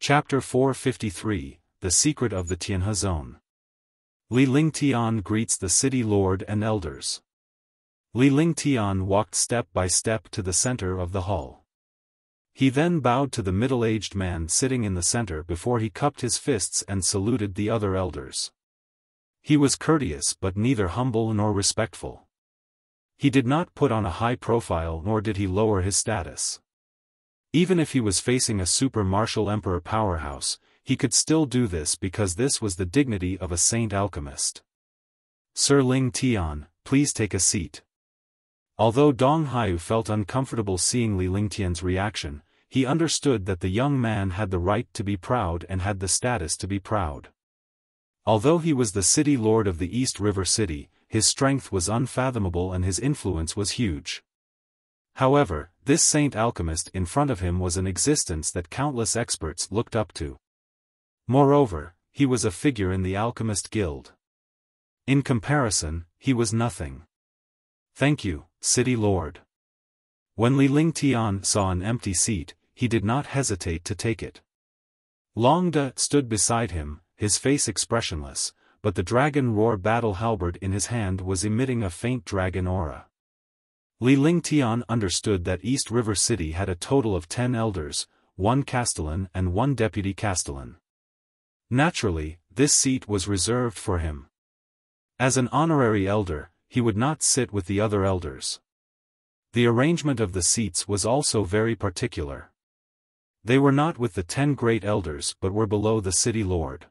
Chapter 453, The Secret of the Tianhe Zone. Li Lingtian greets the city lord and elders. Li Lingtian walked step by step to the center of the hall. He then bowed to the middle-aged man sitting in the center before he cupped his fists and saluted the other elders. He was courteous but neither humble nor respectful. He did not put on a high profile nor did he lower his status. Even if he was facing a super-martial emperor powerhouse, he could still do this because this was the dignity of a saint alchemist. Sir Ling Tian, please take a seat. Although Dong Haiyu felt uncomfortable seeing Li Lingtian's reaction, he understood that the young man had the right to be proud and had the status to be proud. Although he was the city lord of the East River City, his strength was unfathomable and his influence was huge. However, this saint alchemist in front of him was an existence that countless experts looked up to. Moreover, he was a figure in the alchemist guild. In comparison, he was nothing. Thank you, city lord. When Li Lingtian saw an empty seat, he did not hesitate to take it. Long De stood beside him, his face expressionless, but the dragon roar battle halberd in his hand was emitting a faint dragon aura. Li Lingtian understood that East River City had a total of 10 elders, 1 castellan and 1 deputy castellan. Naturally, this seat was reserved for him. As an honorary elder, he would not sit with the other elders. The arrangement of the seats was also very particular. They were not with the 10 great elders but were below the city lord.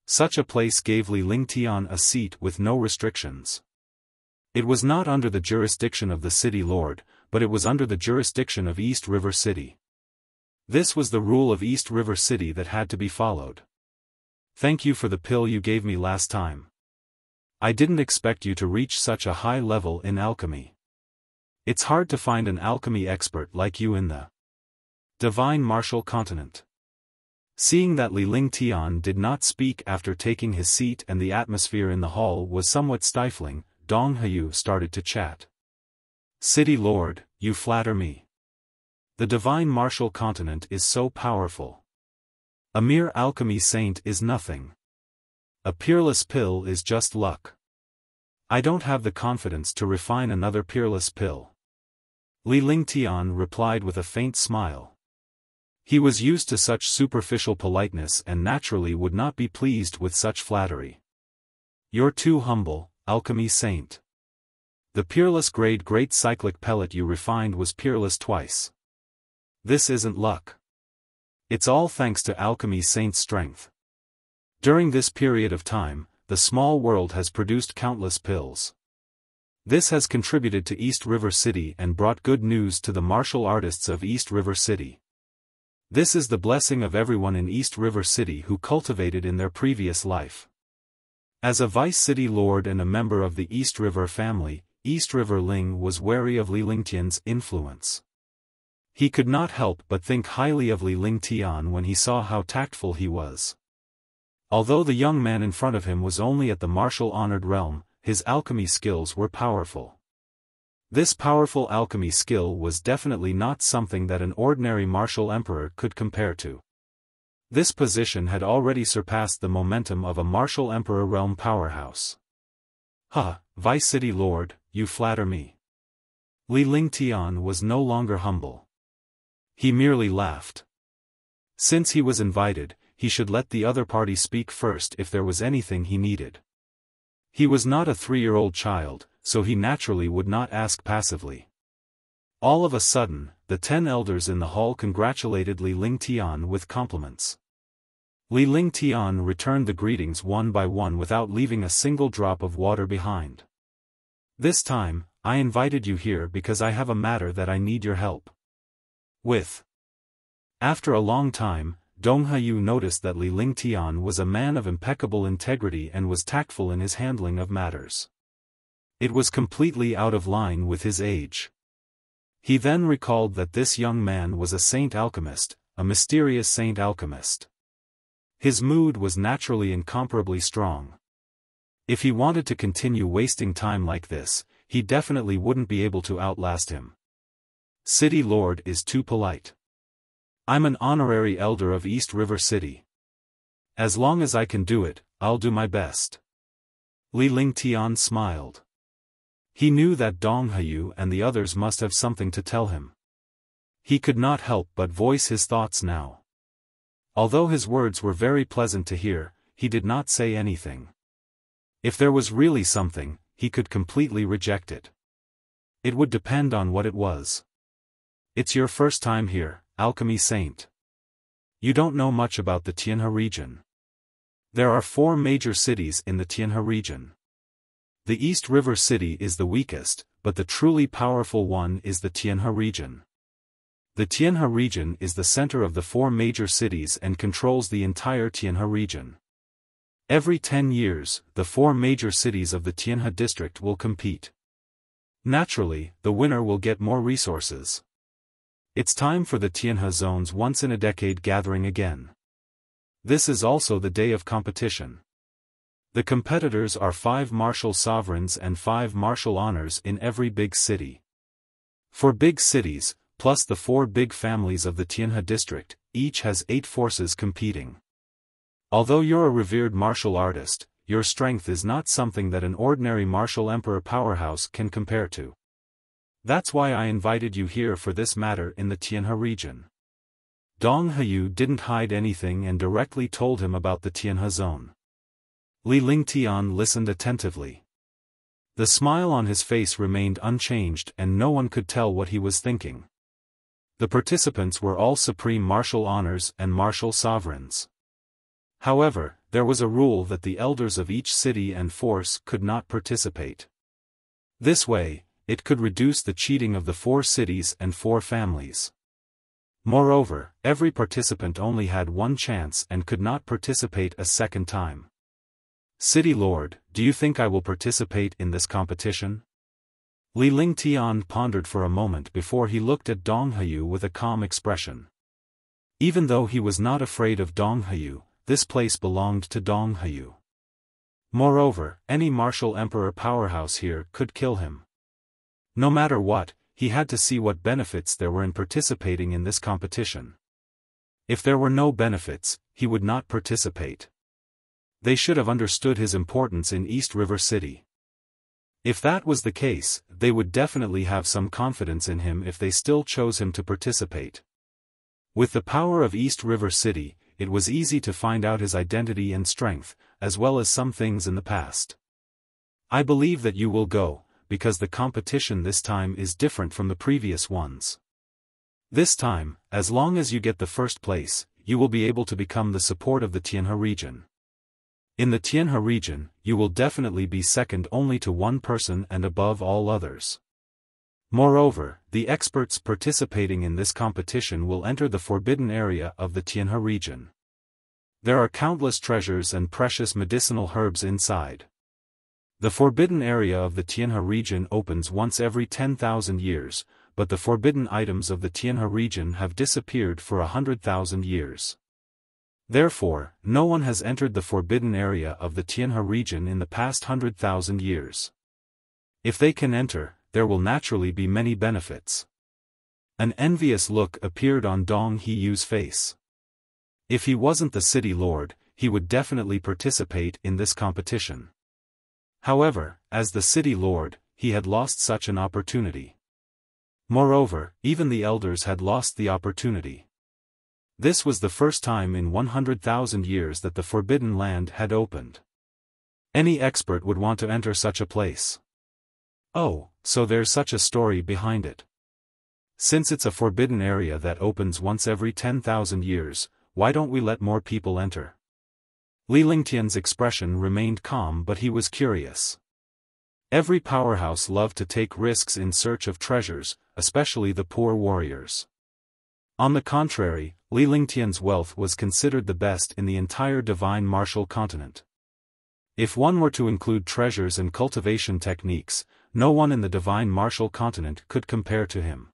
Such a place gave Li Lingtian a seat with no restrictions. It was not under the jurisdiction of the city lord, but it was under the jurisdiction of East River City. This was the rule of East River City that had to be followed. Thank you for the pill you gave me last time. I didn't expect you to reach such a high level in alchemy. It's hard to find an alchemy expert like you in the divine martial continent. Seeing that Li Lingtian did not speak after taking his seat and the atmosphere in the hall was somewhat stifling, Dong Haiyu started to chat. City lord, you flatter me. The divine martial continent is so powerful. A mere alchemy saint is nothing. A peerless pill is just luck. I don't have the confidence to refine another peerless pill. Li Lingtian replied with a faint smile. He was used to such superficial politeness and naturally would not be pleased with such flattery. You're too humble, alchemy saint. The peerless grade great cyclic pellet you refined was peerless twice. This isn't luck. It's all thanks to alchemy saint's strength. During this period of time, the small world has produced countless pills. This has contributed to East River City and brought good news to the martial artists of East River City. This is the blessing of everyone in East River City who cultivated in their previous life. As a vice city lord and a member of the East River family, East River Ling was wary of Li Lingtian's influence. He could not help but think highly of Li Lingtian when he saw how tactful he was. Although the young man in front of him was only at the martial honored realm, his alchemy skills were powerful. This powerful alchemy skill was definitely not something that an ordinary martial emperor could compare to. This position had already surpassed the momentum of a martial emperor realm powerhouse. Vice City Lord, you flatter me. Li Lingtian was no longer humble. He merely laughed. Since he was invited, he should let the other party speak first if there was anything he needed. He was not a 3-year-old child, so he naturally would not ask passively. All of a sudden, the 10 elders in the hall congratulated Li Lingtian with compliments. Li Lingtian returned the greetings one by one without leaving a single drop of water behind. This time, I invited you here because I have a matter that I need your help with. After a long time, Dong Haiyu noticed that Li Lingtian was a man of impeccable integrity and was tactful in his handling of matters. It was completely out of line with his age. He then recalled that this young man was a saint alchemist, a mysterious saint alchemist. His mood was naturally incomparably strong. If he wanted to continue wasting time like this, he definitely wouldn't be able to outlast him. City Lord is too polite. I'm an honorary elder of East River City. As long as I can do it, I'll do my best. Li Lingtian smiled. He knew that Dong Hayu and the others must have something to tell him. He could not help but voice his thoughts now. Although his words were very pleasant to hear, he did not say anything. If there was really something, he could completely reject it. It would depend on what it was. It's your first time here, Alchemy Saint. You don't know much about the Tianhe region. There are 4 major cities in the Tianhe region. The East River City is the weakest, but the truly powerful one is the Tianhe region. The Tianhe region is the center of the 4 major cities and controls the entire Tianhe region. Every 10 years, the 4 major cities of the Tianhe district will compete. Naturally, the winner will get more resources. It's time for the Tianhe zone's once-in-a-decade gathering again. This is also the day of competition. The competitors are 5 martial sovereigns and 5 martial honors in every big city. For big cities, plus the 4 big families of the Tianhe district, each has 8 forces competing. Although you're a revered martial artist, your strength is not something that an ordinary martial emperor powerhouse can compare to. That's why I invited you here for this matter in the Tianhe region. Dong Hayu didn't hide anything and directly told him about the Tianhe zone. Li Lingtian listened attentively. The smile on his face remained unchanged and no one could tell what he was thinking. The participants were all supreme martial honors and martial sovereigns. However, there was a rule that the elders of each city and force could not participate. This way, it could reduce the cheating of the 4 cities and 4 families. Moreover, every participant only had 1 chance and could not participate a second time. City Lord, do you think I will participate in this competition? Li Lingtian pondered for a moment before he looked at Dong Hayu with a calm expression. Even though he was not afraid of Dong Hayu, this place belonged to Dong Hayu. Moreover, any martial emperor powerhouse here could kill him. No matter what, he had to see what benefits there were in participating in this competition. If there were no benefits, he would not participate. They should have understood his importance in East River City. If that was the case, they would definitely have some confidence in him if they still chose him to participate. With the power of East River City, it was easy to find out his identity and strength, as well as some things in the past. I believe that you will go, because the competition this time is different from the previous ones. This time, as long as you get the first place, you will be able to become the support of the Tianhe region. In the Tianhe region, you will definitely be second only to 1 person and above all others. Moreover, the experts participating in this competition will enter the forbidden area of the Tianhe region. There are countless treasures and precious medicinal herbs inside. The forbidden area of the Tianhe region opens once every 10,000 years, but the forbidden items of the Tianhe region have disappeared for 100,000 years. Therefore, no one has entered the forbidden area of the Tianhe region in the past 100,000 years. If they can enter, there will naturally be many benefits. An envious look appeared on Dong Heyu's face. If he wasn't the city lord, he would definitely participate in this competition. However, as the city lord, he had lost such an opportunity. Moreover, even the elders had lost the opportunity. This was the first time in 100,000 years that the Forbidden Land had opened. Any expert would want to enter such a place. Oh, so there's such a story behind it. Since it's a forbidden area that opens once every 10,000 years, why don't we let more people enter? Li Lingtian's expression remained calm, but he was curious. Every powerhouse loved to take risks in search of treasures, especially the poor warriors. On the contrary, Li Lingtian's wealth was considered the best in the entire divine martial continent. If one were to include treasures and cultivation techniques, no one in the divine martial continent could compare to him.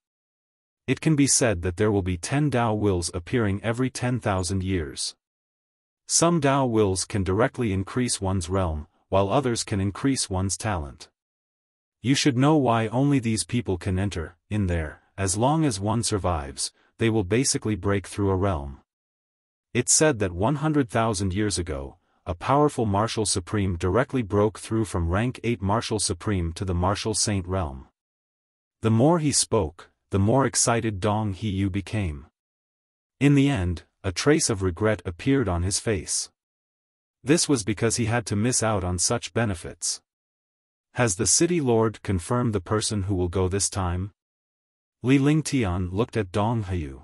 It can be said that there will be 10 Tao wills appearing every 10,000 years. Some Tao wills can directly increase one's realm, while others can increase one's talent. You should know why only these people can enter in there. As long as one survives, they will basically break through a realm. It's said that 100,000 years ago, a powerful Martial Supreme directly broke through from rank 8 Martial Supreme to the Martial Saint realm. The more he spoke, the more excited Dong Hiyu became. In the end, a trace of regret appeared on his face. This was because he had to miss out on such benefits. Has the city lord confirmed the person who will go this time? Li Lingtian looked at Dong Hiyu.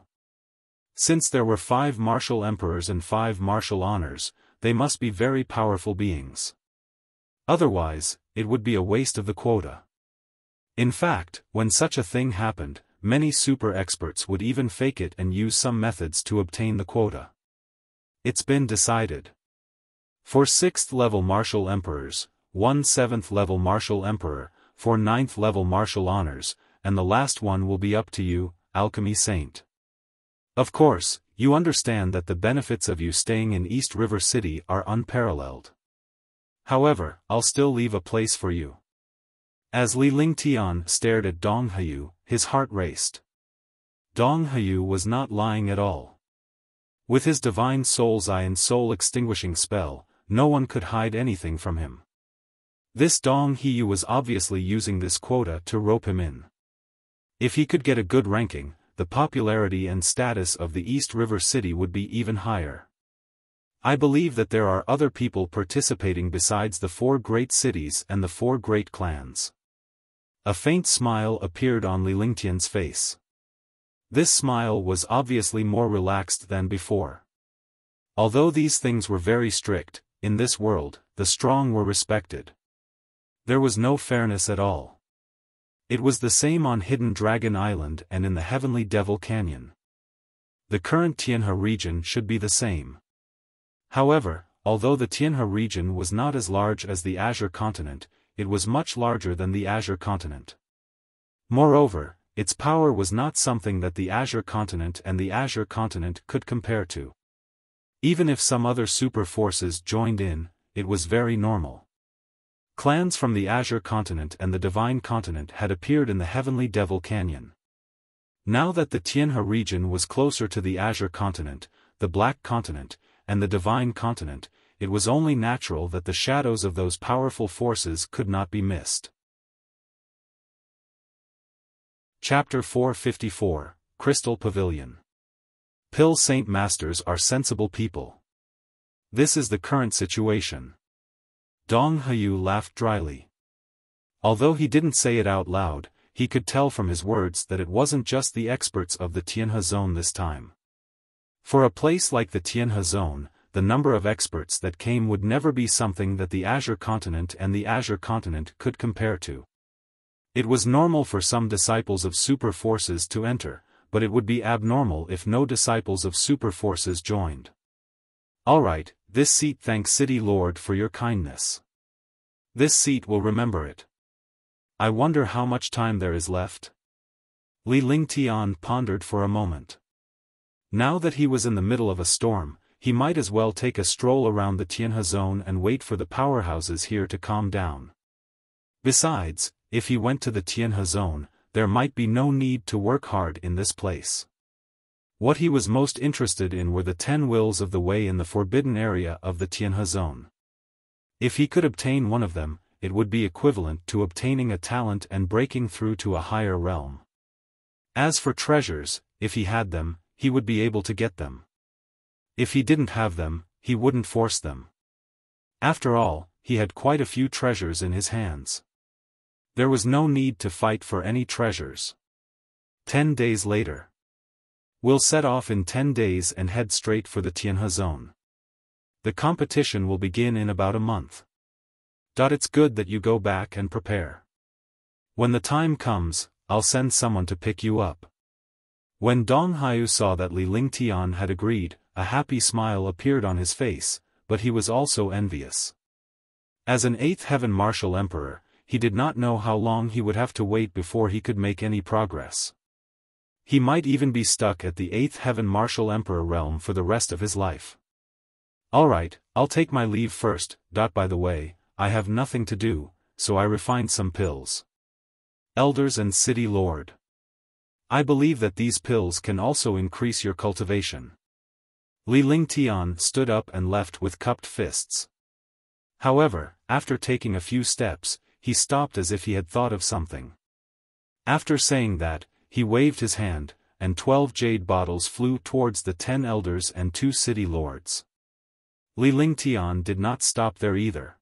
Since there were 5 martial emperors and 5 martial honors, they must be very powerful beings. Otherwise, it would be a waste of the quota. In fact, when such a thing happened, many super experts would even fake it and use some methods to obtain the quota. It's been decided. For 6th level martial emperors, 1 7th level martial emperor, 4 9th level martial honors, and the last one will be up to you, Alchemy Saint. Of course, you understand that the benefits of you staying in East River City are unparalleled. However, I'll still leave a place for you. As Li Lingtian stared at Dong Hiyu, his heart raced. Dong Hiyu was not lying at all. With his divine soul's eye and soul-extinguishing spell, no one could hide anything from him. This Dong Hiyu was obviously using this quota to rope him in. If he could get a good ranking, the popularity and status of the East River City would be even higher. I believe that there are other people participating besides the 4 great cities and the 4 great clans. A faint smile appeared on Li Lingtian's face. This smile was obviously more relaxed than before. Although these things were very strict, in this world, the strong were respected. There was no fairness at all. It was the same on Hidden Dragon Island and in the Heavenly Devil Canyon. The current Tianhe region should be the same. However, although the Tianhe region was not as large as the Azure Continent, it was much larger than the Azure Continent. Moreover, its power was not something that the Azure Continent and the Azure Continent could compare to. Even if some other super forces joined in, it was very normal. Clans from the Azure Continent and the Divine Continent had appeared in the Heavenly Devil Canyon. Now that the Tianhe region was closer to the Azure Continent, the Black Continent, and the Divine Continent, it was only natural that the shadows of those powerful forces could not be missed. Chapter 454, Crystal Pavilion. Pill Saint Masters are sensible people. This is the current situation. Dong Hiyu laughed dryly. Although he didn't say it out loud, he could tell from his words that it wasn't just the experts of the Tianhe Zone this time. For a place like the Tianhe Zone, the number of experts that came would never be something that the Azure Continent and the Azure Continent could compare to. It was normal for some disciples of super forces to enter, but it would be abnormal if no disciples of super forces joined. Alright, this seat thanks City Lord for your kindness. This seat will remember it. I wonder how much time there is left? Li Lingtian pondered for a moment. Now that he was in the middle of a storm, he might as well take a stroll around the Tianhe Zone and wait for the powerhouses here to calm down. Besides, if he went to the Tianhe Zone, there might be no need to work hard in this place. What he was most interested in were the 10 wills of the way in the forbidden area of the Tianhe Zone. If he could obtain one of them, it would be equivalent to obtaining a talent and breaking through to a higher realm. As for treasures, if he had them, he would be able to get them. If he didn't have them, he wouldn't force them. After all, he had quite a few treasures in his hands. There was no need to fight for any treasures. 10 days later. We'll set off in 10 days and head straight for the Tianhe Zone. The competition will begin in about a month. It's good that you go back and prepare. When the time comes, I'll send someone to pick you up. When Dong Hiyu saw that Li Lingtian had agreed, a happy smile appeared on his face, but he was also envious. As an 8th Heaven Martial Emperor, he did not know how long he would have to wait before he could make any progress. He might even be stuck at the 8th Heaven Martial Emperor realm for the rest of his life. Alright, I'll take my leave first. By the way, I have nothing to do, so I refined some pills. Elders and City Lord. I believe that these pills can also increase your cultivation. Li Lingtian stood up and left with cupped fists. However, after taking a few steps, he stopped as if he had thought of something. After saying that, he waved his hand, and 12 jade bottles flew towards the 10 elders and 2 city lords. Li Lingtian did not stop there either.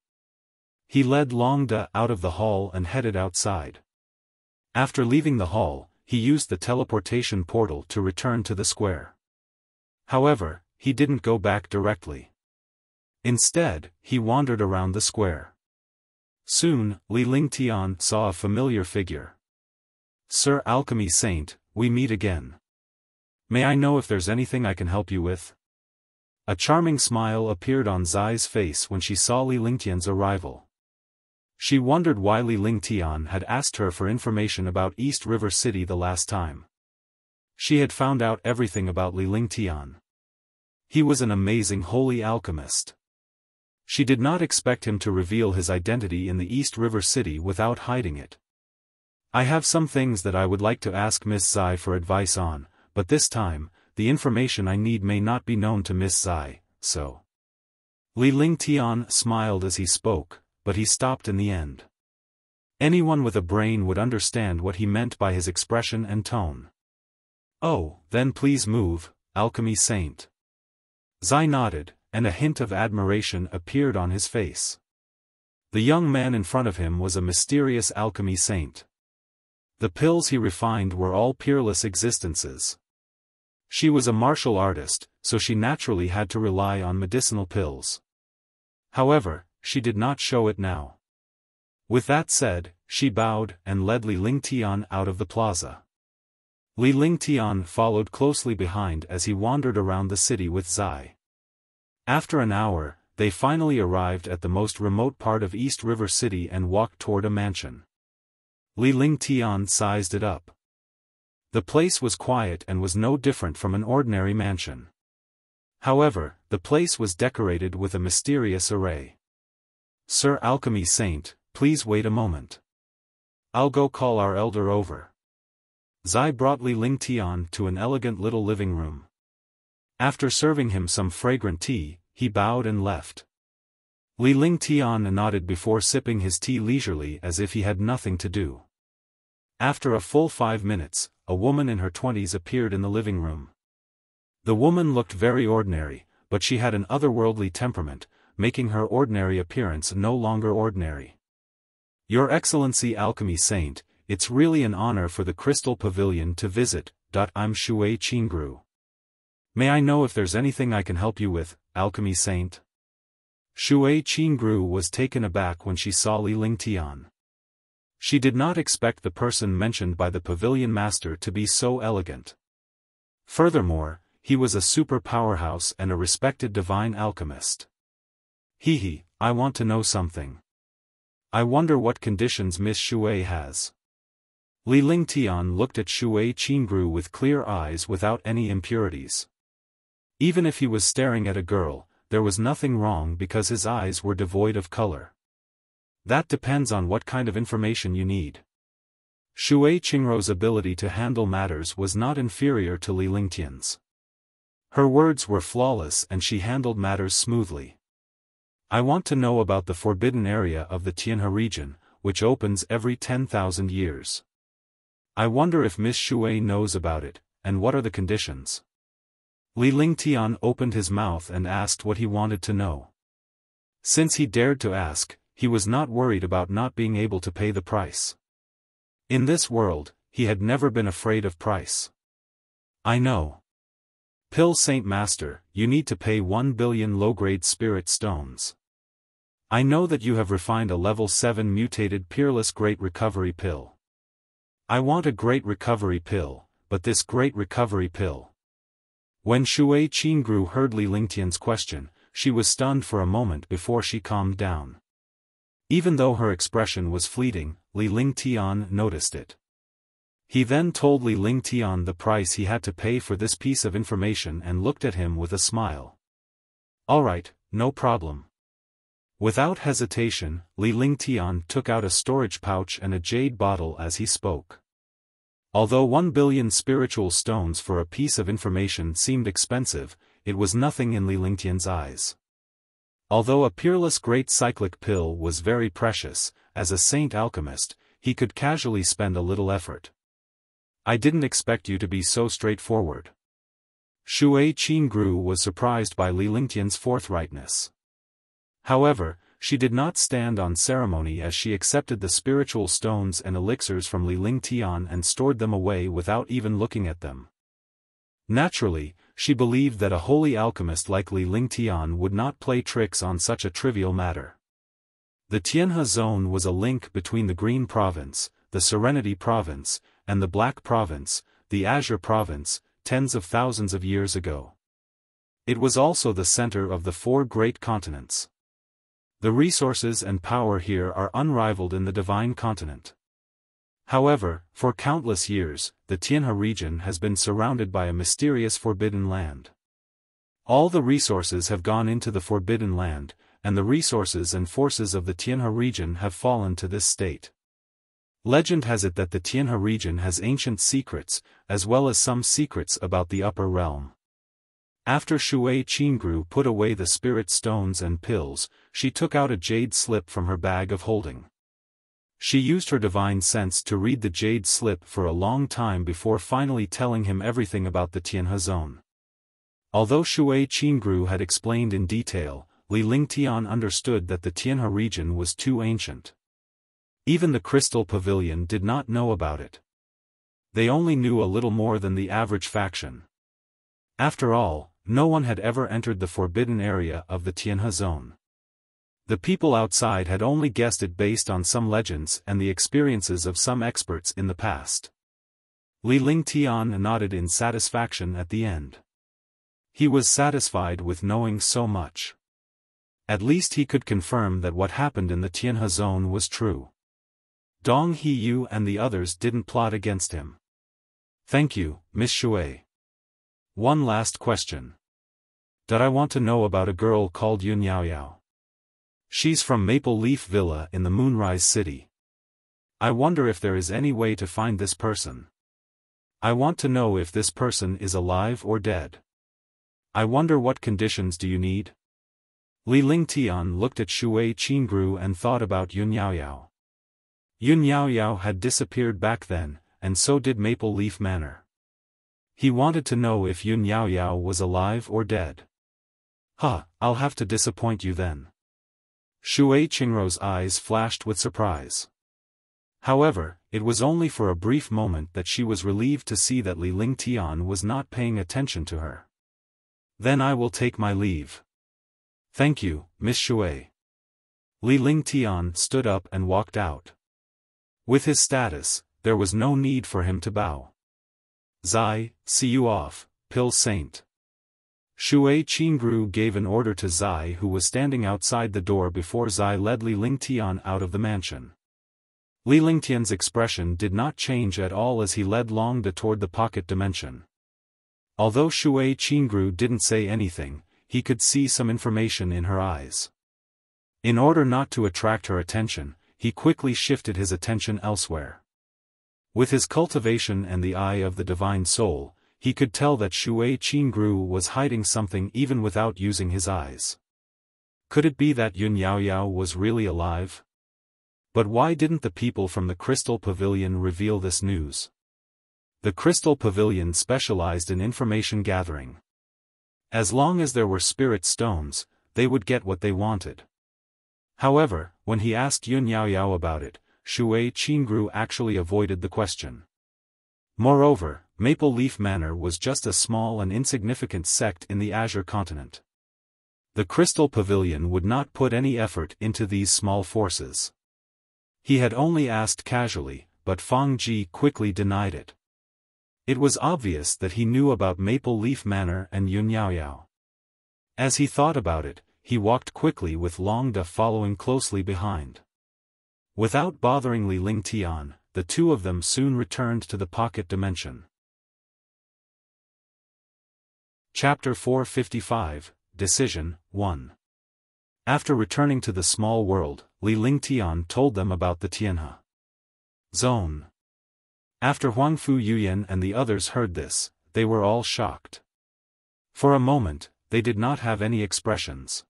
He led Long De out of the hall and headed outside. After leaving the hall, he used the teleportation portal to return to the square. However, he didn't go back directly. Instead, he wandered around the square. Soon, Li Lingtian saw a familiar figure. "Sir Alchemy Saint, we meet again. May I know if there's anything I can help you with?" A charming smile appeared on Zai's face when she saw Li Lingtian's arrival. She wondered why Li Lingtian had asked her for information about East River City the last time. She had found out everything about Li Lingtian. He was an amazing holy alchemist. She did not expect him to reveal his identity in the East River City without hiding it. "I have some things that I would like to ask Miss Zai for advice on, but this time, the information I need may not be known to Miss Zai, so." Li Lingtian smiled as he spoke, but he stopped in the end. Anyone with a brain would understand what he meant by his expression and tone. "Oh, then please move, Alchemy Saint." Zai nodded, and a hint of admiration appeared on his face. The young man in front of him was a mysterious alchemy saint. The pills he refined were all peerless existences. She was a martial artist, so she naturally had to rely on medicinal pills. However, she did not show it now. With that said, she bowed and led Li Lingtian out of the plaza. Li Lingtian followed closely behind as he wandered around the city with Zai. After an hour, they finally arrived at the most remote part of East River City and walked toward a mansion. Li Lingtian sized it up. The place was quiet and was no different from an ordinary mansion. However, the place was decorated with a mysterious array. "Sir Alchemy Saint, please wait a moment. I'll go call our elder over." Zai brought Li Lingtian to an elegant little living room. After serving him some fragrant tea, he bowed and left. Li Lingtian nodded before sipping his tea leisurely as if he had nothing to do. After a full 5 minutes, a woman in her 20s appeared in the living room. The woman looked very ordinary, but she had an otherworldly temperament, making her ordinary appearance no longer ordinary. "Your Excellency Alchemy Saint, it's really an honor for the Crystal Pavilion to visit. I'm Shui Qingru. May I know if there's anything I can help you with, Alchemy Saint?" Shui Qingru was taken aback when she saw Li Lingtian. She did not expect the person mentioned by the pavilion master to be so elegant. Furthermore, he was a super powerhouse and a respected divine alchemist. "Hehe, I want to know something. I wonder what conditions Miss Shui has." Li Lingtian looked at Shui Qingru with clear eyes without any impurities. Even if he was staring at a girl, there was nothing wrong because his eyes were devoid of color. "That depends on what kind of information you need." Shui Qingru's ability to handle matters was not inferior to Li Lingtian's. Her words were flawless and she handled matters smoothly. "I want to know about the forbidden area of the Tianhe region, which opens every 10,000 years. I wonder if Miss Shui knows about it, and what are the conditions?" Li Lingtian opened his mouth and asked what he wanted to know. Since he dared to ask, he was not worried about not being able to pay the price. In this world, he had never been afraid of price. "I know. Pill Saint Master, you need to pay 1 billion low-grade spirit stones. I know that you have refined a level 7 mutated peerless Great Recovery Pill. I want a Great Recovery Pill, but this Great Recovery Pill." When Shui Qingru heard Li Lingtian's question, she was stunned for a moment before she calmed down. Even though her expression was fleeting, Li Lingtian noticed it. He then told Li Lingtian the price he had to pay for this piece of information and looked at him with a smile. "All right, no problem." Without hesitation, Li Lingtian took out a storage pouch and a jade bottle as he spoke. Although 1 billion spiritual stones for a piece of information seemed expensive, it was nothing in Li Lingtian's eyes. Although a peerless great cyclic pill was very precious, as a saint alchemist, he could casually spend a little effort. I didn't expect you to be so straightforward. Shui Qingru was surprised by Li Lingtian's forthrightness. However, she did not stand on ceremony as she accepted the spiritual stones and elixirs from Li Lingtian and stored them away without even looking at them. Naturally, she believed that a holy alchemist like Li Lingtian would not play tricks on such a trivial matter. The Tianhe zone was a link between the Green Province, the Serenity Province, and the Black Province, the Azure Province, tens of thousands of years ago. It was also the center of the 4 great continents. The resources and power here are unrivaled in the divine continent. However, for countless years, the Tianhe region has been surrounded by a mysterious forbidden land. All the resources have gone into the forbidden land, and the resources and forces of the Tianhe region have fallen to this state. Legend has it that the Tianhe region has ancient secrets, as well as some secrets about the upper realm. After Shui Qingru put away the spirit stones and pills, she took out a jade slip from her bag of holding. She used her divine sense to read the jade slip for a long time before finally telling him everything about the Tianhe zone. Although Shui Qingru had explained in detail, Li Lingtian understood that the Tianhe region was too ancient. Even the Crystal Pavilion did not know about it. They only knew a little more than the average faction. After all, no one had ever entered the forbidden area of the Tianhe zone. The people outside had only guessed it based on some legends and the experiences of some experts in the past. Li Lingtian nodded in satisfaction at the end. He was satisfied with knowing so much. At least he could confirm that what happened in the Tianhe zone was true. Dong Heyu and the others didn't plot against him. Thank you, Miss Shui. One last question. Did I want to know about a girl called Yun Yaoyao? She's from Maple Leaf Villa in the Moonrise City. I wonder if there is any way to find this person. I want to know if this person is alive or dead. I wonder what conditions do you need? Li Lingtian looked at Shui Qingru and thought about Yun Yaoyao. Yun Yaoyao had disappeared back then, and so did Maple Leaf Manor. He wanted to know if Yun Yaoyao was alive or dead. I'll have to disappoint you then. Shui Qingru's eyes flashed with surprise. However, it was only for a brief moment that she was relieved to see that Li Lingtian was not paying attention to her. Then I will take my leave. Thank you, Miss Shui. Li Lingtian stood up and walked out. With his status, there was no need for him to bow. Zai, see you off, Pill Saint. Shui Qingru gave an order to Zai, who was standing outside the door before Zai led Li Lingtian out of the mansion. Li Lingtian's expression did not change at all as he led Long De toward the pocket dimension. Although Shui Qingru didn't say anything, he could see some information in her eyes. In order not to attract her attention, he quickly shifted his attention elsewhere. With his cultivation and the eye of the divine soul, he could tell that Shui Qingru was hiding something even without using his eyes. Could it be that Yun Yaoyao was really alive? But why didn't the people from the Crystal Pavilion reveal this news? The Crystal Pavilion specialized in information gathering. As long as there were spirit stones, they would get what they wanted. However, when he asked Yun Yaoyao about it, Shui Qingru actually avoided the question. Moreover, Maple Leaf Manor was just a small and insignificant sect in the Azure continent. The Crystal Pavilion would not put any effort into these small forces. He had only asked casually, but Fang Ji quickly denied it. It was obvious that he knew about Maple Leaf Manor and Yun Yaoyao. As he thought about it, he walked quickly with Long De following closely behind. Without bothering Li Lingtian, the two of them soon returned to the pocket dimension. Chapter 455, Decision 1. After returning to the small world, Li Lingtian told them about the Tianhe zone. After Huangfu Yuyan and the others heard this, they were all shocked. For a moment, they did not have any expressions.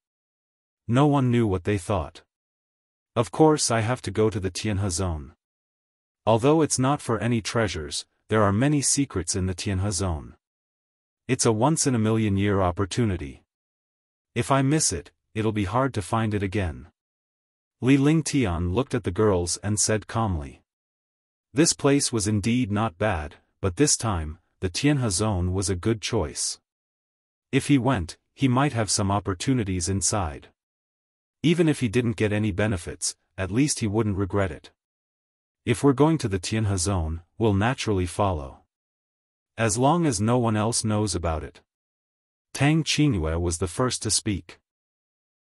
No one knew what they thought. Of course I have to go to the Tianhe zone. Although it's not for any treasures, there are many secrets in the Tianhe zone. It's a once-in-a-million-year opportunity. If I miss it, it'll be hard to find it again. Li Lingtian looked at the girls and said calmly. This place was indeed not bad, but this time, the Tianhe zone was a good choice. If he went, he might have some opportunities inside. Even if he didn't get any benefits, at least he wouldn't regret it. If we're going to the Tianhe zone, we'll naturally follow. As long as no one else knows about it. Tang Qingyue was the first to speak.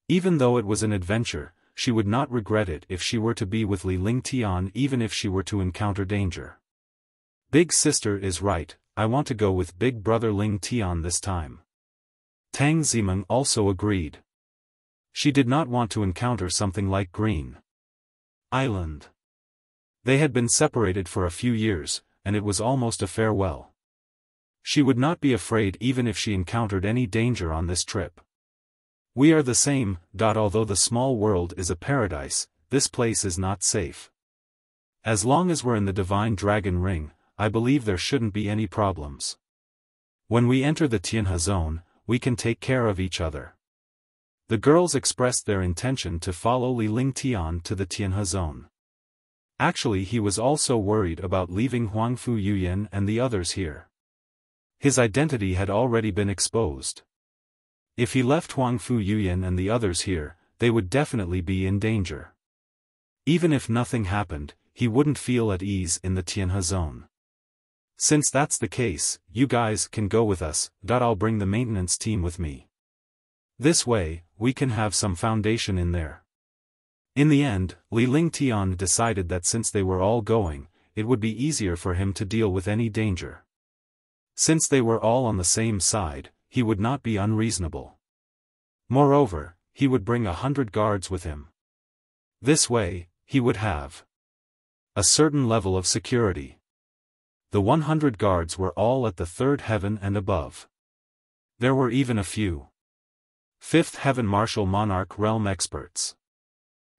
Even though it was an adventure, she would not regret it if she were to be with Li Lingtian, even if she were to encounter danger. Big sister is right, I want to go with big brother Lingtian this time. Tang Zimeng also agreed. She did not want to encounter something like Green Island. They had been separated for a few years, and it was almost a farewell. She would not be afraid even if she encountered any danger on this trip. We are the same, although the small world is a paradise, this place is not safe. As long as we're in the Divine Dragon Ring, I believe there shouldn't be any problems. When we enter the Tianhe zone, we can take care of each other. The girls expressed their intention to follow Li Lingtian to the Tianhe zone. Actually, he was also worried about leaving Huangfu Yuyan and the others here. His identity had already been exposed. If he left Huangfu Yuyan and the others here, they would definitely be in danger. Even if nothing happened, he wouldn't feel at ease in the Tianhe zone. Since that's the case, you guys can go with us, I'll bring the maintenance team with me. This way, we can have some foundation in there. In the end, Li Lingtian decided that since they were all going, it would be easier for him to deal with any danger. Since they were all on the same side, he would not be unreasonable. Moreover, he would bring 100 guards with him. This way, he would have a certain level of security. The 100 guards were all at the third heaven and above. There were even a few fifth heaven martial monarch realm experts.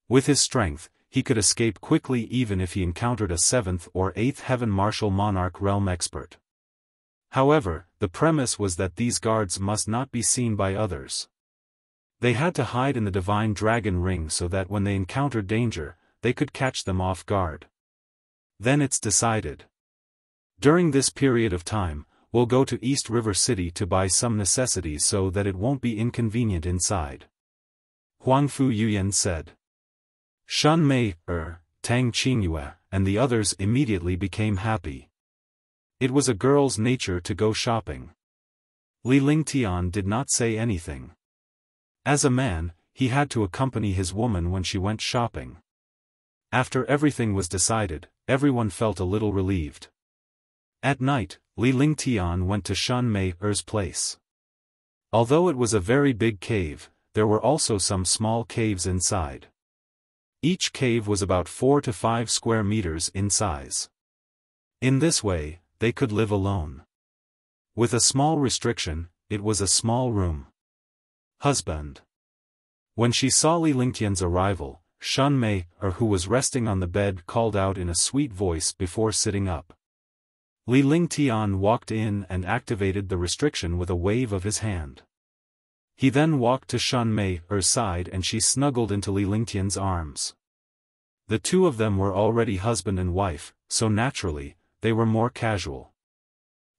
With his strength, he could escape quickly even if he encountered a 7th or 8th heaven martial monarch realm expert. However, the premise was that these guards must not be seen by others. They had to hide in the Divine Dragon Ring so that when they encountered danger, they could catch them off guard. Then it's decided. During this period of time, we'll go to East River City to buy some necessities so that it won't be inconvenient inside. Huangfu Yuyan said. Shan Mei, Tang Qingyue, and the others immediately became happy. It was a girl's nature to go shopping. Li Lingtian did not say anything. As a man, he had to accompany his woman when she went shopping. After everything was decided, everyone felt a little relieved. At night, Li Lingtian went to Shan Mei's place. Although it was a very big cave, there were also some small caves inside. Each cave was about 4 to 5 square meters in size. In this way, they could live alone. With a small restriction, it was a small room. Husband. When she saw Li Lingtian's arrival, Shan Mei, who was resting on the bed, called out in a sweet voice before sitting up. Li Lingtian walked in and activated the restriction with a wave of his hand. He then walked to Shan Mei's side and she snuggled into Li Lingtian's arms. The two of them were already husband and wife, so naturally, they were more casual.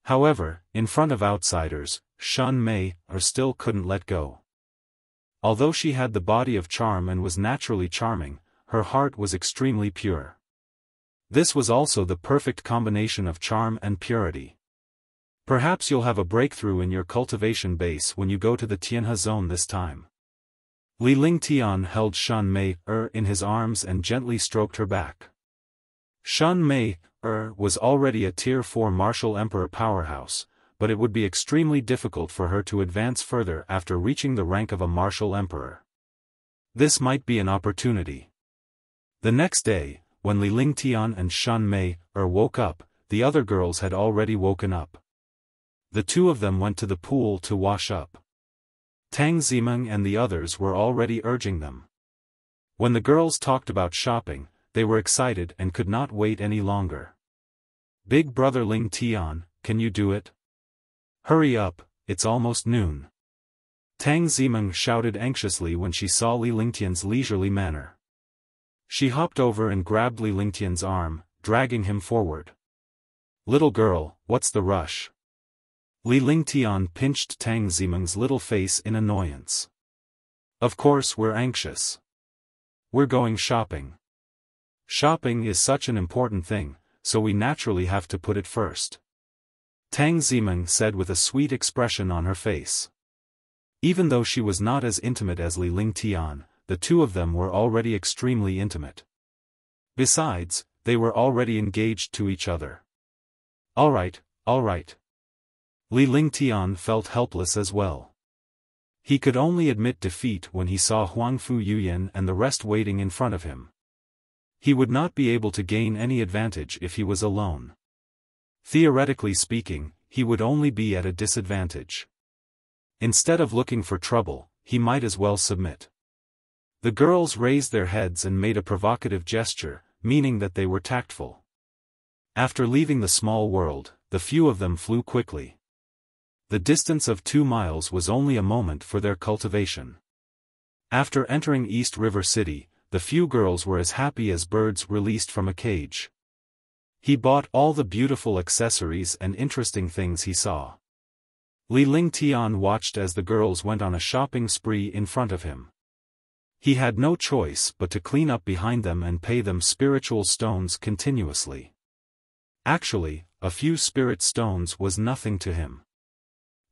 However, in front of outsiders, Shan Mei still couldn't let go. Although she had the body of charm and was naturally charming, her heart was extremely pure. This was also the perfect combination of charm and purity. Perhaps you'll have a breakthrough in your cultivation base when you go to the Tianhe zone this time. Li Lingtian held Shan Mei in his arms and gently stroked her back. Shan Mei was already a Tier 4 martial emperor powerhouse, but it would be extremely difficult for her to advance further after reaching the rank of a martial emperor. This might be an opportunity. The next day, when Li Lingtian and Shan Mei woke up, the other girls had already woken up. The two of them went to the pool to wash up. Tang Zimeng and the others were already urging them. When the girls talked about shopping, they were excited and could not wait any longer. Big brother Ling Tian, can you do it? Hurry up, it's almost noon. Tang Zimeng shouted anxiously when she saw Li Lingtian's leisurely manner. She hopped over and grabbed Li Lingtian's arm, dragging him forward. Little girl, what's the rush? Li Lingtian pinched Tang Zimeng's little face in annoyance. Of course we're anxious. We're going shopping. Shopping is such an important thing, so we naturally have to put it first. Tang Zimeng said with a sweet expression on her face. Even though she was not as intimate as Li Lingtian, the two of them were already extremely intimate. Besides, they were already engaged to each other. All right. Li Lingtian felt helpless as well. He could only admit defeat when he saw Huangfu Yuyan and the rest waiting in front of him. He would not be able to gain any advantage if he was alone. Theoretically speaking, he would only be at a disadvantage. Instead of looking for trouble, he might as well submit. The girls raised their heads and made a provocative gesture, meaning that they were tactful. After leaving the small world, the few of them flew quickly. The distance of 2 miles was only a moment for their cultivation. After entering East River City, the few girls were as happy as birds released from a cage. He bought all the beautiful accessories and interesting things he saw. Li Lingtian watched as the girls went on a shopping spree in front of him. He had no choice but to clean up behind them and pay them spiritual stones continuously. Actually, a few spirit stones was nothing to him.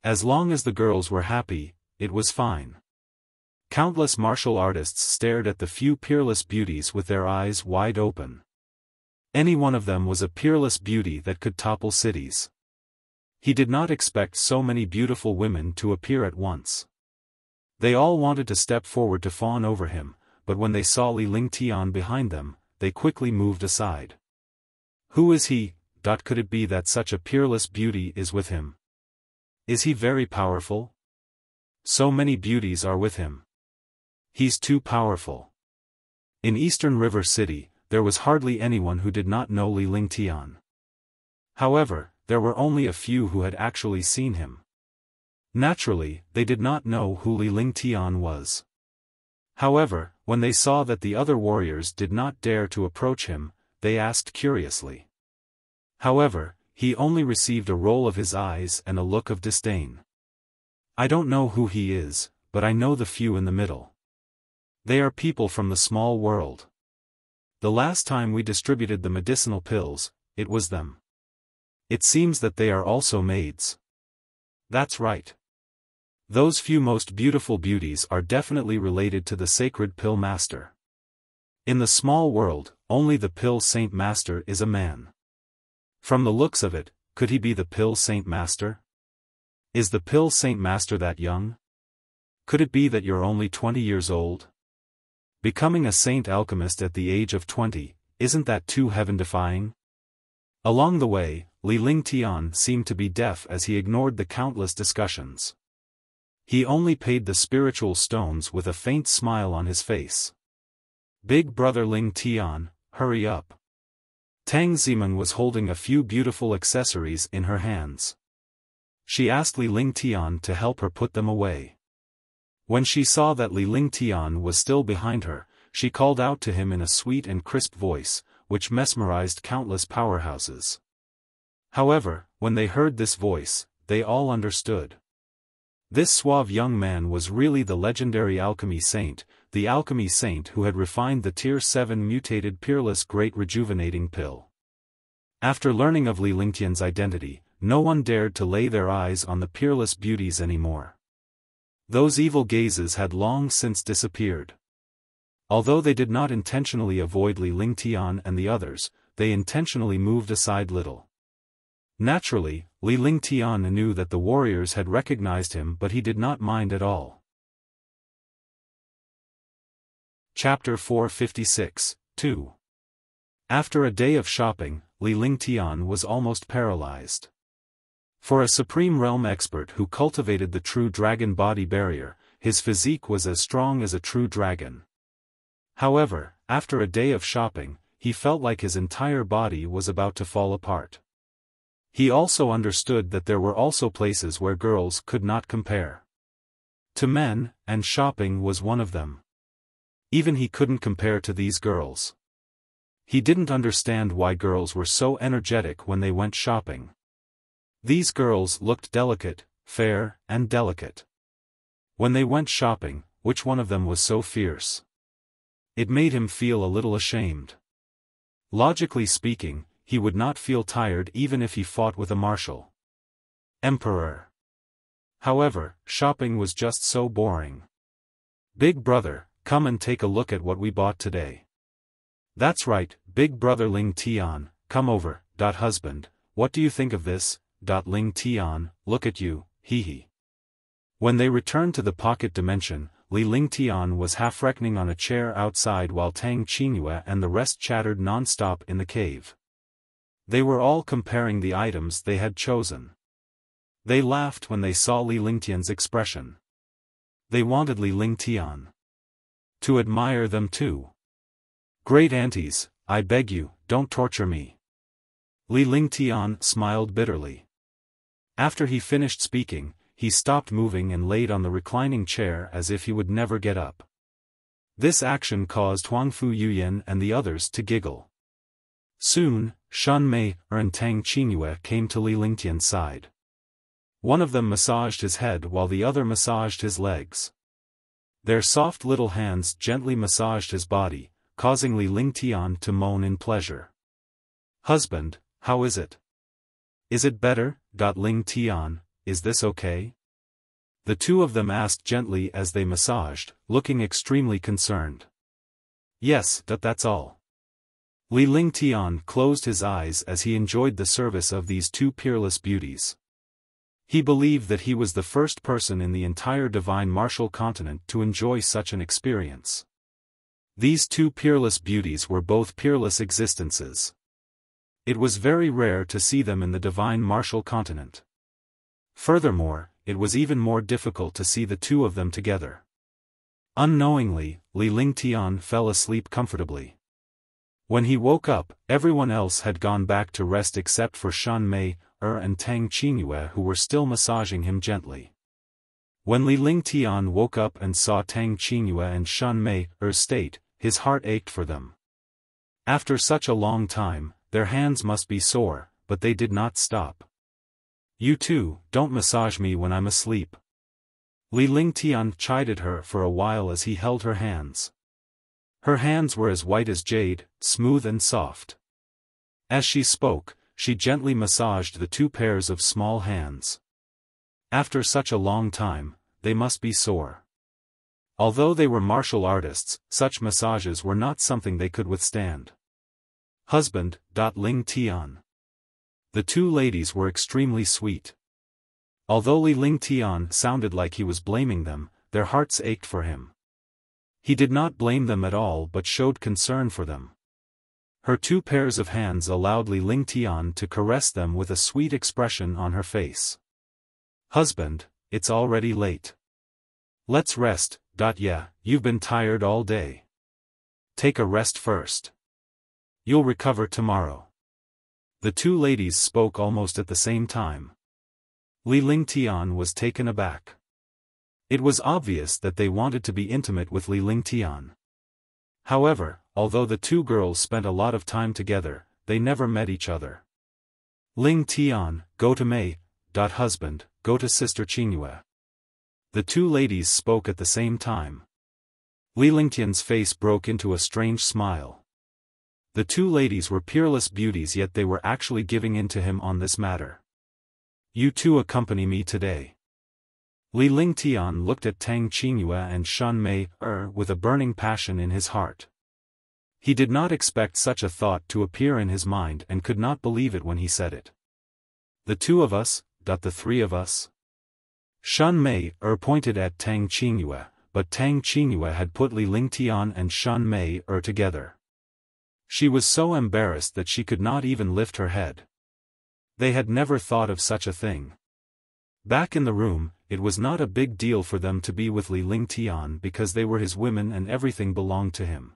As long as the girls were happy, it was fine. Countless martial artists stared at the few peerless beauties with their eyes wide open. Any one of them was a peerless beauty that could topple cities. He did not expect so many beautiful women to appear at once. They all wanted to step forward to fawn over him, but when they saw Li Lingtian behind them, they quickly moved aside. Who is he? Could it be that such a peerless beauty is with him? Is he very powerful? So many beauties are with him. He's too powerful. In Eastern River City, there was hardly anyone who did not know Li Lingtian. However, there were only a few who had actually seen him. Naturally, they did not know who Li Lingtian was. However, when they saw that the other warriors did not dare to approach him, they asked curiously. However, he only received a roll of his eyes and a look of disdain. I don't know who he is, but I know the few in the middle. They are people from the small world. The last time we distributed the medicinal pills, it was them. It seems that they are also maids. That's right. Those few most beautiful beauties are definitely related to the sacred pill master. In the small world, only the pill saint master is a man. From the looks of it, could he be the pill saint master? Is the pill saint master that young? Could it be that you're only 20 years old? Becoming a saint alchemist at the age of 20, isn't that too heaven-defying? Along the way, Li Lingtian seemed to be deaf as he ignored the countless discussions. He only paid the spiritual stones with a faint smile on his face. Big brother Lingtian, hurry up. Tang Zimeng was holding a few beautiful accessories in her hands. She asked Li Lingtian to help her put them away. When she saw that Li Lingtian was still behind her, she called out to him in a sweet and crisp voice, which mesmerized countless powerhouses. However, when they heard this voice, they all understood. This suave young man was really the legendary alchemy saint, the alchemy saint who had refined the Tier 7 mutated peerless great rejuvenating pill. After learning of Li Lingtian's identity, no one dared to lay their eyes on the peerless beauties anymore. Those evil gazes had long since disappeared. Although they did not intentionally avoid Li Lingtian and the others, they intentionally moved aside little. Naturally, Li Lingtian knew that the warriors had recognized him, but he did not mind at all. Chapter 456, 2. After a day of shopping, Li Lingtian was almost paralyzed. For a Supreme Realm expert who cultivated the true dragon body barrier, his physique was as strong as a true dragon. However, after a day of shopping, he felt like his entire body was about to fall apart. He also understood that there were also places where girls could not compare to men, and shopping was one of them. Even he couldn't compare to these girls. He didn't understand why girls were so energetic when they went shopping. These girls looked delicate, fair, and delicate. When they went shopping, which one of them was so fierce? It made him feel a little ashamed. Logically speaking, he would not feel tired even if he fought with a martial emperor. However, shopping was just so boring. Big brother, come and take a look at what we bought today. That's right, big brother Ling Tian, come over. Husband, what do you think of this? Ling Tian, look at you, hee hee. When they returned to the pocket dimension, Li Lingtian was half reckoning on a chair outside while Tang Qingyue and the rest chattered non-stop in the cave. They were all comparing the items they had chosen. They laughed when they saw Li Lingtian's expression. They wanted Li Lingtian to admire them too. Great aunties, I beg you, don't torture me. Li Lingtian smiled bitterly. After he finished speaking, he stopped moving and laid on the reclining chair as if he would never get up. This action caused Huangfu Yuyan and the others to giggle. Soon, Shan Mei and Tang Qingyue came to Li Lingtian's side. One of them massaged his head while the other massaged his legs. Their soft little hands gently massaged his body, causing Li Lingtian to moan in pleasure. Husband, how is it? Is it better? Lingtian, is this okay? The two of them asked gently as they massaged, looking extremely concerned. Yes, that's all. Li Lingtian closed his eyes as he enjoyed the service of these two peerless beauties. He believed that he was the first person in the entire divine martial continent to enjoy such an experience. These two peerless beauties were both peerless existences. It was very rare to see them in the divine martial continent. Furthermore, it was even more difficult to see the two of them together. Unknowingly, Li Lingtian fell asleep comfortably. When he woke up, everyone else had gone back to rest except for Shan Mei, and Tang Qingyue who were still massaging him gently. When Li Lingtian woke up and saw Tang Qingyue and Shan Mei's state, his heart ached for them. After such a long time, their hands must be sore, but they did not stop. You too, don't massage me when I'm asleep. Li Lingtian chided her for a while as he held her hands. Her hands were as white as jade, smooth and soft. As she spoke, she gently massaged the two pairs of small hands. After such a long time, they must be sore. Although they were martial artists, such massages were not something they could withstand. Husband, Lingtian. The two ladies were extremely sweet. Although Li Lingtian sounded like he was blaming them, their hearts ached for him. He did not blame them at all but showed concern for them. Her two pairs of hands allowed Li Lingtian to caress them with a sweet expression on her face. Husband, it's already late. Let's rest. Yeah, you've been tired all day. Take a rest first. You'll recover tomorrow. The two ladies spoke almost at the same time. Li Lingtian was taken aback. It was obvious that they wanted to be intimate with Li Lingtian. However, although the two girls spent a lot of time together, they never met each other. Lingtian, go to Mei. Husband, go to Sister Qingyue. The two ladies spoke at the same time. Li Lingtian's face broke into a strange smile. The two ladies were peerless beauties, yet they were actually giving in to him on this matter. You two accompany me today. Li Lingtian looked at Tang Qingyue and Shan Mei with a burning passion in his heart. He did not expect such a thought to appear in his mind and could not believe it when he said it. The two of us, the three of us? Shan Mei pointed at Tang Qingyue, but Tang Qingyue had put Li Lingtian and Shan Mei together. She was so embarrassed that she could not even lift her head. They had never thought of such a thing. Back in the room, it was not a big deal for them to be with Li Lingtian because they were his women and everything belonged to him.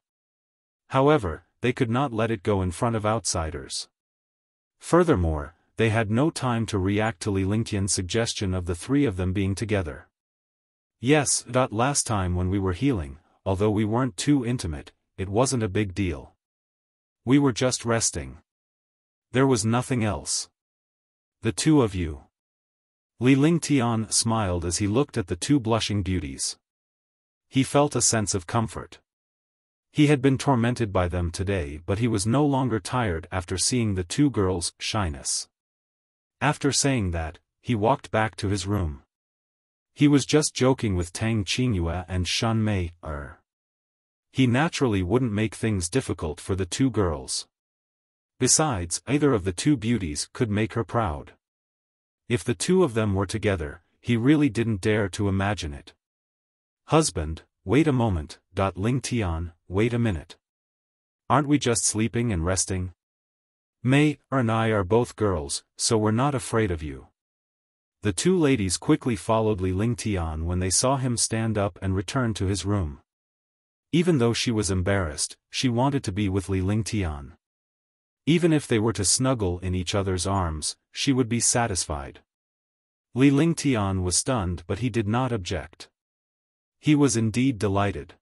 However, they could not let it go in front of outsiders. Furthermore, they had no time to react to Li Lingtian's suggestion of the three of them being together. Yes, last time when we were healing, although we weren't too intimate, it wasn't a big deal. We were just resting. There was nothing else. The two of you. Li Lingtian smiled as he looked at the two blushing beauties. He felt a sense of comfort. He had been tormented by them today, but he was no longer tired after seeing the two girls' shyness. After saying that, he walked back to his room. He was just joking with Tang Qingyue and Shan Mei. He naturally wouldn't make things difficult for the two girls. Besides, either of the two beauties could make her proud. If the two of them were together, he really didn't dare to imagine it. Husband, wait a moment, Lingtian, wait a minute. Aren't we just sleeping and resting? Mei and I are both girls, so we're not afraid of you. The two ladies quickly followed Li Lingtian when they saw him stand up and return to his room. Even though she was embarrassed, she wanted to be with Li Lingtian. Even if they were to snuggle in each other's arms, she would be satisfied. Li Lingtian was stunned, but he did not object. He was indeed delighted.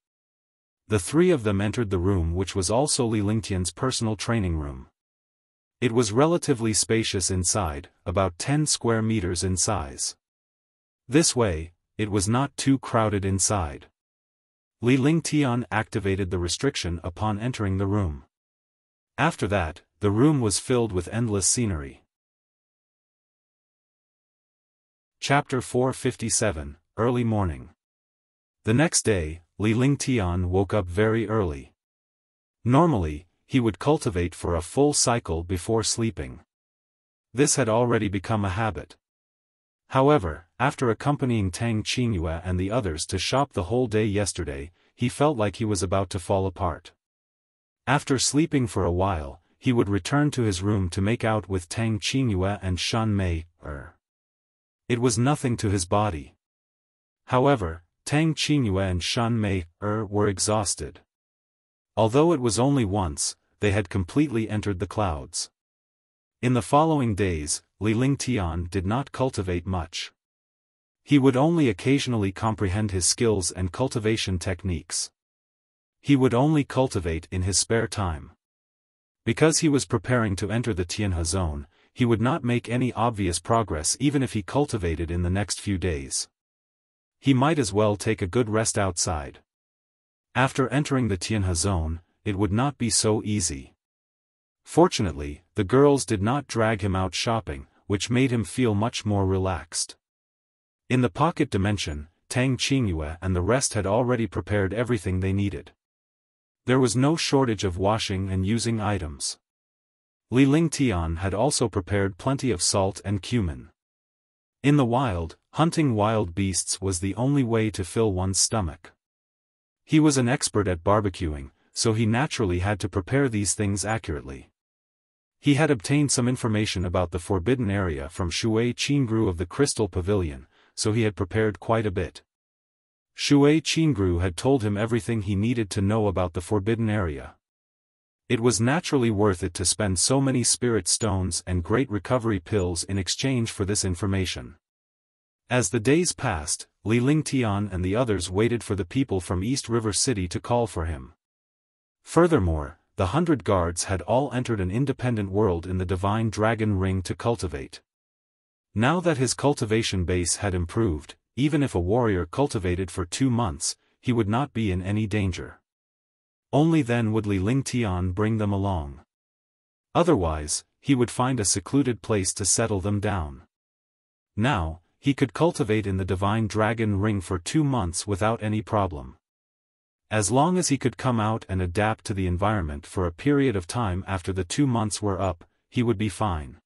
The three of them entered the room, which was also Li Lingtian's personal training room. It was relatively spacious inside, about 10 square meters in size. This way, it was not too crowded inside. Li Lingtian activated the restriction upon entering the room. After that, the room was filled with endless scenery. Chapter 457, Early Morning. The next day, Li Lingtian woke up very early. Normally, he would cultivate for a full cycle before sleeping. This had already become a habit. However, after accompanying Tang Qingyue and the others to shop the whole day yesterday, he felt like he was about to fall apart. After sleeping for a while, he would return to his room to make out with Tang Qingyue and Shan Mei. It was nothing to his body. However, Tang Qingyue and Shan Mei were exhausted. Although it was only once, they had completely entered the clouds. In the following days, Li Lingtian did not cultivate much. He would only occasionally comprehend his skills and cultivation techniques. He would only cultivate in his spare time. Because he was preparing to enter the Tianhe zone, he would not make any obvious progress even if he cultivated in the next few days. He might as well take a good rest outside. After entering the Tianhe zone, it would not be so easy. Fortunately, the girls did not drag him out shopping, which made him feel much more relaxed. In the pocket dimension, Tang Qingyue and the rest had already prepared everything they needed. There was no shortage of washing and using items. Li Lingtian had also prepared plenty of salt and cumin. In the wild, hunting wild beasts was the only way to fill one's stomach. He was an expert at barbecuing, so he naturally had to prepare these things accurately. He had obtained some information about the forbidden area from Shui Qingru of the Crystal Pavilion, so he had prepared quite a bit. Shui Qingru had told him everything he needed to know about the forbidden area. It was naturally worth it to spend so many spirit stones and great recovery pills in exchange for this information. As the days passed, Li Lingtian and the others waited for the people from East River City to call for him. Furthermore, the 100 guards had all entered an independent world in the Divine Dragon Ring to cultivate. Now that his cultivation base had improved, even if a warrior cultivated for 2 months, he would not be in any danger. Only then would Li Lingtian bring them along. Otherwise, he would find a secluded place to settle them down. Now, he could cultivate in the Divine Dragon Ring for 2 months without any problem. As long as he could come out and adapt to the environment for a period of time after the 2 months were up, he would be fine.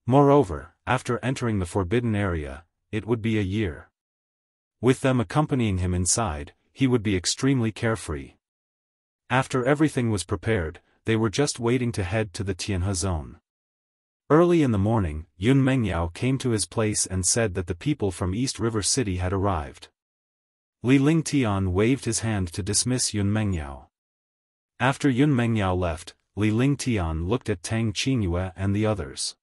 Moreover, after entering the forbidden area, it would be a year. With them accompanying him inside, he would be extremely carefree. After everything was prepared, they were just waiting to head to the Tianhe zone. Early in the morning, Yun Mengyao came to his place and said that the people from East River City had arrived. Li Lingtian waved his hand to dismiss Yun Mengyao. After Yun Mengyao left, Li Lingtian looked at Tang Qingyue and the others.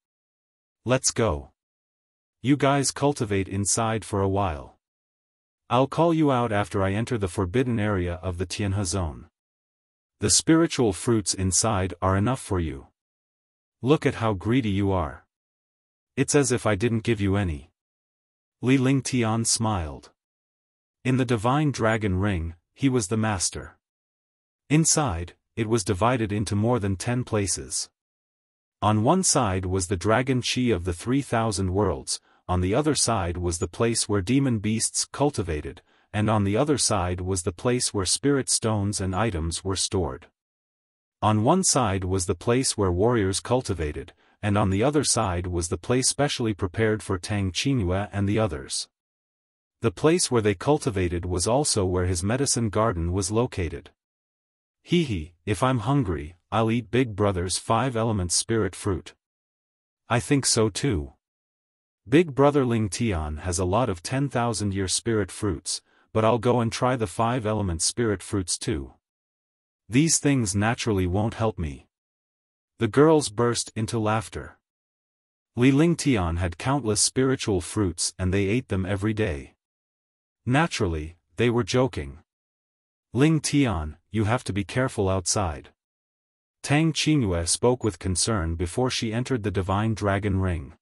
"Let's go. You guys cultivate inside for a while. I'll call you out after I enter the forbidden area of the Tianhe zone. The spiritual fruits inside are enough for you. Look at how greedy you are. It's as if I didn't give you any." Li Lingtian smiled. In the divine dragon ring, he was the master. Inside, it was divided into more than 10 places. On one side was the dragon chi of the 3,000 worlds, on the other side was the place where demon beasts cultivated, and on the other side was the place where spirit stones and items were stored. On one side was the place where warriors cultivated, and on the other side was the place specially prepared for Tang Qingyue and the others. The place where they cultivated was also where his medicine garden was located. If I'm hungry, I'll eat Big Brother's 5 elements spirit fruit. I think so too. Big Brother Ling Tian has a lot of 10,000-year spirit fruits, but I'll go and try the 5 elements spirit fruits too. These things naturally won't help me. The girls burst into laughter. Li Lingtian had countless spiritual fruits and they ate them every day. Naturally, they were joking. "Ling Tian, you have to be careful outside." Tang Qingyue spoke with concern before she entered the divine dragon ring.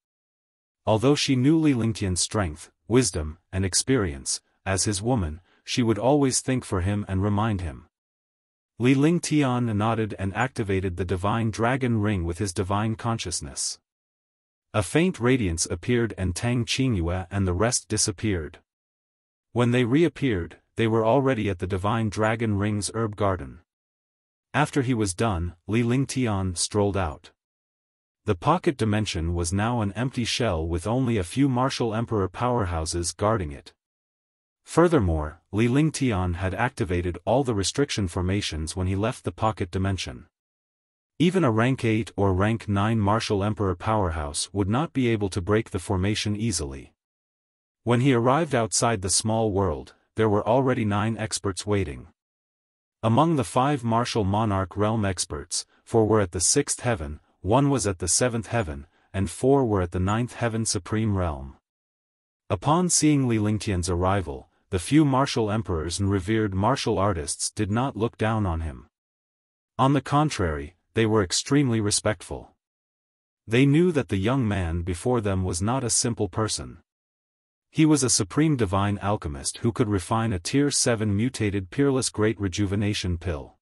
Although she knew Li Lingtian's strength, wisdom, and experience, as his woman, she would always think for him and remind him. Li Lingtian nodded and activated the divine dragon ring with his divine consciousness. A faint radiance appeared and Tang Qingyue and the rest disappeared. When they reappeared, they were already at the divine dragon ring's herb garden. After he was done, Li Lingtian strolled out. The pocket dimension was now an empty shell with only a few martial emperor powerhouses guarding it. Furthermore, Li Lingtian had activated all the restriction formations when he left the pocket dimension. Even a rank 8 or rank 9 martial emperor powerhouse would not be able to break the formation easily. When he arrived outside the small world, there were already 9 experts waiting. Among the 5 martial monarch realm experts, 4 were at the 6th heaven, 1 was at the 7th heaven, and 4 were at the 9th heaven supreme realm. Upon seeing Li Lingtian's arrival, the few martial emperors and revered martial artists did not look down on him. On the contrary, they were extremely respectful. They knew that the young man before them was not a simple person. He was a supreme divine alchemist who could refine a Tier 7 mutated peerless great rejuvenation pill.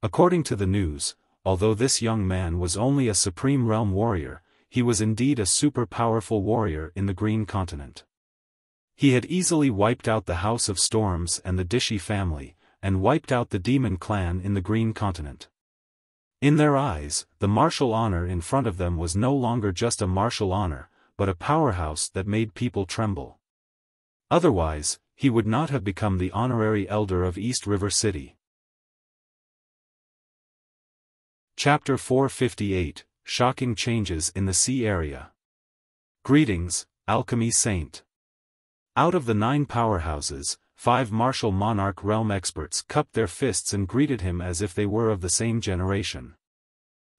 According to the news, although this young man was only a supreme realm warrior, he was indeed a super powerful warrior in the Green Continent. He had easily wiped out the House of Storms and the Dishi family, and wiped out the Demon Clan in the Green Continent. In their eyes, the martial honor in front of them was no longer just a martial honor, but a powerhouse that made people tremble. Otherwise, he would not have become the honorary elder of East River City. Chapter 458, Shocking Changes in the Sea Area. Greetings, Alchemy Saint. Out of the 9 powerhouses, 5 martial monarch realm experts cupped their fists and greeted him as if they were of the same generation.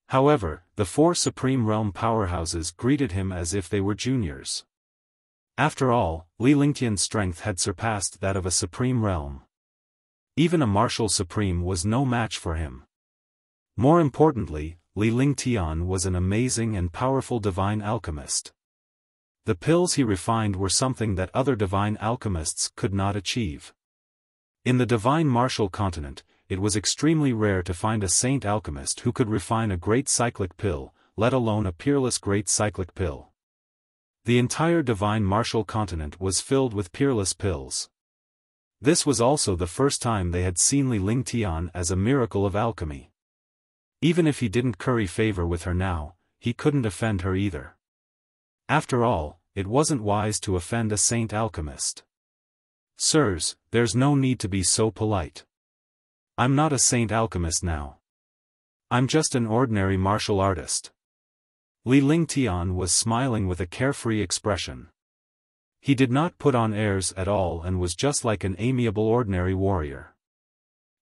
However, the 4 supreme realm powerhouses greeted him as if they were juniors. After all, Li Lingtian's strength had surpassed that of a supreme realm. Even a martial supreme was no match for him. More importantly, Li Lingtian was an amazing and powerful divine alchemist. The pills he refined were something that other divine alchemists could not achieve. In the divine martial continent, it was extremely rare to find a saint alchemist who could refine a great cyclic pill, let alone a peerless great cyclic pill. The entire divine martial continent was filled with peerless pills. This was also the first time they had seen Li Lingtian as a miracle of alchemy. Even if he didn't curry favor with her now, he couldn't offend her either. After all, it wasn't wise to offend a saint alchemist. "Sirs, there's no need to be so polite. I'm not a saint alchemist now. I'm just an ordinary martial artist. Li Lingtian was smiling with a carefree expression. He did not put on airs at all and was just like an amiable ordinary warrior.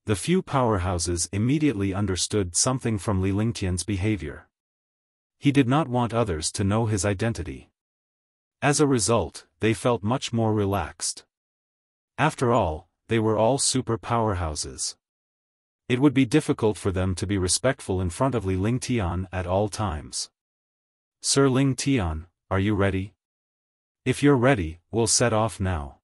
The few powerhouses immediately understood something from Li Lingtian's behavior. He did not want others to know his identity. As a result, they felt much more relaxed. After all, they were all super powerhouses. It would be difficult for them to be respectful in front of Li Lingtian at all times. Sir Lingtian, are you ready? If you're ready, we'll set off now.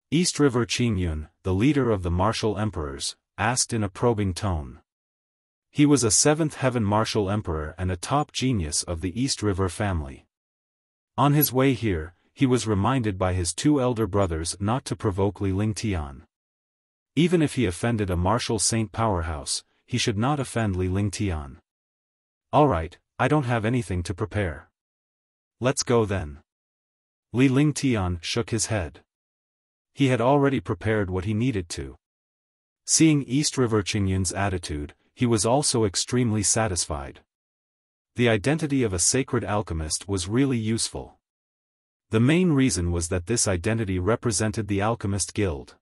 East River Qingyun, the leader of the martial emperors, asked in a probing tone. He was a seventh heaven martial emperor and a top genius of the East River family. On his way here, he was reminded by his two elder brothers not to provoke Li Lingtian. Even if he offended a martial saint powerhouse, he should not offend Li Lingtian. Alright, I don't have anything to prepare. Let's go then. Li Lingtian shook his head. He had already prepared what he needed to. Seeing East River Qingyun's attitude, he was also extremely satisfied. The identity of a sacred alchemist was really useful. The main reason was that this identity represented the Alchemist Guild.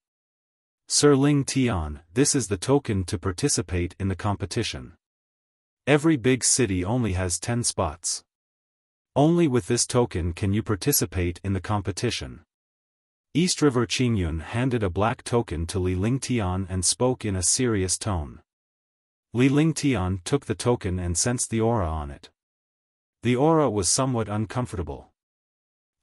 Sir Lingtian, this is the token to participate in the competition. Every big city only has 10 spots. Only with this token can you participate in the competition. East River Qingyun handed a black token to Li Lingtian and spoke in a serious tone. Li Lingtian took the token and sensed the aura on it. The aura was somewhat uncomfortable.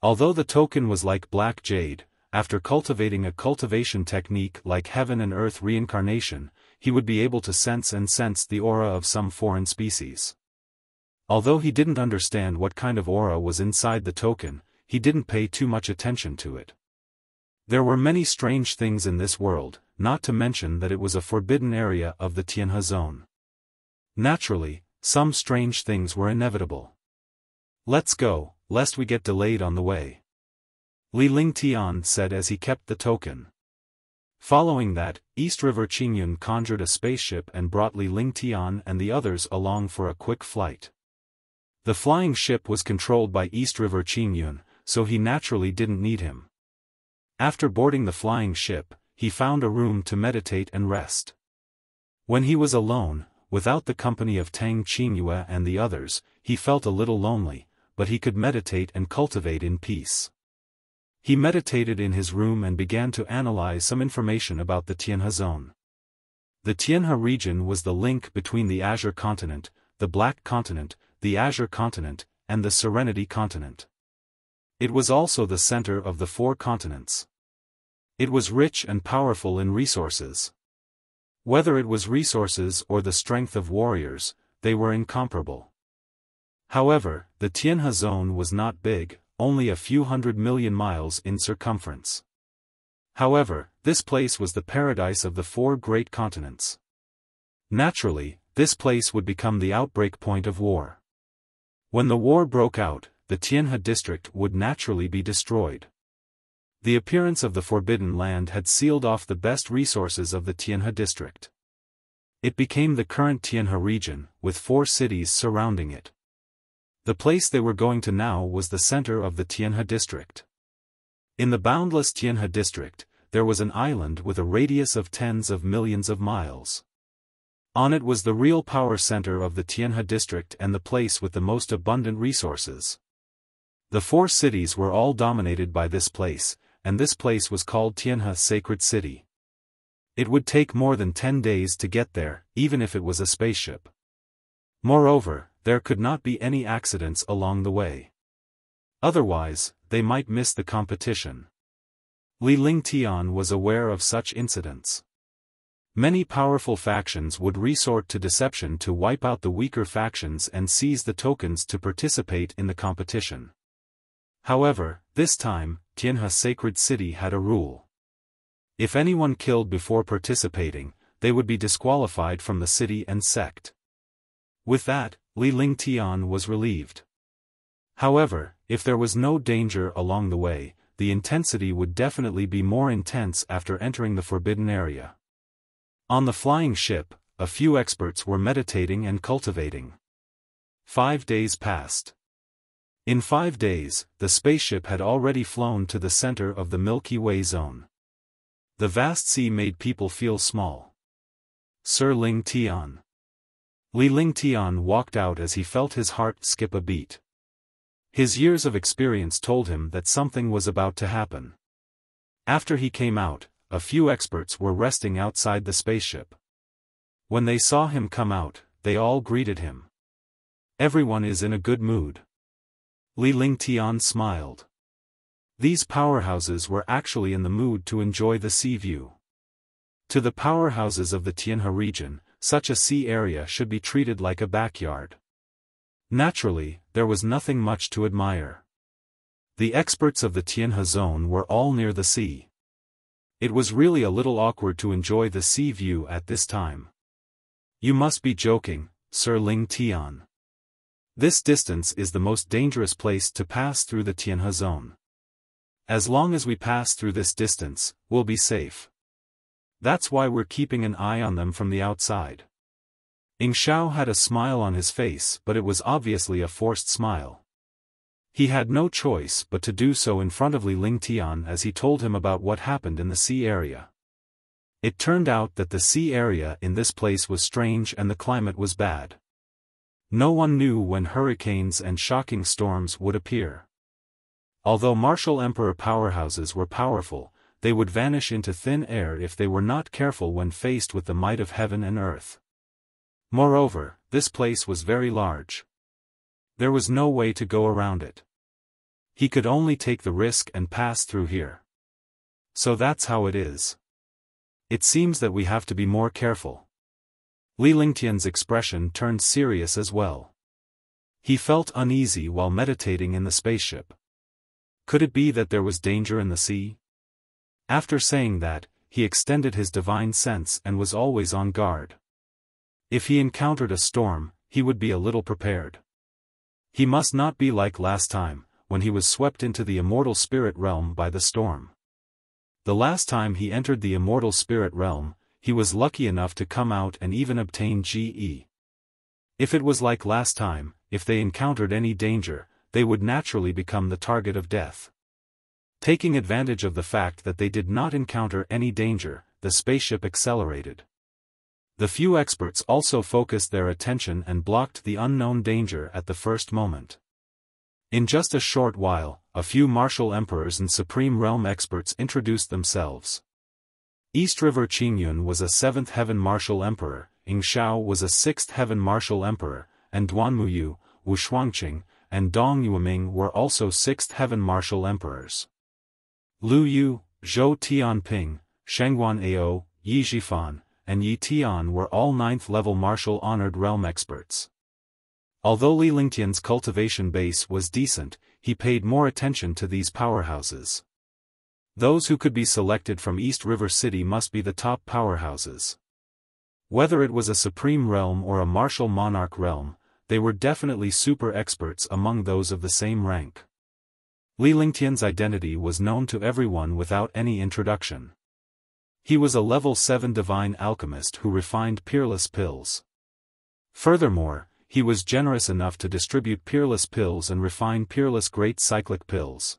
Although the token was like black jade, after cultivating a cultivation technique like heaven and earth reincarnation, he would be able to sense the aura of some foreign species. Although he didn't understand what kind of aura was inside the token, he didn't pay too much attention to it. There were many strange things in this world, not to mention that it was a forbidden area of the Tianhe zone. Naturally, some strange things were inevitable. Let's go, lest we get delayed on the way. Li Lingtian said as he kept the token. Following that, East River Qingyun conjured a spaceship and brought Li Lingtian and the others along for a quick flight. The flying ship was controlled by East River Qingyun, so he naturally didn't need him. After boarding the flying ship, he found a room to meditate and rest. When he was alone, without the company of Tang Qingyue and the others, he felt a little lonely, but he could meditate and cultivate in peace. He meditated in his room and began to analyze some information about the Tianhe zone. The Tianhe region was the link between the Azure continent, the Black continent, the Azure continent, and the Serenity continent. It was also the center of the 4 continents. It was rich and powerful in resources. Whether it was resources or the strength of warriors, they were incomparable. However, the Tianhe zone was not big, only a few 100 million miles in circumference. However, this place was the paradise of the 4 great continents. Naturally, this place would become the outbreak point of war. When the war broke out, the Tianhe district would naturally be destroyed. The appearance of the Forbidden Land had sealed off the best resources of the Tianhe district. It became the current Tianhe region, with 4 cities surrounding it. The place they were going to now was the center of the Tianhe district. In the boundless Tianhe district, there was an island with a radius of tens of millions of miles. On it was the real power center of the Tianhe district and the place with the most abundant resources. The 4 cities were all dominated by this place, and this place was called Tianhe Sacred City. It would take more than 10 days to get there, even if it was a spaceship. Moreover, there could not be any accidents along the way. Otherwise, they might miss the competition. Li Lingtian was aware of such incidents. Many powerful factions would resort to deception to wipe out the weaker factions and seize the tokens to participate in the competition. However, this time, Tianhe Sacred City had a rule. If anyone killed before participating, they would be disqualified from the city and sect. With that, Li Lingtian was relieved. However, if there was no danger along the way, the intensity would definitely be more intense after entering the forbidden area. On the flying ship, a few experts were meditating and cultivating. 5 days passed. In 5 days, the spaceship had already flown to the center of the Milky Way zone. The vast sea made people feel small. Sir Ling Tian. Li Ling Tian walked out as he felt his heart skip a beat. His years of experience told him that something was about to happen. After he came out, a few experts were resting outside the spaceship. When they saw him come out, they all greeted him. Everyone is in a good mood. Li Ling Tian smiled. These powerhouses were actually in the mood to enjoy the sea view. To the powerhouses of the Tianhe region, such a sea area should be treated like a backyard. Naturally, there was nothing much to admire. The experts of the Tianhe zone were all near the sea. It was really a little awkward to enjoy the sea view at this time. You must be joking, Sir Ling Tian. This distance is the most dangerous place to pass through the Tianhe zone. As long as we pass through this distance, we'll be safe. That's why we're keeping an eye on them from the outside. Ying Xiao had a smile on his face, but it was obviously a forced smile. He had no choice but to do so in front of Li Ling Tian as he told him about what happened in the sea area. It turned out that the sea area in this place was strange and the climate was bad. No one knew when hurricanes and shocking storms would appear. Although martial emperor powerhouses were powerful, they would vanish into thin air if they were not careful when faced with the might of heaven and earth. Moreover, this place was very large. There was no way to go around it. He could only take the risk and pass through here. So that's how it is. It seems that we have to be more careful. Li Lingtian's expression turned serious as well. He felt uneasy while meditating in the spaceship. Could it be that there was danger in the sea? After saying that, he extended his divine sense and was always on guard. If he encountered a storm, he would be a little prepared. He must not be like last time, when he was swept into the immortal spirit realm by the storm. The last time he entered the immortal spirit realm, he was lucky enough to come out and even obtain GE. If it was like last time, if they encountered any danger, they would naturally become the target of death. Taking advantage of the fact that they did not encounter any danger, the spaceship accelerated. The few experts also focused their attention and blocked the unknown danger at the first moment. In just a short while, a few martial emperors and supreme realm experts introduced themselves. East River Qingyun was a 7th heaven martial emperor, Ying Xiao was a 6th heaven martial emperor, and Duanmuyu, Wu Shuangqing, and Dong Yueming were also 6th heaven martial emperors. Lu Yu, Zhou Tianping, Shengguan Ao, Yi Zhifan, and Yi Tian were all 9th level martial honored realm experts. Although Li Lingtian's cultivation base was decent, he paid more attention to these powerhouses. Those who could be selected from East River City must be the top powerhouses. Whether it was a supreme realm or a martial monarch realm, they were definitely super experts among those of the same rank. Li Lingtian's identity was known to everyone without any introduction. He was a level 7 divine alchemist who refined peerless pills. Furthermore, he was generous enough to distribute peerless pills and refine peerless great cyclic pills.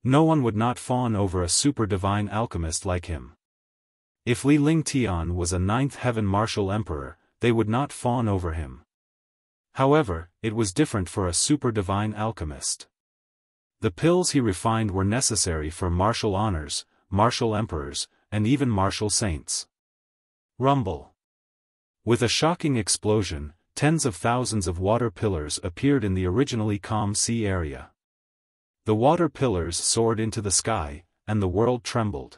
No one would not fawn over a super divine alchemist like him. If Li Lingtian was a 9th heaven martial emperor, they would not fawn over him. However, it was different for a super divine alchemist. The pills he refined were necessary for martial honors, martial emperors, and even martial saints. Rumble. With a shocking explosion, tens of thousands of water pillars appeared in the originally calm sea area. The water pillars soared into the sky, and the world trembled.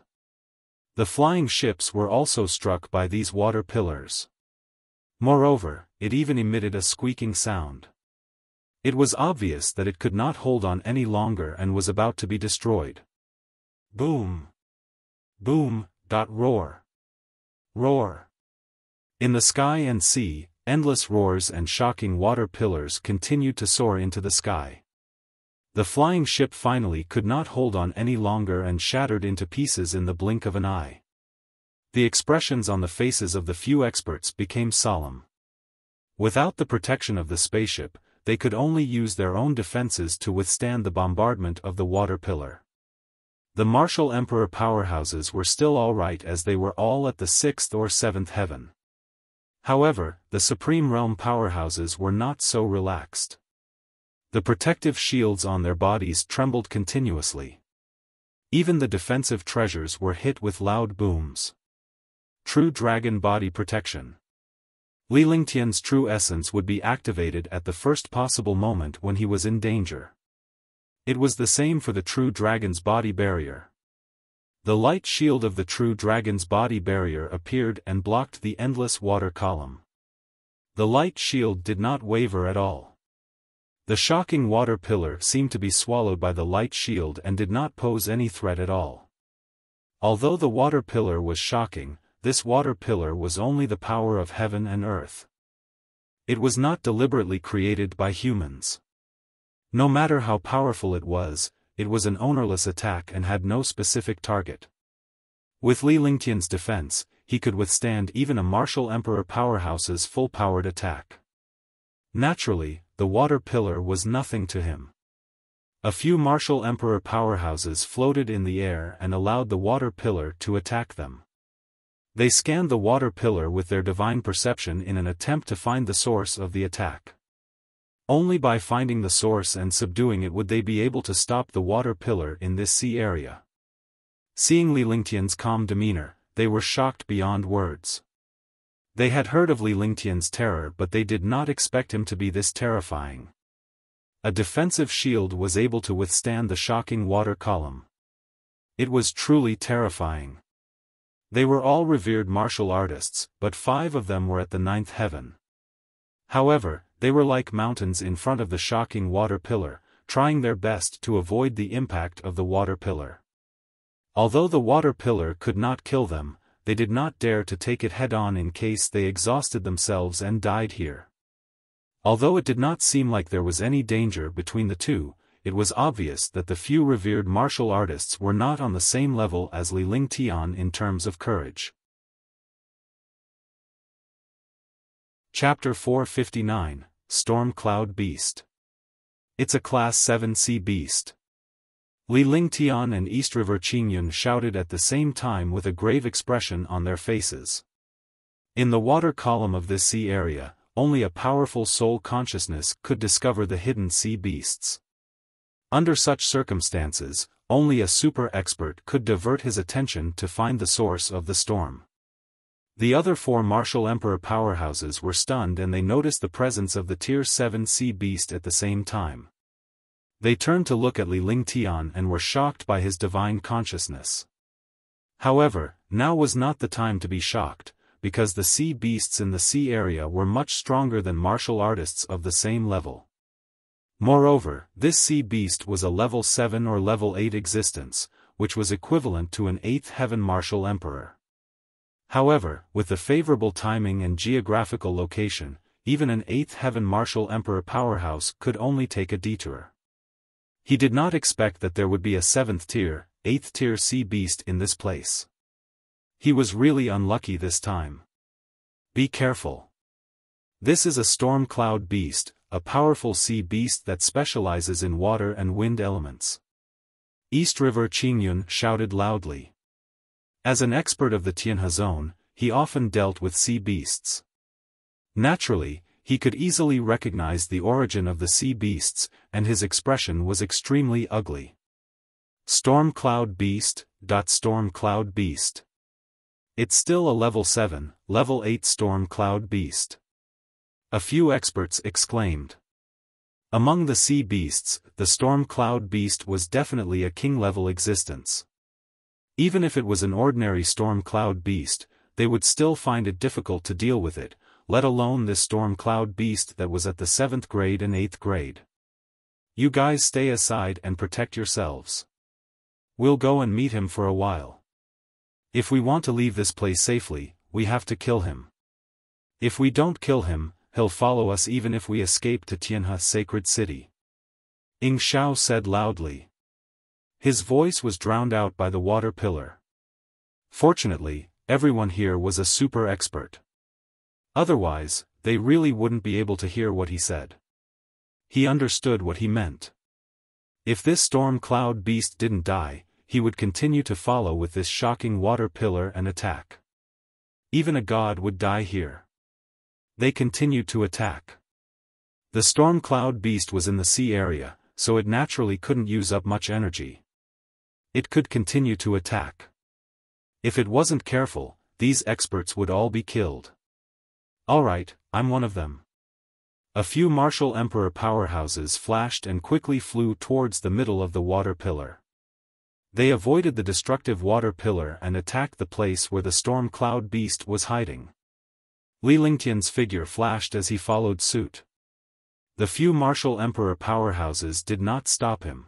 The flying ships were also struck by these water pillars. Moreover, it even emitted a squeaking sound. It was obvious that it could not hold on any longer and was about to be destroyed. Boom! Boom! Roar! Roar! In the sky and sea, endless roars and shocking water pillars continued to soar into the sky. The flying ship finally could not hold on any longer and shattered into pieces in the blink of an eye. The expressions on the faces of the few experts became solemn. Without the protection of the spaceship, they could only use their own defenses to withstand the bombardment of the water pillar. The martial emperor powerhouses were still alright as they were all at the 6th or 7th heaven. However, the supreme realm powerhouses were not so relaxed. The protective shields on their bodies trembled continuously. Even the defensive treasures were hit with loud booms. True dragon body protection. Li Lingtian's true essence would be activated at the first possible moment when he was in danger. It was the same for the true dragon's body barrier. The light shield of the true dragon's body barrier appeared and blocked the endless water column. The light shield did not waver at all. The shocking water pillar seemed to be swallowed by the light shield and did not pose any threat at all. Although the water pillar was shocking, this water pillar was only the power of heaven and earth. It was not deliberately created by humans. No matter how powerful it was an ownerless attack and had no specific target. With Li Lingtian's defense, he could withstand even a martial emperor powerhouse's full-powered attack. Naturally, the water pillar was nothing to him. A few martial emperor powerhouses floated in the air and allowed the water pillar to attack them. They scanned the water pillar with their divine perception in an attempt to find the source of the attack. Only by finding the source and subduing it would they be able to stop the water pillar in this sea area. Seeing Li Lingtian's calm demeanor, they were shocked beyond words. They had heard of Li Lingtian's terror, but they did not expect him to be this terrifying. A defensive shield was able to withstand the shocking water column. It was truly terrifying. They were all revered martial artists, but 5 of them were at the 9th heaven. However, they were like mountains in front of the shocking water pillar, trying their best to avoid the impact of the water pillar. Although the water pillar could not kill them, they did not dare to take it head-on in case they exhausted themselves and died here. Although it did not seem like there was any danger between the two, it was obvious that the few revered martial artists were not on the same level as Li Lingtian in terms of courage. Chapter 459, Storm Cloud Beast. It's a Class 7 sea beast. Li Lingtian and East River Qingyun shouted at the same time with a grave expression on their faces. In the water column of this sea area, only a powerful soul consciousness could discover the hidden sea beasts. Under such circumstances, only a super expert could divert his attention to find the source of the storm. The other 4 martial emperor powerhouses were stunned and they noticed the presence of the Tier 7 sea beast at the same time. They turned to look at Li Lingtian and were shocked by his divine consciousness. However, now was not the time to be shocked, because the sea beasts in the sea area were much stronger than martial artists of the same level. Moreover, this sea beast was a level 7 or level 8 existence, which was equivalent to an 8th heaven martial emperor. However, with the favorable timing and geographical location, even an 8th heaven martial emperor powerhouse could only take a detour. He did not expect that there would be a 7th tier, 8th tier sea beast in this place. He was really unlucky this time. Be careful. This is a storm cloud beast, a powerful sea beast that specializes in water and wind elements. East River Qingyun shouted loudly. As an expert of the Tianhe zone, he often dealt with sea beasts. Naturally, he could easily recognize the origin of the sea beasts, and his expression was extremely ugly. Storm Cloud Beast. Storm Cloud Beast. It's still a level 7, level 8 Storm Cloud Beast. A few experts exclaimed. Among the sea beasts, the Storm Cloud Beast was definitely a king-level existence. Even if it was an ordinary Storm Cloud Beast, they would still find it difficult to deal with it, let alone this Storm Cloud Beast that was at the 7th grade and 8th grade. You guys stay aside and protect yourselves. We'll go and meet him for a while. If we want to leave this place safely, we have to kill him. If we don't kill him, he'll follow us even if we escape to Tianhe Sacred City. Ying Xiao said loudly. His voice was drowned out by the water pillar. Fortunately, everyone here was a super expert. Otherwise, they really wouldn't be able to hear what he said. He understood what he meant. If this storm cloud beast didn't die, he would continue to follow with this shocking water pillar and attack. Even a god would die here. They continued to attack. The storm cloud beast was in the sea area, so it naturally couldn't use up much energy. It could continue to attack. If it wasn't careful, these experts would all be killed. Alright, I'm one of them. A few martial emperor powerhouses flashed and quickly flew towards the middle of the water pillar. They avoided the destructive water pillar and attacked the place where the storm cloud beast was hiding. Li Lingtian's figure flashed as he followed suit. The few martial emperor powerhouses did not stop him.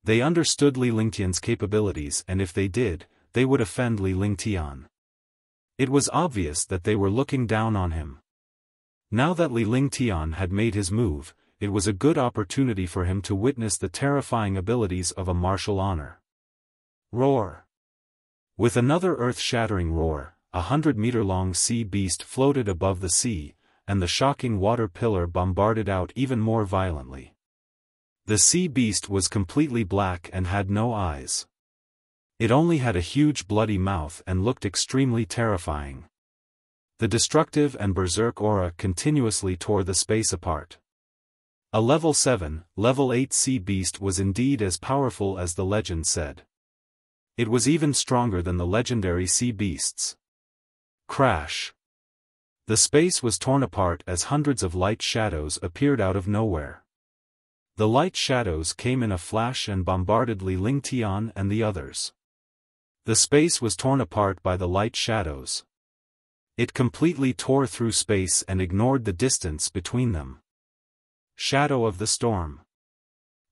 They understood Li Lingtian's capabilities, and if they did, they would offend Li Lingtian. It was obvious that they were looking down on him. Now that Li Lingtian had made his move, it was a good opportunity for him to witness the terrifying abilities of a martial honor. Roar! With another earth-shattering roar, 100-meter-long sea beast floated above the sea, and the shocking water pillar bombarded out even more violently. The sea beast was completely black and had no eyes. It only had a huge bloody mouth and looked extremely terrifying. The destructive and berserk aura continuously tore the space apart. A level 7, level 8 sea beast was indeed as powerful as the legend said. It was even stronger than the legendary sea beasts. Crash! The space was torn apart as hundreds of light shadows appeared out of nowhere. The light shadows came in a flash and bombarded Li Lingtian and the others. The space was torn apart by the light shadows. It completely tore through space and ignored the distance between them. Shadow of the storm.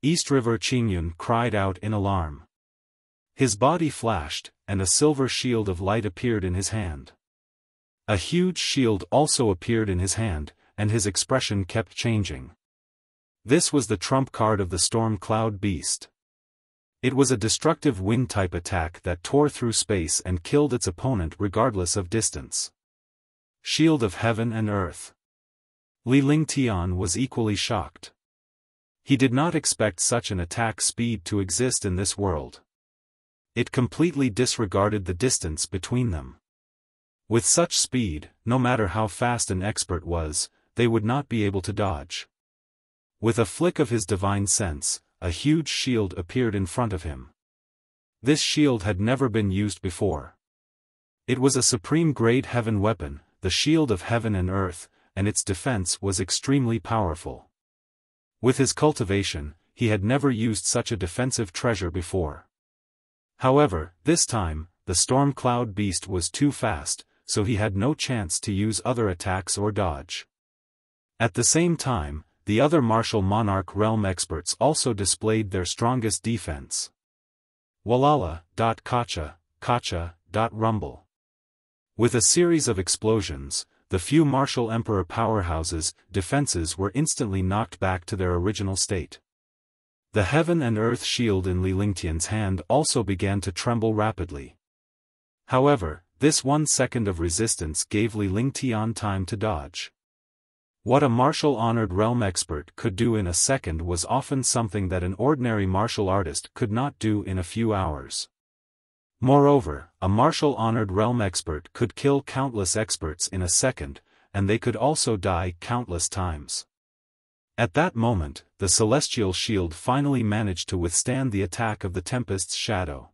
East River Qingyun cried out in alarm. His body flashed, and a silver shield of light appeared in his hand. A huge shield also appeared in his hand, and his expression kept changing. This was the trump card of the storm cloud beast. It was a destructive wind-type attack that tore through space and killed its opponent regardless of distance. Shield of Heaven and Earth. Li Lingtian was equally shocked. He did not expect such an attack speed to exist in this world. It completely disregarded the distance between them. With such speed, no matter how fast an expert was, they would not be able to dodge. With a flick of his divine sense, a huge shield appeared in front of him. This shield had never been used before. It was a supreme-grade heaven weapon, the Shield of Heaven and Earth, and its defense was extremely powerful. With his cultivation, he had never used such a defensive treasure before. However, this time, the storm cloud beast was too fast, so he had no chance to use other attacks or dodge. At the same time, the other martial monarch realm experts also displayed their strongest defense. Walala, kacha, kacha, rumble. With a series of explosions, the few martial emperor powerhouses' defenses were instantly knocked back to their original state. The heaven and earth shield in Li Lingtian's hand also began to tremble rapidly. However, this 1 second of resistance gave Li Lingtian time to dodge. What a martial honored realm expert could do in a second was often something that an ordinary martial artist could not do in a few hours. Moreover, a martial honored realm expert could kill countless experts in a second, and they could also die countless times. At that moment, the celestial shield finally managed to withstand the attack of the Tempest's shadow.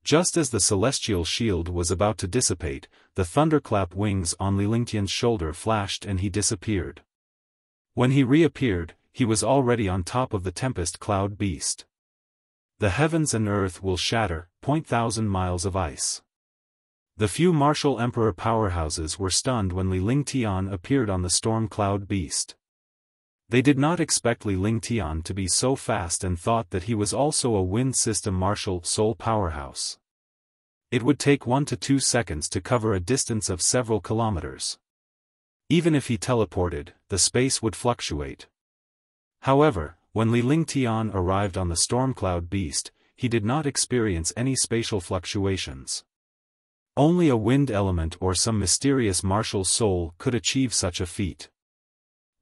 Just as the celestial shield was about to dissipate, the thunderclap wings on Li Lingtian's shoulder flashed and he disappeared. When he reappeared, he was already on top of the Tempest cloud beast. The heavens and earth will shatter, 1,000 miles of ice. The few martial emperor powerhouses were stunned when Li Lingtian appeared on the storm cloud beast. They did not expect Li Lingtian to be so fast and thought that he was also a wind system martial soul powerhouse. It would take 1 to 2 seconds to cover a distance of several kilometers. Even if he teleported, the space would fluctuate. However, when Li Lingtian arrived on the storm cloud beast, he did not experience any spatial fluctuations. Only a wind element or some mysterious martial soul could achieve such a feat.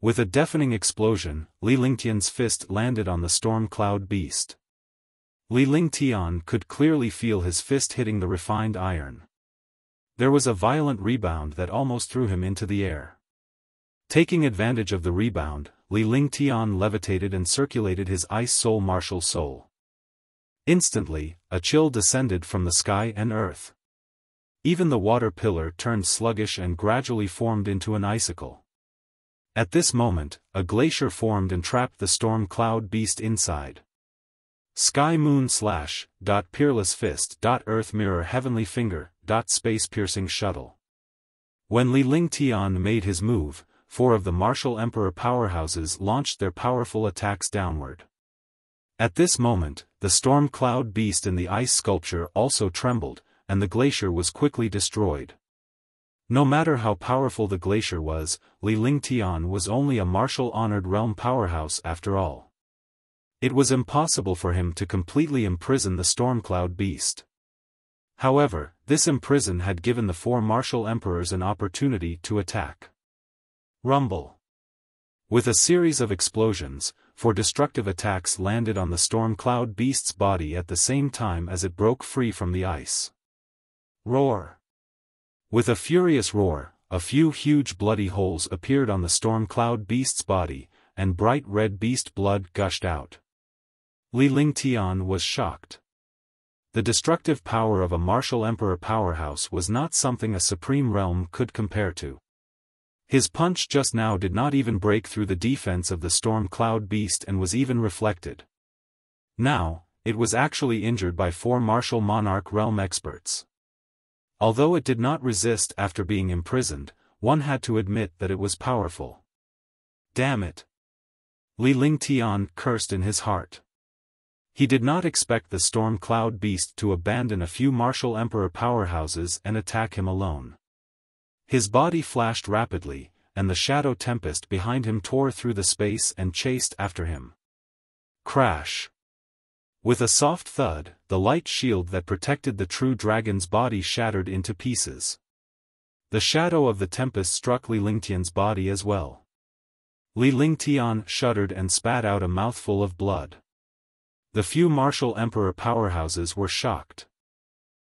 With a deafening explosion, Li Lingtian's fist landed on the storm cloud beast. Li Lingtian could clearly feel his fist hitting the refined iron. There was a violent rebound that almost threw him into the air. Taking advantage of the rebound, Li Lingtian levitated and circulated his ice soul martial soul. Instantly, a chill descended from the sky and earth. Even the water pillar turned sluggish and gradually formed into an icicle. At this moment, a glacier formed and trapped the storm cloud beast inside. Sky moon slash, peerless fist, earth mirror heavenly finger, space piercing shuttle. When Li Lingtian made his move, 4 of the martial emperor powerhouses launched their powerful attacks downward. At this moment, the storm cloud beast in the ice sculpture also trembled, and the glacier was quickly destroyed. No matter how powerful the glacier was, Li Lingtian was only a martial-honored realm powerhouse after all. It was impossible for him to completely imprison the Stormcloud beast. However, this imprison had given the 4 martial emperors an opportunity to attack. Rumble. With a series of explosions, 4 destructive attacks landed on the Stormcloud beast's body at the same time as it broke free from the ice. Roar. With a furious roar, a few huge bloody holes appeared on the Stormcloud beast's body, and bright red beast blood gushed out. Li Lingtian was shocked. The destructive power of a martial emperor powerhouse was not something a supreme realm could compare to. His punch just now did not even break through the defense of the Stormcloud beast and was even reflected. Now, it was actually injured by 4 martial monarch realm experts. Although it did not resist after being imprisoned, one had to admit that it was powerful. Damn it! Li Lingtian cursed in his heart. He did not expect the Stormcloud beast to abandon a few martial emperor powerhouses and attack him alone. His body flashed rapidly, and the shadow tempest behind him tore through the space and chased after him. Crash! With a soft thud, the light shield that protected the true dragon's body shattered into pieces. The shadow of the tempest struck Li Lingtian's body as well. Li Lingtian shuddered and spat out a mouthful of blood. The few martial emperor powerhouses were shocked.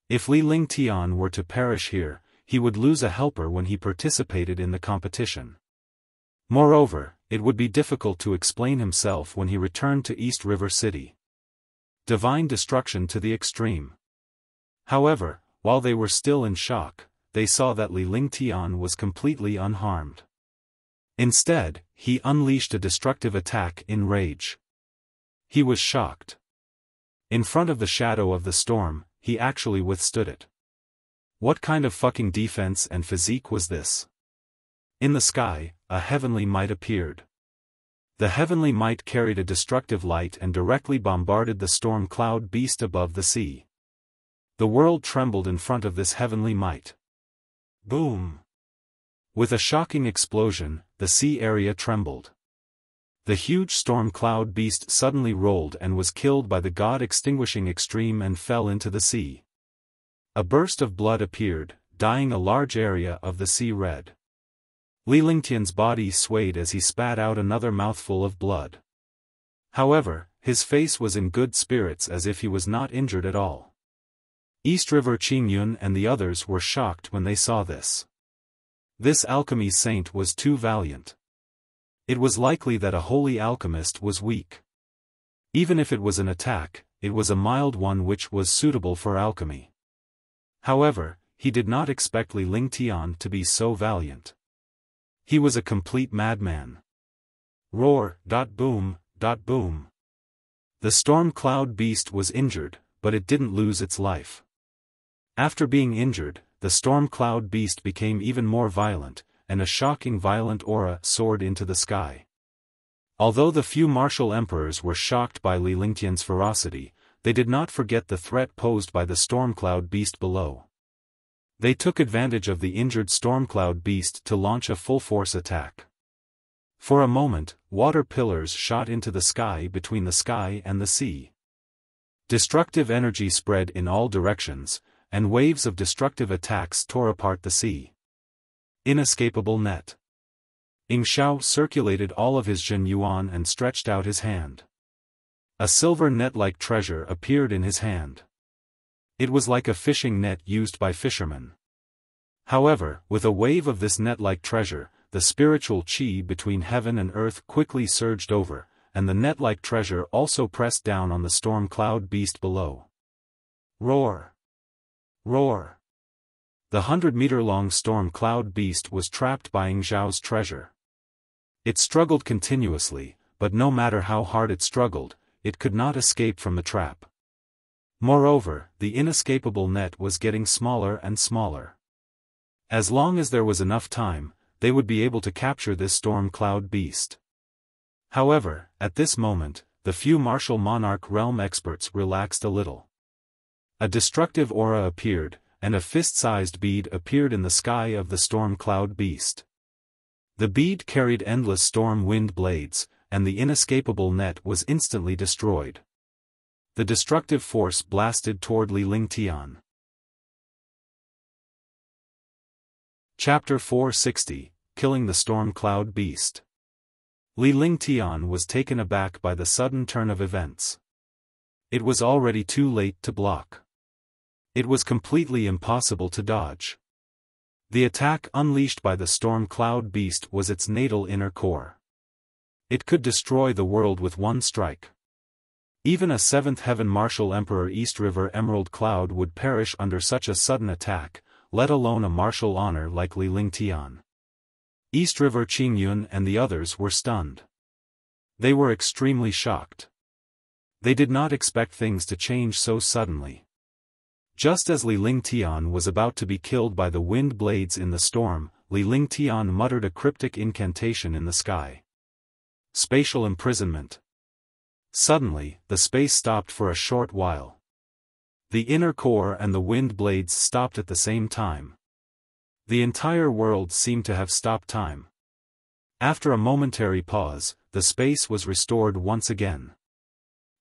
If Li Lingtian were to perish here, he would lose a helper when he participated in the competition. Moreover, it would be difficult to explain himself when he returned to East River City. Divine destruction to the extreme. However, while they were still in shock, they saw that Li Lingtian was completely unharmed. Instead, he unleashed a destructive attack in rage. He was shocked. In front of the shadow of the storm, he actually withstood it. What kind of fucking defense and physique was this? In the sky, a heavenly might appeared. The heavenly might carried a destructive light and directly bombarded the storm cloud beast above the sea. The world trembled in front of this heavenly might. Boom! With a shocking explosion, the sea area trembled. The huge storm cloud beast suddenly rolled and was killed by the god-extinguishing extreme and fell into the sea. A burst of blood appeared, dyeing a large area of the sea red. Li Lingtian's body swayed as he spat out another mouthful of blood. However, his face was in good spirits as if he was not injured at all. East River Qingyun and the others were shocked when they saw this. This alchemy saint was too valiant. It was likely that a holy alchemist was weak. Even if it was an attack, it was a mild one which was suitable for alchemy. However, he did not expect Li Lingtian to be so valiant. He was a complete madman. Roar, boom, boom. The storm cloud beast was injured, but it didn't lose its life. After being injured, the storm cloud beast became even more violent, and a shocking violent aura soared into the sky. Although the few martial emperors were shocked by Li Lingtian's ferocity, they did not forget the threat posed by the stormcloud beast below. They took advantage of the injured Stormcloud beast to launch a full-force attack. For a moment, water pillars shot into the sky between the sky and the sea. Destructive energy spread in all directions, and waves of destructive attacks tore apart the sea. Inescapable net. Ing Xiao circulated all of his Zhen Yuan and stretched out his hand. A silver net-like treasure appeared in his hand. It was like a fishing net used by fishermen. However, with a wave of this net-like treasure, the spiritual qi between heaven and earth quickly surged over, and the net-like treasure also pressed down on the storm cloud beast below. Roar! Roar! The 100-meter-long storm cloud beast was trapped by Ing Xiao's treasure. It struggled continuously, but no matter how hard it struggled, it could not escape from the trap. Moreover, the inescapable net was getting smaller and smaller. As long as there was enough time, they would be able to capture this storm cloud beast. However, at this moment, the few martial monarch realm experts relaxed a little. A destructive aura appeared, and a fist-sized bead appeared in the sky of the storm cloud beast. The bead carried endless storm wind blades, and the inescapable net was instantly destroyed. The destructive force blasted toward Li Lingtian. Chapter 460, Killing the Storm Cloud Beast. Li Lingtian was taken aback by the sudden turn of events. It was already too late to block. It was completely impossible to dodge. The attack unleashed by the storm cloud beast was its natal inner core. It could destroy the world with one strike. Even a seventh heaven martial emperor East River Emerald Cloud would perish under such a sudden attack, let alone a martial honor like Li Lingtian. East River Qingyun and the others were stunned. They were extremely shocked. They did not expect things to change so suddenly. Just as Li Lingtian was about to be killed by the wind blades in the storm, Li Lingtian muttered a cryptic incantation in the sky. Spatial imprisonment. Suddenly, the space stopped for a short while. The inner core and the wind blades stopped at the same time. The entire world seemed to have stopped time. After a momentary pause, the space was restored once again.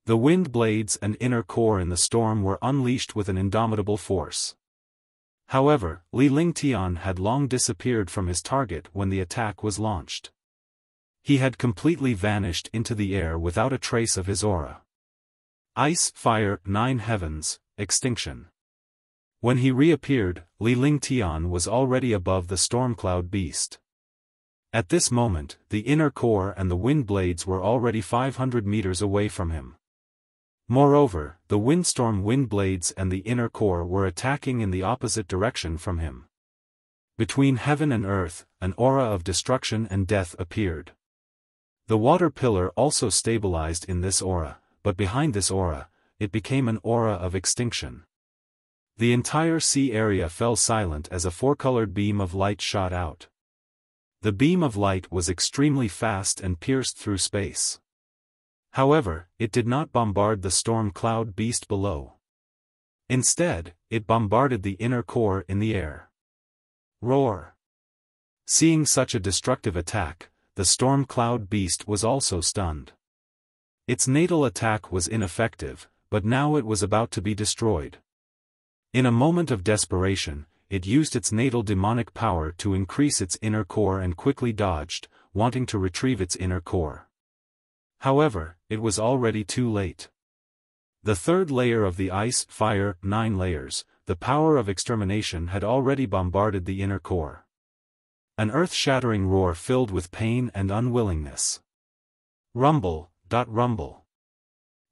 The wind blades and inner core in the storm were unleashed with an indomitable force. However, Li Lingtian had long disappeared from his target when the attack was launched. He had completely vanished into the air without a trace of his aura. Ice, fire, 9 heavens, extinction. When he reappeared, Li Lingtian was already above the stormcloud beast. At this moment, the inner core and the wind blades were already 500 meters away from him. Moreover, the windstorm wind blades and the inner core were attacking in the opposite direction from him. Between heaven and earth, an aura of destruction and death appeared. The water pillar also stabilized in this aura, but behind this aura, it became an aura of extinction. The entire sea area fell silent as a four-colored beam of light shot out. The beam of light was extremely fast and pierced through space. However, it did not bombard the storm cloud beast below. Instead, it bombarded the inner core in the air. Roar! Seeing such a destructive attack, the storm cloud beast was also stunned. Its natal attack was ineffective, but now it was about to be destroyed. In a moment of desperation, it used its natal demonic power to increase its inner core and quickly dodged, wanting to retrieve its inner core. However, it was already too late. The third layer of the ice, fire, 9 layers, the power of extermination had already bombarded the inner core. An earth-shattering roar filled with pain and unwillingness. Rumble, rumble.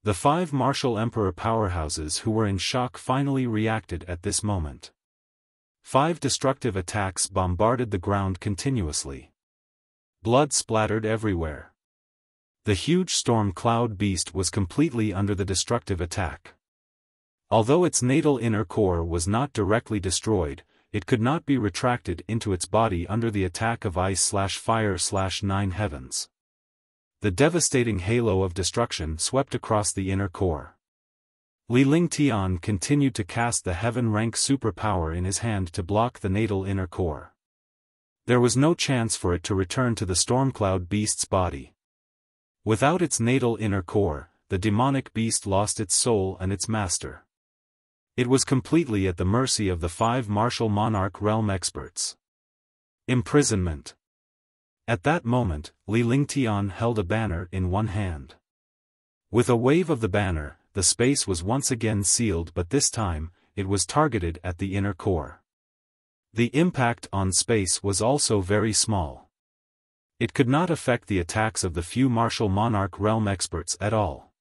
The 5 martial emperor powerhouses who were in shock finally reacted at this moment. 5 destructive attacks bombarded the ground continuously. Blood splattered everywhere. The huge storm cloud beast was completely under the destructive attack. Although its natal inner core was not directly destroyed, it could not be retracted into its body under the attack of ice/fire/9 heavens. The devastating halo of destruction swept across the inner core. Li Lingtian continued to cast the heaven-rank superpower in his hand to block the natal inner core. There was no chance for it to return to the stormcloud beast's body. Without its natal inner core, the demonic beast lost its soul and its master. It was completely at the mercy of the 5 martial monarch realm experts. Imprisonment. At that moment, Li Lingtian held a banner in one hand. With a wave of the banner, the space was once again sealed, but this time, it was targeted at the inner core. The impact on space was also very small. It could not affect the attacks of the few martial monarch realm experts at all.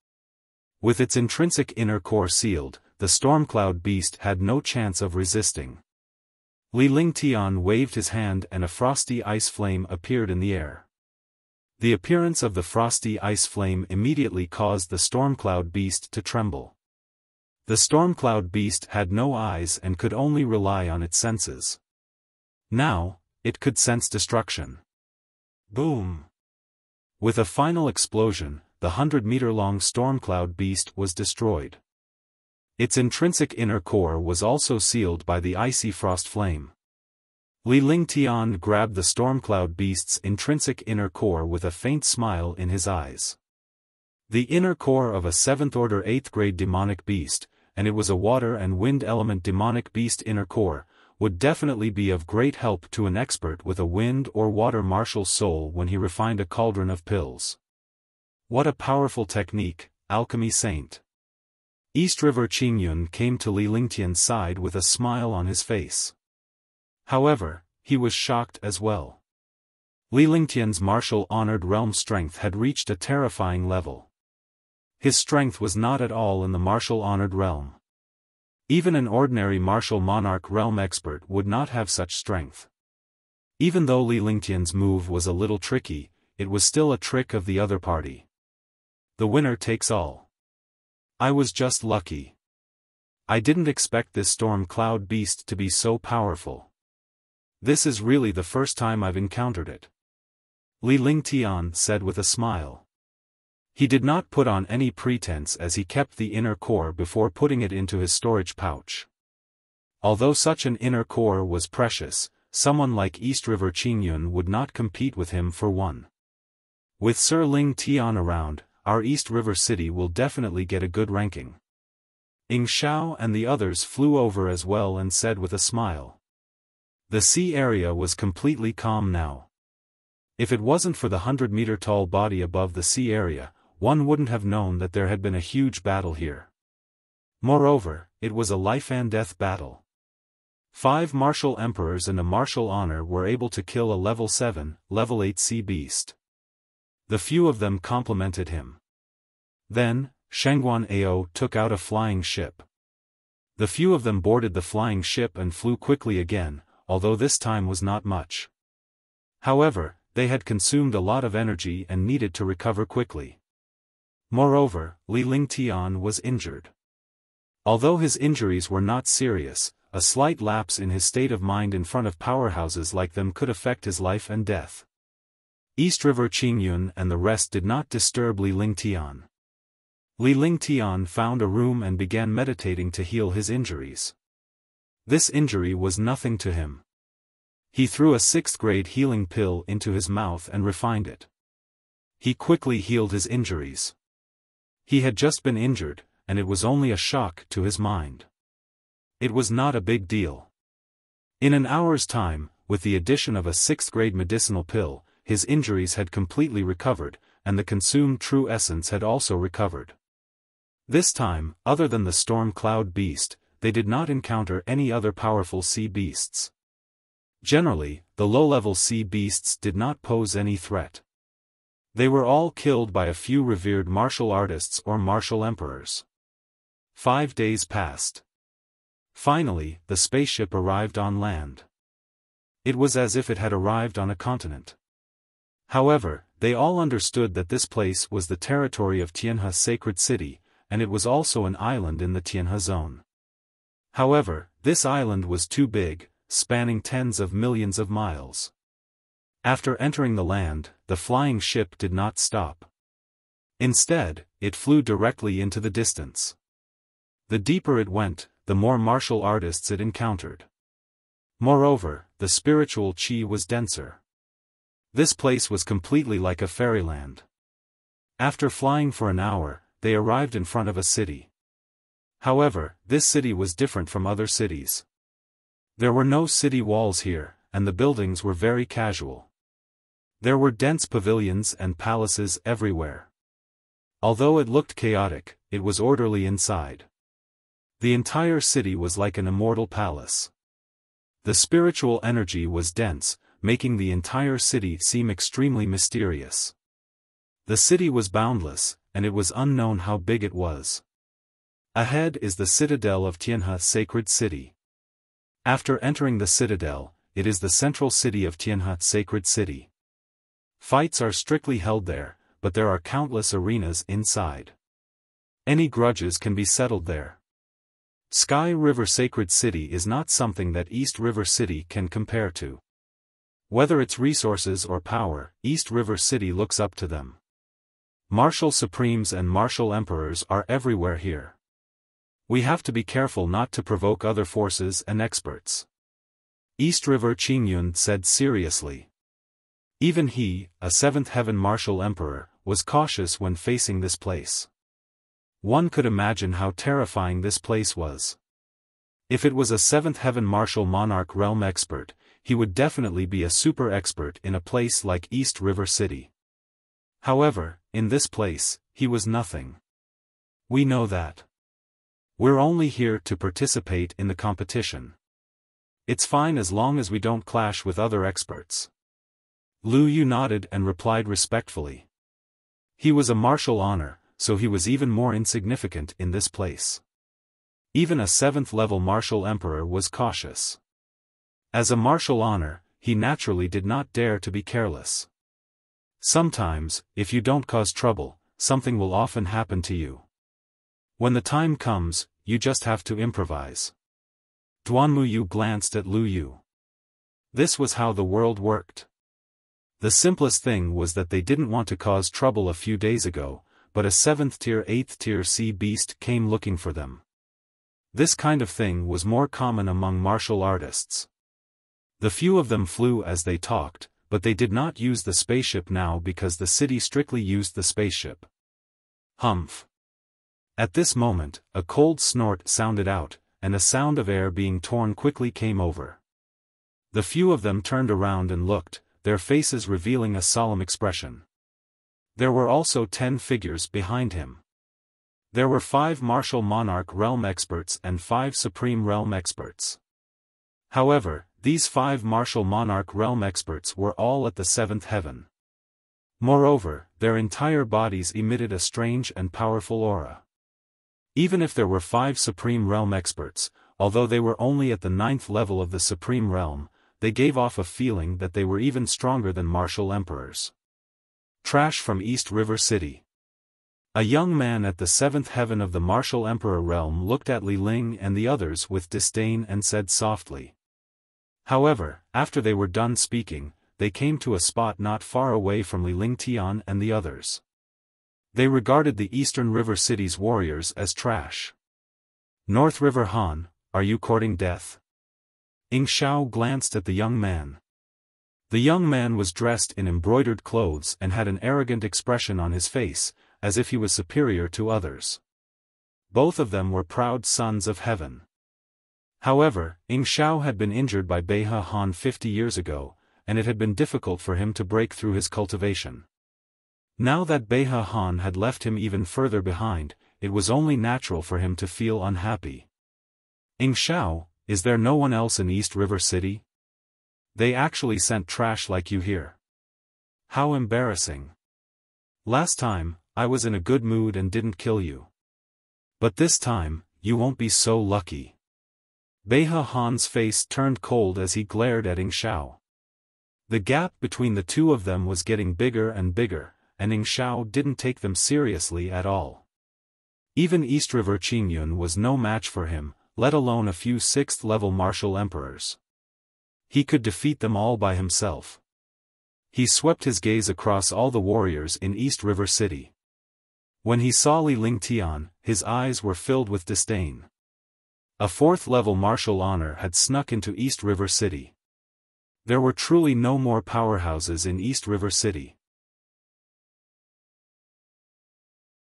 With its intrinsic inner core sealed, the Stormcloud beast had no chance of resisting. Li Lingtian waved his hand and a frosty ice flame appeared in the air. The appearance of the frosty ice flame immediately caused the Stormcloud beast to tremble. The Stormcloud beast had no eyes and could only rely on its senses. Now, it could sense destruction. Boom! With a final explosion, the 100-meter-long Stormcloud beast was destroyed. Its intrinsic inner core was also sealed by the icy frost flame. Li Lingtian grabbed the Stormcloud beast's intrinsic inner core with a faint smile in his eyes. The inner core of a 7th-order 8th-grade demonic beast, and it was a water and wind element demonic beast inner core, would definitely be of great help to an expert with a wind or water martial soul when he refined a cauldron of pills. What a powerful technique, alchemy saint. East River Qingyun came to Li Lingtian's side with a smile on his face. However, he was shocked as well. Li Lingtian's martial honored realm strength had reached a terrifying level. His strength was not at all in the martial honored realm. Even an ordinary martial monarch realm expert would not have such strength. Even though Li Lingtian's move was a little tricky, it was still a trick of the other party. The winner takes all. I was just lucky. I didn't expect this storm cloud beast to be so powerful. This is really the first time I've encountered it. Li Lingtian said with a smile. He did not put on any pretense as he kept the inner core before putting it into his storage pouch. Although such an inner core was precious, someone like East River Qingyun would not compete with him for one. With Sir Ling Tian around, our East River city will definitely get a good ranking. Ying Xiao and the others flew over as well and said with a smile. The sea area was completely calm now. If it wasn't for the 100-meter-tall body above the sea area, one wouldn't have known that there had been a huge battle here. Moreover, it was a life-and-death battle. 5 martial emperors and a martial honor were able to kill a level 7, level 8 sea beast. The few of them complimented him. Then, Shangguan Ao took out a flying ship. The few of them boarded the flying ship and flew quickly again, although this time was not much. However, they had consumed a lot of energy and needed to recover quickly. Moreover, Li Lingtian was injured. Although his injuries were not serious, a slight lapse in his state of mind in front of powerhouses like them could affect his life and death. East River Qingyun and the rest did not disturb Li Lingtian. Li Lingtian found a room and began meditating to heal his injuries. This injury was nothing to him. He threw a 6th-grade healing pill into his mouth and refined it. He quickly healed his injuries. He had just been injured, and it was only a shock to his mind. It was not a big deal. In an hour's time, with the addition of a 6th-grade medicinal pill, his injuries had completely recovered, and the consumed true essence had also recovered. This time, other than the storm cloud beast, they did not encounter any other powerful sea beasts. Generally, the low-level sea beasts did not pose any threat. They were all killed by a few revered martial artists or martial emperors. 5 days passed. Finally, the spaceship arrived on land. It was as if it had arrived on a continent. However, they all understood that this place was the territory of Tianhe Sacred City, and it was also an island in the Tianhe Zone. However, this island was too big, spanning tens of millions of miles. After entering the land, the flying ship did not stop. Instead, it flew directly into the distance. The deeper it went, the more martial artists it encountered. Moreover, the spiritual qi was denser. This place was completely like a fairyland. After flying for an hour, they arrived in front of a city. However, this city was different from other cities. There were no city walls here, and the buildings were very casual. There were dense pavilions and palaces everywhere. Although it looked chaotic, it was orderly inside. The entire city was like an immortal palace. The spiritual energy was dense, making the entire city seem extremely mysterious. The city was boundless, and it was unknown how big it was. Ahead is the citadel of Tianhe Sacred City. After entering the citadel, it is the central city of Tianhe Sacred City. Fights are strictly held there, but there are countless arenas inside. Any grudges can be settled there. Sky River Sacred City is not something that East River City can compare to. Whether it's resources or power, East River City looks up to them. Martial Supremes and Martial Emperors are everywhere here. We have to be careful not to provoke other forces and experts. East River Qingyun said seriously. Even he, a Seventh Heaven Martial Emperor, was cautious when facing this place. One could imagine how terrifying this place was. If it was a Seventh Heaven Martial Monarch Realm expert, he would definitely be a super expert in a place like East River City. However, in this place, he was nothing. We know that. We're only here to participate in the competition. It's fine as long as we don't clash with other experts. Lu Yu nodded and replied respectfully. He was a martial honor, so he was even more insignificant in this place. Even a 7th-level martial emperor was cautious. As a martial honor, he naturally did not dare to be careless. Sometimes, if you don't cause trouble, something will often happen to you. When the time comes, you just have to improvise. Duanmu Yu glanced at Lu Yu. This was how the world worked. The simplest thing was that they didn't want to cause trouble a few days ago, but a 7th-tier 8th-tier sea beast came looking for them. This kind of thing was more common among martial artists. The few of them flew as they talked, but they did not use the spaceship now because the city strictly used the spaceship. Humph. At this moment, a cold snort sounded out, and a sound of air being torn quickly came over. The few of them turned around and looked, their faces revealing a solemn expression. There were also 10 figures behind him. There were 5 Martial Monarch Realm experts and 5 Supreme Realm experts. However, these 5 Martial Monarch Realm experts were all at the 7th heaven. Moreover, their entire bodies emitted a strange and powerful aura. Even if there were 5 Supreme Realm experts, although they were only at the 9th level of the Supreme Realm, they gave off a feeling that they were even stronger than martial emperors. Trash from East River City. A young man at the 7th heaven of the Martial Emperor realm looked at Li Ling and the others with disdain and said softly. However, after they were done speaking, they came to a spot not far away from Li Ling Tian and the others. They regarded the Eastern River City's warriors as trash. North River Han, are you courting death? Ying Xiao glanced at the young man. The young man was dressed in embroidered clothes and had an arrogant expression on his face, as if he was superior to others. Both of them were proud sons of heaven. However, Ying Xiao had been injured by Beihe Han 50 years ago, and it had been difficult for him to break through his cultivation. Now that Beihe Han had left him even further behind, it was only natural for him to feel unhappy. Ying Xiao, is there no one else in East River City? They actually sent trash like you here. How embarrassing. Last time, I was in a good mood and didn't kill you. But this time, you won't be so lucky. Beihe Han's face turned cold as he glared at Ying Xiao. The gap between the two of them was getting bigger and bigger, and Ying Xiao didn't take them seriously at all. Even East River Qingyun was no match for him, let alone a few 6th-level martial emperors. He could defeat them all by himself. He swept his gaze across all the warriors in East River City. When he saw Li Ling Tian, his eyes were filled with disdain. A 4th-level martial honor had snuck into East River City. There were truly no more powerhouses in East River City.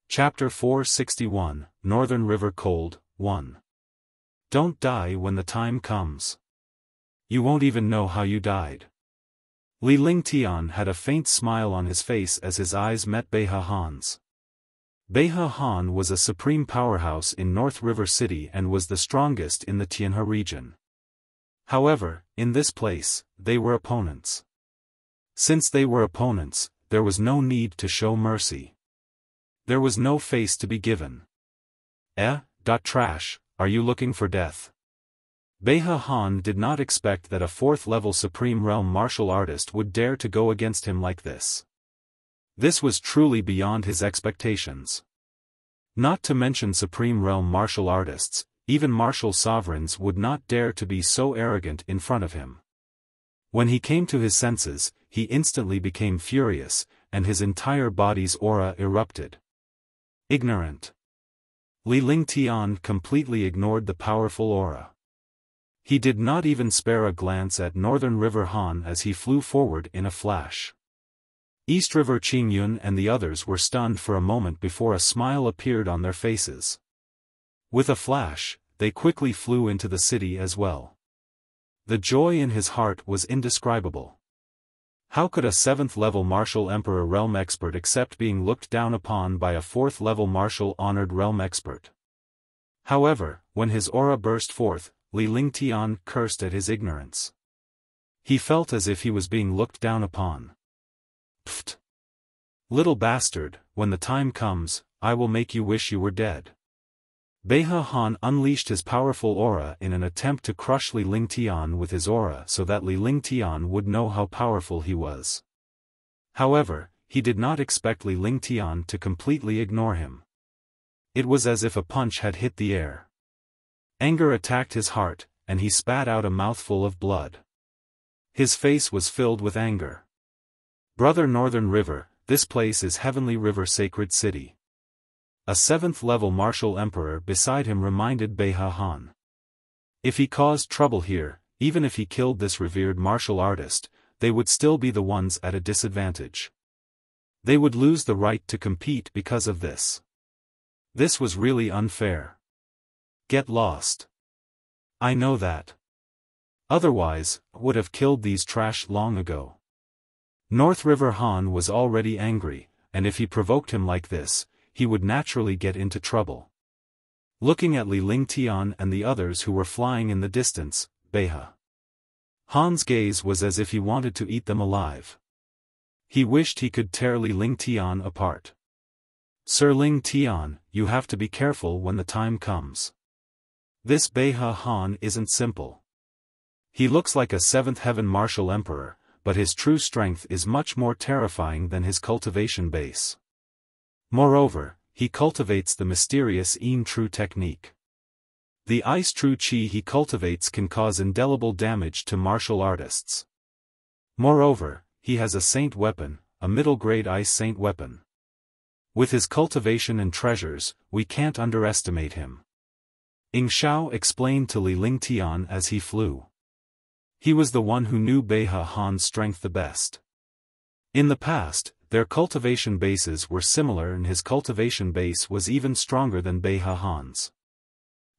Chapter 461, Northern River Cold, 1. Don't die when the time comes. You won't even know how you died. Li Lingtian had a faint smile on his face as his eyes met Beihe Han's. Beihe Han was a supreme powerhouse in North River City and was the strongest in the Tianhe region. However, in this place, they were opponents. Since they were opponents, there was no need to show mercy. There was no face to be given. Trash, are you looking for death? Beihe Han did not expect that a 4th-level Supreme Realm martial artist would dare to go against him like this. This was truly beyond his expectations. Not to mention Supreme Realm martial artists, even martial sovereigns would not dare to be so arrogant in front of him. When he came to his senses, he instantly became furious, and his entire body's aura erupted. Ignorant. Li Lingtian completely ignored the powerful aura. He did not even spare a glance at Northern River Han as he flew forward in a flash. East River Qingyun and the others were stunned for a moment before a smile appeared on their faces. With a flash, they quickly flew into the city as well. The joy in his heart was indescribable. How could a 7th-level martial emperor realm expert accept being looked down upon by a 4th-level martial honored realm expert? However, when his aura burst forth, Li Lingtian cursed at his ignorance. He felt as if he was being looked down upon. Pfft! Little bastard, when the time comes, I will make you wish you were dead. Beihe Han unleashed his powerful aura in an attempt to crush Li Lingtian with his aura so that Li Lingtian would know how powerful he was. However, he did not expect Li Lingtian to completely ignore him. It was as if a punch had hit the air. Anger attacked his heart, and he spat out a mouthful of blood. His face was filled with anger. Brother Northern River, this place is Heavenly River Sacred City. A 7th-level martial emperor beside him reminded Beihe Han. If he caused trouble here, even if he killed this revered martial artist, they would still be the ones at a disadvantage. They would lose the right to compete because of this. This was really unfair. Get lost. I know that. Otherwise, I would have killed these trash long ago. North River Han was already angry, and if he provoked him like this, he would naturally get into trouble. Looking at Li Lingtian and the others who were flying in the distance, Beihe Han's gaze was as if he wanted to eat them alive. He wished he could tear Li Lingtian apart. Sir Lingtian, you have to be careful when the time comes. This Beihe Han isn't simple. He looks like a 7th heaven martial emperor, but his true strength is much more terrifying than his cultivation base. Moreover, he cultivates the mysterious Yin True technique. The ice true qi he cultivates can cause indelible damage to martial artists. Moreover, he has a saint weapon, a middle-grade ice saint weapon. With his cultivation and treasures, we can't underestimate him. Ying Xiao explained to Li Lingtian as he flew. He was the one who knew Beihe Han's strength the best. In the past, their cultivation bases were similar and his cultivation base was even stronger than Beihe Han's.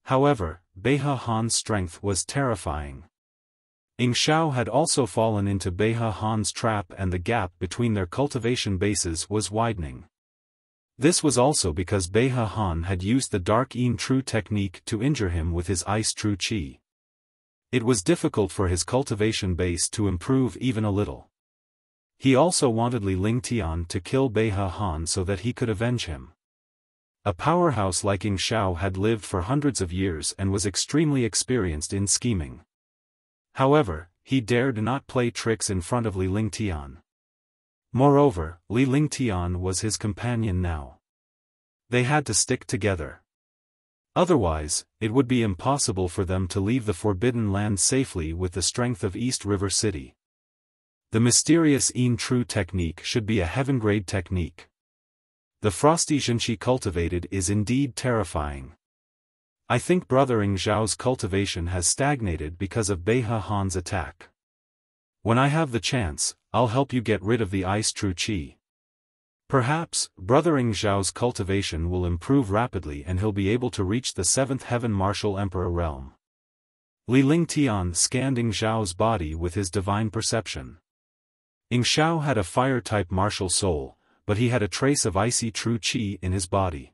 However, Beihe Han's strength was terrifying. Ying Xiao had also fallen into Beihe Han's trap and the gap between their cultivation bases was widening. This was also because Beihe Han had used the Dark Yin True technique to injure him with his Ice True Qi. It was difficult for his cultivation base to improve even a little. He also wanted Li Lingtian to kill Beihe Han so that he could avenge him. A powerhouse like Ying Xiao had lived for hundreds of years and was extremely experienced in scheming. However, he dared not play tricks in front of Li Lingtian. Moreover, Li Lingtian was his companion now. They had to stick together. Otherwise, it would be impossible for them to leave the Forbidden Land safely with the strength of East River City. The mysterious Yin True technique should be a heaven-grade technique. The frosty Jinshi cultivated is indeed terrifying. I think Brother Ying Xiao's cultivation has stagnated because of Beihe Han's attack. When I have the chance, I'll help you get rid of the Ice True Qi. Perhaps, Brother Ing Zhao's cultivation will improve rapidly and he'll be able to reach the 7th heaven martial emperor realm. Li Lingtian scanned Ing Zhao's body with his divine perception. Ing Zhao had a fire-type martial soul, but he had a trace of icy true qi in his body.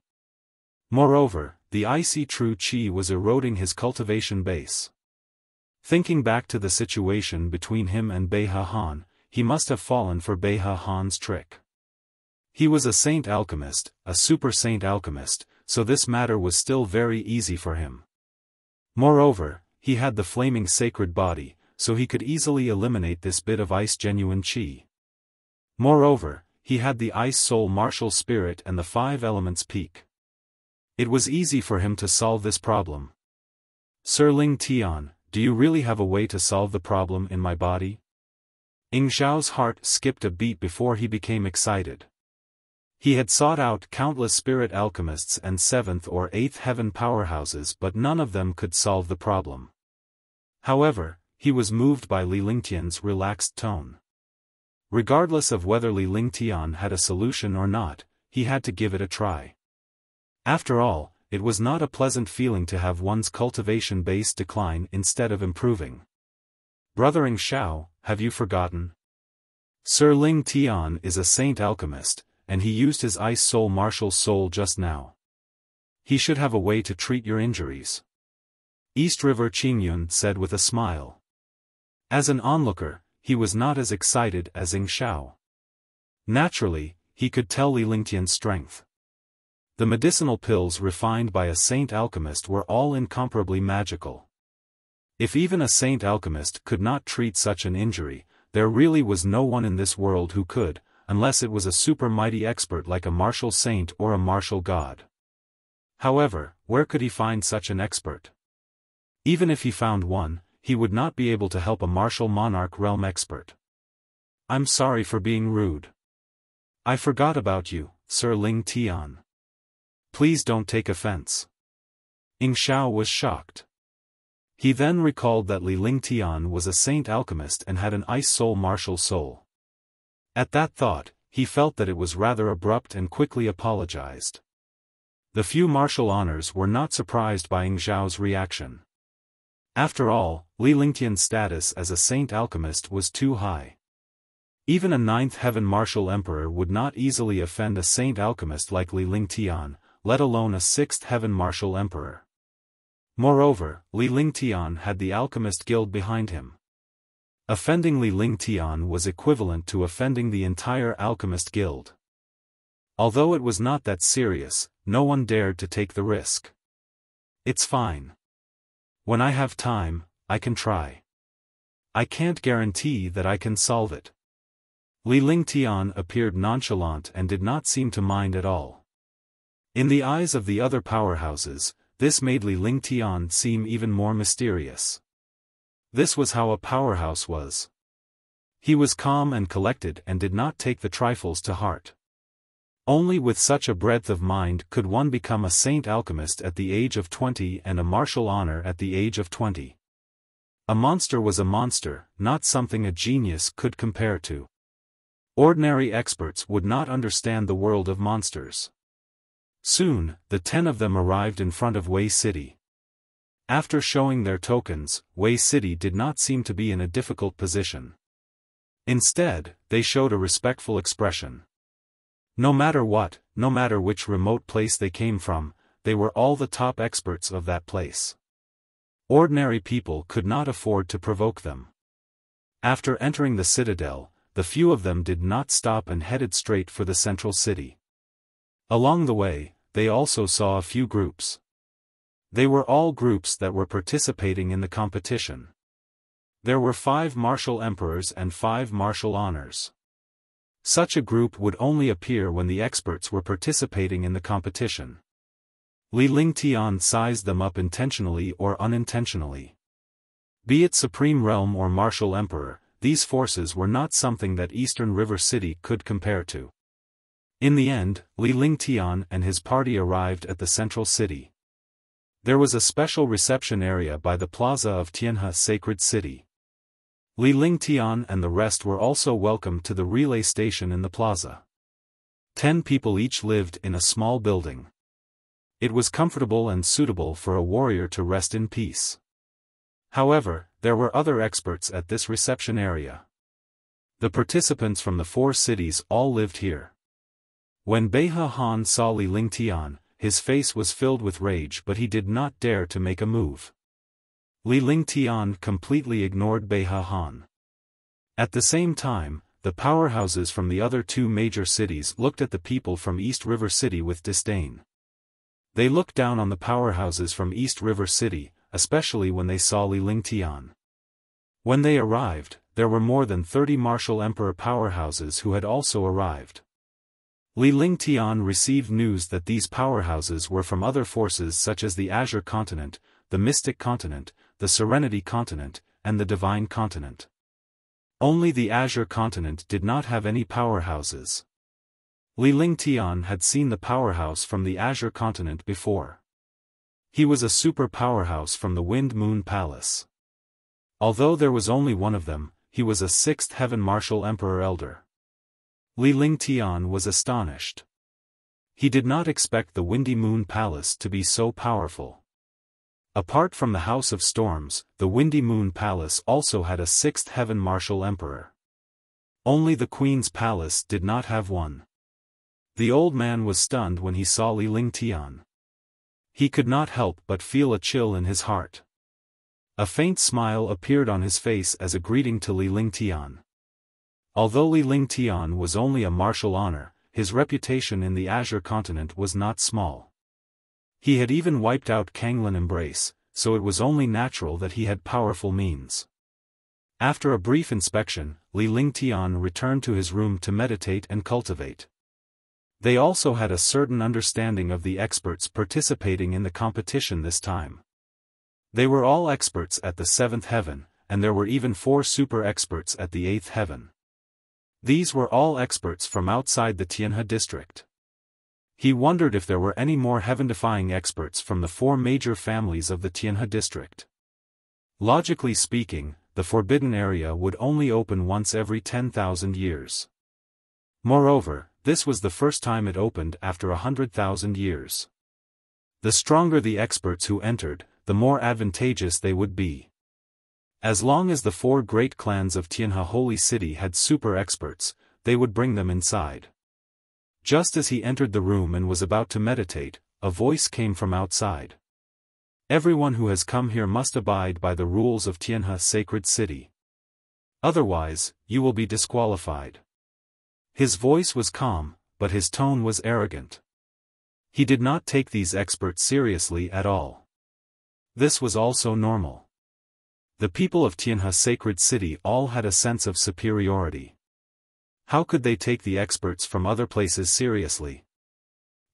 Moreover, the icy true qi was eroding his cultivation base. Thinking back to the situation between him and Beihe Han, he must have fallen for Beihe Han's trick. He was a saint alchemist, a super saint alchemist, so this matter was still very easy for him. Moreover, he had the flaming sacred body, so he could easily eliminate this bit of ice genuine qi. Moreover, he had the ice soul martial spirit and the 5 elements peak. It was easy for him to solve this problem. Sir Ling Tian, do you really have a way to solve the problem in my body? Ing Zhao's heart skipped a beat before he became excited. He had sought out countless spirit alchemists and 7th or 8th heaven powerhouses, but none of them could solve the problem. However, he was moved by Li Lingtian's relaxed tone. Regardless of whether Li Lingtian had a solution or not, he had to give it a try. After all, it was not a pleasant feeling to have one's cultivation base decline instead of improving. Brother Ing Zhao, have you forgotten? Sir Ling Tian is a saint alchemist, and he used his ice soul martial soul just now. He should have a way to treat your injuries. East River Qingyun said with a smile. As an onlooker, he was not as excited as Ing Zhao. Naturally, he could tell Li Lingtian's strength. The medicinal pills refined by a saint alchemist were all incomparably magical. If even a saint alchemist could not treat such an injury, there really was no one in this world who could, unless it was a super mighty expert like a martial saint or a martial god. However, where could he find such an expert? Even if he found one, he would not be able to help a martial monarch realm expert. I'm sorry for being rude. I forgot about you, Sir Ling Tian. Please don't take offense. Ing Zhao was shocked. He then recalled that Li Lingtian was a saint alchemist and had an ice soul martial soul. At that thought, he felt that it was rather abrupt and quickly apologized. The few martial honors were not surprised by Ing Zhao's reaction. After all, Li Lingtian's status as a saint alchemist was too high. Even a 9th heaven martial emperor would not easily offend a saint alchemist like Li Lingtian, let alone a 6th heaven martial emperor. Moreover, Li Lingtian had the alchemist guild behind him. Offending Li Lingtian was equivalent to offending the entire alchemist guild. Although it was not that serious, no one dared to take the risk. It's fine. When I have time, I can try. I can't guarantee that I can solve it. Li Lingtian appeared nonchalant and did not seem to mind at all. In the eyes of the other powerhouses, this made Li Lingtian seem even more mysterious. This was how a powerhouse was. He was calm and collected and did not take the trifles to heart. Only with such a breadth of mind could one become a saint alchemist at the age of 20 and a martial honor at the age of 20. A monster was a monster, not something a genius could compare to. Ordinary experts would not understand the world of monsters. Soon, the 10 of them arrived in front of Wei City. After showing their tokens, Wei City did not seem to be in a difficult position. Instead, they showed a respectful expression. No matter what, no matter which remote place they came from, they were all the top experts of that place. Ordinary people could not afford to provoke them. After entering the citadel, the few of them did not stop and headed straight for the central city. Along the way, they also saw a few groups. They were all groups that were participating in the competition. There were 5 martial emperors and 5 martial honors. Such a group would only appear when the experts were participating in the competition. Li Lingtian sized them up intentionally or unintentionally. Be it Supreme Realm or Martial Emperor, these forces were not something that Eastern River City could compare to. In the end, Li Lingtian and his party arrived at the central city. There was a special reception area by the plaza of Tianhe Sacred City. Li Lingtian and the rest were also welcomed to the relay station in the plaza. 10 people each lived in a small building. It was comfortable and suitable for a warrior to rest in peace. However, there were other experts at this reception area. The participants from the 4 cities all lived here. When Beihe Han saw Li Lingtian, his face was filled with rage, but he did not dare to make a move. Li Lingtian completely ignored Beihe Han. At the same time, the powerhouses from the other 2 major cities looked at the people from East River City with disdain. They looked down on the powerhouses from East River City, especially when they saw Li Lingtian. When they arrived, there were more than 30 martial emperor powerhouses who had also arrived. Li Lingtian received news that these powerhouses were from other forces such as the Azure Continent, the Mystic Continent, the Serenity Continent, and the Divine Continent. Only the Azure Continent did not have any powerhouses. Li Lingtian had seen the powerhouse from the Azure Continent before. He was a super powerhouse from the Wind Moon Palace. Although there was only one of them, he was a 6th Heaven Martial Emperor Elder. Li Lingtian was astonished. He did not expect the Windy Moon Palace to be so powerful. Apart from the House of Storms, the Windy Moon Palace also had a 6th Heaven Martial Emperor. Only the Queen's Palace did not have one. The old man was stunned when he saw Li Lingtian. He could not help but feel a chill in his heart. A faint smile appeared on his face as a greeting to Li Lingtian. Although Li Lingtian was only a martial honor, his reputation in the Azure Continent was not small. He had even wiped out Kanglin Embrace, so it was only natural that he had powerful means. After a brief inspection, Li Lingtian returned to his room to meditate and cultivate. They also had a certain understanding of the experts participating in the competition this time. They were all experts at the 7th heaven, and there were even 4 super experts at the 8th heaven. These were all experts from outside the Tianhe district. He wondered if there were any more heaven-defying experts from the 4 major families of the Tianhe district. Logically speaking, the forbidden area would only open once every 10,000 years. Moreover, this was the first time it opened after 100,000 years. The stronger the experts who entered, the more advantageous they would be. As long as the 4 great clans of Tianhe Holy City had super experts, they would bring them inside. Just as he entered the room and was about to meditate, a voice came from outside. Everyone who has come here must abide by the rules of Tianhe Sacred City. Otherwise, you will be disqualified. His voice was calm, but his tone was arrogant. He did not take these experts seriously at all. This was also normal. The people of Tianhe Sacred City all had a sense of superiority. How could they take the experts from other places seriously?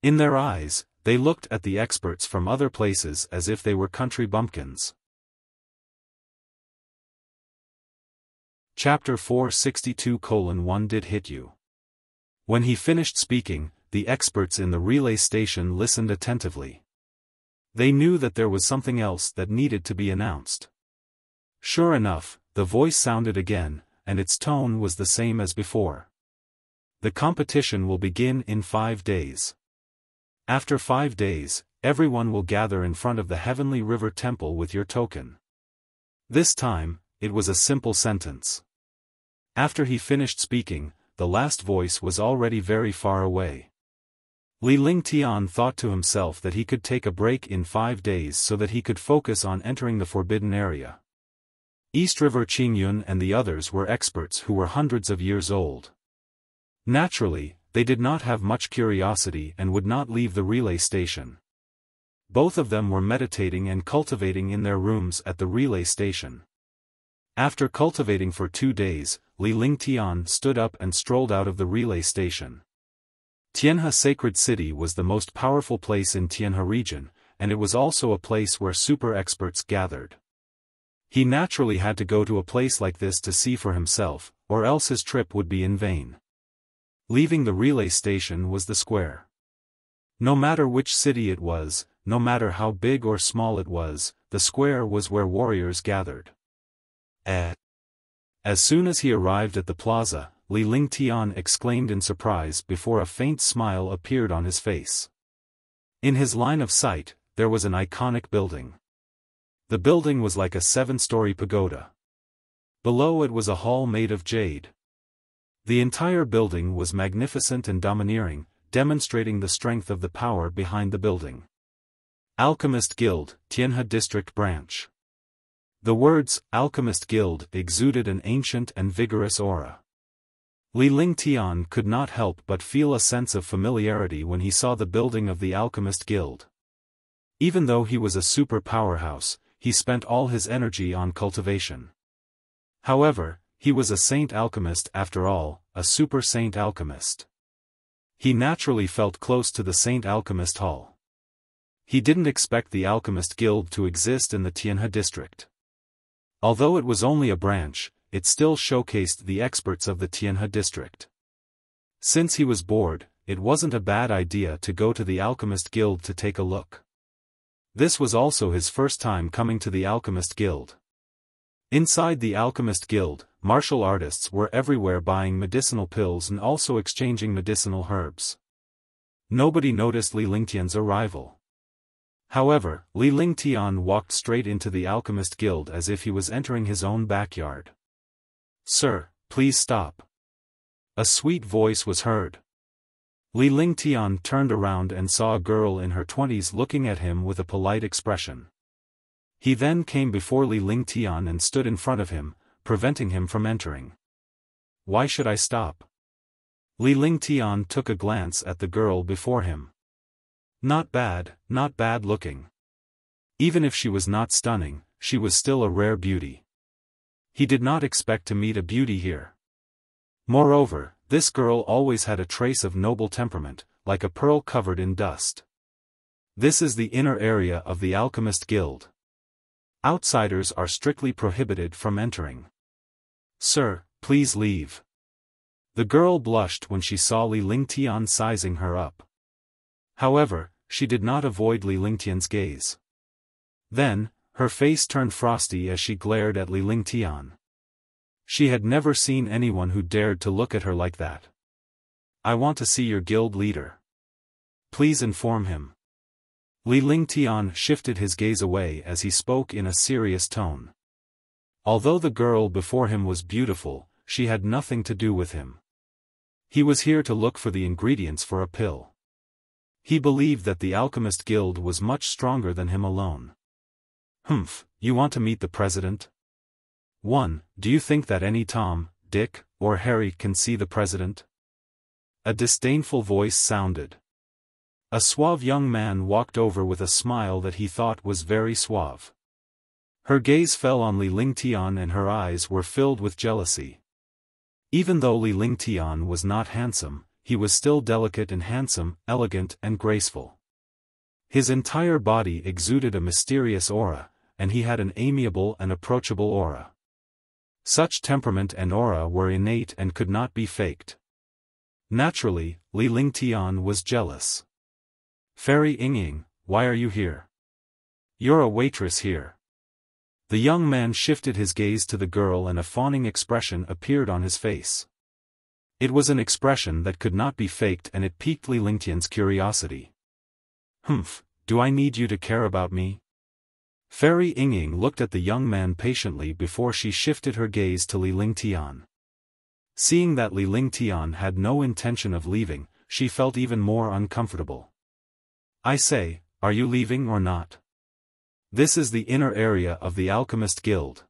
In their eyes, they looked at the experts from other places as if they were country bumpkins. Chapter 462:1 Did hit you. When he finished speaking, the experts in the relay station listened attentively. They knew that there was something else that needed to be announced. Sure enough, the voice sounded again, and its tone was the same as before. The competition will begin in 5 days. After 5 days, everyone will gather in front of the Heavenly River Temple with your token. This time, it was a simple sentence. After he finished speaking, the last voice was already very far away. Li Lingtian thought to himself that he could take a break in 5 days so that he could focus on entering the forbidden area. East River Qingyun and the others were experts who were hundreds of years old. Naturally, they did not have much curiosity and would not leave the relay station. Both of them were meditating and cultivating in their rooms at the relay station. After cultivating for 2 days, Li Lingtian stood up and strolled out of the relay station. Tianhe Sacred City was the most powerful place in Tianhe region, and it was also a place where super experts gathered. He naturally had to go to a place like this to see for himself, or else his trip would be in vain. Leaving the relay station was the square. No matter which city it was, no matter how big or small it was, the square was where warriors gathered. As soon as he arrived at the plaza, Li Lingtian exclaimed in surprise before a faint smile appeared on his face. In his line of sight, there was an iconic building. The building was like a 7-story pagoda. Below it was a hall made of jade. The entire building was magnificent and domineering, demonstrating the strength of the power behind the building. Alchemist Guild, Tianhe District Branch. The words, Alchemist Guild, exuded an ancient and vigorous aura. Li Lingtian could not help but feel a sense of familiarity when he saw the building of the Alchemist Guild. Even though he was a super powerhouse, he spent all his energy on cultivation. However, he was a saint alchemist after all, a super saint alchemist. He naturally felt close to the Saint Alchemist Hall. He didn't expect the Alchemist Guild to exist in the Tianhe district. Although it was only a branch, it still showcased the experts of the Tianhe district. Since he was bored, it wasn't a bad idea to go to the Alchemist Guild to take a look. This was also his first time coming to the Alchemist Guild. Inside the Alchemist Guild, martial artists were everywhere buying medicinal pills and also exchanging medicinal herbs. Nobody noticed Li Lingtian's arrival. However, Li Lingtian walked straight into the Alchemist Guild as if he was entering his own backyard. "Sir, please stop." A sweet voice was heard. Li Lingtian turned around and saw a girl in her 20s looking at him with a polite expression. He then came before Li Lingtian and stood in front of him, preventing him from entering. "Why should I stop?" Li Lingtian took a glance at the girl before him. Not bad looking. Even if she was not stunning, she was still a rare beauty. He did not expect to meet a beauty here. Moreover, this girl always had a trace of noble temperament, like a pearl covered in dust. This is the inner area of the Alchemist Guild. Outsiders are strictly prohibited from entering. "Sir, please leave." The girl blushed when she saw Li Lingtian sizing her up. However, she did not avoid Li Lingtian's gaze. Then, her face turned frosty as she glared at Li Lingtian. She had never seen anyone who dared to look at her like that. "I want to see your guild leader. Please inform him." Li Lingtian shifted his gaze away as he spoke in a serious tone. Although the girl before him was beautiful, she had nothing to do with him. He was here to look for the ingredients for a pill. He believed that the Alchemist Guild was much stronger than him alone. "Humph, you want to meet the president? 1. Do you think that any Tom, Dick, or Harry can see the president?" A disdainful voice sounded. A suave young man walked over with a smile that he thought was very suave. Her gaze fell on Li Lingtian and her eyes were filled with jealousy. Even though Li Lingtian was not handsome, he was still delicate and handsome, elegant and graceful. His entire body exuded a mysterious aura, and he had an amiable and approachable aura. Such temperament and aura were innate and could not be faked. Naturally, Li Lingtian was jealous. "Fairy Yingying, why are you here? You're a waitress here." The young man shifted his gaze to the girl and a fawning expression appeared on his face. It was an expression that could not be faked and it piqued Li Lingtian's curiosity. "Humph, do I need you to care about me?" Fairy Yingying looked at the young man patiently before she shifted her gaze to Li Lingtian. Seeing that Li Lingtian had no intention of leaving, she felt even more uncomfortable. "I say, are you leaving or not? This is the inner area of the Alchemist Guild.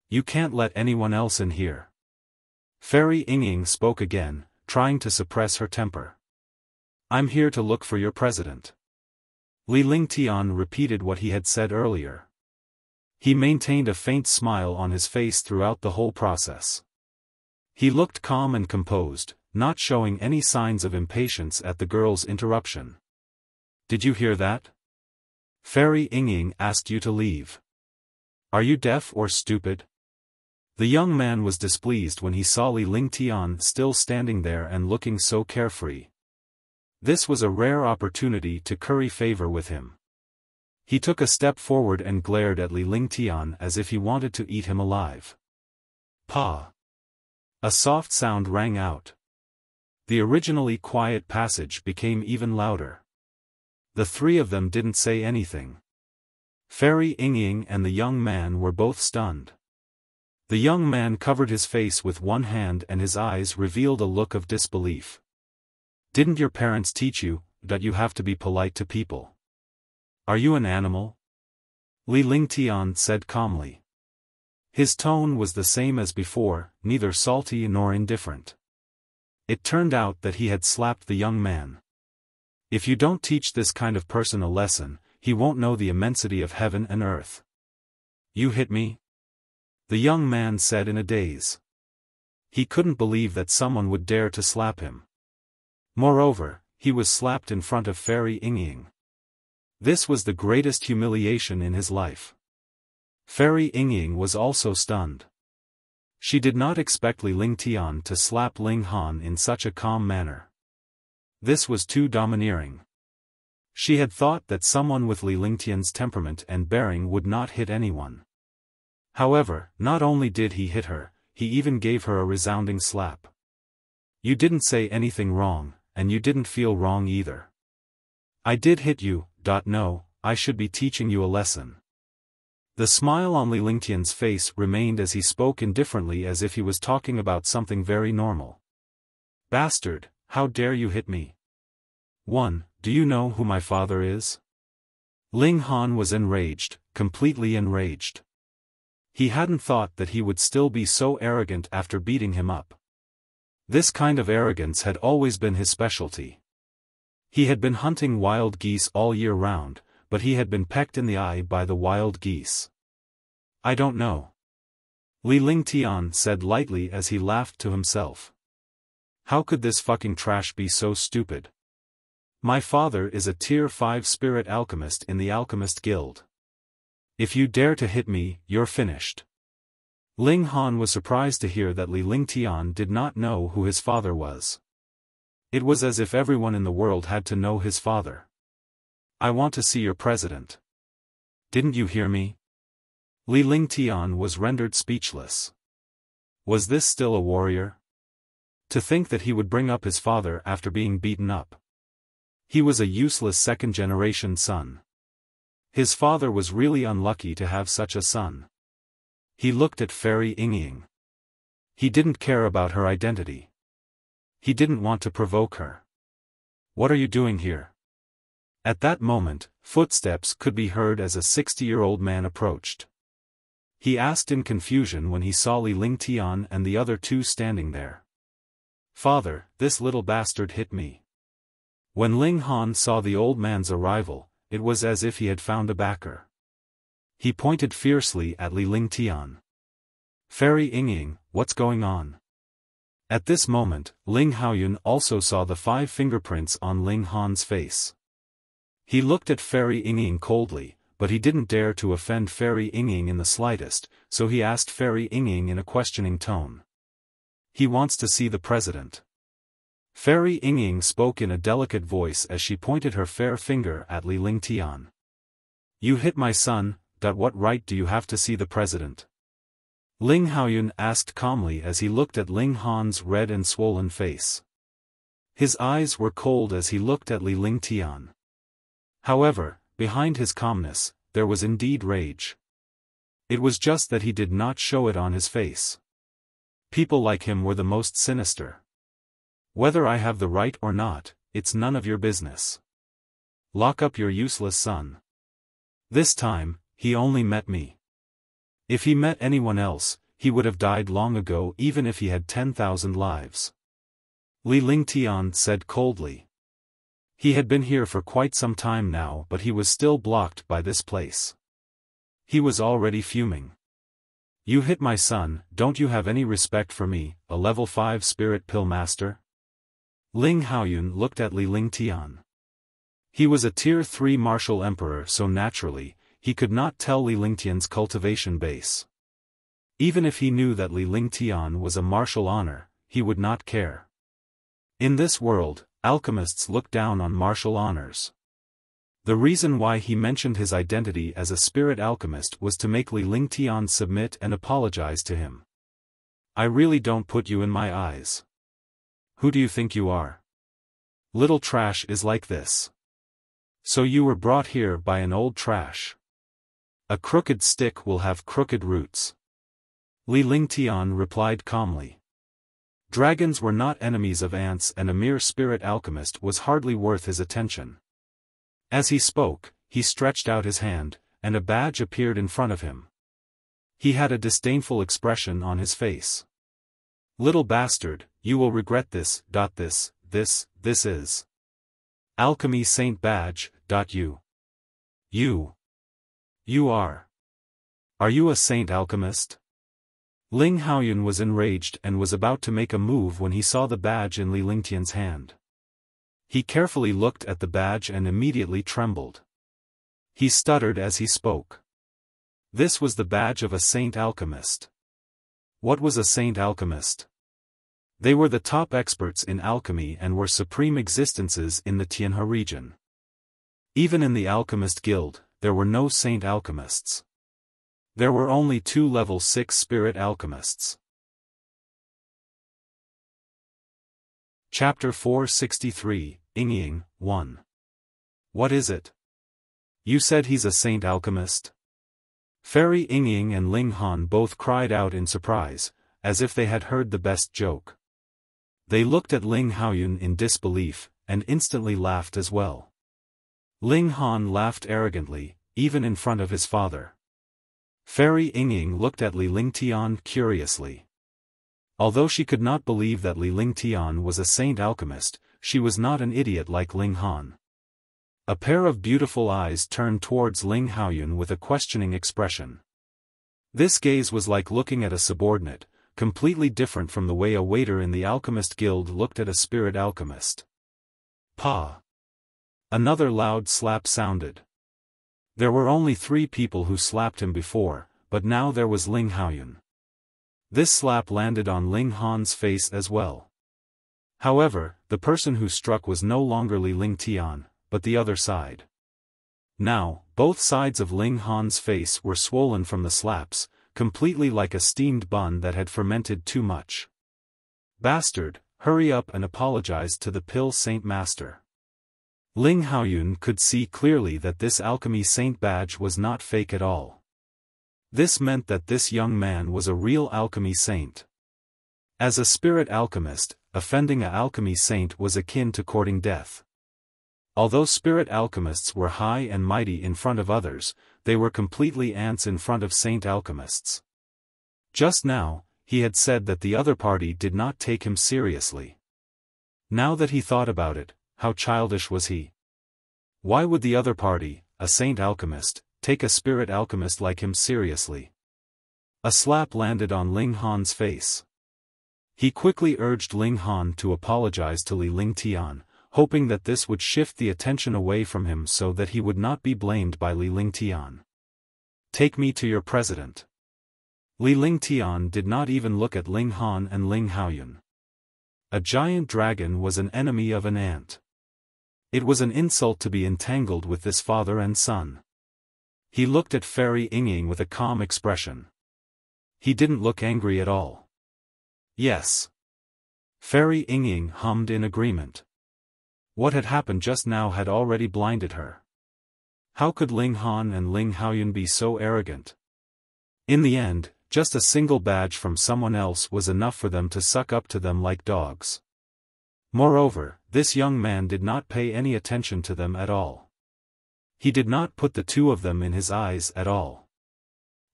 You can't let anyone else in here." Fairy Yingying spoke again, trying to suppress her temper. "I'm here to look for your president." Li Lingtian repeated what he had said earlier. He maintained a faint smile on his face throughout the whole process. He looked calm and composed, not showing any signs of impatience at the girl's interruption. "Did you hear that? Fairy Yingying asked you to leave. Are you deaf or stupid?" The young man was displeased when he saw Li Lingtian still standing there and looking so carefree. This was a rare opportunity to curry favor with him. He took a step forward and glared at Li Lingtian as if he wanted to eat him alive. "Pa! A soft sound rang out. The originally quiet passage became even louder. The three of them didn't say anything. Fairy Yingying and the young man were both stunned. The young man covered his face with one hand and his eyes revealed a look of disbelief. Didn't your parents teach you that you have to be polite to people? Are you an animal? Li Lingtian said calmly. His tone was the same as before, neither salty nor indifferent. It turned out that he had slapped the young man. If you don't teach this kind of person a lesson, he won't know the immensity of heaven and earth. You hit me? The young man said in a daze. He couldn't believe that someone would dare to slap him. Moreover, he was slapped in front of Fairy Yingying. This was the greatest humiliation in his life. Fairy Yingying was also stunned. She did not expect Li Lingtian to slap Ling Han in such a calm manner. This was too domineering. She had thought that someone with Li Lingtian's temperament and bearing would not hit anyone. However, not only did he hit her, he even gave her a resounding slap. You didn't say anything wrong, and you didn't feel wrong either. I did hit you, no, I should be teaching you a lesson. The smile on Li Lingtian's face remained as he spoke indifferently as if he was talking about something very normal. Bastard, how dare you hit me? 1. Do you know who my father is? Ling Han was enraged, completely enraged. He hadn't thought that he would still be so arrogant after beating him up. This kind of arrogance had always been his specialty. He had been hunting wild geese all year round, but he had been pecked in the eye by the wild geese. I don't know. Li Lingtian said lightly as he laughed to himself. How could this fucking trash be so stupid? My father is a tier 5 spirit alchemist in the Alchemist Guild. If you dare to hit me, you're finished. Ling Han was surprised to hear that Li Lingtian did not know who his father was. It was as if everyone in the world had to know his father. I want to see your president. Didn't you hear me? Li Lingtian was rendered speechless. Was this still a warrior? To think that he would bring up his father after being beaten up. He was a useless second-generation son. His father was really unlucky to have such a son. He looked at Fairy Yingying. He didn't care about her identity. He didn't want to provoke her. What are you doing here? At that moment, footsteps could be heard as a 60-year-old man approached. He asked in confusion when he saw Li Lingtian and the other two standing there. Father, this little bastard hit me. When Ling Han saw the old man's arrival, it was as if he had found a backer. He pointed fiercely at Li Lingtian. Fairy Yingying, what's going on? At this moment, Ling Haoyun also saw the 5 fingerprints on Ling Han's face. He looked at Fairy Yingying coldly, but he didn't dare to offend Fairy Yingying in the slightest, so he asked Fairy Yingying in a questioning tone. He wants to see the president. Fairy Yingying spoke in a delicate voice as she pointed her fair finger at Li Lingtian. You hit my son, what right do you have to see the president? Ling Haoyun asked calmly as he looked at Ling Han's red and swollen face. His eyes were cold as he looked at Li Lingtian. However, behind his calmness, there was indeed rage. It was just that he did not show it on his face. People like him were the most sinister. Whether I have the right or not, it's none of your business. Lock up your useless son. This time, he only met me. If he met anyone else, he would have died long ago even if he had 10,000 lives. Li Lingtian said coldly. He had been here for quite some time now but he was still blocked by this place. He was already fuming. You hit my son, don't you have any respect for me, a level 5 spirit pill master? Ling Haoyun looked at Li Lingtian. He was a tier 3 martial emperor so naturally, he could not tell Li Lingtian's cultivation base. Even if he knew that Li Lingtian was a martial honor, he would not care. In this world, alchemists look down on martial honors. The reason why he mentioned his identity as a spirit alchemist was to make Li Lingtian submit and apologize to him. I really don't put you in my eyes. Who do you think you are? Little trash is like this. So you were brought here by an old trash. A crooked stick will have crooked roots. Li Lingtian replied calmly. Dragons were not enemies of ants, and a mere spirit alchemist was hardly worth his attention. As he spoke, he stretched out his hand, and a badge appeared in front of him. He had a disdainful expression on his face. Little bastard, you will regret this. This is Alchemy Saint Badge. You are. Are you a saint alchemist? Ling Haoyun was enraged and was about to make a move when he saw the badge in Li Lingtian's hand. He carefully looked at the badge and immediately trembled. He stuttered as he spoke. This was the badge of a saint alchemist. What was a saint alchemist? They were the top experts in alchemy and were supreme existences in the Tianhe region. Even in the Alchemist Guild, there were no saint alchemists. There were only 2 level 6 spirit alchemists. Chapter 463, Yingying, 1. What is it? You said he's a saint alchemist? Fairy Yingying and Ling Han both cried out in surprise, as if they had heard the best joke. They looked at Ling Haoyun in disbelief, and instantly laughed as well. Ling Han laughed arrogantly, even in front of his father. Fairy Yingying looked at Li Lingtian curiously. Although she could not believe that Li Lingtian was a saint alchemist, she was not an idiot like Ling Han. A pair of beautiful eyes turned towards Ling Haoyun with a questioning expression. This gaze was like looking at a subordinate, completely different from the way a waiter in the Alchemist Guild looked at a spirit alchemist. Pa! Another loud slap sounded. There were only 3 people who slapped him before, but now there was Ling Haoyun. This slap landed on Ling Han's face as well. However, the person who struck was no longer Li Lingtian, but the other side. Now, both sides of Ling Han's face were swollen from the slaps, completely like a steamed bun that had fermented too much. Bastard, hurry up and apologize to the Pill Saint Master. Ling Haoyun could see clearly that this alchemy saint badge was not fake at all. This meant that this young man was a real alchemy saint. As a spirit alchemist, offending a alchemy saint was akin to courting death. Although spirit alchemists were high and mighty in front of others, they were completely ants in front of saint alchemists. Just now, he had said that the other party did not take him seriously. Now that he thought about it, how childish was he? Why would the other party, a saint alchemist, take a spirit alchemist like him seriously? A slap landed on Ling Han's face. He quickly urged Ling Han to apologize to Li Lingtian, hoping that this would shift the attention away from him so that he would not be blamed by Li Lingtian. Take me to your president. Li Lingtian did not even look at Ling Han and Ling Haoyun. A giant dragon was an enemy of an ant. It was an insult to be entangled with this father and son. He looked at Fairy Yingying with a calm expression. He didn't look angry at all. Yes. Fairy Yingying hummed in agreement. What had happened just now had already blinded her. How could Ling Han and Ling Haoyun be so arrogant? In the end, just a single badge from someone else was enough for them to suck up to them like dogs. Moreover, this young man did not pay any attention to them at all. He did not put the 2 of them in his eyes at all.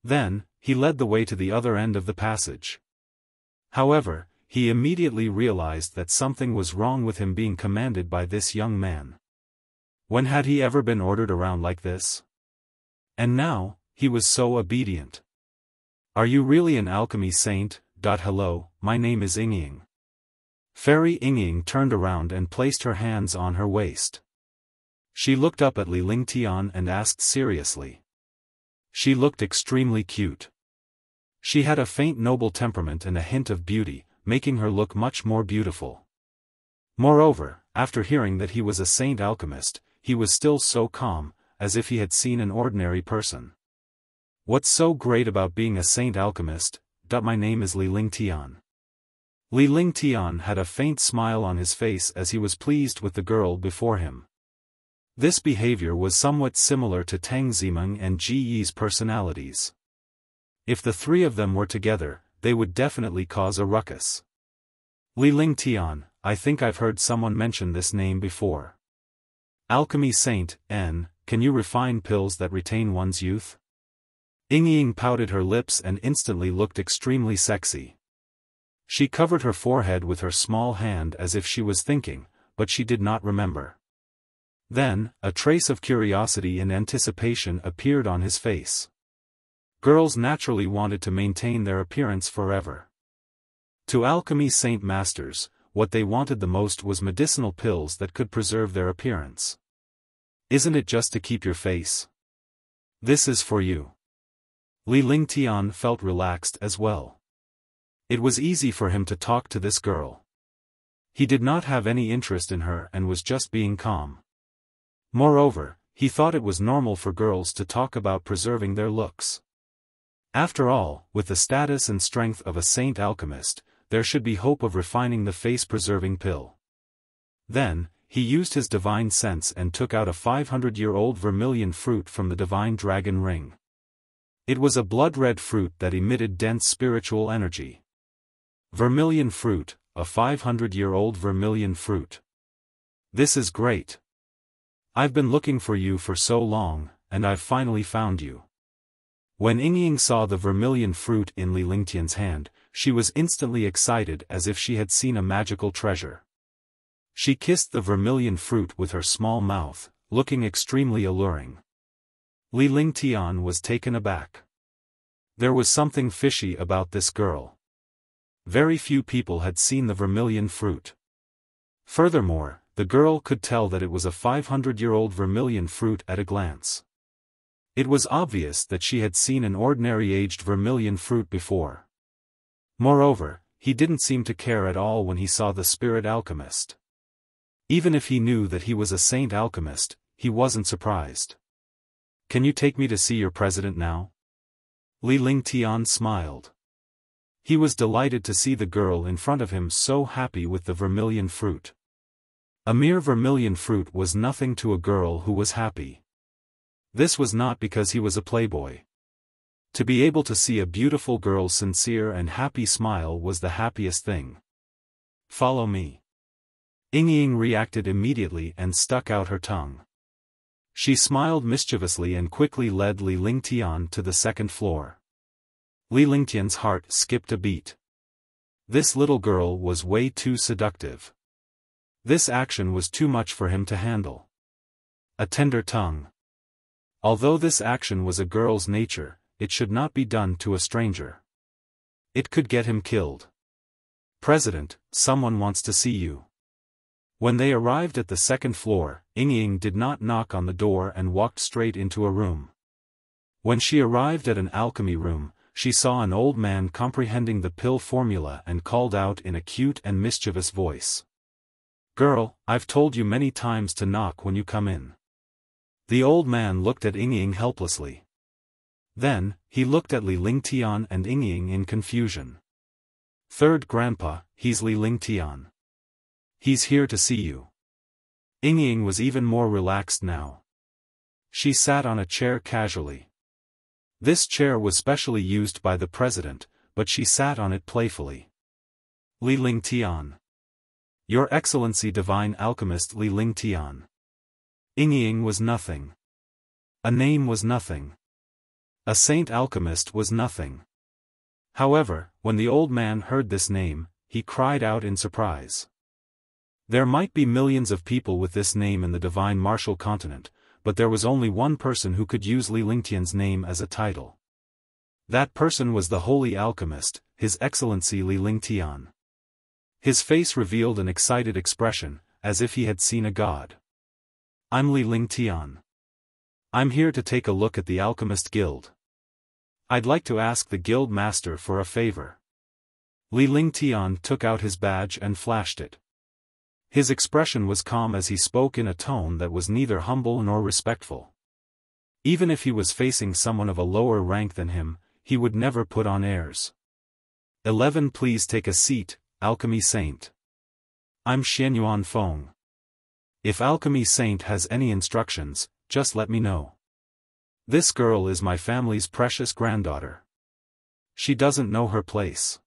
Then, he led the way to the other end of the passage. However, he immediately realized that something was wrong with him being commanded by this young man. When had he ever been ordered around like this? And now, he was so obedient. Are you really an alchemy saint? Hello, my name is Yingying. Fairy Yingying turned around and placed her hands on her waist. She looked up at Li Lingtian and asked seriously. She looked extremely cute. She had a faint noble temperament and a hint of beauty, making her look much more beautiful. Moreover, after hearing that he was a saint alchemist, he was still so calm, as if he had seen an ordinary person. What's so great about being a saint alchemist? My name is Li Lingtian. Li Lingtian had a faint smile on his face as he was pleased with the girl before him. This behavior was somewhat similar to Tang Zimeng and Ji Yi's personalities. If the three of them were together, they would definitely cause a ruckus. Li Lingtian, I think I've heard someone mention this name before. Alchemy Saint, N, can you refine pills that retain one's youth? Ying pouted her lips and instantly looked extremely sexy. She covered her forehead with her small hand as if she was thinking, but she did not remember. Then, a trace of curiosity and anticipation appeared on his face. Girls naturally wanted to maintain their appearance forever. To Alchemy Saint masters, what they wanted the most was medicinal pills that could preserve their appearance. Isn't it just to keep your face? This is for you. Li Lingtian felt relaxed as well. It was easy for him to talk to this girl. He did not have any interest in her and was just being calm. Moreover, he thought it was normal for girls to talk about preserving their looks. After all, with the status and strength of a saint alchemist, there should be hope of refining the face-preserving pill. Then, he used his divine sense and took out a 500-year-old vermilion fruit from the divine dragon ring. It was a blood-red fruit that emitted dense spiritual energy. Vermilion fruit, a 500-year-old vermilion fruit. This is great. I've been looking for you for so long, and I've finally found you. When Ying saw the vermilion fruit in Li Lingtian's hand, she was instantly excited as if she had seen a magical treasure. She kissed the vermilion fruit with her small mouth, looking extremely alluring. Li Lingtian was taken aback. There was something fishy about this girl. Very few people had seen the vermilion fruit. Furthermore, the girl could tell that it was a 500-year-old vermilion fruit at a glance. It was obvious that she had seen an ordinary aged vermilion fruit before. Moreover, he didn't seem to care at all when he saw the spirit alchemist. Even if he knew that he was a saint alchemist, he wasn't surprised. Can you take me to see your president now? Li Lingtian smiled. He was delighted to see the girl in front of him so happy with the vermilion fruit. A mere vermilion fruit was nothing to a girl who was happy. This was not because he was a playboy. To be able to see a beautiful girl's sincere and happy smile was the happiest thing. Follow me. Ying reacted immediately and stuck out her tongue. She smiled mischievously and quickly led Li Lingtian to the second floor. Li Lingtian's heart skipped a beat. This little girl was way too seductive. This action was too much for him to handle. A tender tongue. Although this action was a girl's nature, it should not be done to a stranger. It could get him killed. President, someone wants to see you. When they arrived at the second floor, Ying did not knock on the door and walked straight into a room. When she arrived at an alchemy room, she saw an old man comprehending the pill formula and called out in a cute and mischievous voice. Girl, I've told you many times to knock when you come in. The old man looked at Ying helplessly. Then, he looked at Li Lingtian and Ying in confusion. Third grandpa, he's Li Lingtian. He's here to see you. Ying was even more relaxed now. She sat on a chair casually. This chair was specially used by the president, but she sat on it playfully. Li Lingtian. Your Excellency Divine Alchemist Li Lingtian. Ying was nothing. A name was nothing. A saint alchemist was nothing. However, when the old man heard this name, he cried out in surprise. There might be millions of people with this name in the divine martial continent, but there was only one person who could use Li Lingtian's name as a title. That person was the Holy Alchemist, His Excellency Li Lingtian. His face revealed an excited expression, as if he had seen a god. I'm Li Lingtian. I'm here to take a look at the Alchemist Guild. I'd like to ask the guild master for a favor. Li Lingtian took out his badge and flashed it. His expression was calm as he spoke in a tone that was neither humble nor respectful. Even if he was facing someone of a lower rank than him, he would never put on airs. 11 Please take a seat, Alchemy Saint. I'm Xianyuan Feng. If Alchemy Saint has any instructions, just let me know. This girl is my family's precious granddaughter. She doesn't know her place.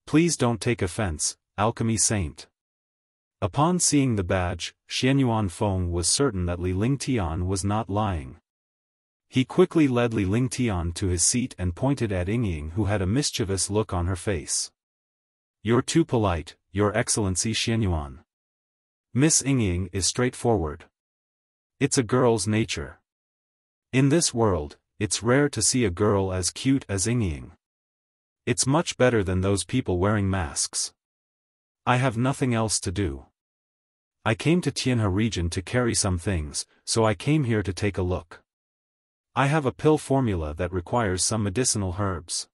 Please don't take offense, Alchemy Saint. Upon seeing the badge, Xianyuan Feng was certain that Li Lingtian was not lying. He quickly led Li Lingtian to his seat and pointed at Yingying, who had a mischievous look on her face. You're too polite, Your Excellency Xianyuan. Miss Yingying is straightforward. It's a girl's nature. In this world, it's rare to see a girl as cute as Yingying. It's much better than those people wearing masks. I have nothing else to do. I came to Tianhe region to carry some things, so I came here to take a look. I have a pill formula that requires some medicinal herbs.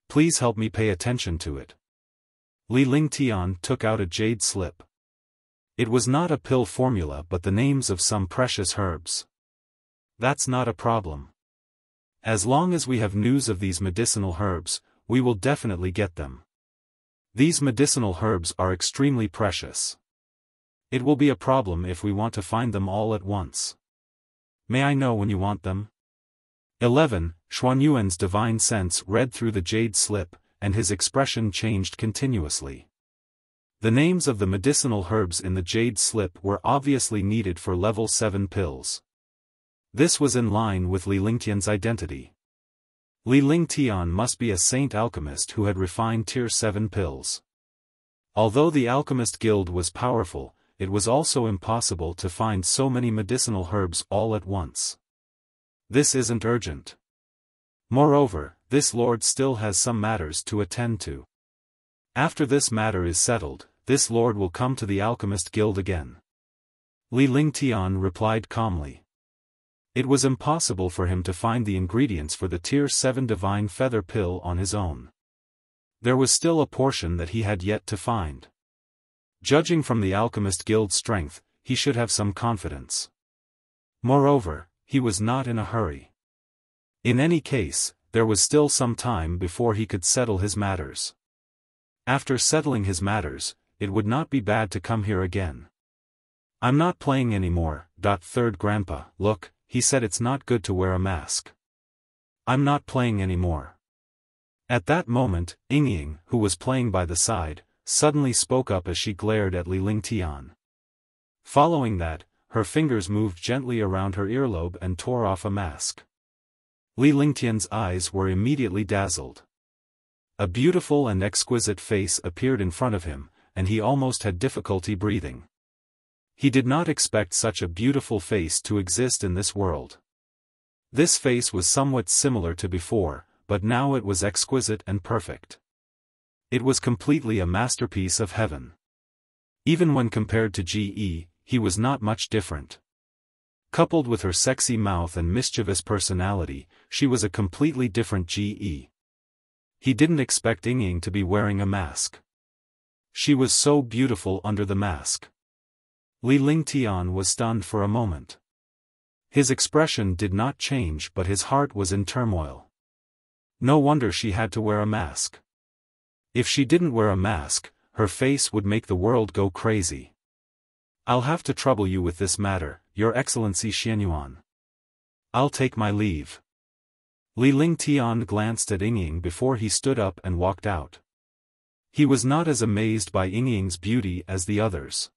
Please help me pay attention to it. Li Lingtian took out a jade slip. It was not a pill formula but the names of some precious herbs. That's not a problem. As long as we have news of these medicinal herbs, we will definitely get them. These medicinal herbs are extremely precious. It will be a problem if we want to find them all at once. May I know when you want them? 11 Xuanyuan's divine sense read through the jade slip, and his expression changed continuously. The names of the medicinal herbs in the jade slip were obviously needed for level 7 pills. This was in line with Li Lingtian's identity. Li Lingtian must be a saint alchemist who had refined tier 7 pills. Although the alchemist guild was powerful, it was also impossible to find so many medicinal herbs all at once. This isn't urgent. Moreover, this lord still has some matters to attend to. After this matter is settled, this lord will come to the alchemist guild again. Li Lingtian replied calmly. It was impossible for him to find the ingredients for the tier 7 divine feather pill on his own. There was still a portion that he had yet to find. Judging from the alchemist guild's strength, he should have some confidence. Moreover, he was not in a hurry. In any case, there was still some time before he could settle his matters. After settling his matters, it would not be bad to come here again. I'm not playing anymore. Third Grandpa, look, he said it's not good to wear a mask. I'm not playing anymore. At that moment, Yingying, who was playing by the side, suddenly spoke up as she glared at Li Lingtian. Following that, her fingers moved gently around her earlobe and tore off a mask. Li Lingtian's eyes were immediately dazzled. A beautiful and exquisite face appeared in front of him, and he almost had difficulty breathing. He did not expect such a beautiful face to exist in this world. This face was somewhat similar to before, but now it was exquisite and perfect. It was completely a masterpiece of heaven. Even when compared to Ge, he was not much different. Coupled with her sexy mouth and mischievous personality, she was a completely different Ge. He didn't expect Yingying to be wearing a mask. She was so beautiful under the mask. Li Lingtian was stunned for a moment. His expression did not change but his heart was in turmoil. No wonder she had to wear a mask. If she didn't wear a mask, her face would make the world go crazy. I'll have to trouble you with this matter, Your Excellency Xianyuan. I'll take my leave. Li Lingtian glanced at Yingying before he stood up and walked out. He was not as amazed by Yingying's beauty as the others.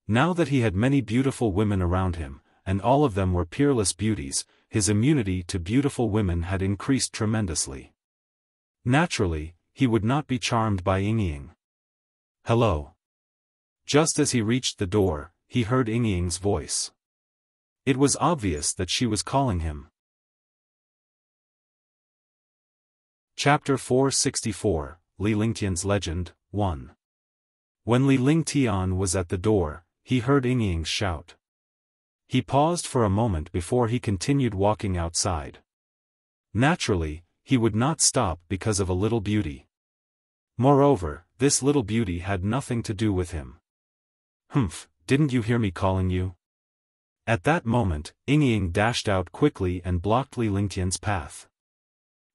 Now that he had many beautiful women around him, and all of them were peerless beauties, his immunity to beautiful women had increased tremendously. Naturally, he would not be charmed by Yingying. Hello. Just as he reached the door, he heard Yingying's voice. It was obvious that she was calling him. Chapter 464, Li Lingtian's Legend, 1. When Li Lingtian was at the door, he heard Yingying's shout. He paused for a moment before he continued walking outside. Naturally, he would not stop because of a little beauty. Moreover, this little beauty had nothing to do with him. Humph, didn't you hear me calling you? At that moment, Yingying dashed out quickly and blocked Li Lingtian's path.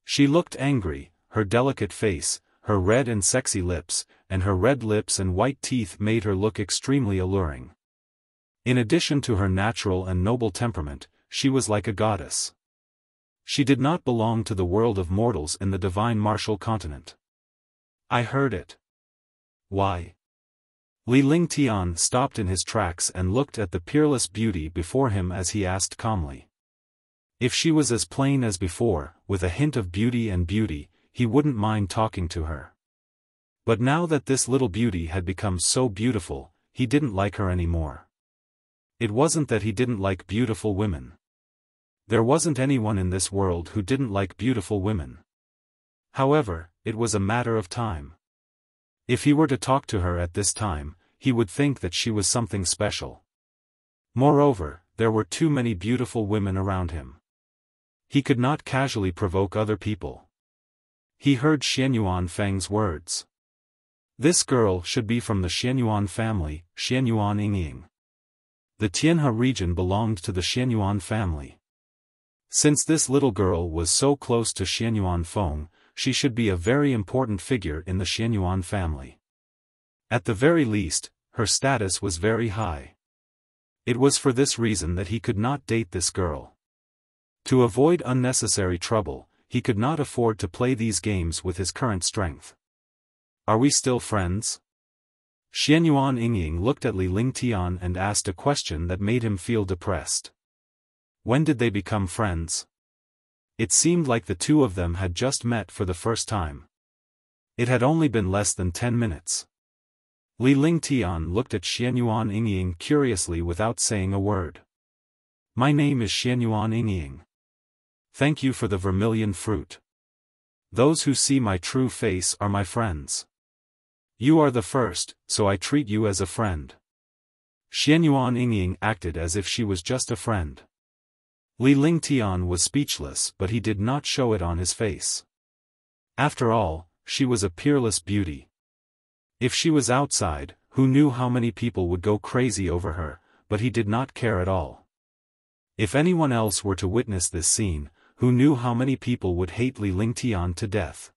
She looked angry, her delicate face, her red and sexy lips, and her red lips and white teeth made her look extremely alluring. In addition to her natural and noble temperament, she was like a goddess. She did not belong to the world of mortals in the divine martial continent. I heard it. Why? Li Lingtian stopped in his tracks and looked at the peerless beauty before him as he asked calmly. If she was as plain as before, with a hint of beauty, he wouldn't mind talking to her. But now that this little beauty had become so beautiful, he didn't like her anymore. It wasn't that he didn't like beautiful women. There wasn't anyone in this world who didn't like beautiful women. However, it was a matter of time. If he were to talk to her at this time, he would think that she was something special. Moreover, there were too many beautiful women around him. He could not casually provoke other people. He heard Xianyuan Feng's words. This girl should be from the Xianyuan family, Xianyuan Yingying. The Tianhe region belonged to the Xianyuan family. Since this little girl was so close to Xianyuan Feng, she should be a very important figure in the Xianyuan family. At the very least, her status was very high. It was for this reason that he could not date this girl. To avoid unnecessary trouble, he could not afford to play these games with his current strength. Are we still friends? Xianyuan Yingying looked at Li Lingtian and asked a question that made him feel depressed. When did they become friends? It seemed like the two of them had just met for the first time. It had only been less than 10 minutes. Li Lingtian looked at Xianyuan Yingying curiously without saying a word. My name is Xianyuan Yingying. Thank you for the vermilion fruit. Those who see my true face are my friends. You are the first, so I treat you as a friend. Xianyuan Yingying acted as if she was just a friend. Li Lingtian was speechless, but he did not show it on his face. After all, she was a peerless beauty. If she was outside, who knew how many people would go crazy over her, but he did not care at all. If anyone else were to witness this scene, who knew how many people would hate Li Lingtian to death.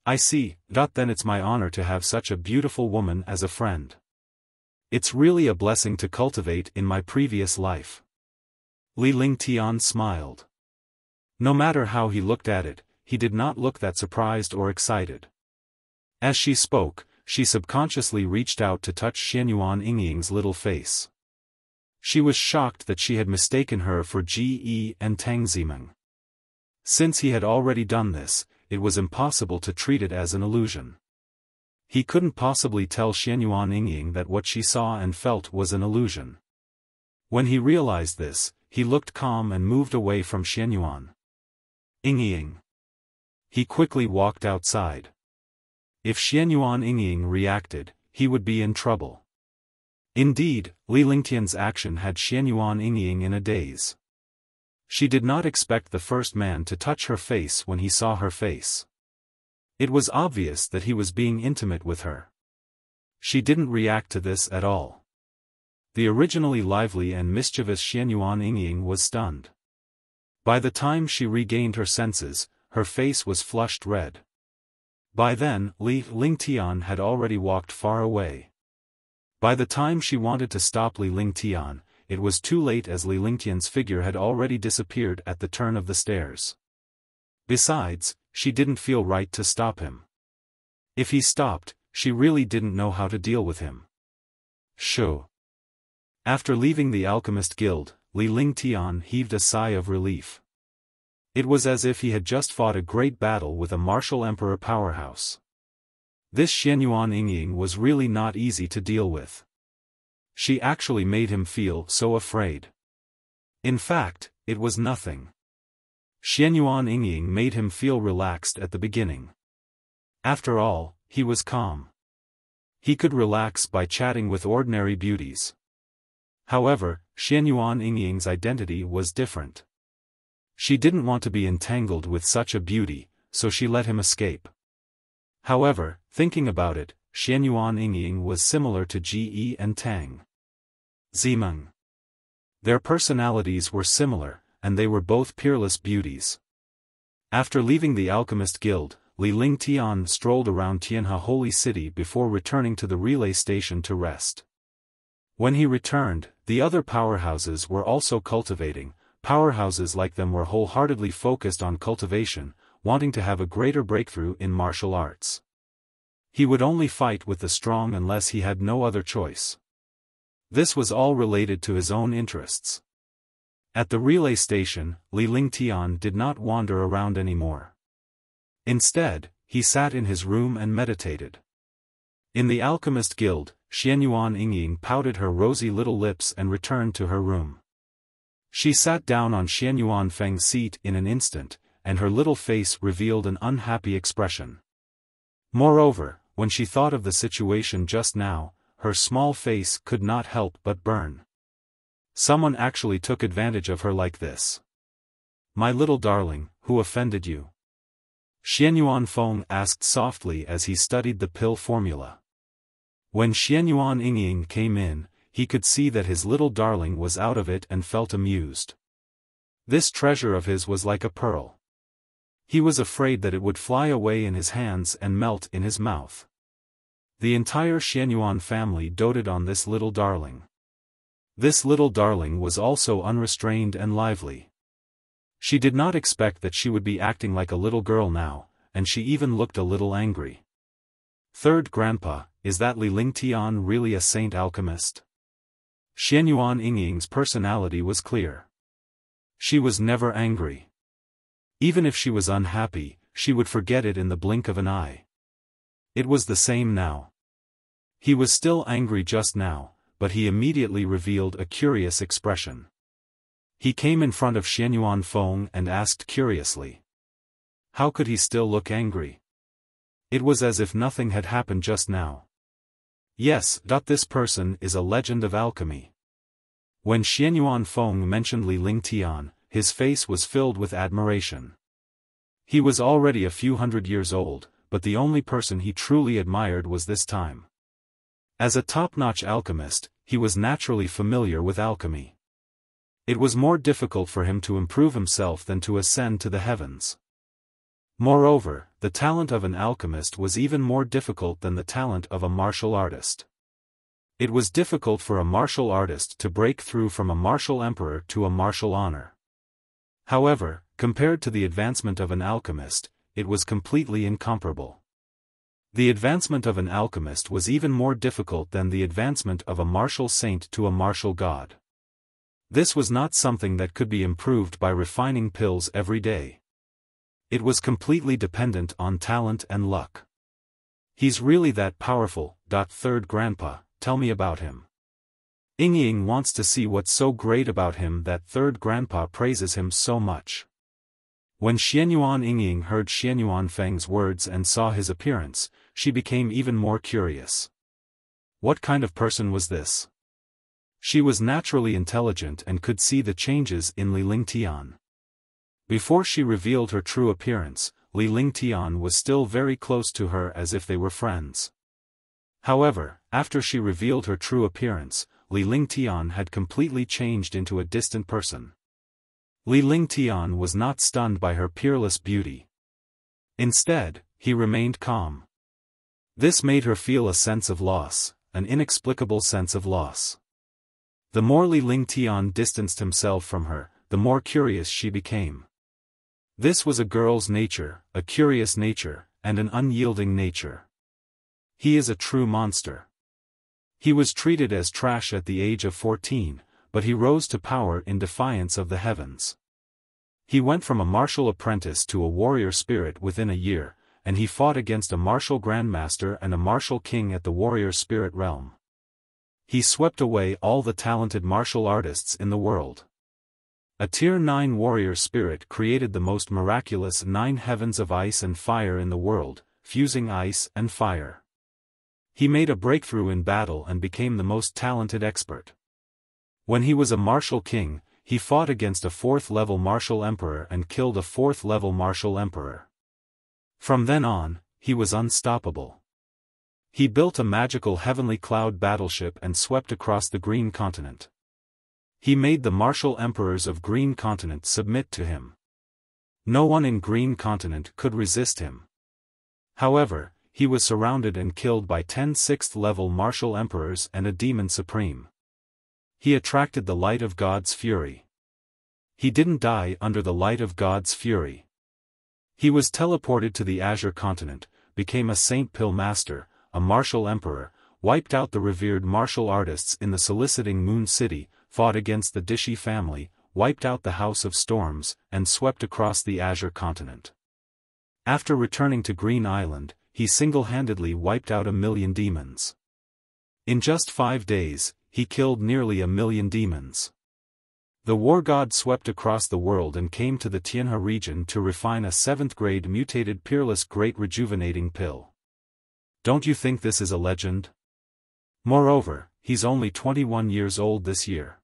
I see, then it's my honor to have such a beautiful woman as a friend. It's really a blessing to cultivate in my previous life. Li Lingtian smiled. No matter how he looked at it, he did not look that surprised or excited. As she spoke, she subconsciously reached out to touch Xianyuan Yingying's little face. She was shocked that she had mistaken her for Ji and Tang Zimeng. Since he had already done this, it was impossible to treat it as an illusion. He couldn't possibly tell Xianyuan Yingying that what she saw and felt was an illusion. When he realized this, he looked calm and moved away from Xianyuan Yingying. He quickly walked outside. If Xianyuan Yingying reacted, he would be in trouble. Indeed, Li Lingtian's action had Xianyuan Yingying in a daze. She did not expect the first man to touch her face when he saw her face. It was obvious that he was being intimate with her. She didn't react to this at all. The originally lively and mischievous Xianyuan Yingying was stunned. By the time she regained her senses, her face was flushed red. By then, Li Lingtian had already walked far away. By the time she wanted to stop Li Lingtian, it was too late as Li Lingtian's figure had already disappeared at the turn of the stairs. Besides, she didn't feel right to stop him. If he stopped, she really didn't know how to deal with him. Shoo. After leaving the Alchemist Guild, Li Lingtian heaved a sigh of relief. It was as if he had just fought a great battle with a martial emperor powerhouse. This Xianyuan Yingying was really not easy to deal with. She actually made him feel so afraid. In fact, it was nothing. Xianyuan Yingying made him feel relaxed at the beginning. After all, he was calm. He could relax by chatting with ordinary beauties. However, Xianyuan Yingying's identity was different. She didn't want to be entangled with such a beauty, so she let him escape. However, thinking about it, Xianyuan Yingying was similar to Ji and Tang Zimeng. Their personalities were similar, and they were both peerless beauties. After leaving the Alchemist Guild, Li Lingtian strolled around Tianhe Holy City before returning to the relay station to rest. When he returned, the other powerhouses were also cultivating. Powerhouses like them were wholeheartedly focused on cultivation, wanting to have a greater breakthrough in martial arts. He would only fight with the strong unless he had no other choice. This was all related to his own interests. At the relay station, Li Lingtian did not wander around anymore. Instead, he sat in his room and meditated. In the Alchemist Guild, Xianyuan Yingying pouted her rosy little lips and returned to her room. She sat down on Xianyuan Feng's seat in an instant, and her little face revealed an unhappy expression. Moreover, when she thought of the situation just now, her small face could not help but burn. Someone actually took advantage of her like this. "My little darling, who offended you?" Xianyuan Feng asked softly as he studied the pill formula. When Xianyuan Yingying came in, he could see that his little darling was out of it and felt amused. This treasure of his was like a pearl. He was afraid that it would fly away in his hands and melt in his mouth. The entire Xianyuan family doted on this little darling. This little darling was also unrestrained and lively. She did not expect that she would be acting like a little girl now, and she even looked a little angry. "Third Grandpa, is that Li Lingtian really a saint alchemist?" Xianyuan Yingying's personality was clear. She was never angry. Even if she was unhappy, she would forget it in the blink of an eye. It was the same now. He was still angry just now, but he immediately revealed a curious expression. He came in front of Xianyuan Feng and asked curiously. How could he still look angry? It was as if nothing had happened just now. Yes, this person is a legend of alchemy. When Xianyuan Feng mentioned Li Lingtian, his face was filled with admiration. He was already a few hundred years old, but the only person he truly admired was this time. As a top-notch alchemist, he was naturally familiar with alchemy. It was more difficult for him to improve himself than to ascend to the heavens. Moreover, the talent of an alchemist was even more difficult than the talent of a martial artist. It was difficult for a martial artist to break through from a martial emperor to a martial honor. However, compared to the advancement of an alchemist, it was completely incomparable. The advancement of an alchemist was even more difficult than the advancement of a martial saint to a martial god. This was not something that could be improved by refining pills every day. It was completely dependent on talent and luck. He's really that powerful. Third Grandpa, tell me about him. Yingying wants to see what's so great about him that Third Grandpa praises him so much. When Xianyuan Yingying heard Xianyuan Feng's words and saw his appearance, she became even more curious. What kind of person was this? She was naturally intelligent and could see the changes in Li Lingtian. Before she revealed her true appearance, Li Lingtian was still very close to her as if they were friends. However, after she revealed her true appearance, Li Lingtian had completely changed into a distant person. Li Lingtian was not stunned by her peerless beauty. Instead, he remained calm. This made her feel a sense of loss, an inexplicable sense of loss. The more Li Lingtian distanced himself from her, the more curious she became. This was a girl's nature, a curious nature, and an unyielding nature. He is a true monster. He was treated as trash at the age of 14, but he rose to power in defiance of the heavens. He went from a martial apprentice to a warrior spirit within a year, and he fought against a martial grandmaster and a martial king at the warrior spirit realm. He swept away all the talented martial artists in the world. A Tier 9 warrior spirit created the most miraculous 9 heavens of ice and fire in the world, fusing ice and fire. He made a breakthrough in battle and became the most talented expert. When he was a martial king, he fought against a 4th-level martial emperor and killed a 4th-level martial emperor. From then on, he was unstoppable. He built a magical heavenly cloud battleship and swept across the Green Continent. He made the martial emperors of Green Continent submit to him. No one in Green Continent could resist him. However, he was surrounded and killed by 10 sixth-level martial emperors and a demon supreme. He attracted the light of God's fury. He didn't die under the light of God's fury. He was teleported to the Azure continent, became a Saint Pill Master, a martial emperor, wiped out the revered martial artists in the soliciting Moon City, fought against the Dishi family, wiped out the House of Storms, and swept across the Azure continent. After returning to Green Island, he single-handedly wiped out 1 million demons. In just 5 days, he killed nearly 1 million demons. The war god swept across the world and came to the Tianhe region to refine a 7th-grade mutated peerless great rejuvenating pill. Don't you think this is a legend? Moreover, he's only 21 years old this year.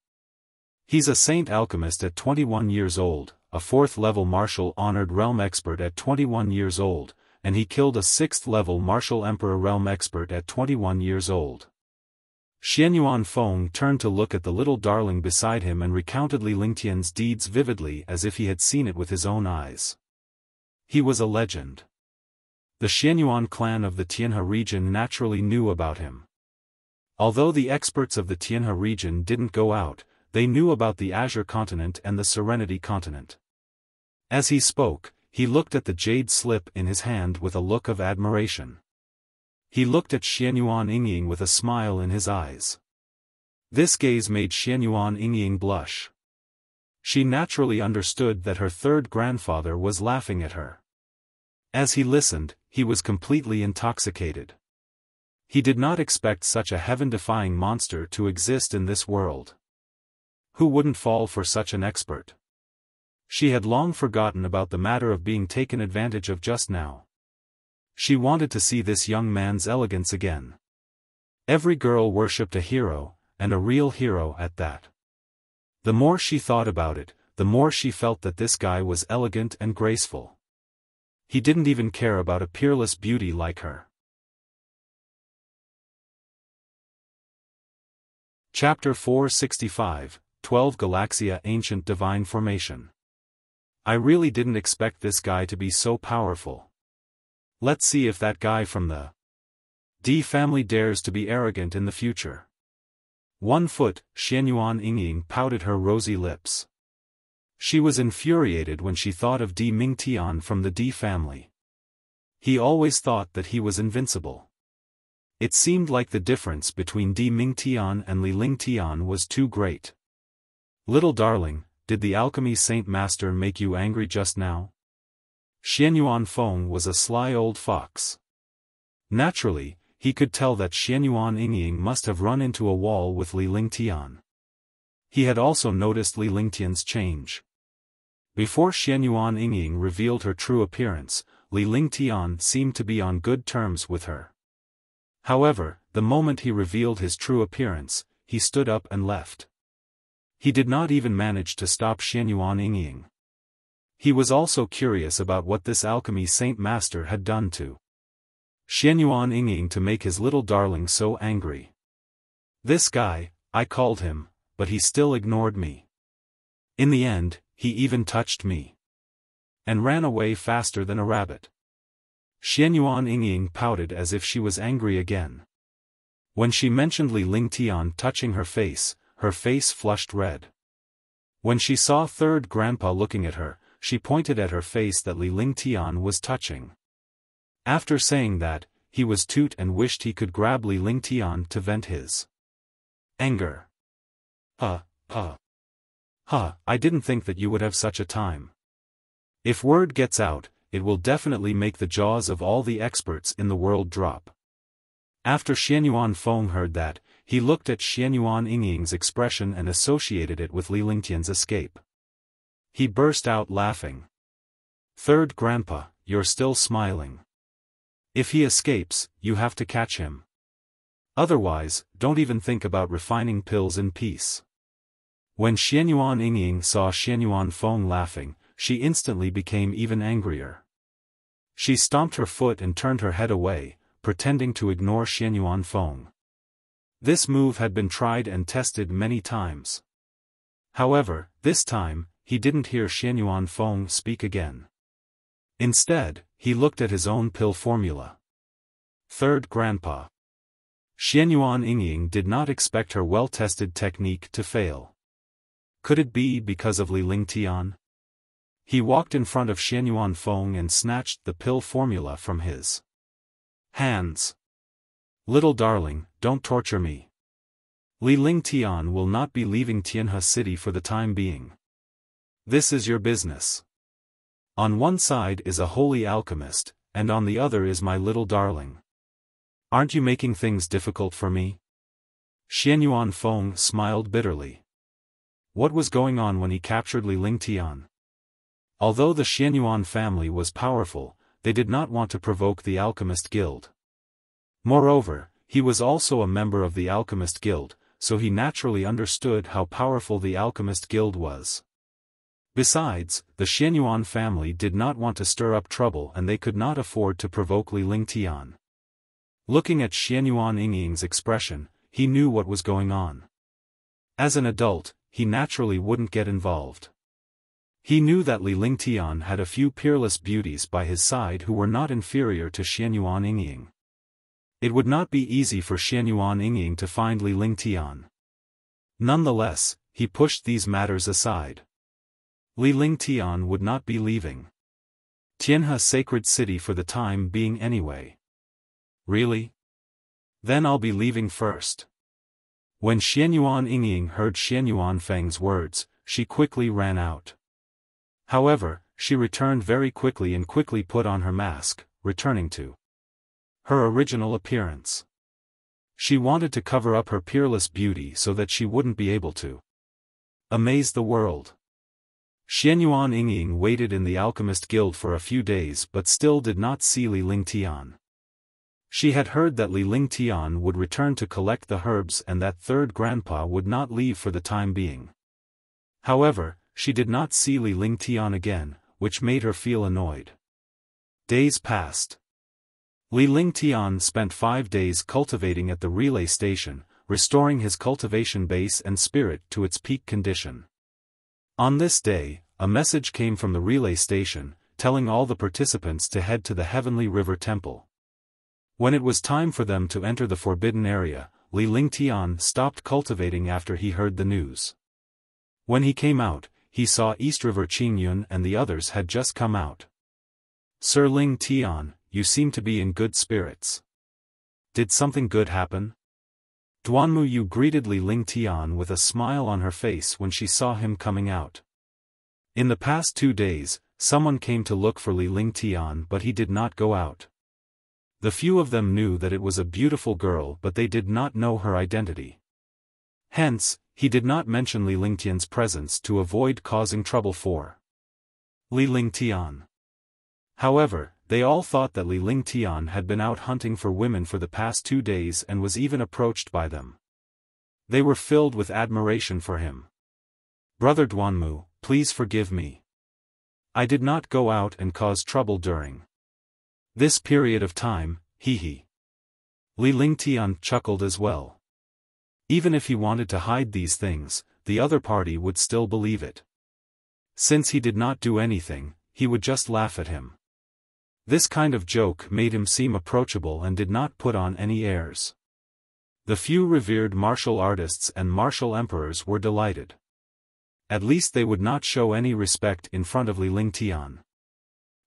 He's a saint alchemist at 21 years old, a 4th-level martial honored realm expert at 21 years old, and he killed a 6th-level martial emperor realm expert at 21 years old. Xianyuan Feng turned to look at the little darling beside him and recounted Li Lingtian's deeds vividly as if he had seen it with his own eyes. He was a legend. The Xianyuan clan of the Tianhe region naturally knew about him. Although the experts of the Tianhe region didn't go out, they knew about the Azure continent and the Serenity continent. As he spoke, he looked at the jade slip in his hand with a look of admiration. He looked at Xianyuan Yingying with a smile in his eyes. This gaze made Xianyuan Yingying blush. She naturally understood that her third grandfather was laughing at her. As he listened, he was completely intoxicated. He did not expect such a heaven-defying monster to exist in this world. Who wouldn't fall for such an expert? She had long forgotten about the matter of being taken advantage of just now. She wanted to see this young man's elegance again. Every girl worshipped a hero, and a real hero at that. The more she thought about it, the more she felt that this guy was elegant and graceful. He didn't even care about a peerless beauty like her. Chapter 465, 12 Galaxia Ancient Divine Formation. I really didn't expect this guy to be so powerful. Let's see if that guy from the D family dares to be arrogant in the future. 1 foot, Xianyuan Yingying pouted her rosy lips. She was infuriated when she thought of Di Mingtian from the D family. He always thought that he was invincible. It seemed like the difference between Di Mingtian and Li Lingtian was too great. Little darling, did the alchemy saint master make you angry just now? Xianyuan Feng was a sly old fox. Naturally, he could tell that Xianyuan Yingying must have run into a wall with Li Lingtian. He had also noticed Li Lingtian's change. Before Xianyuan Yingying revealed her true appearance, Li Lingtian seemed to be on good terms with her. However, the moment he revealed his true appearance, he stood up and left. He did not even manage to stop Xianyuan Yingying. He was also curious about what this alchemy saint master had done to Xianyuan Yingying to make his little darling so angry. This guy, I called him, but he still ignored me. In the end, he even touched me. And ran away faster than a rabbit. Xianyuan Yingying pouted as if she was angry again. When she mentioned Li Lingtian touching her face flushed red. When she saw third grandpa looking at her, she pointed at her face that Li Lingtian was touching. After saying that, he was toot and wished he could grab Li Lingtian to vent his anger. I didn't think that you would have such a time. If word gets out, it will definitely make the jaws of all the experts in the world drop. After Xianyuan Feng heard that, he looked at Xianyuan Yingying's expression and associated it with Li Lingtian's escape. He burst out laughing. Third grandpa, you're still smiling. If he escapes, you have to catch him. Otherwise, don't even think about refining pills in peace. When Xianyuan Yingying saw Xianyuan Feng laughing, she instantly became even angrier. She stomped her foot and turned her head away, pretending to ignore Xianyuan Feng. This move had been tried and tested many times. However, this time, he didn't hear Xianyuan Feng speak again. Instead, he looked at his own pill formula. Third Grandpa. Xianyuan Yingying did not expect her well-tested technique to fail. Could it be because of Li Lingtian? He walked in front of Xianyuan Feng and snatched the pill formula from his hands. Little darling, don't torture me. Li Lingtian will not be leaving Tianhe City for the time being. This is your business. On one side is a holy alchemist, and on the other is my little darling. Aren't you making things difficult for me? Xianyuan Feng smiled bitterly. What was going on when he captured Li Lingtian? Although the Xianyuan family was powerful, they did not want to provoke the Alchemist Guild. Moreover, he was also a member of the Alchemist Guild, so he naturally understood how powerful the Alchemist Guild was. Besides, the Xianyuan family did not want to stir up trouble and they could not afford to provoke Li Lingtian. Looking at Xianyuan Yingying's expression, he knew what was going on. As an adult, he naturally wouldn't get involved. He knew that Li Lingtian had a few peerless beauties by his side who were not inferior to Xianyuan Yingying. It would not be easy for Xianyuan Yingying to find Li Lingtian. Nonetheless, he pushed these matters aside. Li Lingtian would not be leaving Tianhe Sacred City for the time being anyway. Really? Then I'll be leaving first. When Xianyuan Yingying heard Xianyuan Feng's words, she quickly ran out. However, she returned very quickly and quickly put on her mask, returning to her original appearance. She wanted to cover up her peerless beauty so that she wouldn't be able to amaze the world. Xianyuan Yingying waited in the Alchemist Guild for a few days but still did not see Li Lingtian. She had heard that Li Lingtian would return to collect the herbs and that third grandpa would not leave for the time being. However, she did not see Li Lingtian again, which made her feel annoyed. Days passed. Li Lingtian spent 5 days cultivating at the relay station, restoring his cultivation base and spirit to its peak condition. On this day, a message came from the relay station, telling all the participants to head to the Heavenly River Temple. When it was time for them to enter the forbidden area, Li Lingtian stopped cultivating after he heard the news. When he came out, he saw East River Qingyun and the others had just come out. Sir Lingtian, you seem to be in good spirits. Did something good happen? Duanmu Yu greeted Li Lingtian with a smile on her face when she saw him coming out. In the past 2 days, someone came to look for Li Lingtian but he did not go out. The few of them knew that it was a beautiful girl but they did not know her identity. Hence, he did not mention Li Lingtian's presence to avoid causing trouble for Li Lingtian. However, they all thought that Li Lingtian had been out hunting for women for the past 2 days and was even approached by them. They were filled with admiration for him. Brother Duanmu, please forgive me. I did not go out and cause trouble during this period of time, hee. Li Lingtian chuckled as well. Even if he wanted to hide these things, the other party would still believe it. Since he did not do anything, he would just laugh at him. This kind of joke made him seem approachable and did not put on any airs. The few revered martial artists and martial emperors were delighted. At least they would not show any respect in front of Li Lingtian.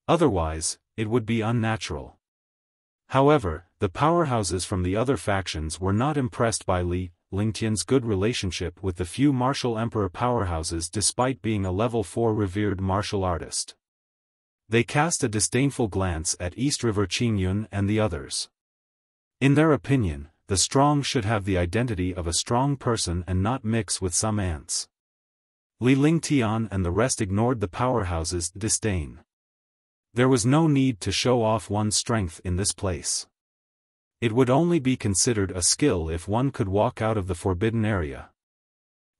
Otherwise, it would be unnatural. However, the powerhouses from the other factions were not impressed by Li Lingtian's good relationship with the few martial emperor powerhouses despite being a level 4 revered martial artist. They cast a disdainful glance at East River Qingyun and the others. In their opinion, the strong should have the identity of a strong person and not mix with some ants. Li Lingtian and the rest ignored the powerhouses' disdain. There was no need to show off one's strength in this place. It would only be considered a skill if one could walk out of the forbidden area.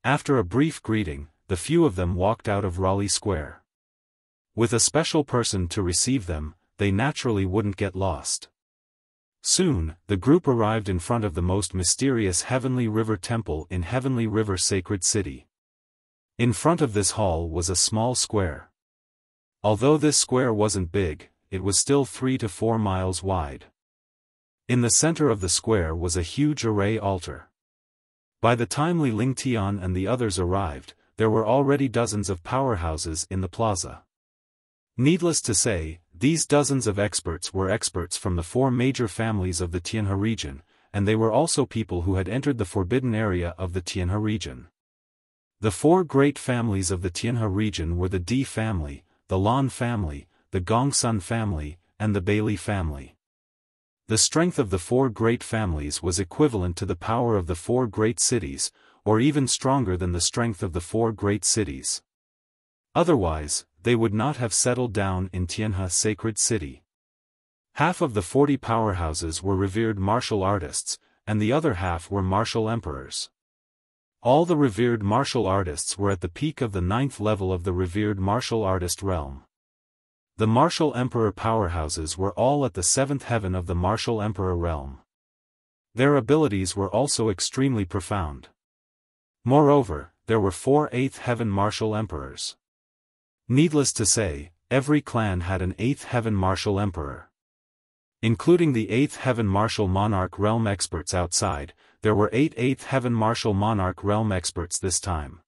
After a brief greeting, the few of them walked out of Raleigh Square. With a special person to receive them, they naturally wouldn't get lost. Soon, the group arrived in front of the most mysterious Heavenly River Temple in Heavenly River Sacred City. In front of this hall was a small square. Although this square wasn't big, it was still 3 to 4 miles wide. In the center of the square was a huge array altar. By the time Li Lingtian and the others arrived, there were already dozens of powerhouses in the plaza. Needless to say, these dozens of experts were experts from the 4 major families of the Tianhe region, and they were also people who had entered the forbidden area of the Tianhe region. The 4 great families of the Tianhe region were the Di family, the Lan family, the Gongsun family, and the Bailey family. The strength of the 4 great families was equivalent to the power of the 4 great cities, or even stronger than the strength of the 4 great cities. Otherwise, they would not have settled down in Tianhe sacred city. Half of the 40 powerhouses were revered martial artists, and the other half were martial emperors. All the revered martial artists were at the peak of the 9th level of the revered martial artist realm. The martial emperor powerhouses were all at the 7th heaven of the martial emperor realm. Their abilities were also extremely profound. Moreover, there were 4 8th heaven martial emperors. Needless to say, every clan had an 8th heaven martial emperor. Including the 8th heaven martial monarch realm experts outside, there were 8 8th heaven martial monarch realm experts this time.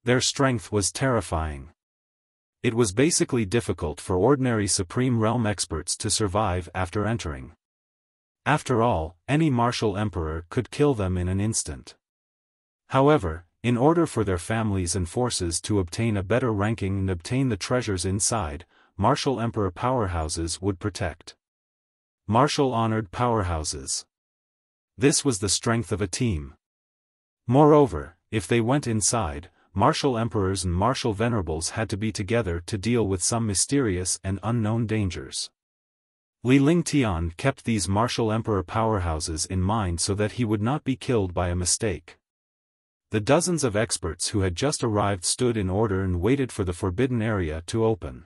Their strength was terrifying. It was basically difficult for ordinary supreme realm experts to survive after entering. After all, any martial emperor could kill them in an instant. However, in order for their families and forces to obtain a better ranking and obtain the treasures inside, martial emperor powerhouses would protect. Martial honored powerhouses. This was the strength of a team. Moreover, if they went inside, martial emperors and martial venerables had to be together to deal with some mysterious and unknown dangers. Li Lingtian kept these martial emperor powerhouses in mind so that he would not be killed by a mistake. The dozens of experts who had just arrived stood in order and waited for the forbidden area to open.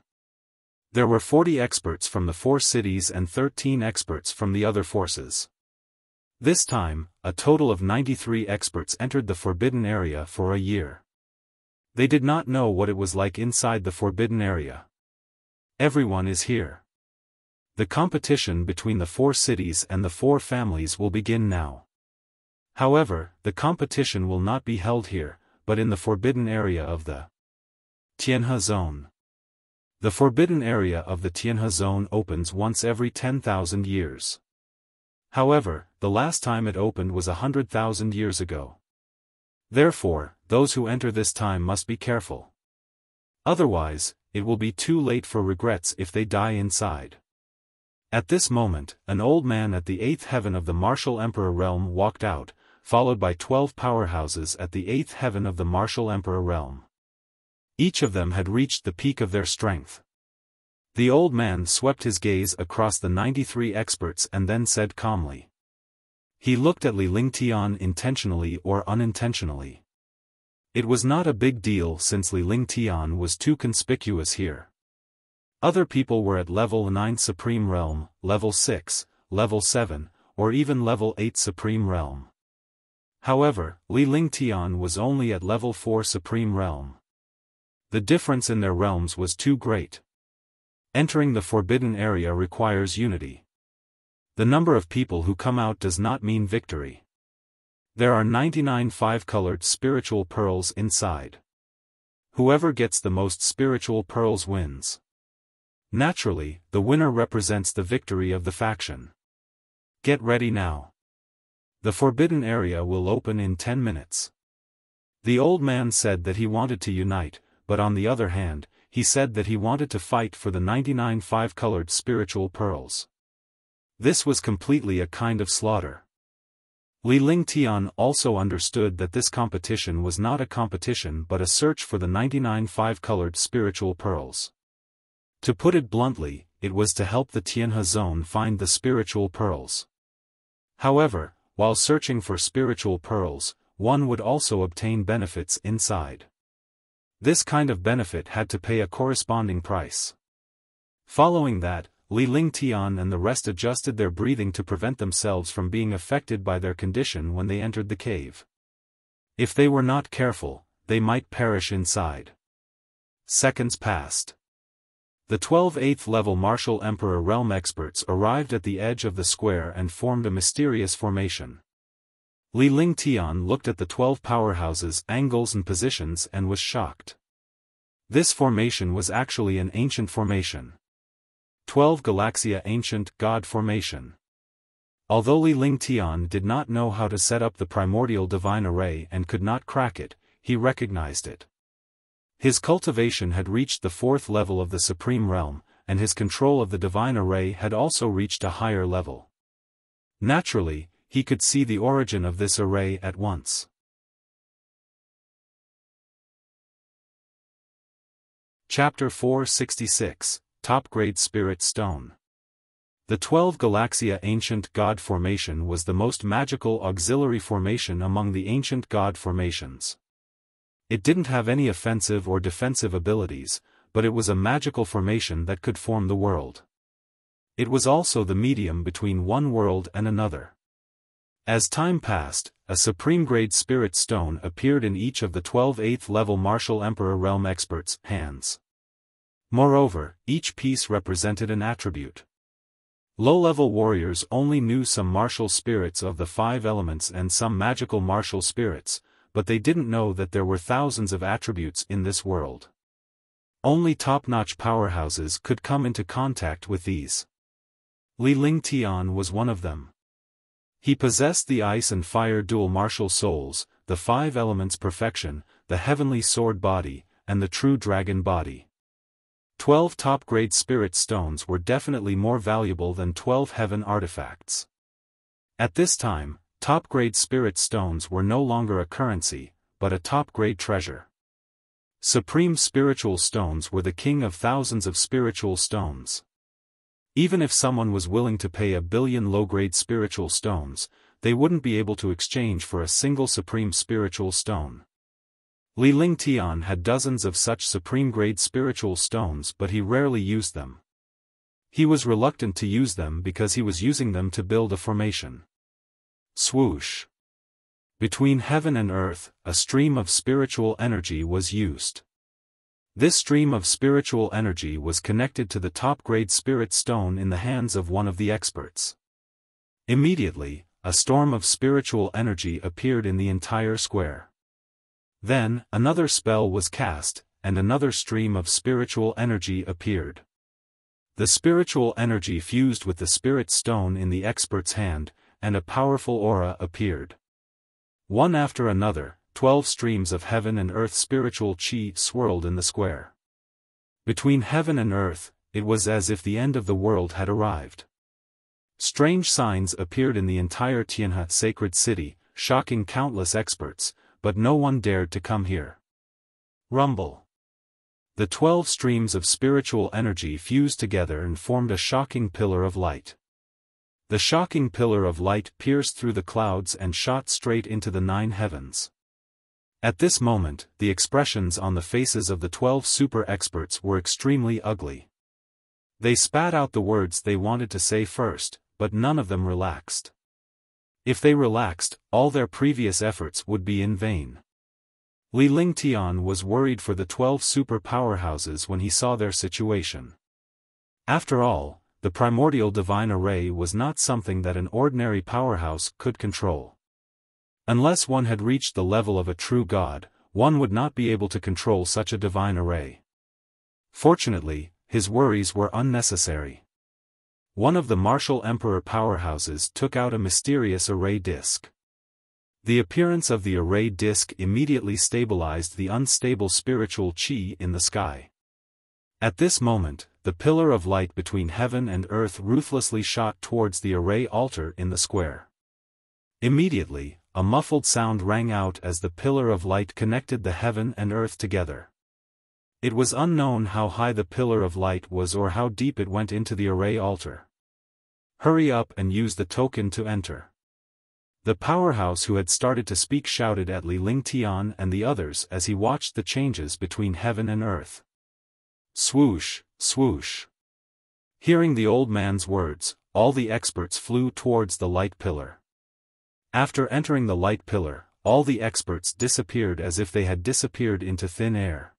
There were 40 experts from the 4 cities and 13 experts from the other forces. This time, a total of 93 experts entered the forbidden area for a year. They did not know what it was like inside the forbidden area. Everyone is here. The competition between the 4 cities and the 4 families will begin now. However, the competition will not be held here, but in the forbidden area of the Tianhe zone. The forbidden area of the Tianhe zone opens once every 10,000 years. However, the last time it opened was 100,000 years ago. Therefore, those who enter this time must be careful. Otherwise, it will be too late for regrets if they die inside. At this moment, an old man at the 8th heaven of the martial emperor realm walked out, followed by 12 powerhouses at the 8th heaven of the martial emperor realm. Each of them had reached the peak of their strength. The old man swept his gaze across the 93 experts and then said calmly. He looked at Li Lingtian intentionally or unintentionally. It was not a big deal since Li Lingtian was too conspicuous here. Other people were at level 9 Supreme Realm, level 6, level 7, or even level 8 Supreme Realm. However, Li Lingtian was only at level 4 Supreme Realm. The difference in their realms was too great. Entering the forbidden area requires unity. The number of people who come out does not mean victory. There are 99 5-colored spiritual pearls inside. Whoever gets the most spiritual pearls wins. Naturally, the winner represents the victory of the faction. Get ready now. The forbidden area will open in 10 minutes. The old man said that he wanted to unite, but on the other hand, he said that he wanted to fight for the 99 5-colored spiritual pearls. This was completely a kind of slaughter. Li Lingtian also understood that this competition was not a competition but a search for the 99 5-colored spiritual pearls. To put it bluntly, it was to help the Tianhe zone find the spiritual pearls. However, while searching for spiritual pearls, one would also obtain benefits inside. This kind of benefit had to pay a corresponding price. Following that, Li Lingtian and the rest adjusted their breathing to prevent themselves from being affected by their condition when they entered the cave. If they were not careful, they might perish inside. Seconds passed. The 12 8th-level Martial Emperor Realm experts arrived at the edge of the square and formed a mysterious formation. Li Lingtian looked at the 12 powerhouses, angles and positions and was shocked. This formation was actually an ancient formation. 12 Galaxia Ancient God Formation. Although Li Lingtian did not know how to set up the primordial divine array and could not crack it, he recognized it. His cultivation had reached the 4th level of the Supreme Realm, and his control of the divine array had also reached a higher level. Naturally, he could see the origin of this array at once. Chapter 466, Top-Grade Spirit Stone. The 12 Galaxia Ancient God Formation was the most magical auxiliary formation among the ancient God formations. It didn't have any offensive or defensive abilities, but it was a magical formation that could form the world. It was also the medium between one world and another. As time passed, a supreme-grade spirit stone appeared in each of the 12 8th-level Martial Emperor Realm experts' hands. Moreover, each piece represented an attribute. Low-level warriors only knew some martial spirits of the 5 elements and some magical martial spirits, but they didn't know that there were thousands of attributes in this world. Only top-notch powerhouses could come into contact with these. Li Lingtian was one of them. He possessed the ice and fire dual martial souls, the 5 elements perfection, the heavenly sword body, and the true dragon body. 12 top-grade spirit stones were definitely more valuable than 12 heaven artifacts. At this time, top-grade spirit stones were no longer a currency, but a top-grade treasure. Supreme spiritual stones were the king of thousands of spiritual stones. Even if someone was willing to pay 1 billion low-grade spiritual stones, they wouldn't be able to exchange for a single supreme spiritual stone. Li Lingtian had dozens of such supreme-grade spiritual stones, but he rarely used them. He was reluctant to use them because he was using them to build a formation. Swoosh. Between heaven and earth, a stream of spiritual energy was used. This stream of spiritual energy was connected to the top-grade spirit stone in the hands of one of the experts. Immediately, a storm of spiritual energy appeared in the entire square. Then, another spell was cast, and another stream of spiritual energy appeared. The spiritual energy fused with the spirit stone in the expert's hand, and a powerful aura appeared. One after another, 12 streams of heaven and earth spiritual chi swirled in the square. Between heaven and earth, it was as if the end of the world had arrived. Strange signs appeared in the entire Tianhe sacred city, shocking countless experts, but no one dared to come here. Rumble. The 12 streams of spiritual energy fused together and formed a shocking pillar of light. The shocking pillar of light pierced through the clouds and shot straight into the 9 heavens. At this moment, the expressions on the faces of the 12 super experts were extremely ugly. They spat out the words they wanted to say first, but none of them relaxed. If they relaxed, all their previous efforts would be in vain. Li Lingtian was worried for the 12 super powerhouses when he saw their situation. After all, the primordial divine array was not something that an ordinary powerhouse could control. Unless one had reached the level of a true god, one would not be able to control such a divine array. Fortunately, his worries were unnecessary. One of the Martial Emperor powerhouses took out a mysterious array disk. The appearance of the array disk immediately stabilized the unstable spiritual chi in the sky. At this moment, the pillar of light between heaven and earth ruthlessly shot towards the array altar in the square. Immediately, a muffled sound rang out as the pillar of light connected the heaven and earth together. It was unknown how high the pillar of light was or how deep it went into the array altar. Hurry up and use the token to enter. The powerhouse who had started to speak shouted at Li Lingtian and the others as he watched the changes between heaven and earth. Swoosh, swoosh. Hearing the old man's words, all the experts flew towards the light pillar. After entering the light pillar, all the experts disappeared as if they had disappeared into thin air.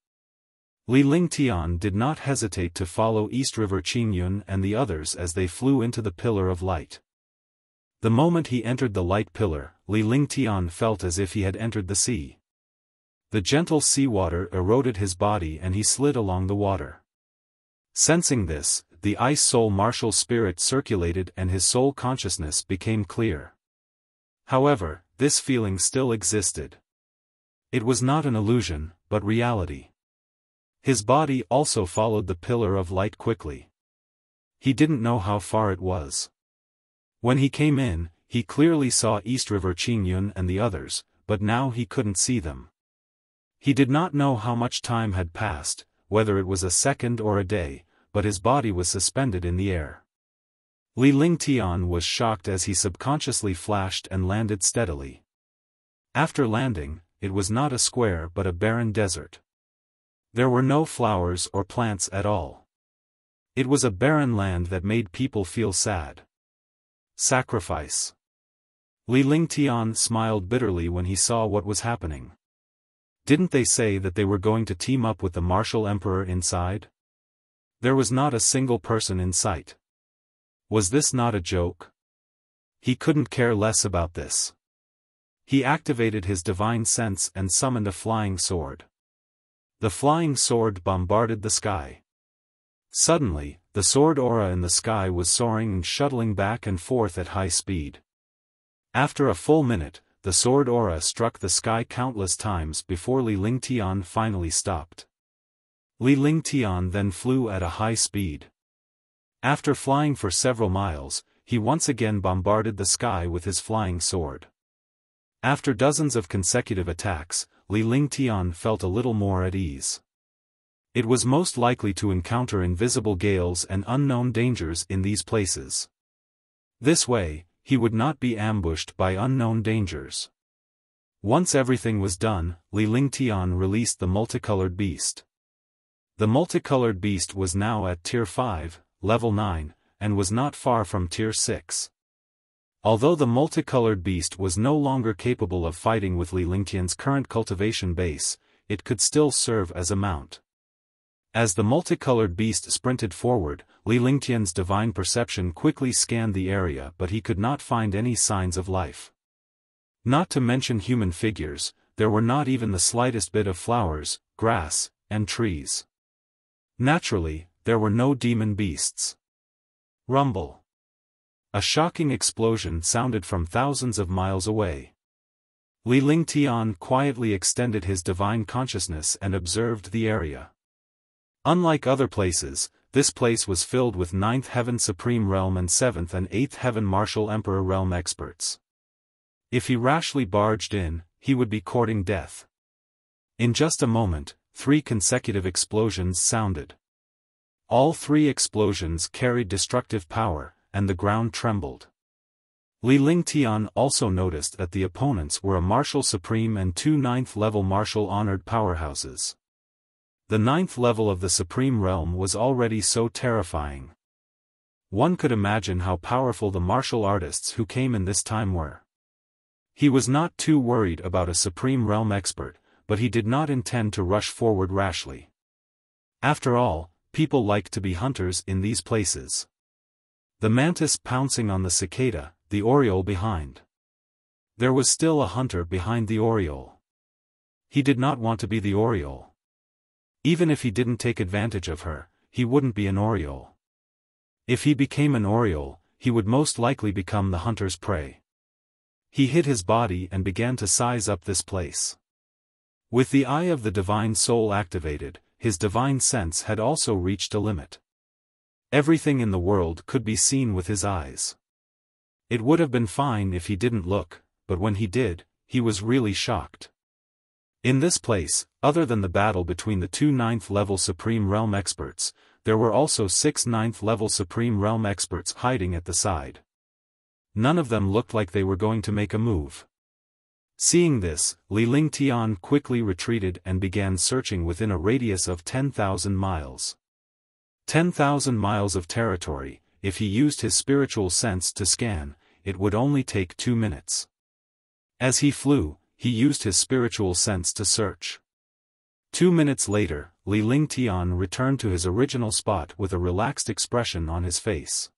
Li Lingtian did not hesitate to follow East River Qingyun and the others as they flew into the pillar of light. The moment he entered the light pillar, Li Lingtian felt as if he had entered the sea. The gentle seawater eroded his body and he slid along the water. Sensing this, the ice soul martial spirit circulated and his soul consciousness became clear. However, this feeling still existed. It was not an illusion, but reality. His body also followed the pillar of light quickly. He didn't know how far it was. When he came in, he clearly saw East River Qingyun and the others, but now he couldn't see them. He did not know how much time had passed, whether it was a second or a day, but his body was suspended in the air. Li Lingtian was shocked as he subconsciously flashed and landed steadily. After landing, it was not a square but a barren desert. There were no flowers or plants at all. It was a barren land that made people feel sad. Sacrifice. Li Lingtian smiled bitterly when he saw what was happening. Didn't they say that they were going to team up with the martial emperor inside? There was not a single person in sight. Was this not a joke? He couldn't care less about this. He activated his divine sense and summoned a flying sword. The flying sword bombarded the sky. Suddenly, the sword aura in the sky was soaring and shuttling back and forth at high speed. After a full minute, the sword aura struck the sky countless times before Li Lingtian finally stopped. Li Lingtian then flew at a high speed. After flying for several miles, he once again bombarded the sky with his flying sword. After dozens of consecutive attacks, Li Lingtian felt a little more at ease. It was most likely to encounter invisible gales and unknown dangers in these places. This way, he would not be ambushed by unknown dangers. Once everything was done, Li Lingtian released the multicolored beast. The multicolored beast was now at Tier 5, Level 9, and was not far from Tier 6. Although the multicolored beast was no longer capable of fighting with Li Lingtian's current cultivation base, it could still serve as a mount. As the multicolored beast sprinted forward, Li Lingtian's divine perception quickly scanned the area but he could not find any signs of life. Not to mention human figures, there were not even the slightest bit of flowers, grass, and trees. Naturally, there were no demon beasts. Rumble. A shocking explosion sounded from thousands of miles away. Li Lingtian quietly extended his divine consciousness and observed the area. Unlike other places, this place was filled with 9th Heaven Supreme Realm and 7th and 8th Heaven Martial Emperor Realm experts. If he rashly barged in, he would be courting death. In just a moment, 3 consecutive explosions sounded. All 3 explosions carried destructive power, and the ground trembled. Li Lingtian also noticed that the opponents were a Martial Supreme and 2 9th-level Martial Honored powerhouses. The 9th level of the Supreme Realm was already so terrifying. One could imagine how powerful the martial artists who came in this time were. He was not too worried about a Supreme Realm expert, but he did not intend to rush forward rashly. After all, people like to be hunters in these places. The mantis pouncing on the cicada, the oriole behind. There was still a hunter behind the oriole. He did not want to be the oriole. Even if he didn't take advantage of her, he wouldn't be an oriole. If he became an oriole, he would most likely become the hunter's prey. He hid his body and began to size up this place. With the eye of the divine soul activated, his divine sense had also reached a limit. Everything in the world could be seen with his eyes. It would have been fine if he didn't look, but when he did, he was really shocked. In this place, other than the battle between the 2 9th-level Supreme Realm experts, there were also 6 9th-level Supreme Realm experts hiding at the side. None of them looked like they were going to make a move. Seeing this, Li Lingtian quickly retreated and began searching within a radius of 10,000 miles. 10,000 miles of territory. If he used his spiritual sense to scan, it would only take 2 minutes. As he flew, he used his spiritual sense to search. 2 minutes later, Li Lingtian returned to his original spot with a relaxed expression on his face.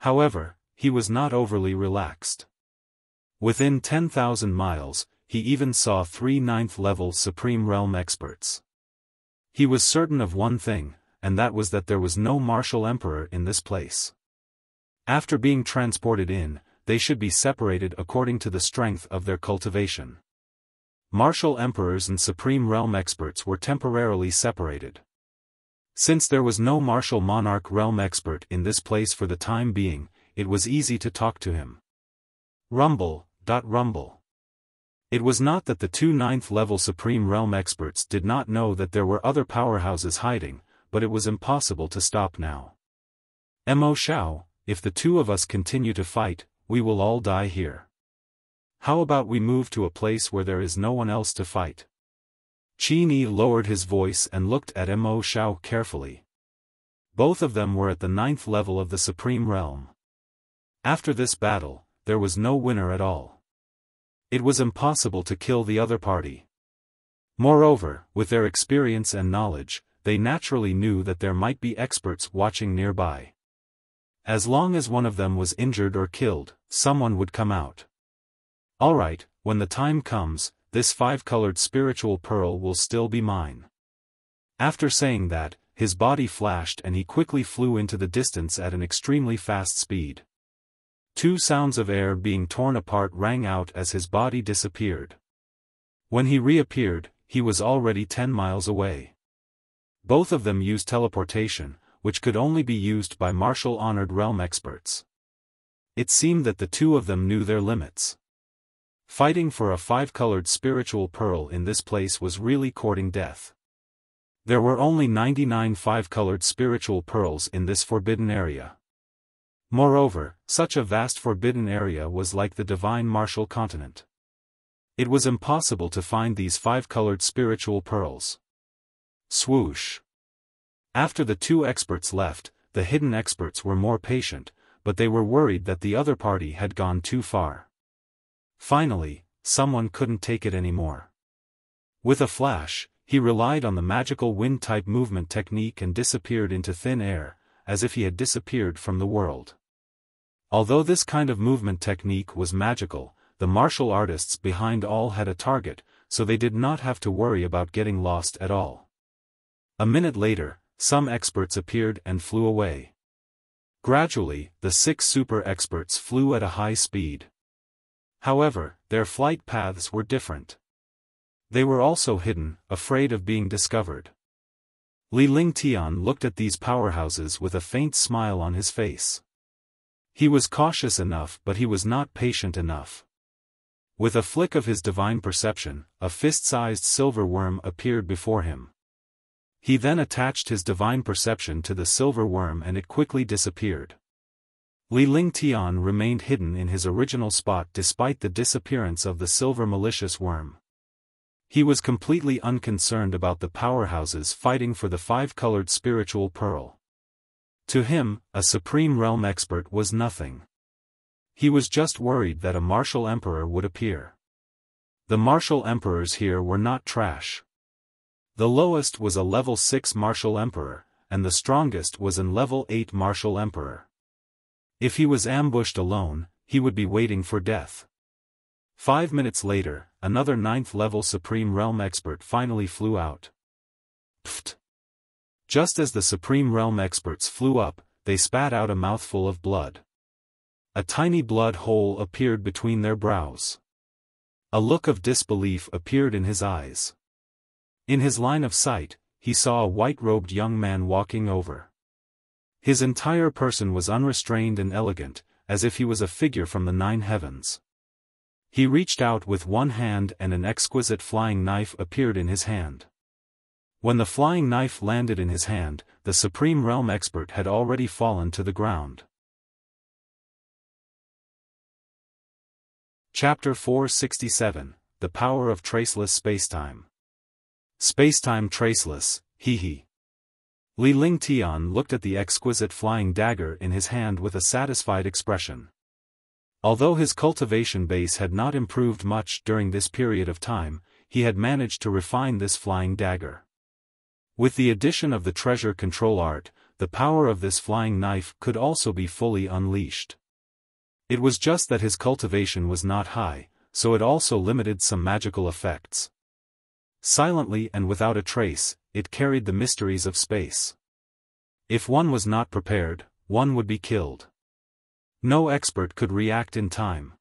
However, he was not overly relaxed. Within 10,000 miles, he even saw 3 ninth-level Supreme Realm experts. He was certain of one thing, and that was that there was no martial emperor in this place. After being transported in, they should be separated according to the strength of their cultivation. Martial emperors and Supreme Realm experts were temporarily separated. Since there was no martial monarch realm expert in this place for the time being, it was easy to talk to him. Rumble. It was not that the 2 ninth-level Supreme Realm experts did not know that there were other powerhouses hiding, but it was impossible to stop now. Mo Xiao, if the two of us continue to fight, we will all die here. How about we move to a place where there is no one else to fight? Qi Ni lowered his voice and looked at Mo Xiao carefully. Both of them were at the 9th level of the Supreme Realm. After this battle, there was no winner at all. It was impossible to kill the other party. Moreover, with their experience and knowledge, they naturally knew that there might be experts watching nearby. As long as one of them was injured or killed, someone would come out. Alright, when the time comes, this 5-colored spiritual pearl will still be mine. After saying that, his body flashed and he quickly flew into the distance at an extremely fast speed. 2 sounds of air being torn apart rang out as his body disappeared. When he reappeared, he was already 10 miles away. Both of them used teleportation, which could only be used by martial-honored realm experts. It seemed that the two of them knew their limits. Fighting for a 5-colored spiritual pearl in this place was really courting death. There were only 99 5-colored spiritual pearls in this forbidden area. Moreover, such a vast forbidden area was like the divine martial continent. It was impossible to find these 5-colored spiritual pearls. Swoosh. After the 2 experts left, the hidden experts were more patient, but they were worried that the other party had gone too far. Finally, someone couldn't take it anymore. With a flash, he relied on the magical wind-type movement technique and disappeared into thin air, as if he had disappeared from the world. Although this kind of movement technique was magical, the martial artists behind all had a target, so they did not have to worry about getting lost at all. A minute later, some experts appeared and flew away. Gradually, the 6 super experts flew at a high speed. However, their flight paths were different. They were also hidden, afraid of being discovered. Li Lingtian looked at these powerhouses with a faint smile on his face. He was cautious enough, but he was not patient enough. With a flick of his divine perception, a fist-sized silver worm appeared before him. He then attached his divine perception to the silver worm and it quickly disappeared. Li Lingtian remained hidden in his original spot despite the disappearance of the silver malicious worm. He was completely unconcerned about the powerhouses fighting for the 5-colored spiritual pearl. To him, a Supreme Realm expert was nothing. He was just worried that a martial emperor would appear. The martial emperors here were not trash. The lowest was a level 6 martial emperor, and the strongest was an level 8 martial emperor. If he was ambushed alone, he would be waiting for death. 5 minutes later, another 9th-level Supreme Realm expert finally flew out. Pfft! Just as the Supreme Realm experts flew up, they spat out a mouthful of blood. A tiny blood hole appeared between their brows. A look of disbelief appeared in his eyes. In his line of sight, he saw a white-robed young man walking over. His entire person was unrestrained and elegant, as if he was a figure from the 9 heavens. He reached out with one hand and an exquisite flying knife appeared in his hand. When the flying knife landed in his hand, the Supreme Realm expert had already fallen to the ground. Chapter 467, The Power of Traceless Spacetime. Spacetime traceless, hee. Li Lingtian looked at the exquisite flying dagger in his hand with a satisfied expression. Although his cultivation base had not improved much during this period of time, he had managed to refine this flying dagger. With the addition of the treasure control art, the power of this flying knife could also be fully unleashed. It was just that his cultivation was not high, so it also limited some magical effects. Silently and without a trace, it carried the mysteries of space. If one was not prepared, one would be killed. No expert could react in time.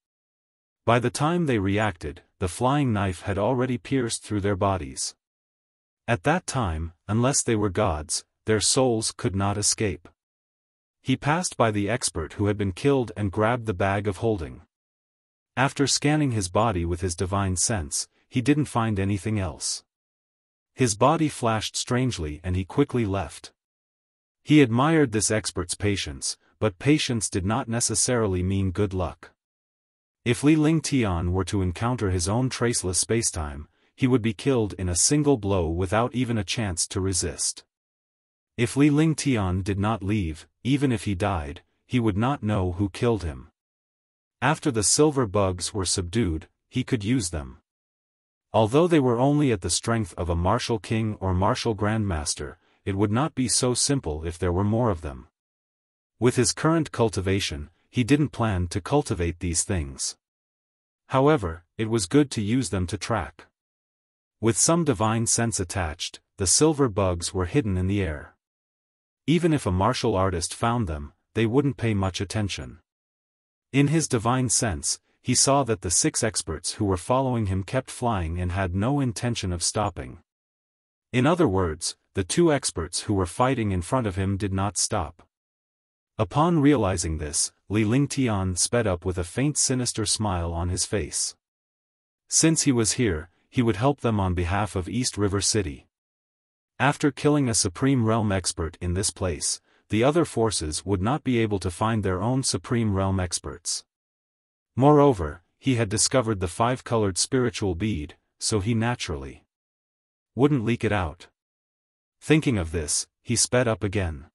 By the time they reacted, the flying knife had already pierced through their bodies. At that time, unless they were gods, their souls could not escape. He passed by the expert who had been killed and grabbed the bag of holding. After scanning his body with his divine sense, he didn't find anything else. His body flashed strangely and he quickly left. He admired this expert's patience, but patience did not necessarily mean good luck. If Li Lingtian were to encounter his own traceless spacetime, he would be killed in a single blow without even a chance to resist. If Li Lingtian did not leave, even if he died, he would not know who killed him. After the silver bugs were subdued, he could use them. Although they were only at the strength of a martial king or martial grandmaster, it would not be so simple if there were more of them. With his current cultivation, he didn't plan to cultivate these things. However, it was good to use them to track. With some divine sense attached, the silver bugs were hidden in the air. Even if a martial artist found them, they wouldn't pay much attention. In his divine sense, he saw that the 6 experts who were following him kept flying and had no intention of stopping. In other words, the 2 experts who were fighting in front of him did not stop. Upon realizing this, Li Lingtian sped up with a faint sinister smile on his face. Since he was here, he would help them on behalf of East River City. After killing a Supreme Realm expert in this place, the other forces would not be able to find their own Supreme Realm experts. Moreover, he had discovered the 5-colored spiritual bead, so he naturally wouldn't leak it out. Thinking of this, he sped up again.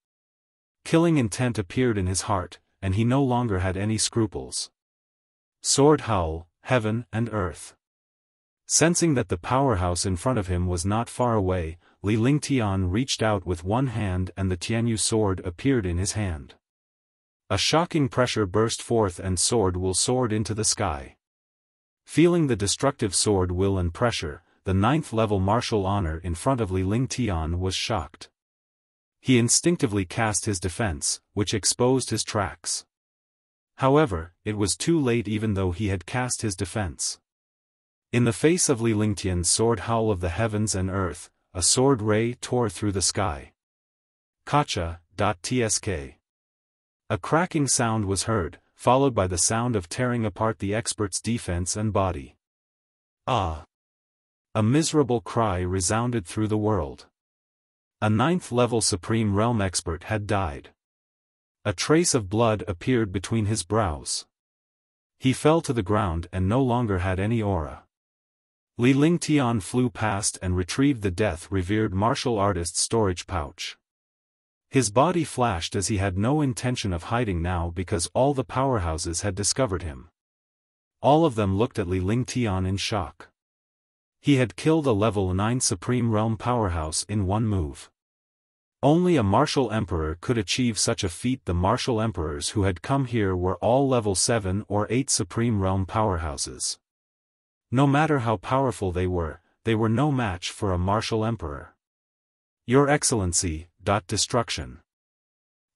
Killing intent appeared in his heart, and he no longer had any scruples. Sword howl, heaven and earth. Sensing that the powerhouse in front of him was not far away, Li Lingtian reached out with one hand and the Tianyu sword appeared in his hand. A shocking pressure burst forth and sword will soared into the sky. Feeling the destructive sword will and pressure, the 9th level martial honor in front of Li Lingtian was shocked. He instinctively cast his defense, which exposed his tracks. However, it was too late even though he had cast his defense. In the face of Li Lingtian's sword howl of the heavens and earth, a sword ray tore through the sky. Kacha.tsk. A cracking sound was heard, followed by the sound of tearing apart the expert's defense and body. Ah! A miserable cry resounded through the world. A 9th level Supreme Realm expert had died. A trace of blood appeared between his brows. He fell to the ground and no longer had any aura. Li Lingtian flew past and retrieved the death-revered martial artist's storage pouch. His body flashed as he had no intention of hiding now because all the powerhouses had discovered him. All of them looked at Li Lingtian in shock. He had killed a level 9 Supreme Realm powerhouse in one move. Only a martial emperor could achieve such a feat. The martial emperors who had come here were all level 7 or 8 Supreme Realm powerhouses. No matter how powerful they were no match for a martial emperor. Your Excellency, destruction.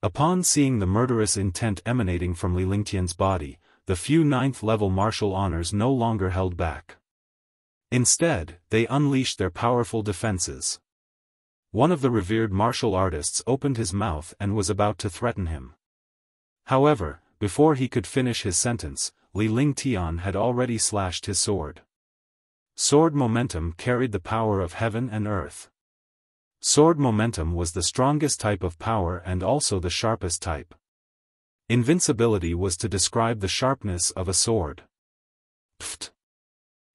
Upon seeing the murderous intent emanating from Li Lingtian's body, the few 9th level martial honors no longer held back. Instead, they unleashed their powerful defenses. One of the revered martial artists opened his mouth and was about to threaten him. However, before he could finish his sentence, Li Lingtian had already slashed his sword. Sword momentum carried the power of heaven and earth. Sword momentum was the strongest type of power and also the sharpest type. Invincibility was to describe the sharpness of a sword. Pft!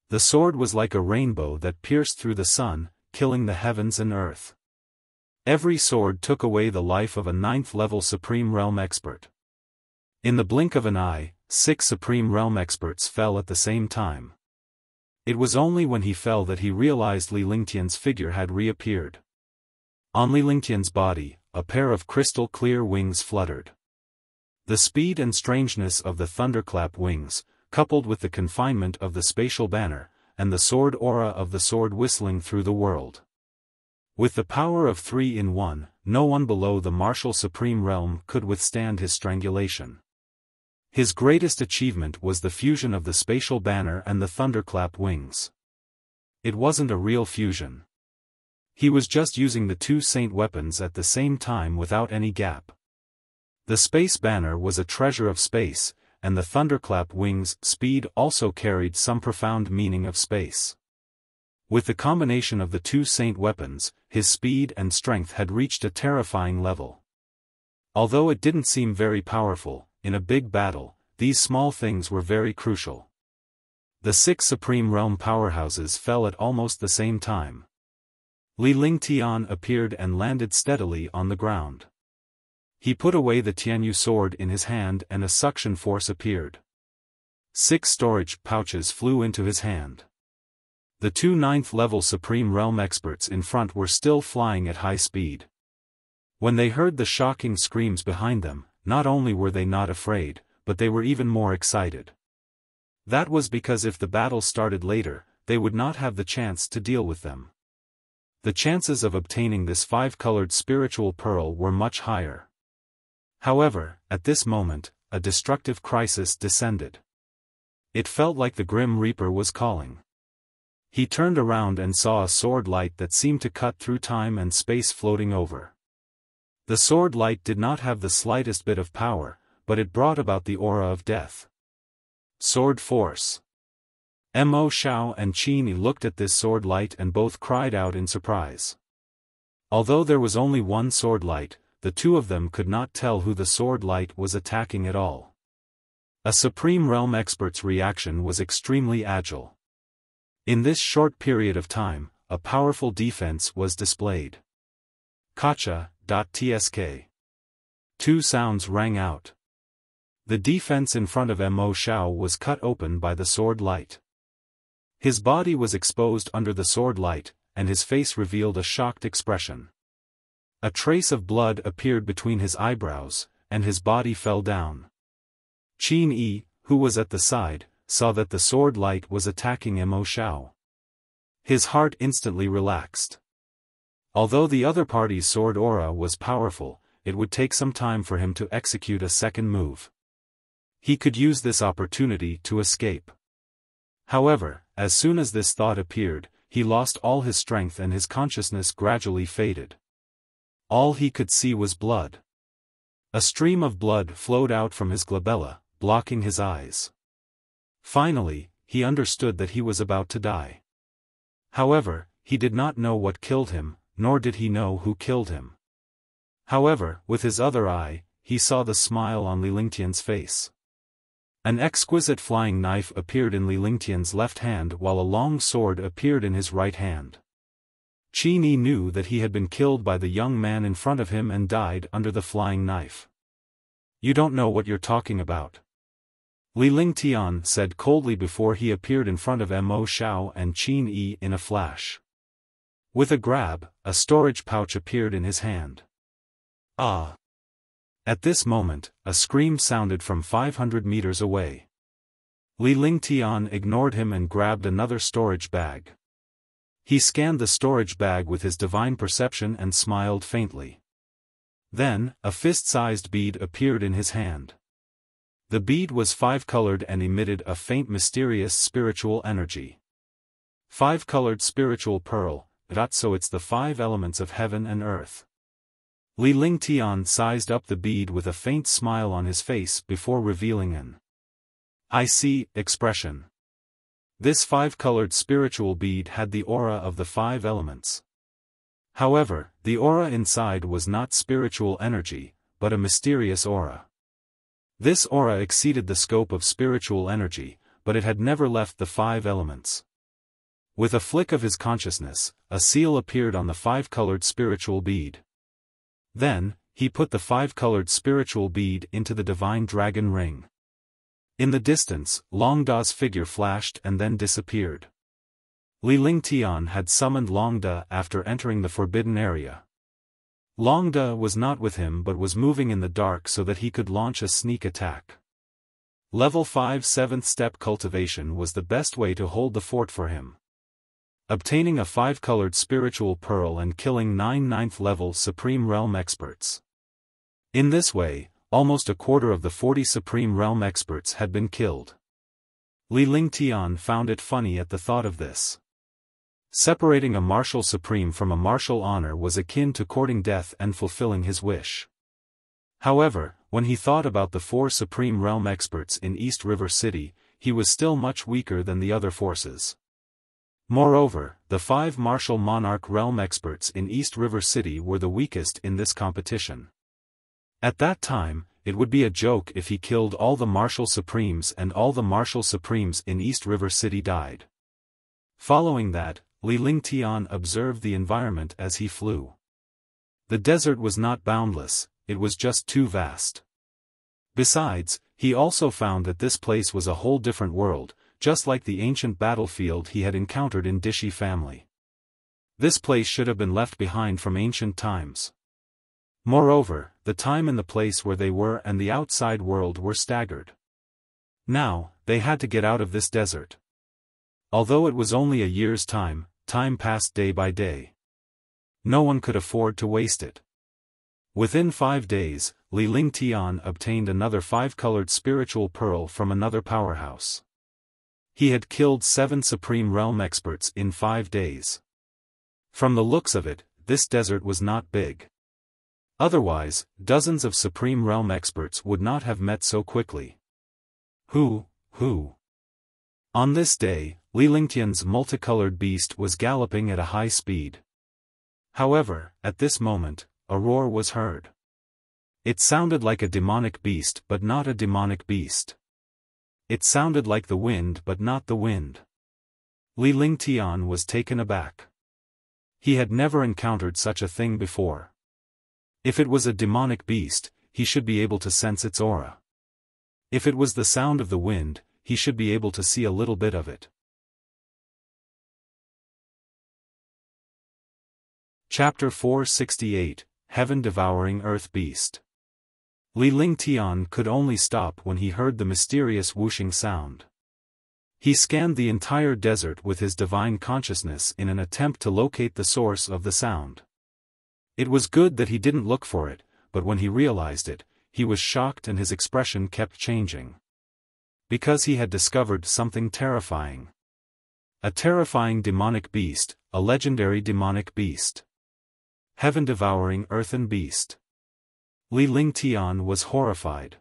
The sword was like a rainbow that pierced through the sun, killing the heavens and earth. Every sword took away the life of a 9th level Supreme Realm expert. In the blink of an eye, 6 Supreme Realm experts fell at the same time. It was only when he fell that he realized Li Lingtian's figure had reappeared. On Li Lingtian's body, a pair of crystal-clear wings fluttered. The speed and strangeness of the thunderclap wings, coupled with the confinement of the spatial banner, and the sword aura of the sword whistling through the world. With the power of 3 in 1, no one below the martial supreme realm could withstand his strangulation. His greatest achievement was the fusion of the spatial banner and the thunderclap wings. It wasn't a real fusion. He was just using the two saint weapons at the same time without any gap. The space banner was a treasure of space, and the thunderclap wings' speed also carried some profound meaning of space. With the combination of the two saint weapons, his speed and strength had reached a terrifying level. Although it didn't seem very powerful, in a big battle, these small things were very crucial. The 6 Supreme Realm powerhouses fell at almost the same time. Li Lingtian appeared and landed steadily on the ground. He put away the Tianyu sword in his hand and a suction force appeared. 6 storage pouches flew into his hand. The 2 9th-level Supreme Realm experts in front were still flying at high speed. When they heard the shocking screams behind them, not only were they not afraid, but they were even more excited. That was because if the battle started later, they would not have the chance to deal with them. The chances of obtaining this 5-colored spiritual pearl were much higher. However, at this moment, a destructive crisis descended. It felt like the Grim Reaper was calling. He turned around and saw a sword light that seemed to cut through time and space floating over. The sword light did not have the slightest bit of power, but it brought about the aura of death. Sword force. Mo Xiao and Qin Yi looked at this sword light and both cried out in surprise. Although there was only one sword light, the two of them could not tell who the sword light was attacking at all. A Supreme Realm expert's reaction was extremely agile. In this short period of time, a powerful defense was displayed. Kacha.tsk. 2 sounds rang out. The defense in front of Mo Xiao was cut open by the sword light. His body was exposed under the sword light, and his face revealed a shocked expression. A trace of blood appeared between his eyebrows, and his body fell down. Qin Yi, who was at the side, saw that the sword light was attacking Mo Xiao. His heart instantly relaxed. Although the other party's sword aura was powerful, it would take some time for him to execute a second move. He could use this opportunity to escape. However, as soon as this thought appeared, he lost all his strength and his consciousness gradually faded. All he could see was blood. A stream of blood flowed out from his glabella, blocking his eyes. Finally, he understood that he was about to die. However, he did not know what killed him, nor did he know who killed him. However, with his other eye, he saw the smile on Li Lingtian's face. An exquisite flying knife appeared in Li Lingtian's left hand while a long sword appeared in his right hand. Qin Yi knew that he had been killed by the young man in front of him and died under the flying knife. "You don't know what you're talking about," Li Lingtian said coldly before he appeared in front of Mo Xiao and Qin Yi in a flash. With a grab, a storage pouch appeared in his hand. Ah! At this moment, a scream sounded from 500 meters away. Li Lingtian ignored him and grabbed another storage bag. He scanned the storage bag with his divine perception and smiled faintly. Then, a fist-sized bead appeared in his hand. The bead was 5-colored and emitted a faint mysterious spiritual energy. 5-colored spiritual pearl, so it's the 5 elements of heaven and earth. Li Lingtian sized up the bead with a faint smile on his face before revealing an "I see" expression. This 5-colored spiritual bead had the aura of the 5 elements. However, the aura inside was not spiritual energy, but a mysterious aura. This aura exceeded the scope of spiritual energy, but it had never left the 5 elements. With a flick of his consciousness, a seal appeared on the 5-colored spiritual bead. Then, he put the 5-colored spiritual bead into the divine dragon ring. In the distance, Long Da's figure flashed and then disappeared. Li Lingtian had summoned Long Da after entering the forbidden area. Long De was not with him but was moving in the dark so that he could launch a sneak attack. Level 5 7th step cultivation was the best way to hold the fort for him. Obtaining a 5-colored spiritual pearl and killing 9 9th level Supreme Realm experts. In this way, almost a quarter of the 40 Supreme Realm experts had been killed. Li Lingtian found it funny at the thought of this. Separating a martial supreme from a martial honor was akin to courting death and fulfilling his wish. However, when he thought about the 4 Supreme Realm experts in East River City, he was still much weaker than the other forces. Moreover, the 5 Martial Monarch Realm experts in East River City were the weakest in this competition. At that time, it would be a joke if he killed all the Martial Supremes and all the Martial Supremes in East River City died. Following that, Li Lingtian observed the environment as he flew. The desert was not boundless, it was just too vast. Besides, he also found that this place was a whole different world, just like the ancient battlefield he had encountered in Dishi family. This place should have been left behind from ancient times. Moreover, the time and the place where they were and the outside world were staggered. Now, they had to get out of this desert. Although it was only a year's time, time passed day by day. No one could afford to waste it. Within 5 days, Li Lingtian obtained another 5-colored spiritual pearl from another powerhouse. He had killed 7 Supreme Realm experts in 5 days. From the looks of it, this desert was not big. Otherwise, dozens of Supreme Realm experts would not have met so quickly. Who? On this day, Li Lingtian's multicolored beast was galloping at a high speed. However, at this moment, a roar was heard. It sounded like a demonic beast but not a demonic beast. It sounded like the wind but not the wind. Li Lingtian was taken aback. He had never encountered such a thing before. If it was a demonic beast, he should be able to sense its aura. If it was the sound of the wind, he should be able to see a little bit of it. Chapter 468, Heaven-Devouring Earth Beast. Li Lingtian could only stop when he heard the mysterious whooshing sound. He scanned the entire desert with his divine consciousness in an attempt to locate the source of the sound. It was good that he didn't look for it, but when he realized it, he was shocked and his expression kept changing. Because he had discovered something terrifying. A terrifying demonic beast, a legendary demonic beast. Heaven-devouring earthen beast. Li Lingtian was horrified.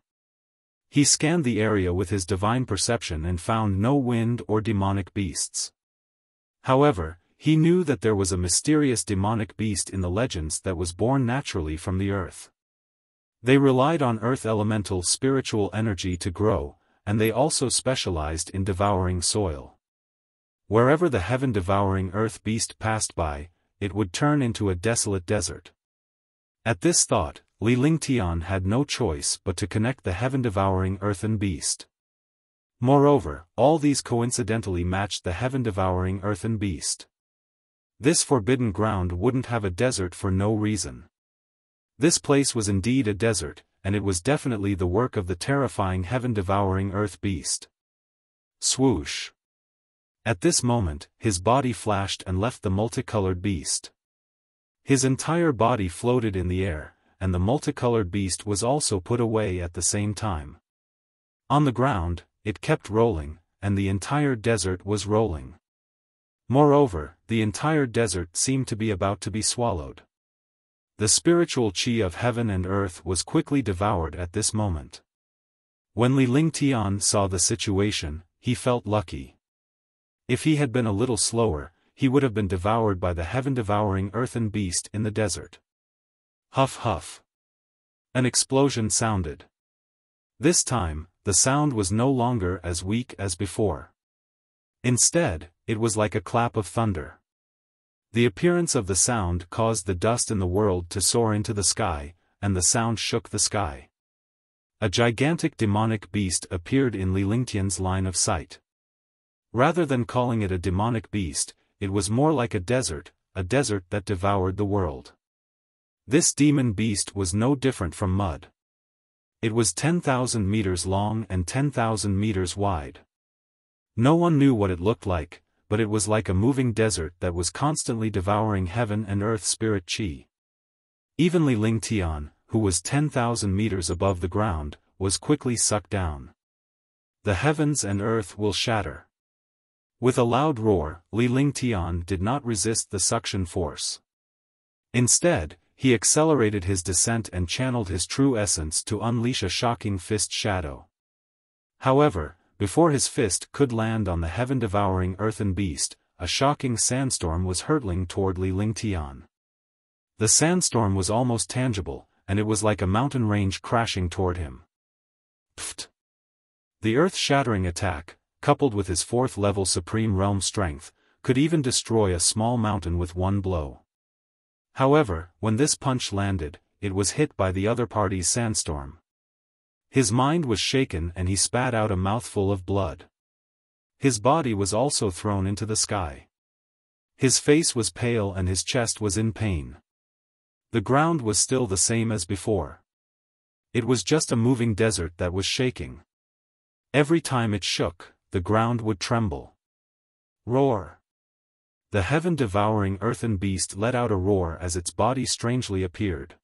He scanned the area with his divine perception and found no wind or demonic beasts. However, he knew that there was a mysterious demonic beast in the legends that was born naturally from the earth. They relied on earth elemental spiritual energy to grow, and they also specialized in devouring soil. Wherever the heaven-devouring earth beast passed by, it would turn into a desolate desert. At this thought, Li Lingtian had no choice but to connect the heaven-devouring earthen beast. Moreover, all these coincidentally matched the heaven-devouring earthen beast. This forbidden ground wouldn't have a desert for no reason. This place was indeed a desert, and it was definitely the work of the terrifying heaven-devouring earth beast. Swoosh! At this moment, his body flashed and left the multicolored beast. His entire body floated in the air, and the multicolored beast was also put away at the same time. On the ground, it kept rolling, and the entire desert was rolling. Moreover, the entire desert seemed to be about to be swallowed. The spiritual chi of heaven and earth was quickly devoured at this moment. When Li Lingtian saw the situation, he felt lucky. If he had been a little slower, he would have been devoured by the heaven-devouring earthen beast in the desert. Huff huff. An explosion sounded. This time, the sound was no longer as weak as before. Instead, it was like a clap of thunder. The appearance of the sound caused the dust in the world to soar into the sky, and the sound shook the sky. A gigantic demonic beast appeared in Li Lingtian's line of sight. Rather than calling it a demonic beast, it was more like a desert that devoured the world. This demon beast was no different from mud. It was 10,000 meters long and 10,000 meters wide. No one knew what it looked like, but it was like a moving desert that was constantly devouring heaven and earth spirit chi. Even Li Lingtian, who was 10,000 meters above the ground, was quickly sucked down. The heavens and earth will shatter. With a loud roar, Li Lingtian did not resist the suction force. Instead, he accelerated his descent and channeled his true essence to unleash a shocking fist shadow. However, before his fist could land on the heaven-devouring earthen beast, a shocking sandstorm was hurtling toward Li Lingtian. The sandstorm was almost tangible, and it was like a mountain range crashing toward him. Pfft! The earth-shattering attack, coupled with his fourth-level supreme realm strength, could even destroy a small mountain with one blow. However, when this punch landed, it was hit by the other party's sandstorm. His mind was shaken and he spat out a mouthful of blood. His body was also thrown into the sky. His face was pale and his chest was in pain. The ground was still the same as before. It was just a moving desert that was shaking. Every time it shook, the ground would tremble. Roar! The heaven-devouring earthen beast let out a roar as its body strangely appeared.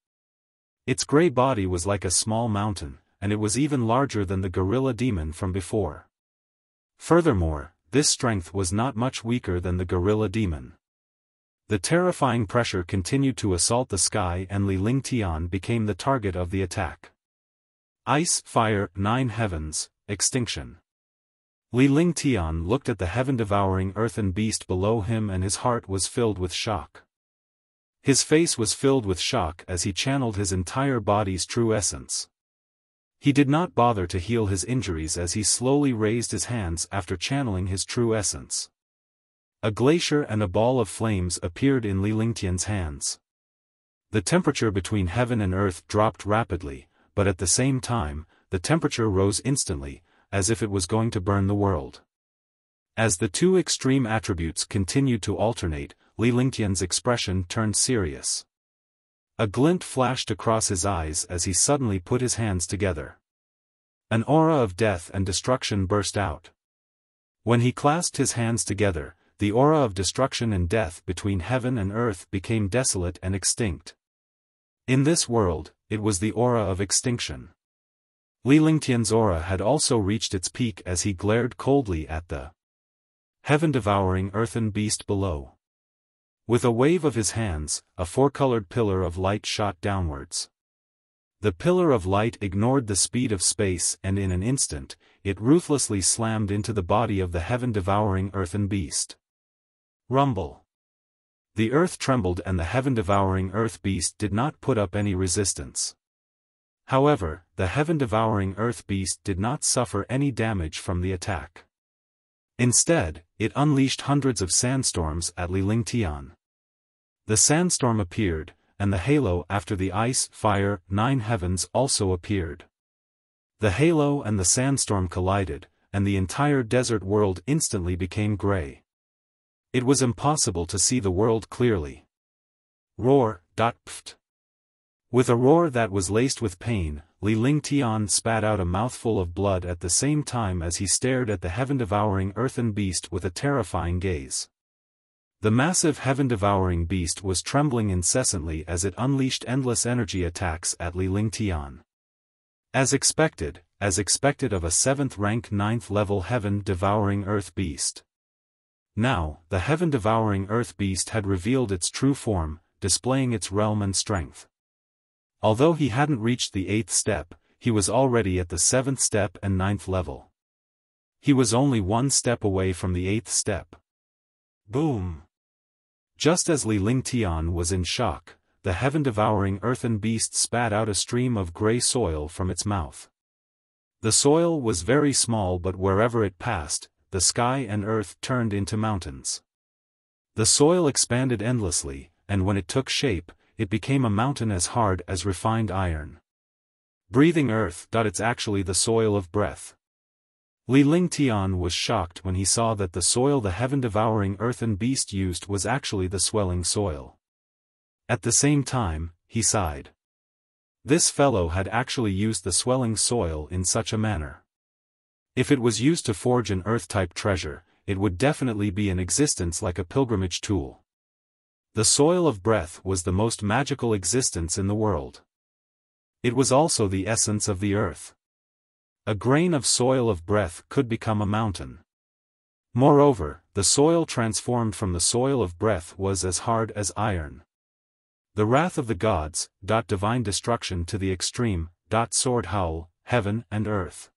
Its grey body was like a small mountain, and it was even larger than the gorilla demon from before. Furthermore, this strength was not much weaker than the gorilla demon. The terrifying pressure continued to assault the sky and Li Lingtian became the target of the attack. Ice, fire, 9 heavens, extinction. Li Lingtian looked at the heaven-devouring earthen beast below him and his heart was filled with shock. His face was filled with shock as he channeled his entire body's true essence. He did not bother to heal his injuries as he slowly raised his hands after channeling his true essence. A glacier and a ball of flames appeared in Li Lingtian's hands. The temperature between heaven and earth dropped rapidly, but at the same time, the temperature rose instantly, as if it was going to burn the world. As the two extreme attributes continued to alternate, Li Lingtian's expression turned serious. A glint flashed across his eyes as he suddenly put his hands together. An aura of death and destruction burst out. When he clasped his hands together, the aura of destruction and death between heaven and earth became desolate and extinct. In this world, it was the aura of extinction. Li Lingtian's aura had also reached its peak as he glared coldly at the heaven-devouring earthen beast below. With a wave of his hands, a four-colored pillar of light shot downwards. The pillar of light ignored the speed of space and in an instant, it ruthlessly slammed into the body of the heaven-devouring earthen beast. Rumble! The earth trembled and the heaven-devouring earth beast did not put up any resistance. However, the heaven-devouring earth beast did not suffer any damage from the attack. Instead, it unleashed hundreds of sandstorms at Li Lingtian. The sandstorm appeared, and the halo after the ice, fire, 9 heavens also appeared. The halo and the sandstorm collided, and the entire desert world instantly became gray. It was impossible to see the world clearly. Roar, pft. With a roar that was laced with pain, Li Lingtian spat out a mouthful of blood at the same time as he stared at the heaven-devouring earthen beast with a terrifying gaze. The massive heaven-devouring beast was trembling incessantly as it unleashed endless energy attacks at Li Lingtian. As expected of a 7th-rank 9th-level heaven-devouring earth beast. Now, the heaven-devouring earth beast had revealed its true form, displaying its realm and strength. Although he hadn't reached the 8th step, he was already at the 7th step and 9th level. He was only 1 step away from the 8th step. Boom! Just as Li Lingtian was in shock, the heaven-devouring earthen beast spat out a stream of grey soil from its mouth. The soil was very small, but wherever it passed, the sky and earth turned into mountains. The soil expanded endlessly, and when it took shape, it became a mountain as hard as refined iron. Breathing earth. It's actually the soil of breath. Li Lingtian was shocked when he saw that the soil the heaven-devouring earthen beast used was actually the swelling soil. At the same time, he sighed. This fellow had actually used the swelling soil in such a manner. If it was used to forge an earth-type treasure, it would definitely be in existence like a pilgrimage tool. The soil of breath was the most magical existence in the world. It was also the essence of the earth. A grain of soil of breath could become a mountain. Moreover, the soil transformed from the soil of breath was as hard as iron. The wrath of the gods, divine destruction to the extreme, sword howl, heaven and earth.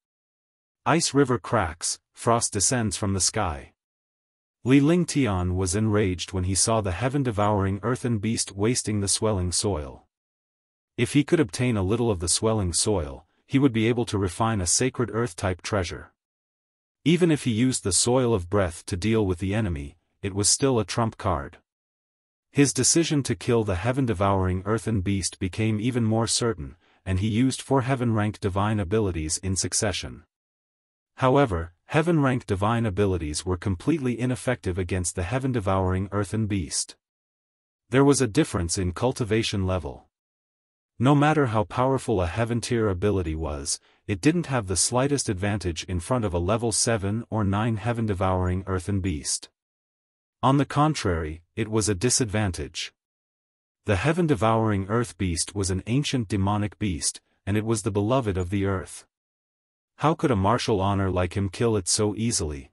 Ice river cracks, frost descends from the sky. Li Lingtian was enraged when he saw the heaven-devouring earthen beast wasting the swelling soil. If he could obtain a little of the swelling soil, he would be able to refine a sacred earth-type treasure. Even if he used the soil of breath to deal with the enemy, it was still a trump card. His decision to kill the heaven-devouring earthen beast became even more certain, and he used 4 heaven-ranked divine abilities in succession. However, heaven-ranked divine abilities were completely ineffective against the heaven-devouring earthen beast. There was a difference in cultivation level. No matter how powerful a heaven-tier ability was, it didn't have the slightest advantage in front of a level 7 or 9 heaven-devouring earthen beast. On the contrary, it was a disadvantage. The heaven-devouring earth beast was an ancient demonic beast, and it was the beloved of the earth. How could a martial honor like him kill it so easily?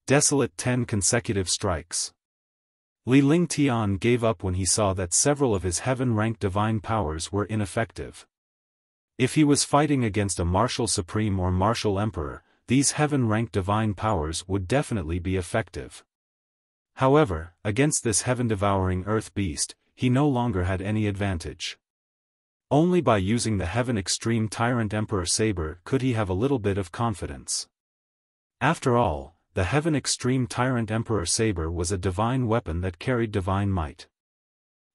Desolate 10 consecutive strikes. Li Lingtian gave up when he saw that several of his heaven-ranked divine powers were ineffective. If he was fighting against a martial supreme or martial emperor, these heaven-ranked divine powers would definitely be effective. However, against this heaven-devouring earth beast, he no longer had any advantage. Only by using the Heaven Extreme Tyrant Emperor Saber could he have a little bit of confidence. After all, the Heaven Extreme Tyrant Emperor Saber was a divine weapon that carried divine might.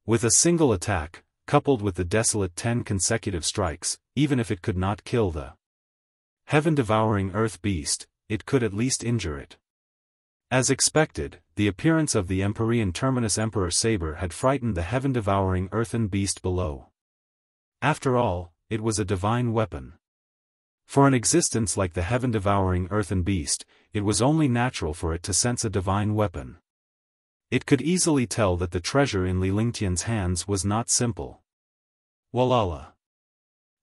With a single attack, coupled with the desolate 10 consecutive strikes, even if it could not kill the heaven-devouring earth beast, it could at least injure it. As expected, the appearance of the Empyrean Terminus Emperor Saber had frightened the heaven-devouring earthen beast below. After all, it was a divine weapon. For an existence like the heaven-devouring earthen beast, it was only natural for it to sense a divine weapon. It could easily tell that the treasure in Li Lingtian's hands was not simple. Walala.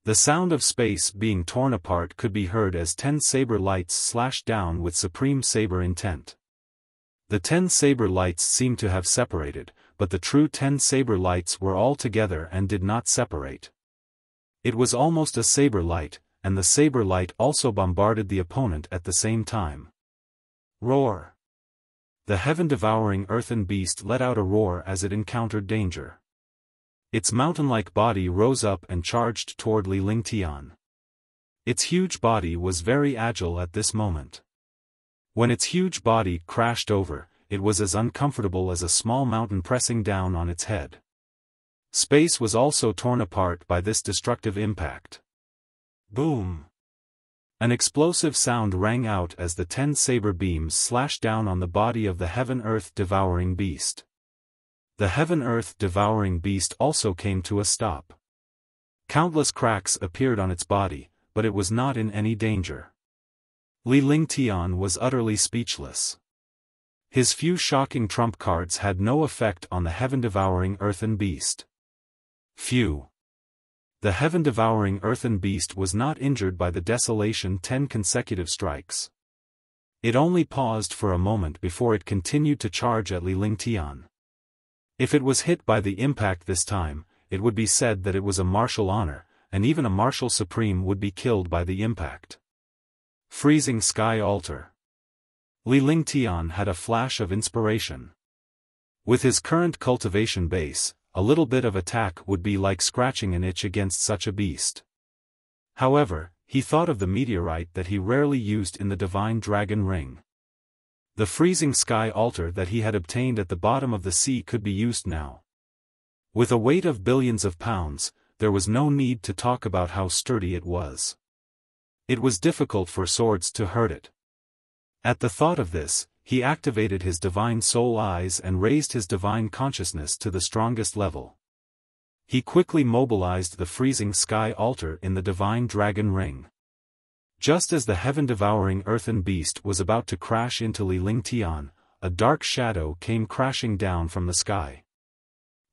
The sound of space being torn apart could be heard as 10 saber lights slashed down with supreme saber intent. The 10 saber lights seemed to have separated, but the true 10 saber lights were all together and did not separate. It was almost a saber light, and the saber light also bombarded the opponent at the same time. Roar! The heaven-devouring earthen beast let out a roar as it encountered danger. Its mountain-like body rose up and charged toward Li Lingtian. Its huge body was very agile at this moment. When its huge body crashed over, it was as uncomfortable as a small mountain pressing down on its head. Space was also torn apart by this destructive impact. Boom! An explosive sound rang out as the 10 saber beams slashed down on the body of the heaven-earth devouring beast. The heaven-earth devouring beast also came to a stop. Countless cracks appeared on its body, but it was not in any danger. Li Lingtian was utterly speechless. His few shocking trump cards had no effect on the heaven-devouring earthen beast. Phew! The heaven-devouring earthen beast was not injured by the desolation 10 consecutive strikes. It only paused for a moment before it continued to charge at Li Lingtian. If it was hit by the impact this time, it would be said that it was a martial honor, and even a martial supreme would be killed by the impact. Freezing Sky Altar. Li Lingtian had a flash of inspiration. With his current cultivation base, a little bit of attack would be like scratching an itch against such a beast. However, he thought of the meteorite that he rarely used in the Divine Dragon Ring. The freezing sky altar that he had obtained at the bottom of the sea could be used now. With a weight of billions of pounds, there was no need to talk about how sturdy it was. It was difficult for swords to hurt it. At the thought of this, he activated his divine soul eyes and raised his divine consciousness to the strongest level. He quickly mobilized the freezing sky altar in the divine dragon ring. Just as the heaven-devouring earthen beast was about to crash into Li Lingtian, a dark shadow came crashing down from the sky.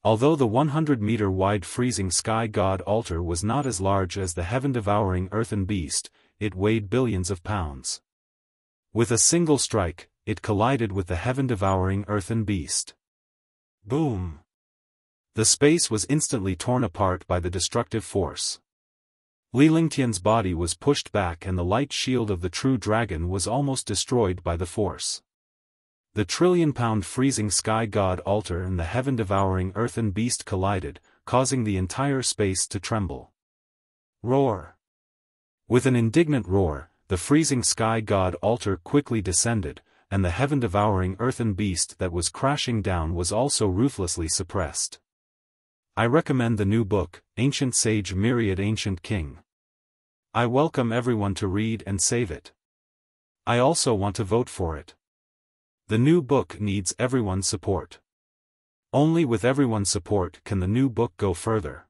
Although the 100-meter-wide freezing sky god altar was not as large as the heaven-devouring earthen beast, it weighed billions of pounds. With a single strike, it collided with the heaven-devouring earthen beast. Boom! The space was instantly torn apart by the destructive force. Li Lingtian's body was pushed back and the light shield of the true dragon was almost destroyed by the force. The trillion-pound freezing sky god altar and the heaven-devouring earthen beast collided, causing the entire space to tremble. Roar! With an indignant roar, the freezing sky god altar quickly descended, and the heaven-devouring earthen beast that was crashing down was also ruthlessly suppressed. I recommend the new book, Ancient Sage Myriad Ancient King. I welcome everyone to read and save it. I also want to vote for it. The new book needs everyone's support. Only with everyone's support can the new book go further.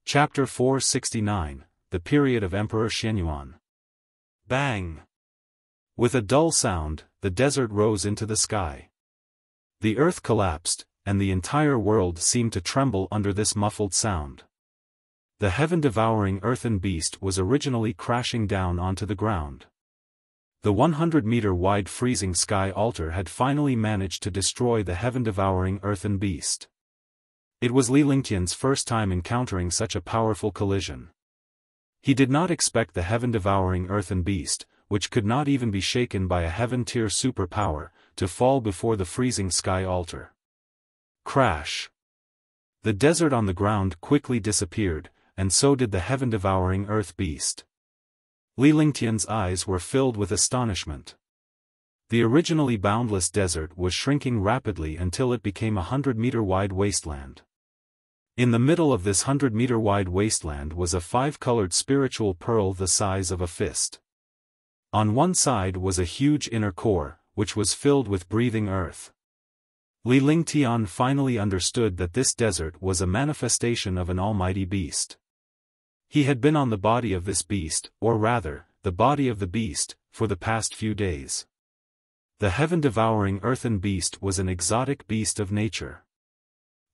Chapter 469, The Period of Emperor Xianyuan. Bang! With a dull sound, the desert rose into the sky. The earth collapsed, and the entire world seemed to tremble under this muffled sound. The heaven-devouring earthen beast was originally crashing down onto the ground. The 100-meter-wide freezing sky altar had finally managed to destroy the heaven-devouring earthen beast. It was Li Lingtian's first time encountering such a powerful collision. He did not expect the heaven-devouring earthen beast, which could not even be shaken by a heaven-tier superpower, to fall before the freezing sky altar. Crash! The desert on the ground quickly disappeared, and so did the heaven-devouring earth beast. Li Lingtian's eyes were filled with astonishment. The originally boundless desert was shrinking rapidly until it became a 100-meter-wide wasteland. In the middle of this 100-meter-wide wasteland was a 5-colored spiritual pearl the size of a fist. On one side was a huge inner core, which was filled with breathing earth. Li Lingtian finally understood that this desert was a manifestation of an almighty beast. He had been on the body of this beast, or rather, the body of the beast, for the past few days. The heaven-devouring earthen beast was an exotic beast of nature.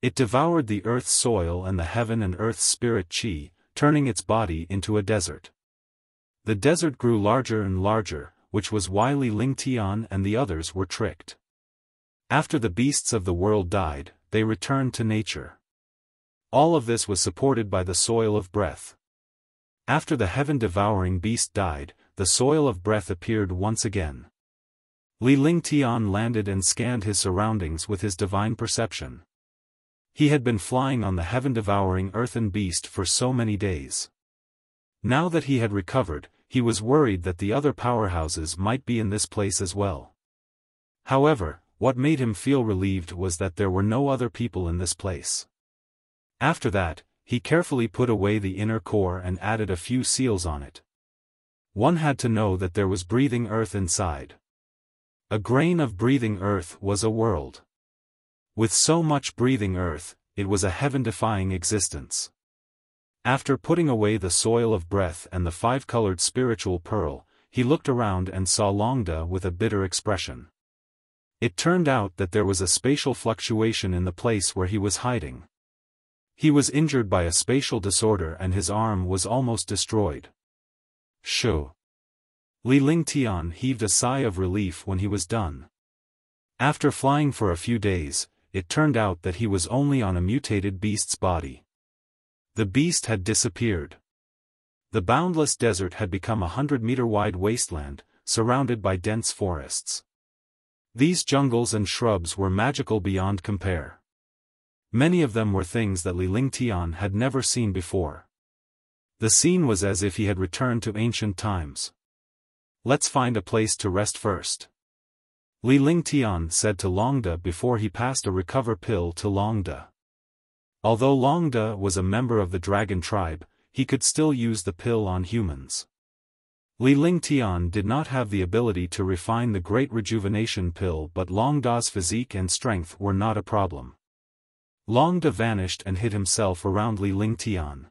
It devoured the earth's soil and the heaven and earth's spirit chi, turning its body into a desert. The desert grew larger and larger, which was why Li Lingtian and the others were tricked. After the beasts of the world died, they returned to nature. All of this was supported by the soil of breath. After the heaven-devouring beast died, the soil of breath appeared once again. Li Lingtian landed and scanned his surroundings with his divine perception. He had been flying on the heaven-devouring earthen beast for so many days. Now that he had recovered, he was worried that the other powerhouses might be in this place as well. However, what made him feel relieved was that there were no other people in this place. After that, he carefully put away the inner core and added a few seals on it. One had to know that there was breathing earth inside. A grain of breathing earth was a world. With so much breathing earth, it was a heaven-defying existence. After putting away the soil of breath and the 5-colored spiritual pearl, he looked around and saw Longda with a bitter expression. It turned out that there was a spatial fluctuation in the place where he was hiding. He was injured by a spatial disorder and his arm was almost destroyed. Shoo! Li Lingtian heaved a sigh of relief when he was done. After flying for a few days, it turned out that he was only on a mutated beast's body. The beast had disappeared. The boundless desert had become a 100-meter-wide wasteland, surrounded by dense forests. These jungles and shrubs were magical beyond compare. Many of them were things that Li Lingtian had never seen before. The scene was as if he had returned to ancient times. Let's find a place to rest first. Li Lingtian said to Longda before he passed a recover pill to Longda. Although Longda was a member of the dragon tribe, he could still use the pill on humans. Li Lingtian did not have the ability to refine the great rejuvenation pill, but Long Da's physique and strength were not a problem. Long Da vanished and hid himself around Li Lingtian.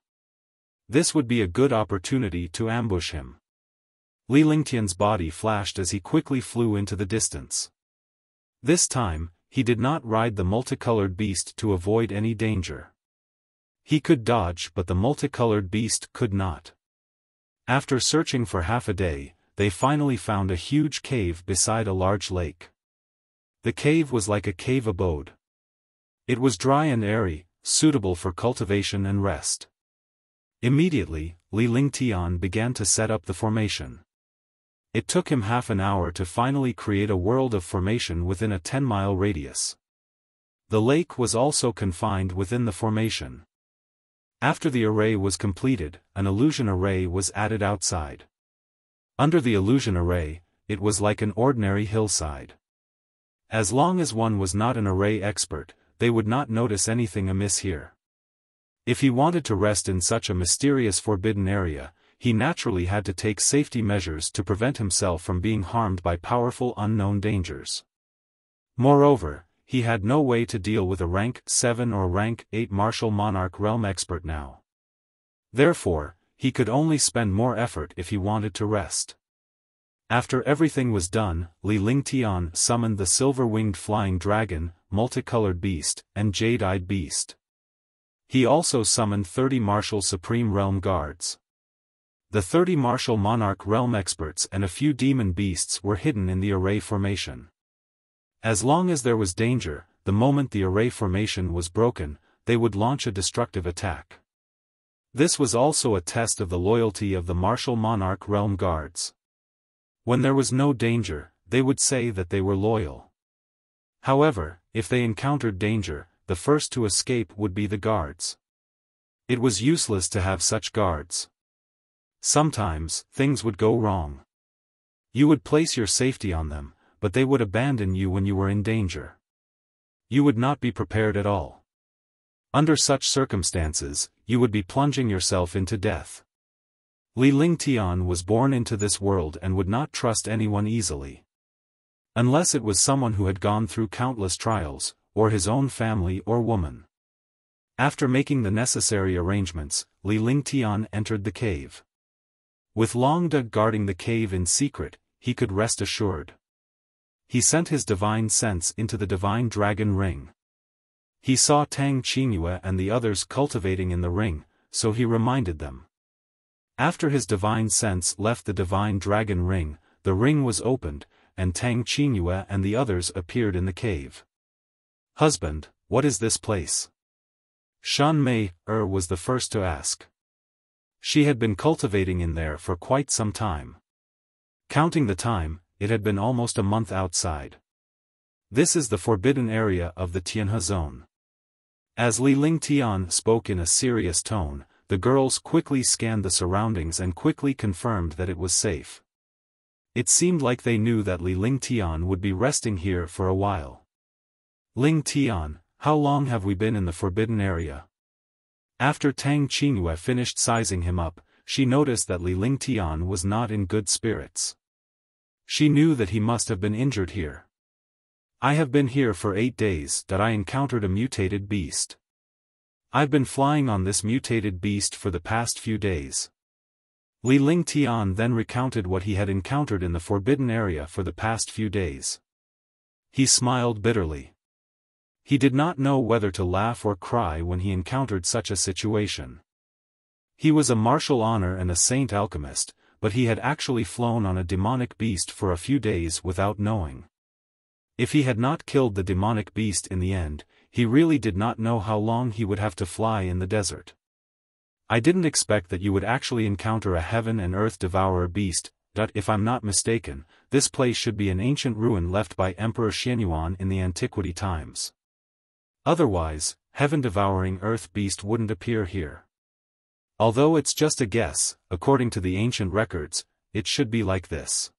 This would be a good opportunity to ambush him. Li Lingtian's body flashed as he quickly flew into the distance. This time, he did not ride the multicolored beast to avoid any danger. He could dodge, but the multicolored beast could not. After searching for half a day, they finally found a huge cave beside a large lake. The cave was like a cave abode. It was dry and airy, suitable for cultivation and rest. Immediately, Li Lingtian began to set up the formation. It took him half an hour to finally create a world of formation within a 10-mile radius. The lake was also confined within the formation. After the array was completed, an illusion array was added outside. Under the illusion array, it was like an ordinary hillside. As long as one was not an array expert, they would not notice anything amiss here. If he wanted to rest in such a mysterious forbidden area, he naturally had to take safety measures to prevent himself from being harmed by powerful unknown dangers. Moreover, he had no way to deal with a rank 7 or rank 8 martial monarch realm expert now. Therefore, he could only spend more effort if he wanted to rest. After everything was done, Li Lingtian summoned the silver-winged flying dragon, multicolored beast, and jade-eyed beast. He also summoned 30 martial supreme realm guards. The 30 martial monarch realm experts and a few demon beasts were hidden in the array formation. As long as there was danger, the moment the array formation was broken, they would launch a destructive attack. This was also a test of the loyalty of the martial monarch realm guards. When there was no danger, they would say that they were loyal. However, if they encountered danger, the first to escape would be the guards. It was useless to have such guards. Sometimes, things would go wrong. You would place your safety on them, but they would abandon you when you were in danger. You would not be prepared at all. Under such circumstances, you would be plunging yourself into death. Li Lingtian was born into this world and would not trust anyone easily. Unless it was someone who had gone through countless trials, or his own family or woman. After making the necessary arrangements, Li Lingtian entered the cave. With Long Da guarding the cave in secret, he could rest assured. He sent his divine sense into the divine dragon ring. He saw Tang Qingyue and the others cultivating in the ring, so he reminded them. After his divine sense left the divine dragon ring, the ring was opened, and Tang Qingyue and the others appeared in the cave. "Husband, what is this place?" Shan Mei was the first to ask. She had been cultivating in there for quite some time. Counting the time, it had been almost a month outside. This is the forbidden area of the Tianhe zone. As Li Lingtian spoke in a serious tone, the girls quickly scanned the surroundings and quickly confirmed that it was safe. It seemed like they knew that Li Lingtian would be resting here for a while. "Lingtian, how long have we been in the forbidden area?" After Tang Qingyue finished sizing him up, she noticed that Li Lingtian was not in good spirits. She knew that he must have been injured here. "I have been here for 8 days that I encountered a mutated beast. I've been flying on this mutated beast for the past few days." Li Lingtian then recounted what he had encountered in the forbidden area for the past few days. He smiled bitterly. He did not know whether to laugh or cry when he encountered such a situation. He was a martial honor and a saint alchemist, but he had actually flown on a demonic beast for a few days without knowing. If he had not killed the demonic beast in the end, he really did not know how long he would have to fly in the desert. "I didn't expect that you would actually encounter a heaven and earth devourer beast, that if I'm not mistaken, this place should be an ancient ruin left by Emperor Xianyuan in the antiquity times. Otherwise, heaven-devouring earth beast wouldn't appear here. Although it's just a guess, according to the ancient records, it should be like this."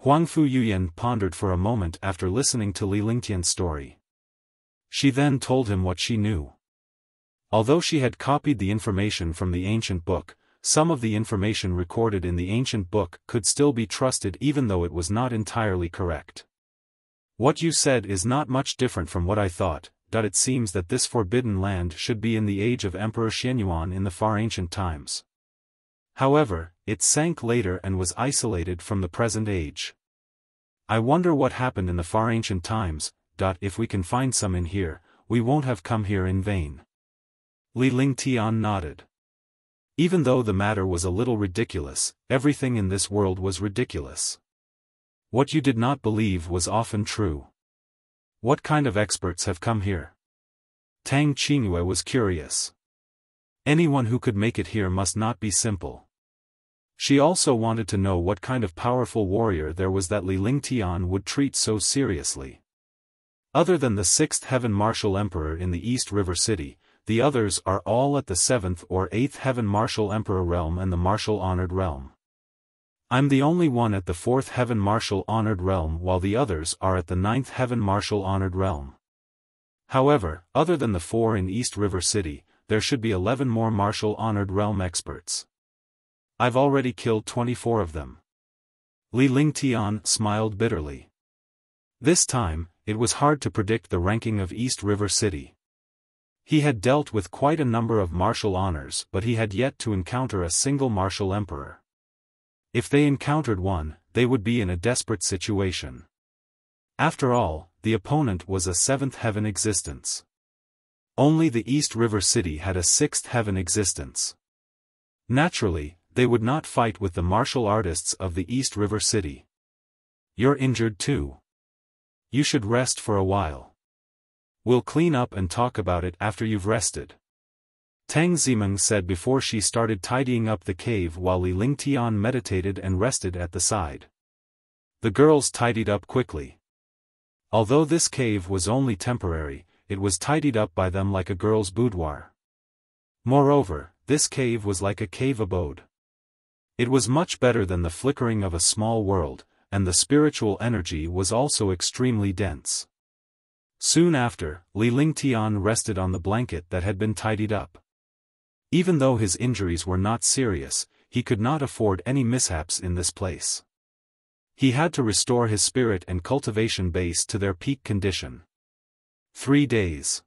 Huangfu Yuyan pondered for a moment after listening to Li Lingtian's story. She then told him what she knew. Although she had copied the information from the ancient book, some of the information recorded in the ancient book could still be trusted even though it was not entirely correct. What you said is not much different from what I thought. It seems that this forbidden land should be in the age of Emperor Xianyuan in the far ancient times. However, it sank later and was isolated from the present age. I wonder what happened in the far ancient times. If we can find some in here, we won't have come here in vain. Li Lingtian nodded. Even though the matter was a little ridiculous, everything in this world was ridiculous. What you did not believe was often true. What kind of experts have come here? Tang Qingyue was curious. Anyone who could make it here must not be simple. She also wanted to know what kind of powerful warrior there was that Li Lingtian would treat so seriously. Other than the 6th Heaven Martial Emperor in the East River City, the others are all at the 7th or 8th Heaven Martial Emperor realm and the Martial Honored realm. I'm the only one at the 4th Heaven Martial Honored realm while the others are at the 9th Heaven Martial Honored realm. However, other than the 4 in East River City, there should be 11 more Martial Honored realm experts. I've already killed 24 of them. Li Lingtian smiled bitterly. This time, it was hard to predict the ranking of East River City. He had dealt with quite a number of martial honors but he had yet to encounter a single martial emperor. If they encountered one, they would be in a desperate situation. After all, the opponent was a 7th heaven existence. Only the East River City had a 6th heaven existence. Naturally, they would not fight with the martial artists of the East River City. You're injured too. You should rest for a while. We'll clean up and talk about it after you've rested. Tang Zimeng said before she started tidying up the cave while Li Lingtian meditated and rested at the side. The girls tidied up quickly. Although this cave was only temporary, it was tidied up by them like a girl's boudoir. Moreover, this cave was like a cave abode. It was much better than the flickering of a small world, and the spiritual energy was also extremely dense. Soon after, Li Lingtian rested on the blanket that had been tidied up. Even though his injuries were not serious, he could not afford any mishaps in this place. He had to restore his spirit and cultivation base to their peak condition. 3 days.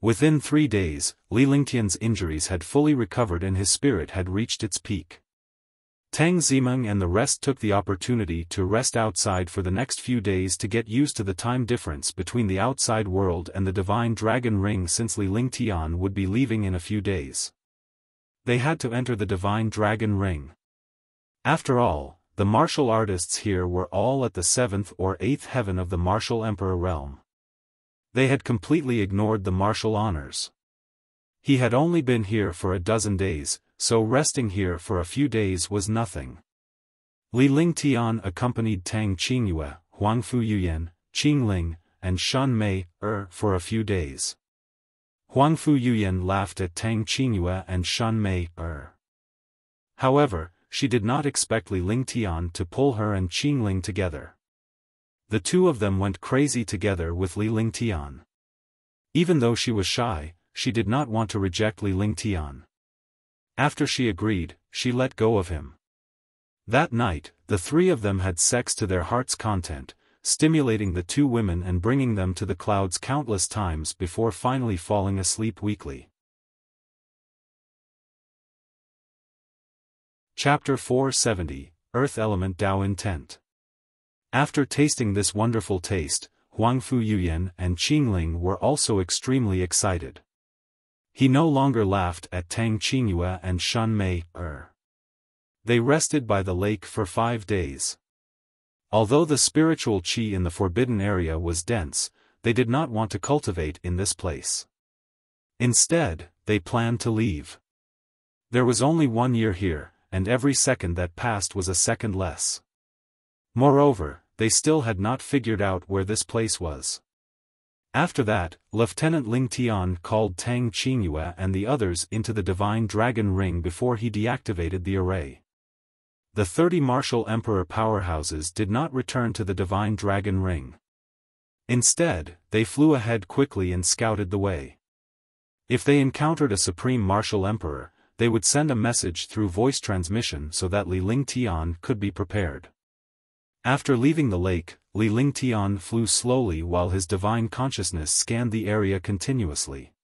Within 3 days, Li Lingtian's injuries had fully recovered and his spirit had reached its peak. Tang Zimeng and the rest took the opportunity to rest outside for the next few days to get used to the time difference between the outside world and the Divine Dragon Ring since Li Lingtian would be leaving in a few days. They had to enter the Divine Dragon Ring. After all, the martial artists here were all at the 7th or 8th heaven of the Martial Emperor realm. They had completely ignored the martial honors. He had only been here for a dozen days, so resting here for a few days was nothing. Li Lingtian accompanied Tang Qingyue, Huangfu Yuyan, Qingling, and Shan Mei for a few days. Huangfu Yuyan laughed at Tang Qingyue and Shan Mei However, she did not expect Li Lingtian to pull her and Qingling together. The two of them went crazy together with Li Lingtian. Even though she was shy, she did not want to reject Li Lingtian. After she agreed, she let go of him. That night, the three of them had sex to their heart's content, stimulating the two women and bringing them to the clouds countless times before finally falling asleep weakly. Chapter 470, Earth Element Tao Intent. After tasting this wonderful taste, Huangfu Yuyan and Qingling were also extremely excited. He no longer laughed at Tang Qingyue and Shan Mei They rested by the lake for 5 days. Although the spiritual qi in the forbidden area was dense, they did not want to cultivate in this place. Instead, they planned to leave. There was only 1 year here, and every second that passed was a second less. Moreover, they still had not figured out where this place was. After that, Lieutenant Lingtian called Tang Qingyue and the others into the Divine Dragon Ring before he deactivated the array. The 30 martial emperor powerhouses did not return to the Divine Dragon Ring. Instead, they flew ahead quickly and scouted the way. If they encountered a supreme martial emperor, they would send a message through voice transmission so that Li Lingtian could be prepared. After leaving the lake, Li Lingtian flew slowly while his divine consciousness scanned the area continuously.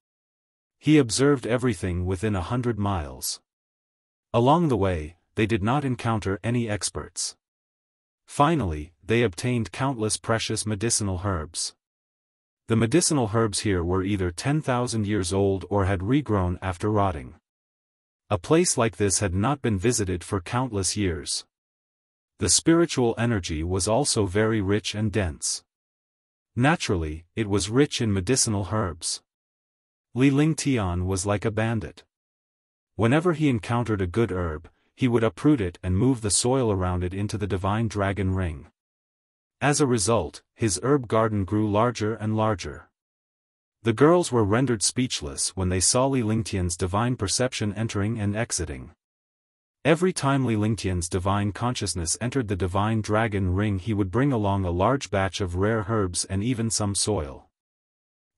He observed everything within 100 miles. Along the way, they did not encounter any experts. Finally, they obtained countless precious medicinal herbs. The medicinal herbs here were either 10,000 years old or had regrown after rotting. A place like this had not been visited for countless years. The spiritual energy was also very rich and dense. Naturally, it was rich in medicinal herbs. Li Lingtian was like a bandit. Whenever he encountered a good herb, he would uproot it and move the soil around it into the divine dragon ring. As a result, his herb garden grew larger and larger. The girls were rendered speechless when they saw Li Lingtian's divine perception entering and exiting. Every time Li Lingtian's divine consciousness entered the divine dragon ring, he would bring along a large batch of rare herbs and even some soil.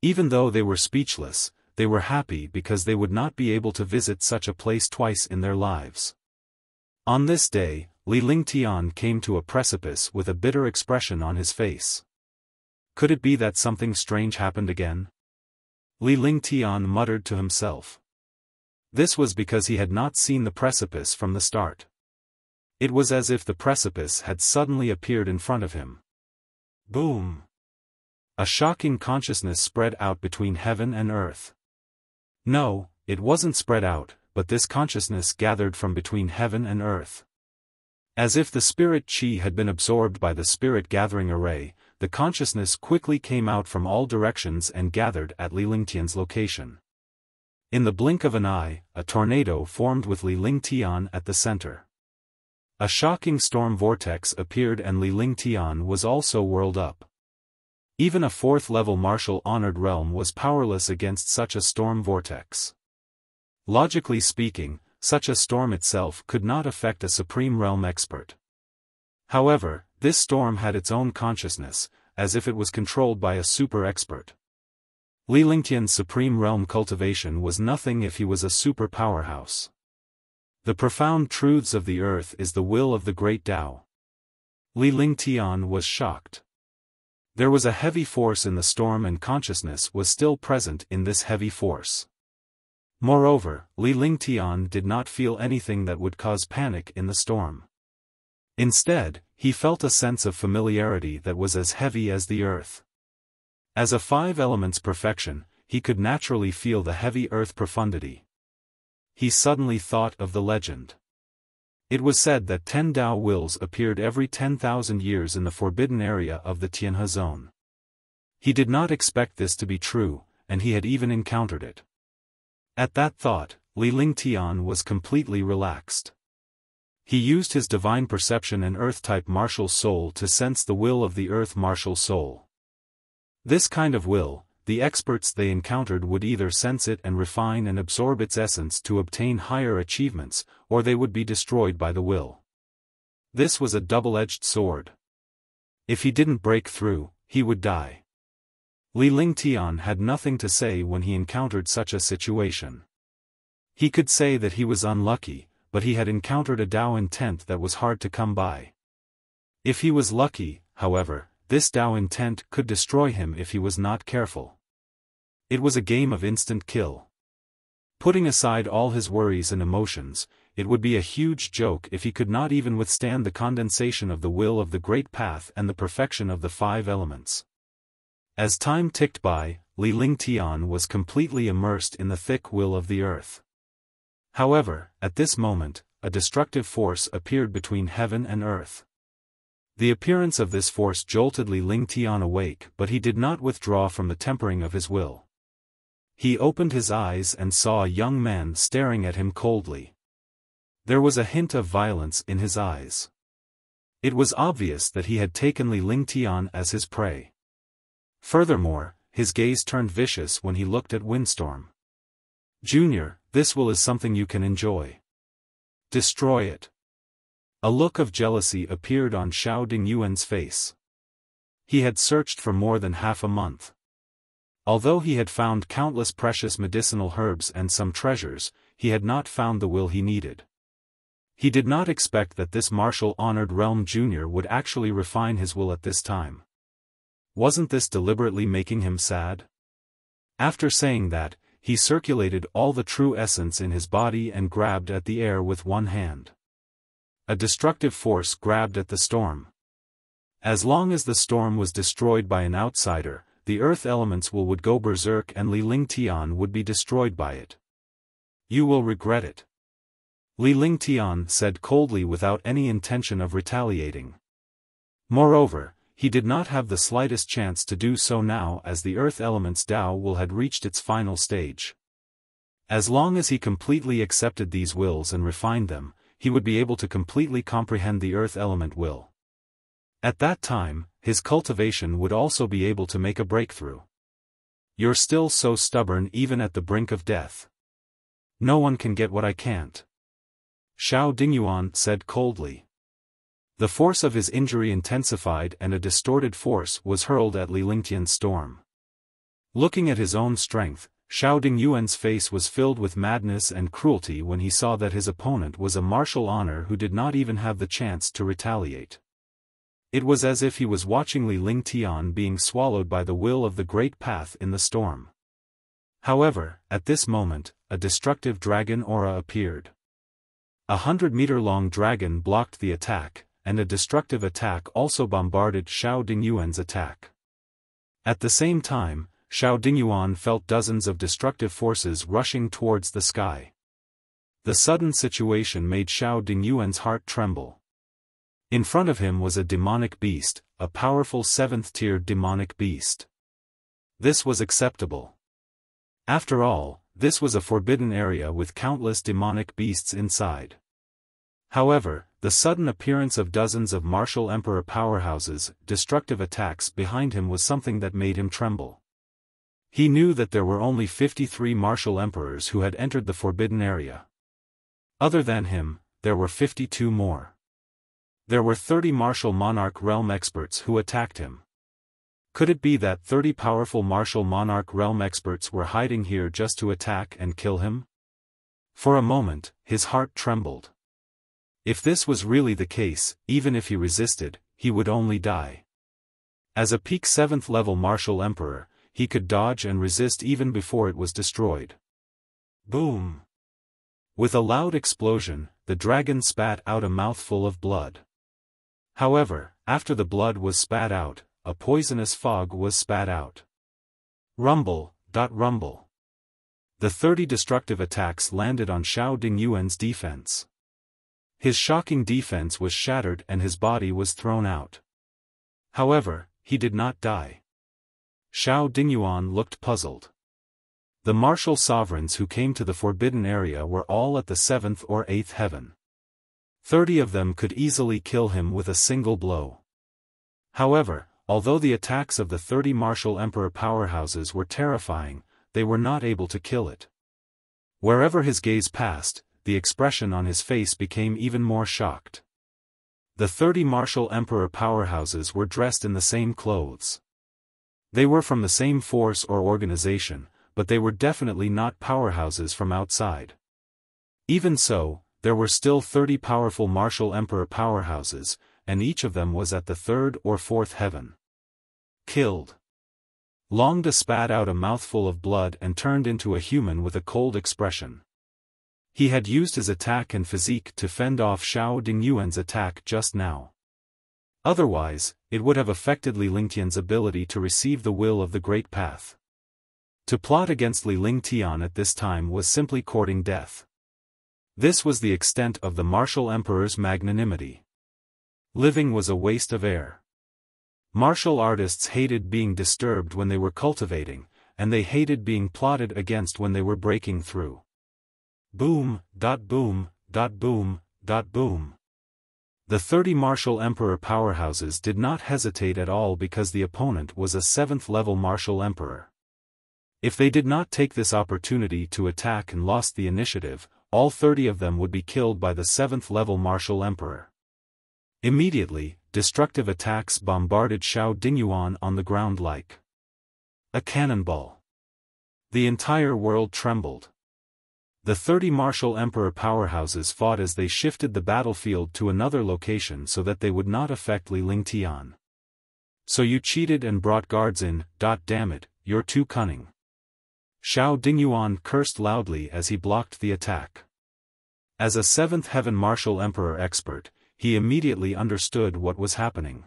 Even though they were speechless, they were happy because they would not be able to visit such a place twice in their lives. On this day, Li Lingtian came to a precipice with a bitter expression on his face. Could it be that something strange happened again? Li Lingtian muttered to himself. This was because he had not seen the precipice from the start. It was as if the precipice had suddenly appeared in front of him. Boom! A shocking consciousness spread out between heaven and earth. No, it wasn't spread out, but this consciousness gathered from between heaven and earth. As if the spirit chi had been absorbed by the spirit gathering array, the consciousness quickly came out from all directions and gathered at Li Lingtian's location. In the blink of an eye, a tornado formed with Li Lingtian at the center. A shocking storm vortex appeared and Li Lingtian was also whirled up. Even a fourth-level martial-honored realm was powerless against such a storm vortex. Logically speaking, such a storm itself could not affect a supreme realm expert. However, this storm had its own consciousness, as if it was controlled by a super expert. Li Lingtian's supreme realm cultivation was nothing if he was a super powerhouse. The profound truths of the earth is the will of the great Tao. Li Lingtian was shocked. There was a heavy force in the storm and consciousness was still present in this heavy force. Moreover, Li Lingtian did not feel anything that would cause panic in the storm. Instead, he felt a sense of familiarity that was as heavy as the earth. As a five elements perfection, he could naturally feel the heavy earth profundity. He suddenly thought of the legend. It was said that 10 Tao wills appeared every 10,000 years in the forbidden area of the Tianhe zone. He did not expect this to be true, and he had even encountered it. At that thought, Li Lingtian was completely relaxed. He used his divine perception and earth-type martial soul to sense the will of the earth martial soul. This kind of will, the experts they encountered would either sense it and refine and absorb its essence to obtain higher achievements, or they would be destroyed by the will. This was a double-edged sword. If he didn't break through, he would die. Li Lingtian had nothing to say when he encountered such a situation. He could say that he was unlucky, but he had encountered a Tao intent that was hard to come by. If he was lucky, however, this Tao intent could destroy him if he was not careful. It was a game of instant kill. Putting aside all his worries and emotions, it would be a huge joke if he could not even withstand the condensation of the will of the great path and the perfection of the five elements. As time ticked by, Li Lingtian was completely immersed in the thick will of the earth. However, at this moment, a destructive force appeared between heaven and earth. The appearance of this force jolted Li Lingtian awake, but he did not withdraw from the tempering of his will. He opened his eyes and saw a young man staring at him coldly. There was a hint of violence in his eyes. It was obvious that he had taken Li Lingtian as his prey. Furthermore, his gaze turned vicious when he looked at Windstorm. "Junior, this will is something you can enjoy. Destroy it." A look of jealousy appeared on Xiao Dingyuan's face. He had searched for more than half a month. Although he had found countless precious medicinal herbs and some treasures, he had not found the will he needed. He did not expect that this martial honored realm junior would actually refine his will at this time. Wasn't this deliberately making him sad? After saying that, he circulated all the true essence in his body and grabbed at the air with one hand. A destructive force grabbed at the storm. As long as the storm was destroyed by an outsider, the earth elements would go berserk and Li Lingtian would be destroyed by it. You will regret it. Li Lingtian said coldly without any intention of retaliating. Moreover, he did not have the slightest chance to do so now as the earth element's Tao will had reached its final stage. As long as he completely accepted these wills and refined them, he would be able to completely comprehend the earth element will. At that time, his cultivation would also be able to make a breakthrough. You're still so stubborn even at the brink of death. No one can get what I can't. Xiao Dingyuan said coldly. The force of his injury intensified and a distorted force was hurled at Li Lingtian's storm. Looking at his own strength, Xiao Dingyuan's face was filled with madness and cruelty when he saw that his opponent was a martial honor who did not even have the chance to retaliate. It was as if he was watching Li Lingtian being swallowed by the will of the great path in the storm. However, at this moment, a destructive dragon aura appeared. 100-meter-long dragon blocked the attack, and a destructive attack also bombarded Xiao Dingyuan's attack. At the same time, Xiao Dingyuan felt dozens of destructive forces rushing towards the sky. The sudden situation made Xiao Dingyuan's heart tremble. In front of him was a demonic beast, a powerful 7th-tier demonic beast. This was acceptable. After all, this was a forbidden area with countless demonic beasts inside. However, the sudden appearance of dozens of martial emperor powerhouses, destructive attacks behind him was something that made him tremble. He knew that there were only 53 martial emperors who had entered the forbidden area. Other than him, there were 52 more. There were 30 martial monarch realm experts who attacked him. Could it be that 30 powerful martial monarch realm experts were hiding here just to attack and kill him? For a moment, his heart trembled. If this was really the case, even if he resisted, he would only die. As a peak 7th level martial emperor, he could dodge and resist even before it was destroyed. Boom! With a loud explosion, the dragon spat out a mouthful of blood. However, after the blood was spat out, a poisonous fog was spat out. Rumble, rumble. The 30 destructive attacks landed on Xiao Dingyuan's defense. His shocking defense was shattered and his body was thrown out. However, he did not die. Xiao Dingyuan looked puzzled. The martial sovereigns who came to the forbidden area were all at the 7th or 8th heaven. 30 of them could easily kill him with a single blow. However, although the attacks of the 30 martial emperor powerhouses were terrifying, they were not able to kill it. Wherever his gaze passed, the expression on his face became even more shocked. The 30 martial emperor powerhouses were dressed in the same clothes. They were from the same force or organization, but they were definitely not powerhouses from outside. Even so, there were still 30 powerful martial emperor powerhouses, and each of them was at the 3rd or 4th heaven. Killed. Longda spat out a mouthful of blood and turned into a human with a cold expression. He had used his attack and physique to fend off Xiao Dingyuan's attack just now. Otherwise, it would have affected Li Lingtian's ability to receive the will of the Great Path. To plot against Li Lingtian at this time was simply courting death. This was the extent of the martial emperor's magnanimity. Living was a waste of air. Martial artists hated being disturbed when they were cultivating, and they hated being plotted against when they were breaking through. Boom, boom, boom, boom. The 30 martial emperor powerhouses did not hesitate at all because the opponent was a 7th level martial emperor. If they did not take this opportunity to attack and lost the initiative, all 30 of them would be killed by the 7th level martial emperor. Immediately, destructive attacks bombarded Xiao Dingyuan on the ground like a cannonball. The entire world trembled. The 30 martial emperor powerhouses fought as they shifted the battlefield to another location so that they would not affect Li Lingtian. So you cheated and brought guards in, damn it, you're too cunning. Xiao Dingyuan cursed loudly as he blocked the attack. As a 7th heaven martial emperor expert, he immediately understood what was happening.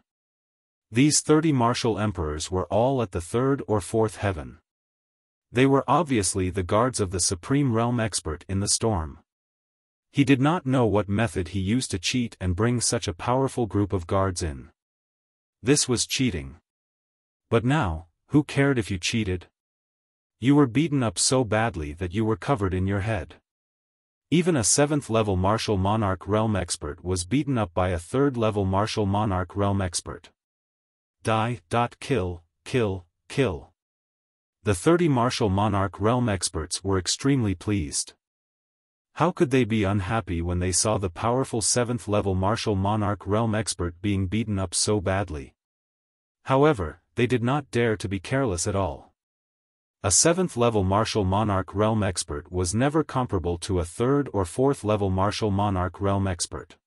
These 30 martial emperors were all at the 3rd or 4th heaven. They were obviously the guards of the Supreme Realm expert in the storm. He did not know what method he used to cheat and bring such a powerful group of guards in. This was cheating. But now, who cared if you cheated? You were beaten up so badly that you were covered in your head. Even a 7th level martial monarch realm expert was beaten up by a 3rd level martial monarch realm expert. Kill, kill, kill. The 30 martial monarch realm experts were extremely pleased. How could they be unhappy when they saw the powerful 7th level martial monarch realm expert being beaten up so badly? However, they did not dare to be careless at all. A 7th level martial monarch realm expert was never comparable to a 3rd or 4th level martial monarch realm expert.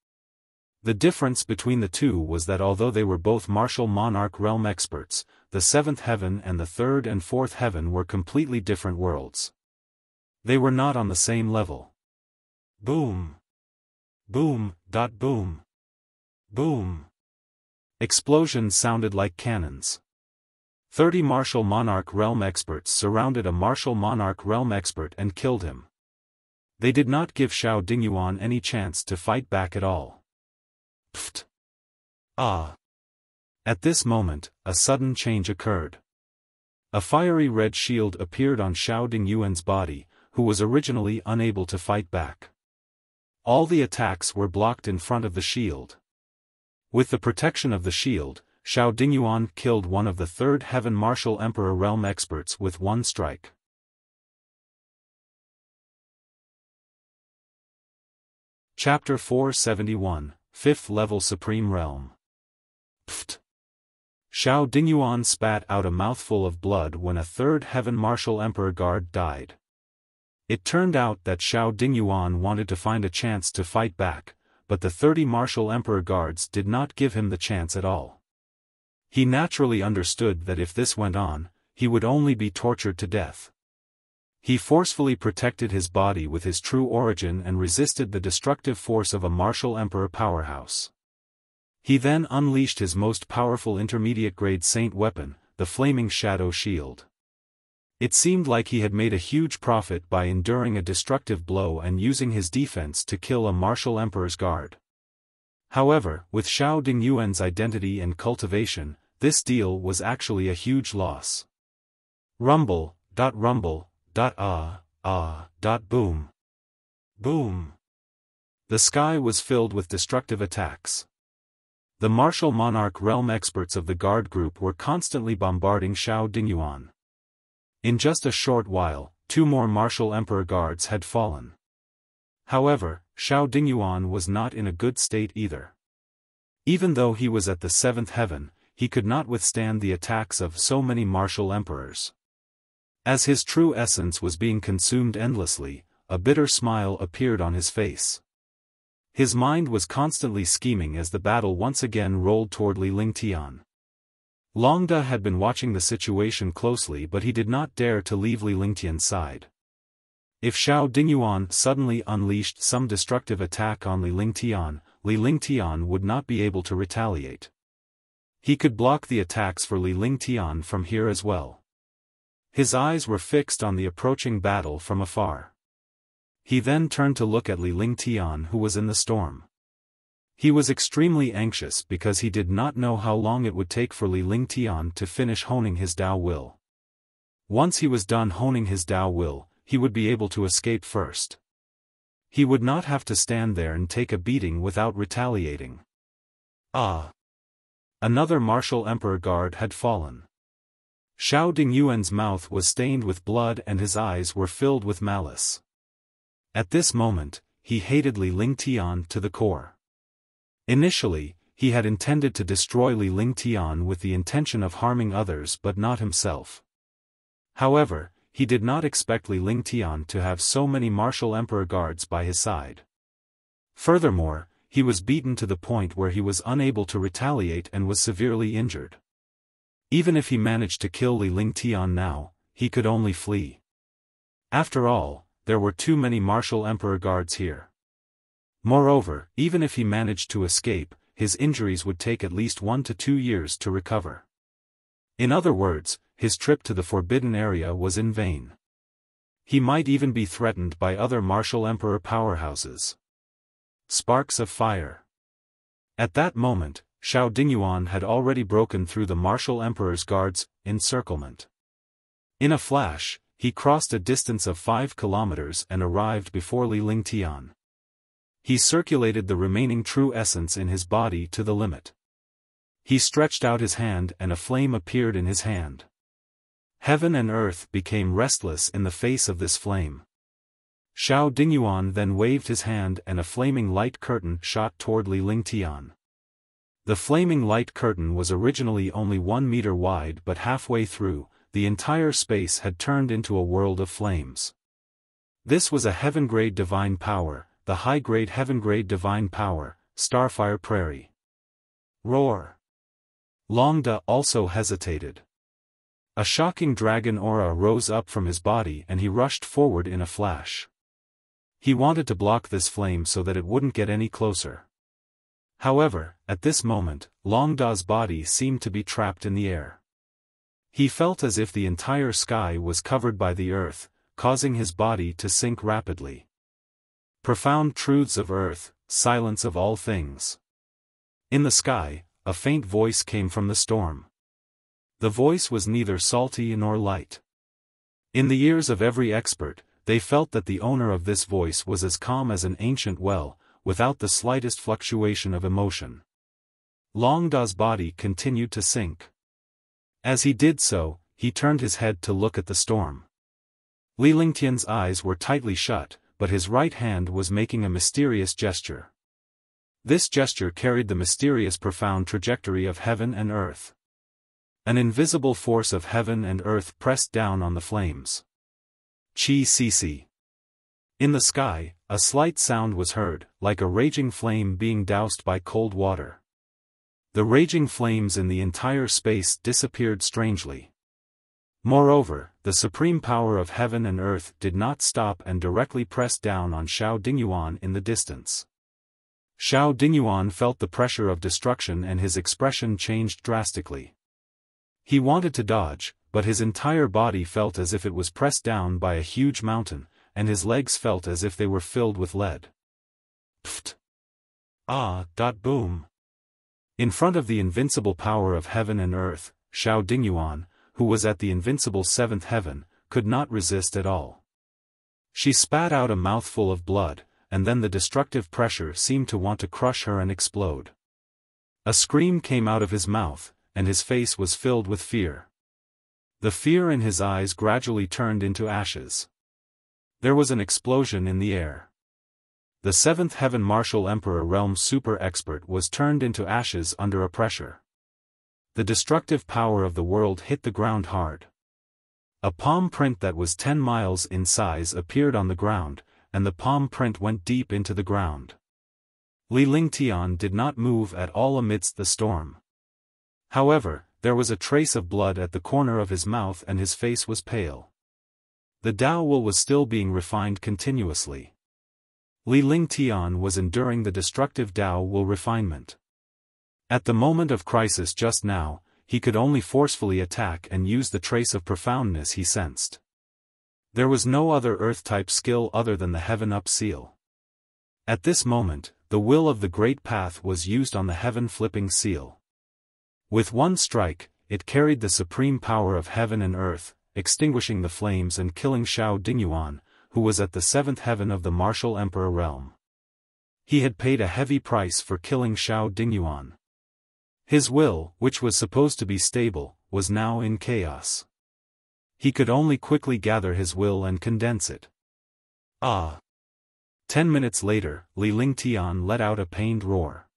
The difference between the two was that although they were both martial monarch realm experts, the 7th heaven and the 3rd and 4th heaven were completely different worlds. They were not on the same level. Boom. Boom. Boom. Boom. Explosions sounded like cannons. 30 martial monarch realm experts surrounded a martial monarch realm expert and killed him. They did not give Xiao Dingyuan any chance to fight back at all. Pfft. Ah. At this moment, a sudden change occurred. A fiery red shield appeared on Xiao Dingyuan's body, who was originally unable to fight back. All the attacks were blocked in front of the shield. With the protection of the shield, Xiao Dingyuan killed one of the 3rd heaven martial emperor realm experts with one strike. Chapter 471, 5th level Supreme Realm. Pfft. Xiao Dingyuan spat out a mouthful of blood when a 3rd heaven martial emperor guard died. It turned out that Xiao Dingyuan wanted to find a chance to fight back, but the 30 martial emperor guards did not give him the chance at all. He naturally understood that if this went on, he would only be tortured to death. He forcefully protected his body with his true origin and resisted the destructive force of a martial emperor powerhouse. He then unleashed his most powerful intermediate-grade saint weapon, the Flaming Shadow Shield. It seemed like he had made a huge profit by enduring a destructive blow and using his defense to kill a martial emperor's guard. However, with Xiao Dingyuan's identity and cultivation, this deal was actually a huge loss. Rumble, boom. Boom. The sky was filled with destructive attacks. The martial monarch realm experts of the guard group were constantly bombarding Xiao Dingyuan. In just a short while, 2 more martial emperor guards had fallen. However, Xiao Dingyuan was not in a good state either. Even though he was at the 7th heaven, he could not withstand the attacks of so many martial emperors. As his true essence was being consumed endlessly, a bitter smile appeared on his face. His mind was constantly scheming as the battle once again rolled toward Li Lingtian. Longda had been watching the situation closely, but he did not dare to leave Li Lingtian's side. If Xiao Dingyuan suddenly unleashed some destructive attack on Li Lingtian would not be able to retaliate. He could block the attacks for Li Lingtian from here as well. His eyes were fixed on the approaching battle from afar. He then turned to look at Li Lingtian, who was in the storm. He was extremely anxious because he did not know how long it would take for Li Lingtian to finish honing his Tao will. Once he was done honing his Tao will, he would be able to escape first. He would not have to stand there and take a beating without retaliating. Ah! Another martial emperor guard had fallen. Xiao Dingyuan's mouth was stained with blood and his eyes were filled with malice. At this moment, he hated Li Lingtian to the core. Initially, he had intended to destroy Li Lingtian with the intention of harming others but not himself. However, he did not expect Li Lingtian to have so many martial emperor guards by his side. Furthermore, he was beaten to the point where he was unable to retaliate and was severely injured. Even if he managed to kill Li Lingtian now, he could only flee. After all, there were too many martial emperor guards here. Moreover, even if he managed to escape, his injuries would take at least 1 to 2 years to recover. In other words, his trip to the Forbidden Area was in vain. He might even be threatened by other martial emperor powerhouses. Sparks of fire. At that moment, Xiao Dingyuan had already broken through the martial emperor's guards' encirclement. In a flash, he crossed a distance of 5 kilometers and arrived before Li Lingtian. He circulated the remaining true essence in his body to the limit. He stretched out his hand and a flame appeared in his hand. Heaven and earth became restless in the face of this flame. Xiao Dingyuan then waved his hand and a flaming light curtain shot toward Li Lingtian. The flaming light curtain was originally only 1 meter wide, but halfway through, the entire space had turned into a world of flames. This was a heaven-grade divine power, the high-grade heaven-grade divine power, Starfire Prairie. Roar! Longda also hesitated. A shocking dragon aura rose up from his body and he rushed forward in a flash. He wanted to block this flame so that it wouldn't get any closer. However, at this moment, Longda's body seemed to be trapped in the air. He felt as if the entire sky was covered by the earth, causing his body to sink rapidly. Profound truths of earth, silence of all things. In the sky, a faint voice came from the storm. The voice was neither salty nor light. In the ears of every expert, they felt that the owner of this voice was as calm as an ancient well, without the slightest fluctuation of emotion. Longda's body continued to sink. As he did so, he turned his head to look at the storm. Li Lingtian's eyes were tightly shut, but his right hand was making a mysterious gesture. This gesture carried the mysterious profound trajectory of heaven and earth. An invisible force of heaven and earth pressed down on the flames. Chi Cc. In the sky, a slight sound was heard, like a raging flame being doused by cold water. The raging flames in the entire space disappeared strangely. Moreover, the supreme power of heaven and earth did not stop and directly pressed down on Xiao Dingyuan in the distance. Xiao Dingyuan felt the pressure of destruction and his expression changed drastically. He wanted to dodge, but his entire body felt as if it was pressed down by a huge mountain, and his legs felt as if they were filled with lead. Pfft! Boom! In front of the invincible power of heaven and earth, Xiao Dingyuan, who was at the invincible 7th heaven, could not resist at all. She spat out a mouthful of blood, and then the destructive pressure seemed to want to crush her and explode. A scream came out of his mouth, and his face was filled with fear. The fear in his eyes gradually turned into ashes. There was an explosion in the air. The 7th heaven martial emperor realm super expert was turned into ashes under a pressure. The destructive power of the world hit the ground hard. A palm print that was 10 miles in size appeared on the ground, and the palm print went deep into the ground. Li Lingtian did not move at all amidst the storm. However, there was a trace of blood at the corner of his mouth and his face was pale. The Dao Will was still being refined continuously. Li Lingtian was enduring the destructive Dao Will refinement. At the moment of crisis just now, he could only forcefully attack and use the trace of profoundness he sensed. There was no other Earth-type skill other than the Heaven Up seal. At this moment, the will of the Great Path was used on the Heaven Flipping seal. With one strike, it carried the supreme power of heaven and earth, extinguishing the flames and killing Xiao Dingyuan, who was at the 7th heaven of the martial emperor realm. He had paid a heavy price for killing Xiao Dingyuan. His will, which was supposed to be stable, was now in chaos. He could only quickly gather his will and condense it. 10 minutes later, Li Lingtian let out a pained roar.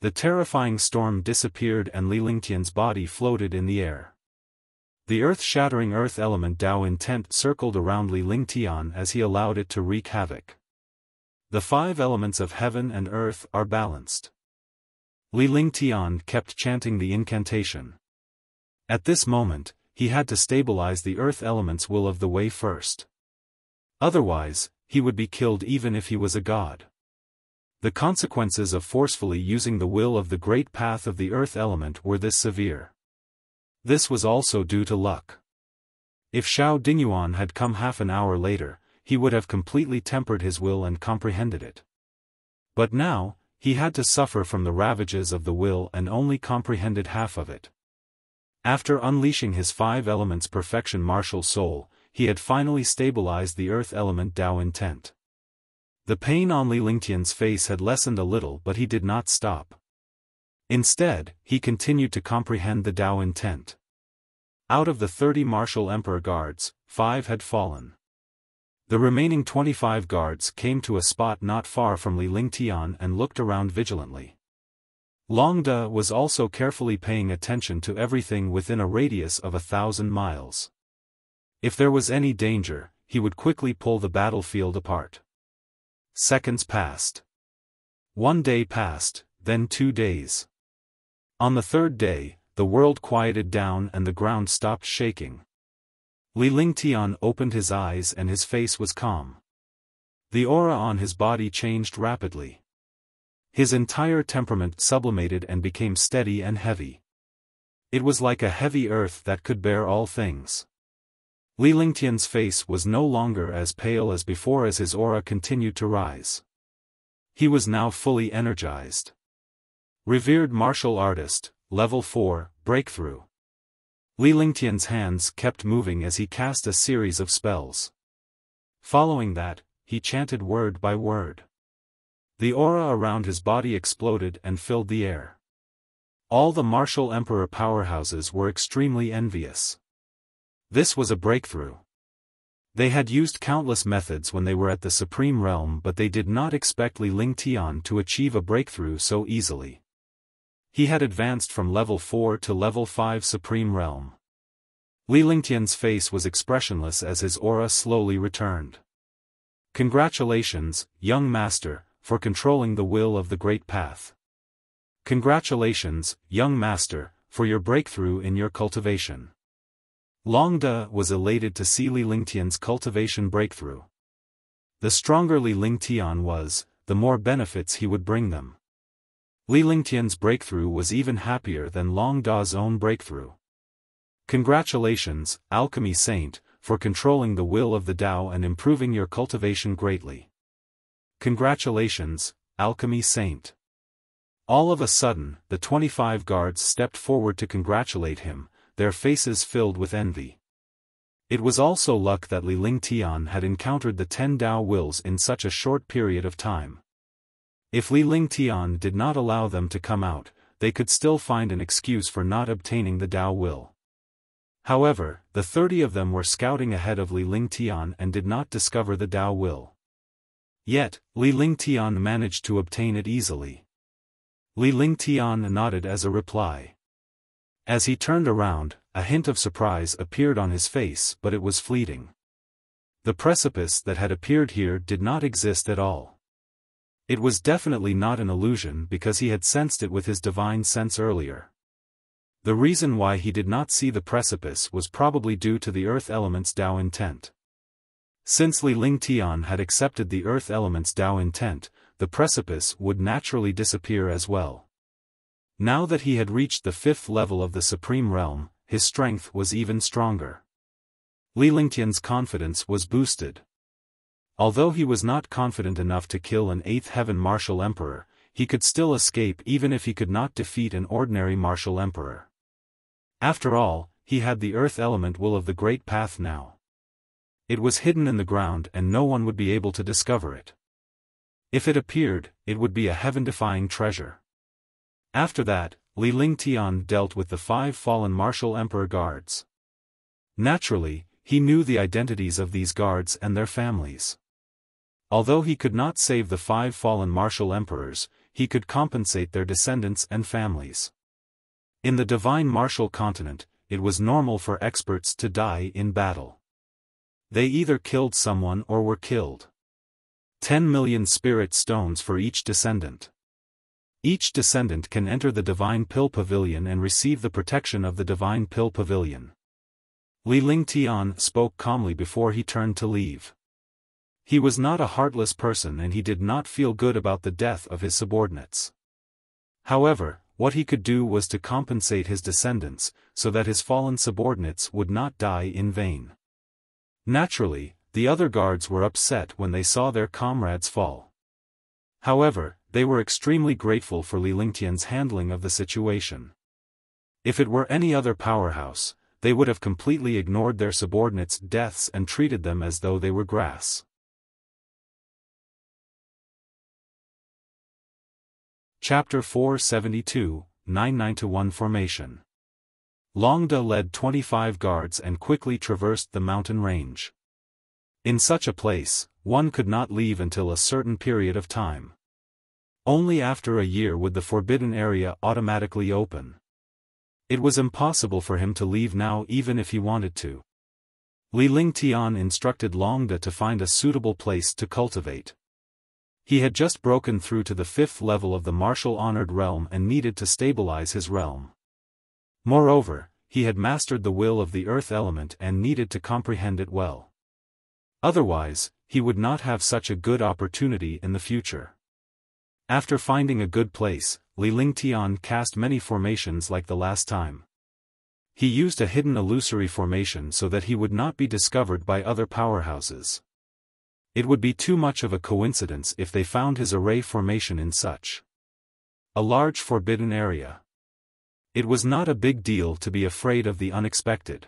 The terrifying storm disappeared and Li Lingtian's body floated in the air. The earth-shattering earth element Tao intent circled around Li Lingtian as he allowed it to wreak havoc. The 5 elements of heaven and earth are balanced. Li Lingtian kept chanting the incantation. At this moment, he had to stabilize the earth element's will of the way first. Otherwise, he would be killed even if he was a god. The consequences of forcefully using the will of the great path of the earth element were this severe. This was also due to luck. If Xiao Dingyuan had come half an hour later, he would have completely tempered his will and comprehended it. But now, he had to suffer from the ravages of the will and only comprehended half of it. After unleashing his 5 elements perfection martial soul, he had finally stabilized the earth element Tao intent. The pain on Li Lingtian's face had lessened a little, but he did not stop. Instead, he continued to comprehend the Tao intent. Out of the 30 martial emperor guards, 5 had fallen. The remaining 25 guards came to a spot not far from Li Lingtian and looked around vigilantly. Long De was also carefully paying attention to everything within a radius of 1,000 miles. If there was any danger, he would quickly pull the battlefield apart. Seconds passed. 1 day passed, then 2 days. On the 3rd day, the world quieted down and the ground stopped shaking. Li Lingtian opened his eyes and his face was calm. The aura on his body changed rapidly. His entire temperament sublimated and became steady and heavy. It was like a heavy earth that could bear all things. Li Lingtian's face was no longer as pale as before as his aura continued to rise. He was now fully energized. Revered martial artist, level 4, breakthrough. Li Lingtian's hands kept moving as he cast a series of spells. Following that, he chanted word by word. The aura around his body exploded and filled the air. All the martial emperor powerhouses were extremely envious. This was a breakthrough. They had used countless methods when they were at the Supreme Realm, but they did not expect Li Lingtian to achieve a breakthrough so easily. He had advanced from level 4 to level 5 Supreme Realm. Li Lingtian's face was expressionless as his aura slowly returned. Congratulations, young master, for controlling the will of the Great Path. Congratulations, young master, for your breakthrough in your cultivation. Long De was elated to see Li Lingtian's cultivation breakthrough. The stronger Li Lingtian was, the more benefits he would bring them. Li Lingtian's breakthrough was even happier than Long De's own breakthrough. Congratulations, Alchemy Saint, for controlling the will of the Tao and improving your cultivation greatly. Congratulations, Alchemy Saint. All of a sudden, the 25 guards stepped forward to congratulate him, their faces filled with envy. It was also luck that Li Lingtian had encountered the 10 Tao wills in such a short period of time. If Li Lingtian did not allow them to come out, they could still find an excuse for not obtaining the Tao will. However, the 30 of them were scouting ahead of Li Lingtian and did not discover the Tao will. Yet, Li Lingtian managed to obtain it easily. Li Lingtian nodded as a reply. As he turned around, a hint of surprise appeared on his face, but it was fleeting. The precipice that had appeared here did not exist at all. It was definitely not an illusion because he had sensed it with his divine sense earlier. The reason why he did not see the precipice was probably due to the earth element's Tao intent. Since Li Lingtian had accepted the earth element's Tao intent, the precipice would naturally disappear as well. Now that he had reached the 5th level of the Supreme Realm, his strength was even stronger. Li Lingtian's confidence was boosted. Although he was not confident enough to kill an 8th Heaven Martial Emperor, he could still escape even if he could not defeat an ordinary Martial Emperor. After all, he had the earth element will of the Great Path now. It was hidden in the ground and no one would be able to discover it. If it appeared, it would be a heaven-defying treasure. After that, Li Lingtian dealt with the 5 fallen Martial Emperor guards. Naturally, he knew the identities of these guards and their families. Although he could not save the 5 fallen Martial Emperors, he could compensate their descendants and families. In the Divine Martial Continent, it was normal for experts to die in battle. They either killed someone or were killed. 10 million spirit stones for each descendant. Each descendant can enter the Divine Pill Pavilion and receive the protection of the Divine Pill Pavilion. Li Lingtian spoke calmly before he turned to leave. He was not a heartless person and he did not feel good about the death of his subordinates. However, what he could do was to compensate his descendants, so that his fallen subordinates would not die in vain. Naturally, the other guards were upset when they saw their comrades fall. However, they were extremely grateful for Li Lingtian's handling of the situation. If it were any other powerhouse, they would have completely ignored their subordinates' deaths and treated them as though they were grass. Chapter 472, 99-1 Formation. Longda led 25 guards and quickly traversed the mountain range. In such a place, one could not leave until a certain period of time. Only after a year would the forbidden area automatically open. It was impossible for him to leave now even if he wanted to. Li Lingtian instructed Longda to find a suitable place to cultivate. He had just broken through to the 5th level of the martial-honored realm and needed to stabilize his realm. Moreover, he had mastered the will of the earth element and needed to comprehend it well. Otherwise, he would not have such a good opportunity in the future. After finding a good place, Li Lingtian cast many formations like the last time. He used a hidden illusory formation so that he would not be discovered by other powerhouses. It would be too much of a coincidence if they found his array formation in such a large forbidden area. It was not a big deal to be afraid of the unexpected.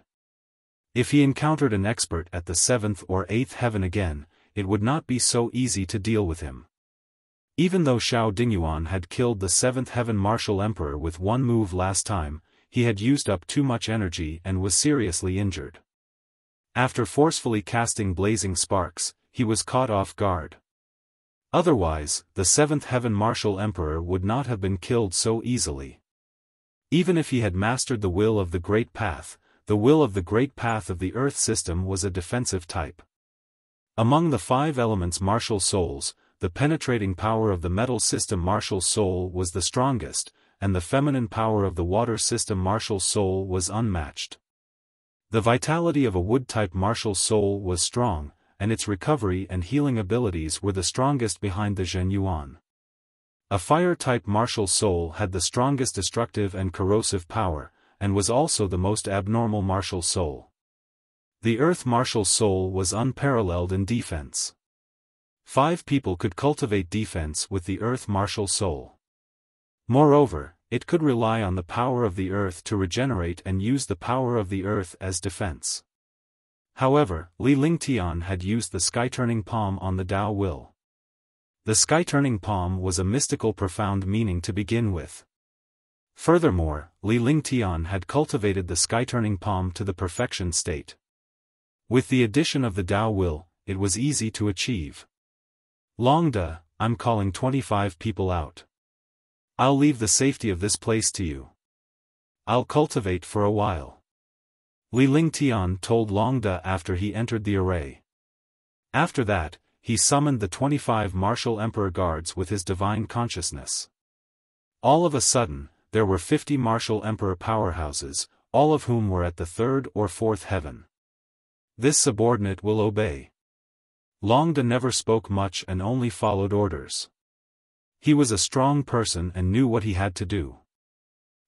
If he encountered an expert at the 7th or 8th heaven again, it would not be so easy to deal with him. Even though Xiao Dingyuan had killed the 7th heaven martial emperor with one move last time, he had used up too much energy and was seriously injured. After forcefully casting blazing sparks, he was caught off guard. Otherwise, the 7th heaven martial emperor would not have been killed so easily. Even if he had mastered the will of the Great Path, the will of the Great Path of the Earth system was a defensive type. Among the 5 elements martial souls, the penetrating power of the metal system martial soul was the strongest, and the feminine power of the water system martial soul was unmatched. The vitality of a wood-type martial soul was strong, and its recovery and healing abilities were the strongest behind the Zhen Yuan. A fire-type martial soul had the strongest destructive and corrosive power, and was also the most abnormal martial soul. The earth martial soul was unparalleled in defense. 5 people could cultivate defense with the earth martial soul. Moreover, it could rely on the power of the earth to regenerate and use the power of the earth as defense. However, Li Lingtian had used the sky-turning palm on the Tao will. The sky-turning palm was a mystical profound meaning to begin with. Furthermore, Li Lingtian had cultivated the sky-turning palm to the perfection state. With the addition of the Tao will, it was easy to achieve. Longda, I'm calling 25 people out. I'll leave the safety of this place to you. I'll cultivate for a while. Li Lingtian told Longda after he entered the array. After that, he summoned the 25 martial emperor guards with his divine consciousness. All of a sudden, there were 50 martial emperor powerhouses, all of whom were at the 3rd or 4th heaven. This subordinate will obey. Longda never spoke much and only followed orders. He was a strong person and knew what he had to do.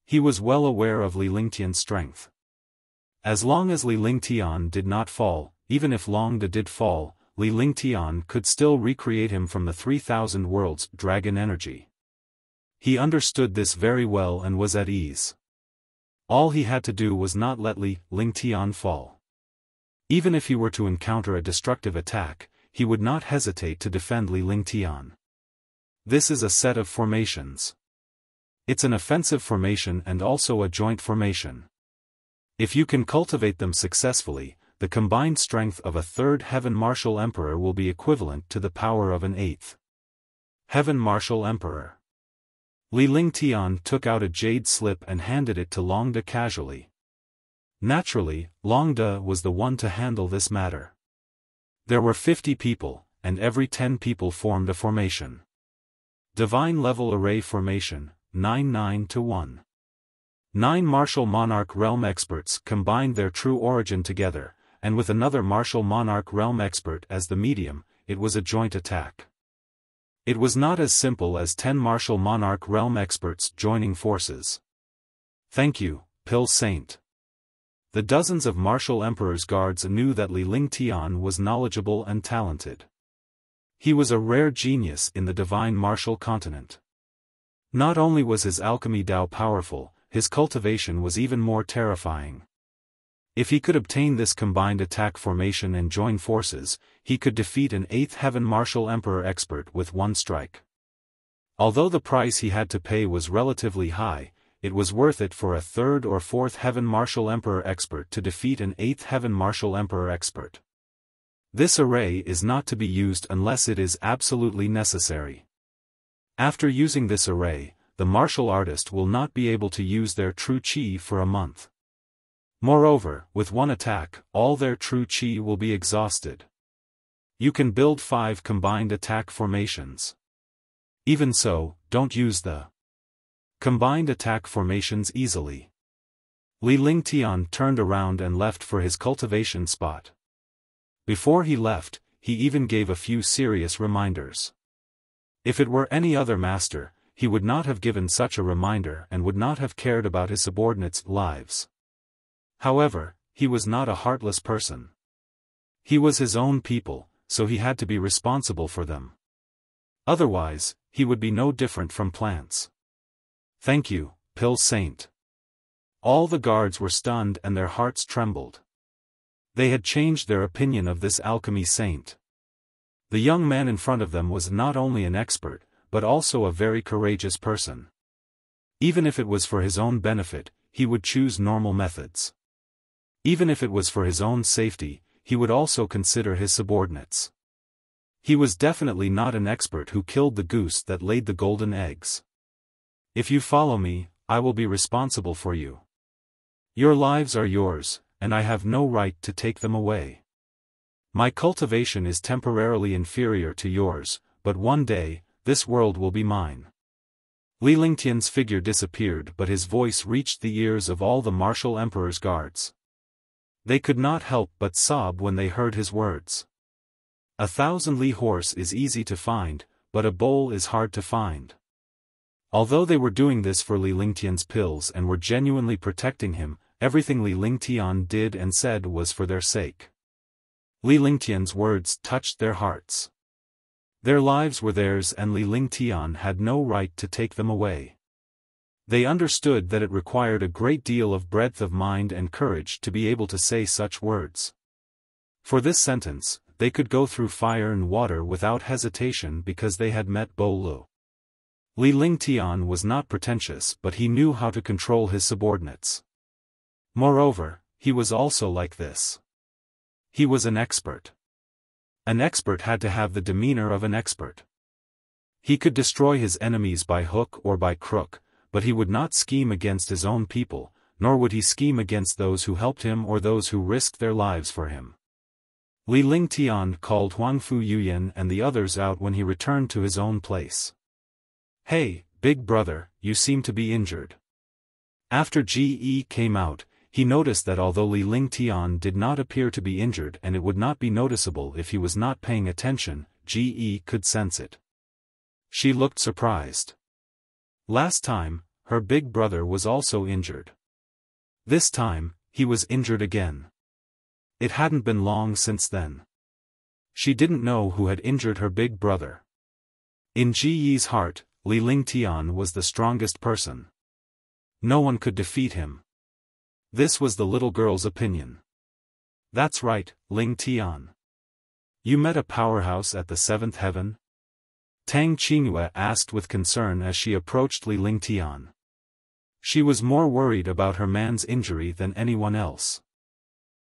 He was well aware of Li Lingtian's strength. As long as Li Lingtian did not fall, even if Longda did fall, Li Lingtian could still recreate him from the 3,000 worlds dragon energy. He understood this very well and was at ease. All he had to do was not let Li Lingtian fall. Even if he were to encounter a destructive attack, he would not hesitate to defend Li Lingtian. This is a set of formations. It's an offensive formation and also a joint formation. If you can cultivate them successfully, the combined strength of a 3rd heaven martial emperor will be equivalent to the power of an 8th heaven martial emperor. Li Lingtian took out a jade slip and handed it to Longda casually. Naturally, Long De was the one to handle this matter. There were 50 people, and every 10 people formed a formation. Divine Level Array Formation, 9-9-1. 9 martial monarch realm experts combined their true origin together, and with another martial monarch realm expert as the medium, it was a joint attack. It was not as simple as 10 martial monarch realm experts joining forces. Thank you, Pill Saint. The dozens of martial emperor's guards knew that Li Lingtian was knowledgeable and talented. He was a rare genius in the divine martial continent. Not only was his alchemy Dao powerful, his cultivation was even more terrifying. If he could obtain this combined attack formation and join forces, he could defeat an 8th heaven martial emperor expert with one strike. Although the price he had to pay was relatively high, it was worth it for a 3rd or 4th heaven martial emperor expert to defeat an 8th heaven martial emperor expert. This array is not to be used unless it is absolutely necessary. After using this array, the martial artist will not be able to use their true qi for a month. Moreover, with one attack, all their true qi will be exhausted. You can build 5 combined attack formations. Even so, don't use the combined attack formations easily. Li Lingtian turned around and left for his cultivation spot. Before he left, he even gave a few serious reminders. If it were any other master, he would not have given such a reminder and would not have cared about his subordinates' lives. However, he was not a heartless person. He was his own people, so he had to be responsible for them. Otherwise, he would be no different from plants. Thank you, Pill Saint. All the guards were stunned and their hearts trembled. They had changed their opinion of this alchemy saint. The young man in front of them was not only an expert, but also a very courageous person. Even if it was for his own benefit, he would choose normal methods. Even if it was for his own safety, he would also consider his subordinates. He was definitely not an expert who killed the goose that laid the golden eggs. If you follow me, I will be responsible for you. Your lives are yours, and I have no right to take them away. My cultivation is temporarily inferior to yours, but one day, this world will be mine. Li Lingtian's figure disappeared, but his voice reached the ears of all the martial emperor's guards. They could not help but sob when they heard his words. 1,000 Li horse is easy to find, but a bowl is hard to find. Although they were doing this for Li Lingtian's pills and were genuinely protecting him, everything Li Lingtian did and said was for their sake. Li Lingtian's words touched their hearts. Their lives were theirs and Li Lingtian had no right to take them away. They understood that it required a great deal of breadth of mind and courage to be able to say such words. For this sentence, they could go through fire and water without hesitation because they had met Bo Lu. Li Lingtian was not pretentious, but he knew how to control his subordinates. Moreover, he was also like this. He was an expert. An expert had to have the demeanor of an expert. He could destroy his enemies by hook or by crook, but he would not scheme against his own people, nor would he scheme against those who helped him or those who risked their lives for him. Li Lingtian called Huangfu Yuyan and the others out when he returned to his own place. Hey, big brother, you seem to be injured. After Ge came out, he noticed that although Li Lingtian did not appear to be injured and it would not be noticeable if he was not paying attention, Ge could sense it. She looked surprised. Last time, her big brother was also injured. This time, he was injured again. It hadn't been long since then. She didn't know who had injured her big brother. In Ge's heart, Li Lingtian was the strongest person. No one could defeat him. This was the little girl's opinion. That's right, Lingtian. You met a powerhouse at the 7th heaven? Tang Qingyue asked with concern as she approached Li Lingtian. She was more worried about her man's injury than anyone else.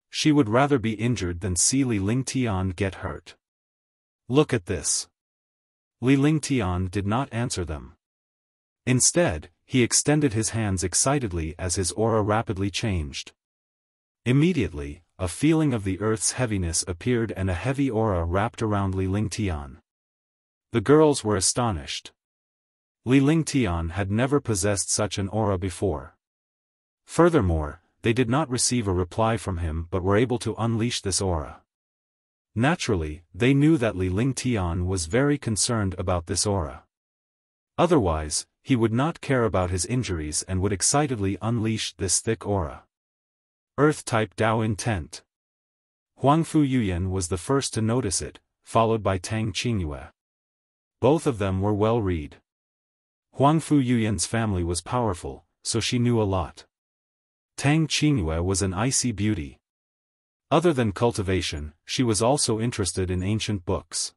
She would rather be injured than see Li Lingtian get hurt. Look at this. Li Lingtian did not answer them. Instead, he extended his hands excitedly as his aura rapidly changed. Immediately, a feeling of the earth's heaviness appeared and a heavy aura wrapped around Li Lingtian. The girls were astonished. Li Lingtian had never possessed such an aura before. Furthermore, they did not receive a reply from him but were able to unleash this aura. Naturally, they knew that Li Lingtian was very concerned about this aura. Otherwise, he would not care about his injuries and would excitedly unleash this thick aura. Earth-type Dao intent. Huangfu Yuyan was the first to notice it, followed by Tang Qingyue. Both of them were well-read. Huangfu Yuyan's family was powerful, so she knew a lot. Tang Qingyue was an icy beauty. Other than cultivation, she was also interested in ancient books.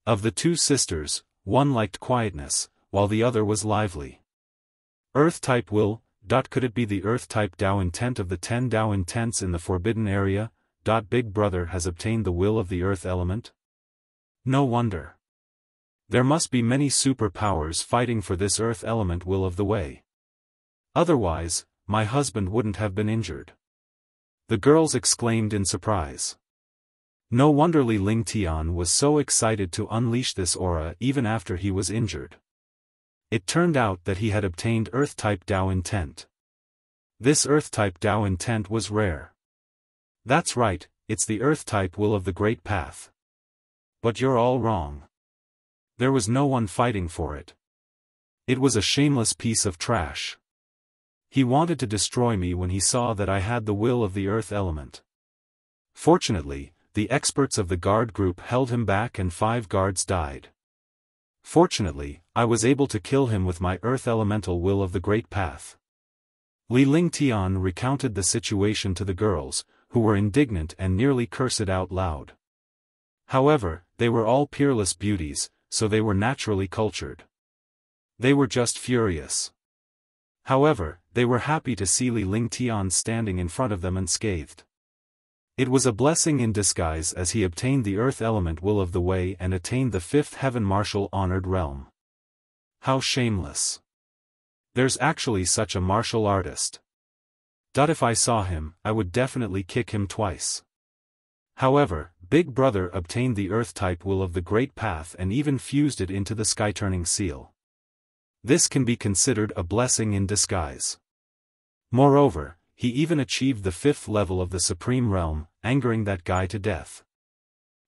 Of the two sisters, one liked quietness, while the other was lively. Earth-type will. Could it be the Earth-type Dao intent of the 10 Dao intents in the Forbidden Area? Big Brother has obtained the will of the Earth element? No wonder. There must be many superpowers fighting for this Earth element will of the way. Otherwise, my husband wouldn't have been injured. The girls exclaimed in surprise. No wonder Li Lingtian was so excited to unleash this aura even after he was injured. It turned out that he had obtained Earth-type Dao intent. This Earth-type Dao intent was rare. That's right, it's the Earth-type will of the Great Path. But you're all wrong. There was no one fighting for it. It was a shameless piece of trash. He wanted to destroy me when he saw that I had the will of the Earth element. Fortunately, the experts of the guard group held him back and 5 guards died. Fortunately, I was able to kill him with my Earth elemental will of the Great Path. Li Lingtian recounted the situation to the girls, who were indignant and nearly cursed out loud. However, they were all peerless beauties, so they were naturally cultured. They were just furious. However, they were happy to see Li Lingtian standing in front of them unscathed. It was a blessing in disguise as he obtained the Earth element will of the way and attained the 5th heaven martial honored realm. How shameless. There's actually such a martial artist. If I saw him, I would definitely kick him twice. However, Big Brother obtained the Earth-type will of the Great Path and even fused it into the Sky-turning seal. This can be considered a blessing in disguise. Moreover, he even achieved the 5th level of the Supreme Realm, angering that guy to death.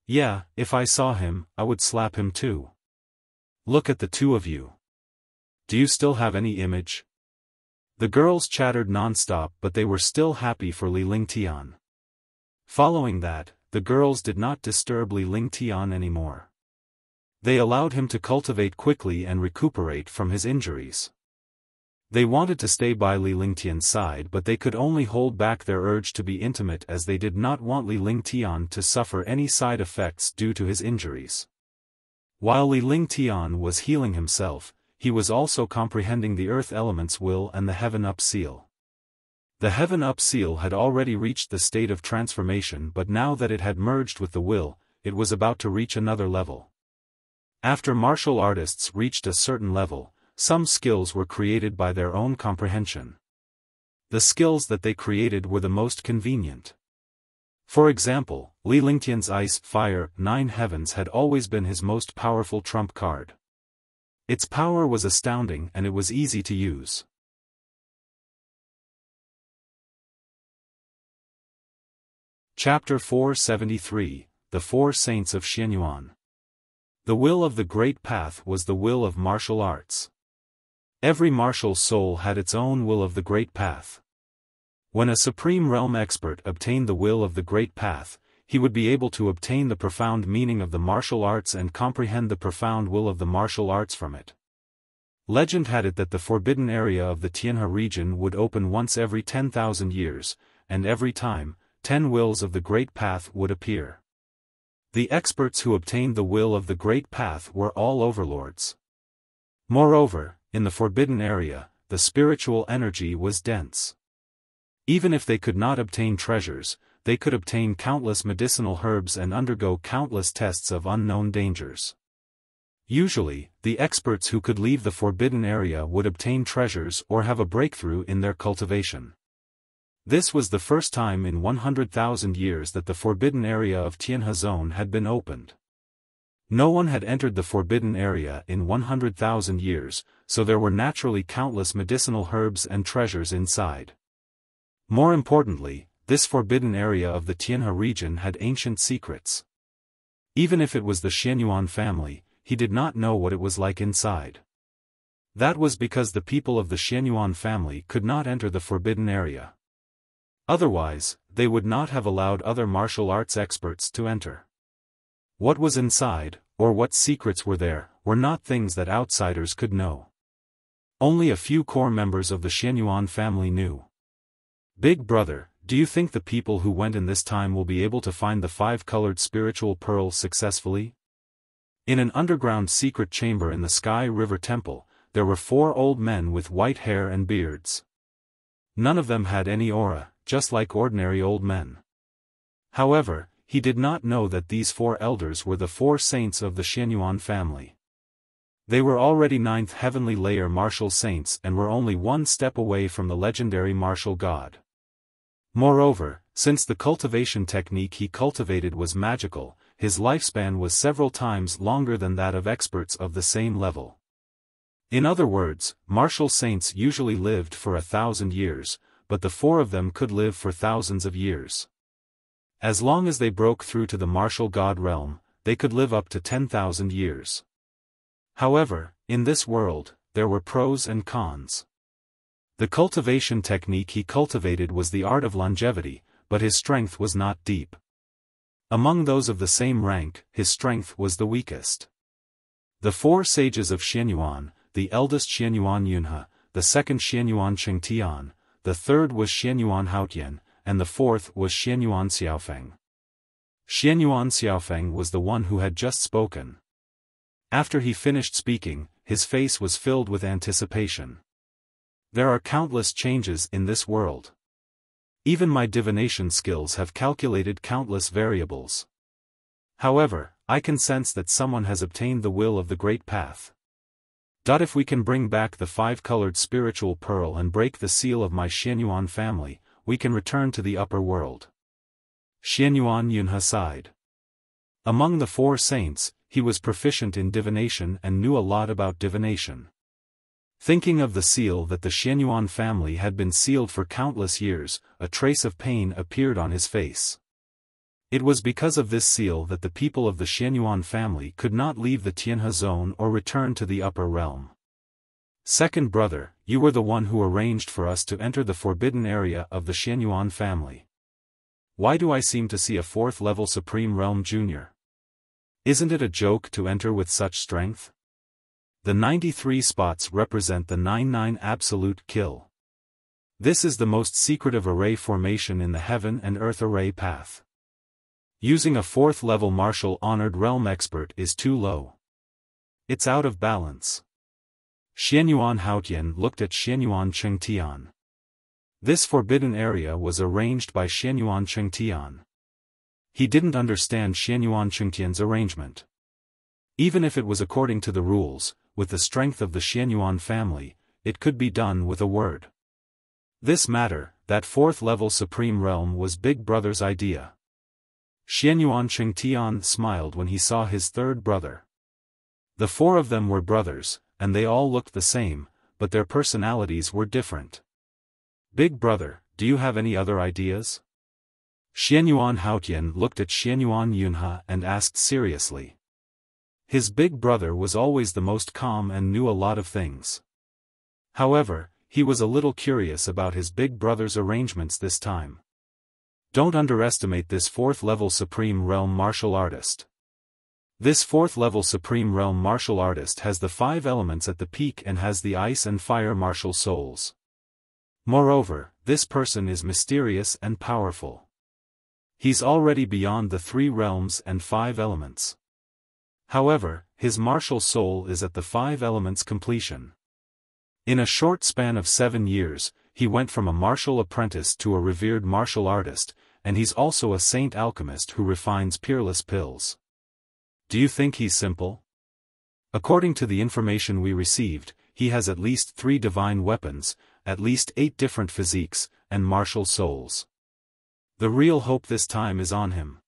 Yeah, if I saw him, I would slap him too. Look at the two of you. Do you still have any image? The girls chattered non-stop but they were still happy for Li Lingtian. Following that, the girls did not disturb Li Lingtian anymore. They allowed him to cultivate quickly and recuperate from his injuries. They wanted to stay by Li Lingtian's side but they could only hold back their urge to be intimate as they did not want Li Lingtian to suffer any side effects due to his injuries. While Li Lingtian was healing himself, he was also comprehending the Earth element's will and the Heaven Up seal. The Heaven Up seal had already reached the state of transformation but now that it had merged with the will, it was about to reach another level. After martial artists reached a certain level, some skills were created by their own comprehension. The skills that they created were the most convenient. For example, Li Lingtian's Ice, Fire, 9 Heavens had always been his most powerful trump card. Its power was astounding and it was easy to use. Chapter 473, The 4 Saints of Xianyuan. The will of the Great Path was the will of martial arts. Every martial soul had its own will of the Great Path. When a Supreme Realm expert obtained the will of the Great Path, he would be able to obtain the profound meaning of the martial arts and comprehend the profound will of the martial arts from it. Legend had it that the forbidden area of the Tianhe region would open once every 10,000 years, and every time, 10 wills of the Great Path would appear. The experts who obtained the will of the Great Path were all overlords. Moreover, in the forbidden area, the spiritual energy was dense. Even if they could not obtain treasures, they could obtain countless medicinal herbs and undergo countless tests of unknown dangers. Usually, the experts who could leave the forbidden area would obtain treasures or have a breakthrough in their cultivation. This was the first time in 100,000 years that the forbidden area of Tianhe Zone had been opened. No one had entered the forbidden area in 100,000 years, so there were naturally countless medicinal herbs and treasures inside. More importantly, this forbidden area of the Tianhe region had ancient secrets. Even if it was the Xianyuan family, he did not know what it was like inside. That was because the people of the Xianyuan family could not enter the forbidden area. Otherwise, they would not have allowed other martial arts experts to enter. What was inside, or what secrets were there, were not things that outsiders could know. Only a few core members of the Xianyuan family knew. Big brother, do you think the people who went in this time will be able to find the 5-colored spiritual pearl successfully? In an underground secret chamber in the Sky River Temple, there were 4 old men with white hair and beards. None of them had any aura, just like ordinary old men. However, he did not know that these 4 elders were the 4 saints of the Xianyuan family. They were already 9th heavenly layer martial saints and were only 1 step away from the legendary martial god. Moreover, since the cultivation technique he cultivated was magical, his lifespan was several times longer than that of experts of the same level. In other words, martial saints usually lived for 1,000 years, but the 4 of them could live for thousands of years. As long as they broke through to the martial god realm, they could live up to 10,000 years. However, in this world, there were pros and cons. The cultivation technique he cultivated was the art of longevity, but his strength was not deep. Among those of the same rank, his strength was the weakest. The 4 sages of Xianyuan, the eldest Xianyuan Yunhe, the second Xianyuan Chengtian, the third was Xianyuan Haotian, and the 4th was Xianyuan Xiaofan. Xianyuan Xiaofan was the one who had just spoken. After he finished speaking, his face was filled with anticipation. There are countless changes in this world. Even my divination skills have calculated countless variables. However, I can sense that someone has obtained the will of the great path. If we can bring back the 5-colored spiritual pearl and break the seal of my Xianyuan family, we can return to the upper world. Xianyuan Yunhe sighed. Among the 4 saints, he was proficient in divination and knew a lot about divination. Thinking of the seal that the Xianyuan family had been sealed for countless years, a trace of pain appeared on his face. It was because of this seal that the people of the Xianyuan family could not leave the Tianhe zone or return to the upper realm. Second brother, you were the one who arranged for us to enter the forbidden area of the Xianyuan family. Why do I seem to see a 4th level Supreme Realm Junior? Isn't it a joke to enter with such strength? The 93 spots represent the 99 absolute kill. This is the most secretive array formation in the heaven and earth array path. Using a 4th level martial honored realm expert is too low. It's out of balance. Xianyuan Haotian looked at Xianyuan Chengtian. This forbidden area was arranged by Xianyuan Chengtian. He didn't understand Xianyuan Chengtian's arrangement. Even if it was according to the rules, with the strength of the Xianyuan family, it could be done with a word. This matter, that 4th level Supreme Realm, was Big Brother's idea. Xianyuan Chengtian smiled when he saw his 3rd brother. The 4 of them were brothers, and they all looked the same, but their personalities were different. Big brother, do you have any other ideas? Xianyuan Haotian looked at Xianyuan Yunhe and asked seriously. His big brother was always the most calm and knew a lot of things. However, he was a little curious about his big brother's arrangements this time. Don't underestimate this 4th level Supreme Realm martial artist. This 4th level Supreme Realm martial artist has the 5 elements at the peak and has the ice and fire martial souls. Moreover, this person is mysterious and powerful. He's already beyond the 3 realms and 5 elements. However, his martial soul is at the 5 elements completion. In a short span of 7 years, he went from a martial apprentice to a revered martial artist, and he's also a saint alchemist who refines peerless pills. Do you think he's simple? According to the information we received, he has at least 3 divine weapons, at least 8 different physiques, and martial souls. The real hope this time is on him.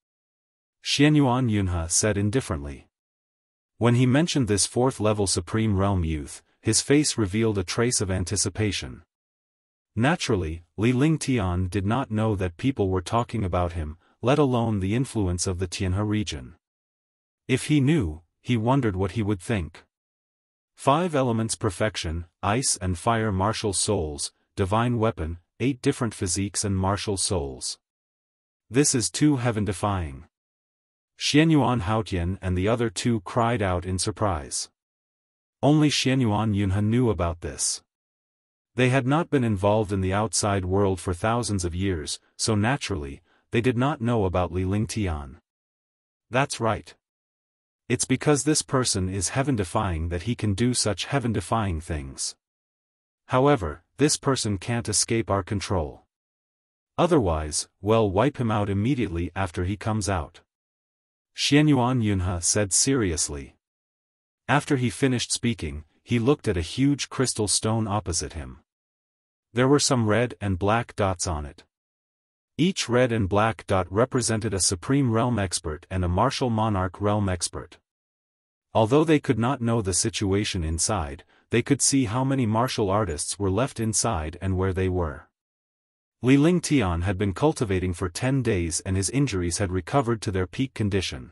Xianyuan Yunhe said indifferently. When he mentioned this fourth-level Supreme Realm youth, his face revealed a trace of anticipation. Naturally, Li Lingtian did not know that people were talking about him, let alone the influence of the Tianhe region. If he knew, he wondered what he would think. 5 elements perfection, ice and fire martial souls, divine weapon, 8 different physiques and martial souls. This is too heaven-defying. Xianyuan Haotian and the other 2 cried out in surprise. Only Xianyuan Yunhe knew about this. They had not been involved in the outside world for thousands of years, so naturally, they did not know about Li Lingtian. That's right. It's because this person is heaven-defying that he can do such heaven-defying things. However, this person can't escape our control. Otherwise, we'll wipe him out immediately after he comes out. Xianyuan Yunhe said seriously. After he finished speaking, he looked at a huge crystal stone opposite him. There were some red and black dots on it. Each red and black dot represented a Supreme Realm expert and a Martial Monarch Realm expert. Although they could not know the situation inside, they could see how many martial artists were left inside and where they were. Li Lingtian had been cultivating for 10 days and his injuries had recovered to their peak condition.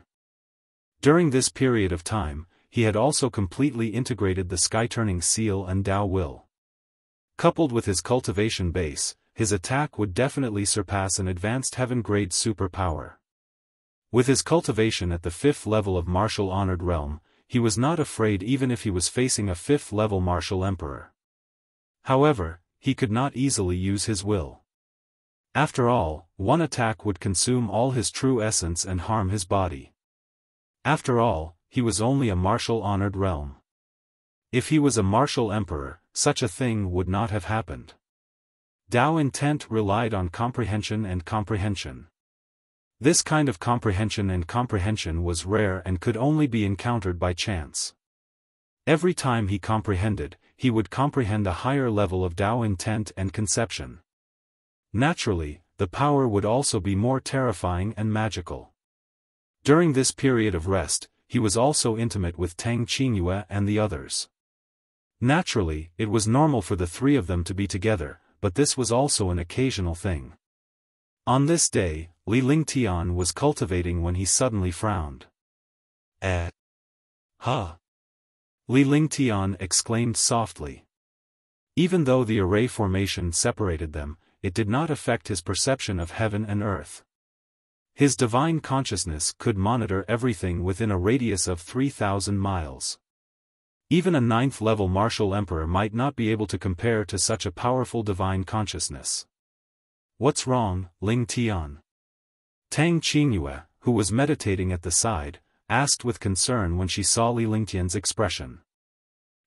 During this period of time, he had also completely integrated the Sky-Turning Seal and Tao Will. Coupled with his cultivation base, his attack would definitely surpass an advanced heaven-grade superpower. With his cultivation at the 5th level of Martial Honored Realm, he was not afraid even if he was facing a 5th-level Martial Emperor. However, he could not easily use his will. After all, one attack would consume all his true essence and harm his body. After all, he was only a Martial Honored Realm. If he was a Martial Emperor, such a thing would not have happened. Tao intent relied on comprehension and comprehension. This kind of comprehension and comprehension was rare and could only be encountered by chance. Every time he comprehended, he would comprehend a higher level of Tao intent and conception. Naturally, the power would also be more terrifying and magical. During this period of rest, he was also intimate with Tang Qingyue and the others. Naturally, it was normal for the 3 of them to be together, but this was also an occasional thing. On this day, Li Lingtian was cultivating when he suddenly frowned. Huh? Li Lingtian exclaimed softly. Even though the array formation separated them, it did not affect his perception of heaven and earth. His divine consciousness could monitor everything within a radius of 3,000 miles. Even a 9th-level Martial Emperor might not be able to compare to such a powerful divine consciousness. What's wrong, Lingtian? Tang Qingyue, who was meditating at the side, asked with concern when she saw Li Lingtian's expression.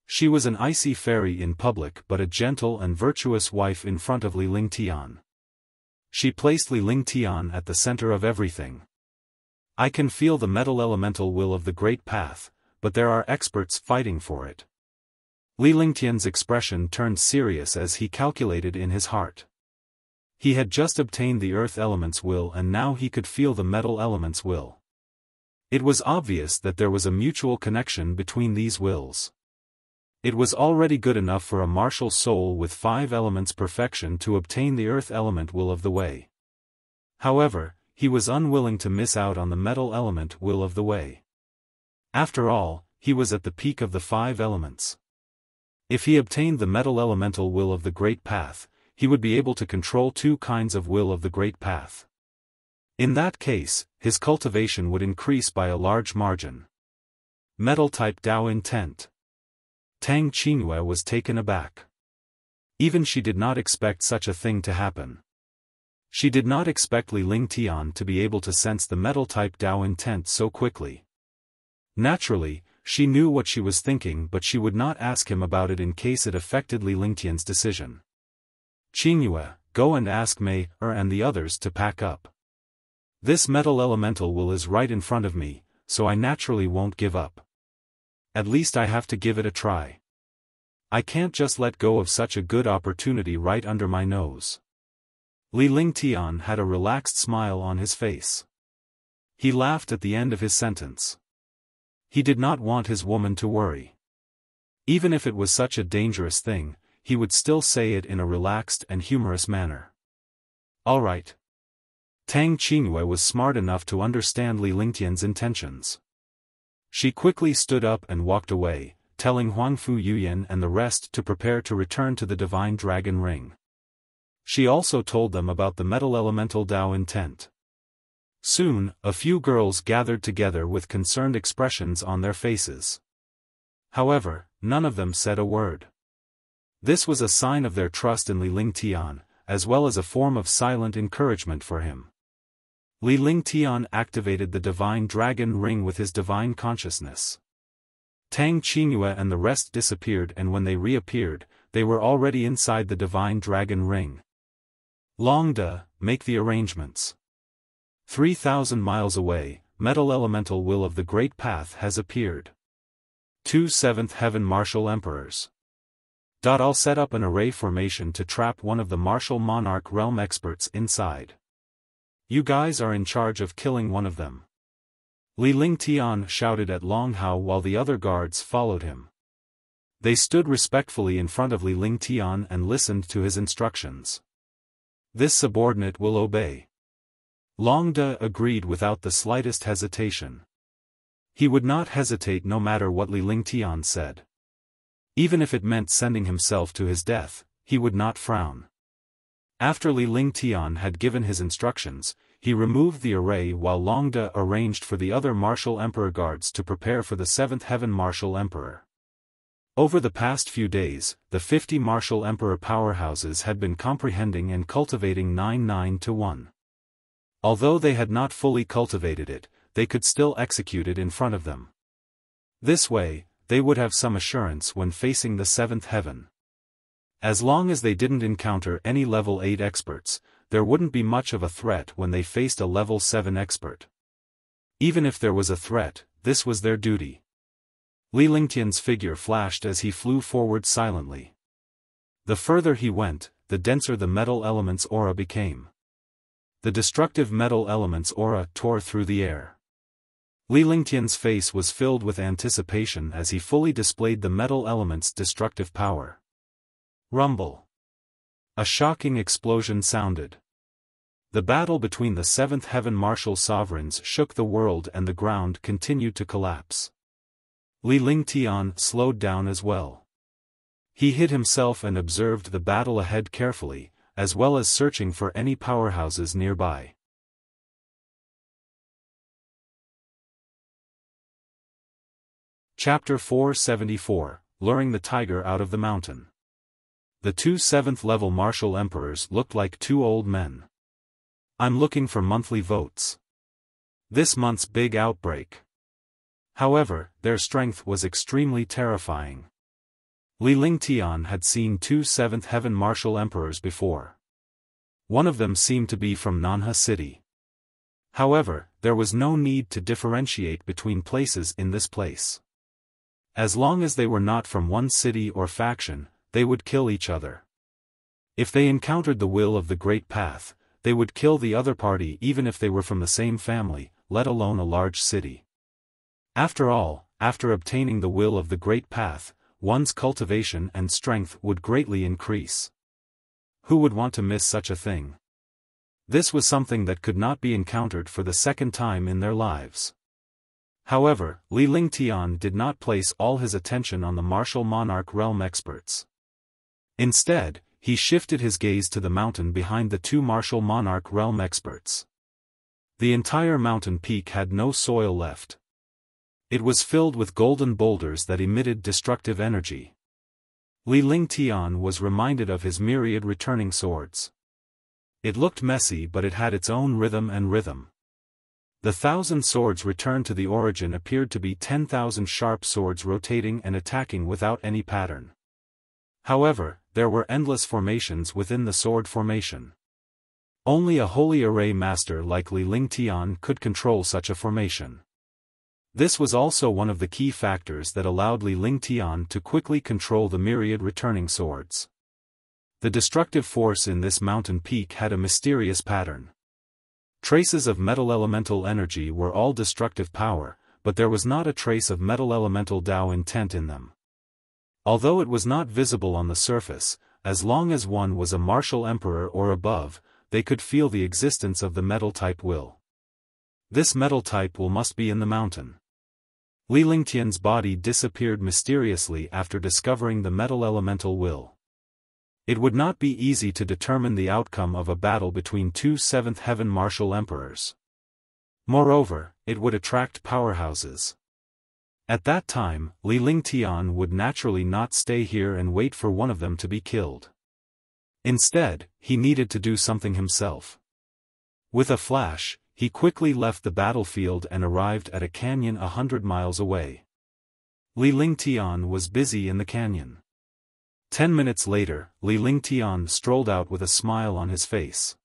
She was an icy fairy in public but a gentle and virtuous wife in front of Li Lingtian. She placed Li Lingtian at the center of everything. I can feel the metal elemental will of the Great Path, but there are experts fighting for it. Li Lingtian's expression turned serious as he calculated in his heart. He had just obtained the earth element's will and now he could feel the metal element's will. It was obvious that there was a mutual connection between these wills. It was already good enough for a martial soul with 5 elements perfection to obtain the earth element will of the way. However, he was unwilling to miss out on the metal element will of the way. After all, he was at the peak of the 5 elements. If he obtained the metal elemental will of the Great Path, he would be able to control 2 kinds of will of the Great Path. In that case, his cultivation would increase by a large margin. Metal-type Tao intent. Tang Qingyue was taken aback. Even she did not expect such a thing to happen. She did not expect Li Lingtian to be able to sense the metal-type Tao intent so quickly. Naturally, she knew what she was thinking but she would not ask him about it in case it affected Li Lingtian's decision. Qingyue, go and ask Mei and the others to pack up. This metal elemental will is right in front of me, so I naturally won't give up. At least I have to give it a try. I can't just let go of such a good opportunity right under my nose. Li Lingtian had a relaxed smile on his face. He laughed at the end of his sentence. He did not want his woman to worry. Even if it was such a dangerous thing, he would still say it in a relaxed and humorous manner. All right. Tang Qingyue was smart enough to understand Li Lingtian's intentions. She quickly stood up and walked away, telling Huangfu Yuyan and the rest to prepare to return to the Divine Dragon Ring. She also told them about the metal elemental Dao intent. Soon, a few girls gathered together with concerned expressions on their faces. However, none of them said a word. This was a sign of their trust in Li Lingtian, as well as a form of silent encouragement for him. Li Lingtian activated the Divine Dragon Ring with his divine consciousness. Tang Qingyue and the rest disappeared, and when they reappeared, they were already inside the Divine Dragon Ring. Longde, make the arrangements. 3,000 miles away, Metal Elemental Will of the Great Path has appeared. 2 Seventh Heaven Martial Emperors. I'll set up an array formation to trap one of the Martial Monarch Realm experts inside. You guys are in charge of killing one of them. Li Lingtian shouted at Long Hao while the other guards followed him. They stood respectfully in front of Li Lingtian and listened to his instructions. This subordinate will obey. Longde agreed without the slightest hesitation. He would not hesitate no matter what Li Lingtian said. Even if it meant sending himself to his death, he would not frown. After Li Lingtian had given his instructions, he removed the array while Longde arranged for the other Martial Emperor guards to prepare for the 7th Heaven Martial Emperor. Over the past few days, the 50 Martial Emperor powerhouses had been comprehending and cultivating 9-9-1. Although they had not fully cultivated it, they could still execute it in front of them. This way, they would have some assurance when facing the 7th Heaven. As long as they didn't encounter any level 8 experts, there wouldn't be much of a threat when they faced a level 7 expert. Even if there was a threat, this was their duty. Li Lingtian's figure flashed as he flew forward silently. The further he went, the denser the metal element's aura became. The destructive metal element's aura tore through the air. Li Lingtian's face was filled with anticipation as he fully displayed the metal element's destructive power. Rumble. A shocking explosion sounded. The battle between the 7th Heaven Martial Sovereigns shook the world and the ground continued to collapse. Li Lingtian slowed down as well. He hid himself and observed the battle ahead carefully, as well as searching for any powerhouses nearby. Chapter 474, Luring the Tiger Out of the Mountain. The 2 7th-level Martial Emperors looked like 2 old men. I'm looking for monthly votes. This month's big outbreak. However, their strength was extremely terrifying. Li Lingtian had seen 2 7th Heaven Martial Emperors before. One of them seemed to be from Nanha City. However, there was no need to differentiate between places in this place. As long as they were not from one city or faction, they would kill each other. If they encountered the will of the Great Path, they would kill the other party even if they were from the same family, let alone a large city. After all, after obtaining the will of the Great Path, one's cultivation and strength would greatly increase. Who would want to miss such a thing? This was something that could not be encountered for the second time in their lives. However, Li Lingtian did not place all his attention on the Martial Monarch Realm experts. Instead, he shifted his gaze to the mountain behind the 2 Martial Monarch Realm experts. The entire mountain peak had no soil left. It was filled with golden boulders that emitted destructive energy. Li Lingtian was reminded of his myriad returning swords. It looked messy, but it had its own rhythm and rhythm. The 1,000 swords returned to the origin appeared to be 10,000 sharp swords rotating and attacking without any pattern. However, there were endless formations within the sword formation. Only a holy array master like Li Lingtian could control such a formation. This was also one of the key factors that allowed Li Lingtian to quickly control the myriad returning swords. The destructive force in this mountain peak had a mysterious pattern. Traces of metal elemental energy were all destructive power, but there was not a trace of metal elemental Tao intent in them. Although it was not visible on the surface, as long as one was a martial emperor or above, they could feel the existence of the metal type will. This metal type will must be in the mountain. Li Lingtian's body disappeared mysteriously after discovering the metal elemental will. It would not be easy to determine the outcome of a battle between two seventh heaven martial emperors. Moreover, it would attract powerhouses. At that time, Li Lingtian would naturally not stay here and wait for one of them to be killed. Instead, he needed to do something himself. With a flash, he quickly left the battlefield and arrived at a canyon 100 miles away. Li Lingtian was busy in the canyon. 10 minutes later, Li Lingtian strolled out with a smile on his face.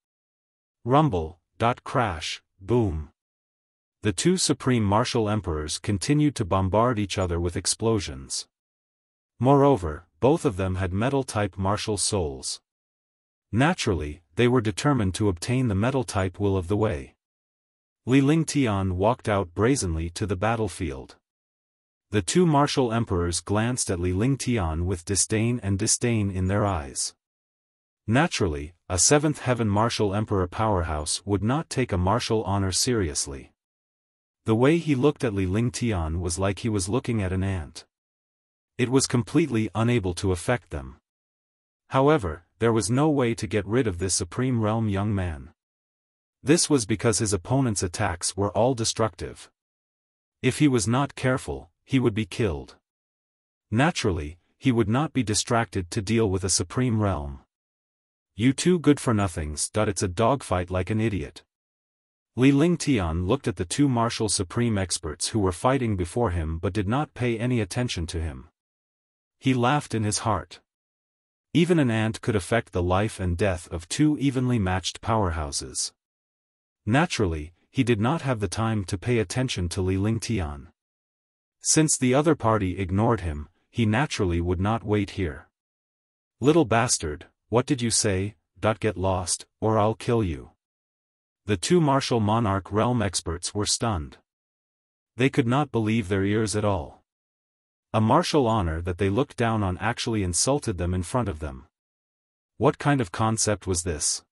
Rumble, crash, boom. The two supreme martial emperors continued to bombard each other with explosions. Moreover, both of them had metal-type martial souls. Naturally, they were determined to obtain the metal-type will of the way. Li Lingtian walked out brazenly to the battlefield. The two martial emperors glanced at Li Lingtian with disdain in their eyes. Naturally, a seventh heaven martial emperor powerhouse would not take a martial honor seriously. The way he looked at Li Lingtian was like he was looking at an ant. It was completely unable to affect them. However, there was no way to get rid of this supreme realm young man. This was because his opponent's attacks were all destructive. If he was not careful, he would be killed. Naturally, he would not be distracted to deal with a supreme realm. You two good-for-nothings. It's a dogfight like an idiot. Li Lingtian looked at the two martial supreme experts who were fighting before him but did not pay any attention to him. He laughed in his heart. Even an ant could affect the life and death of two evenly matched powerhouses. Naturally, he did not have the time to pay attention to Li Lingtian. Since the other party ignored him, he naturally would not wait here. Little bastard, what did you say? Get lost, or I'll kill you. The two martial monarch realm experts were stunned. They could not believe their ears at all. A martial honor that they looked down on actually insulted them in front of them. What kind of concept was this?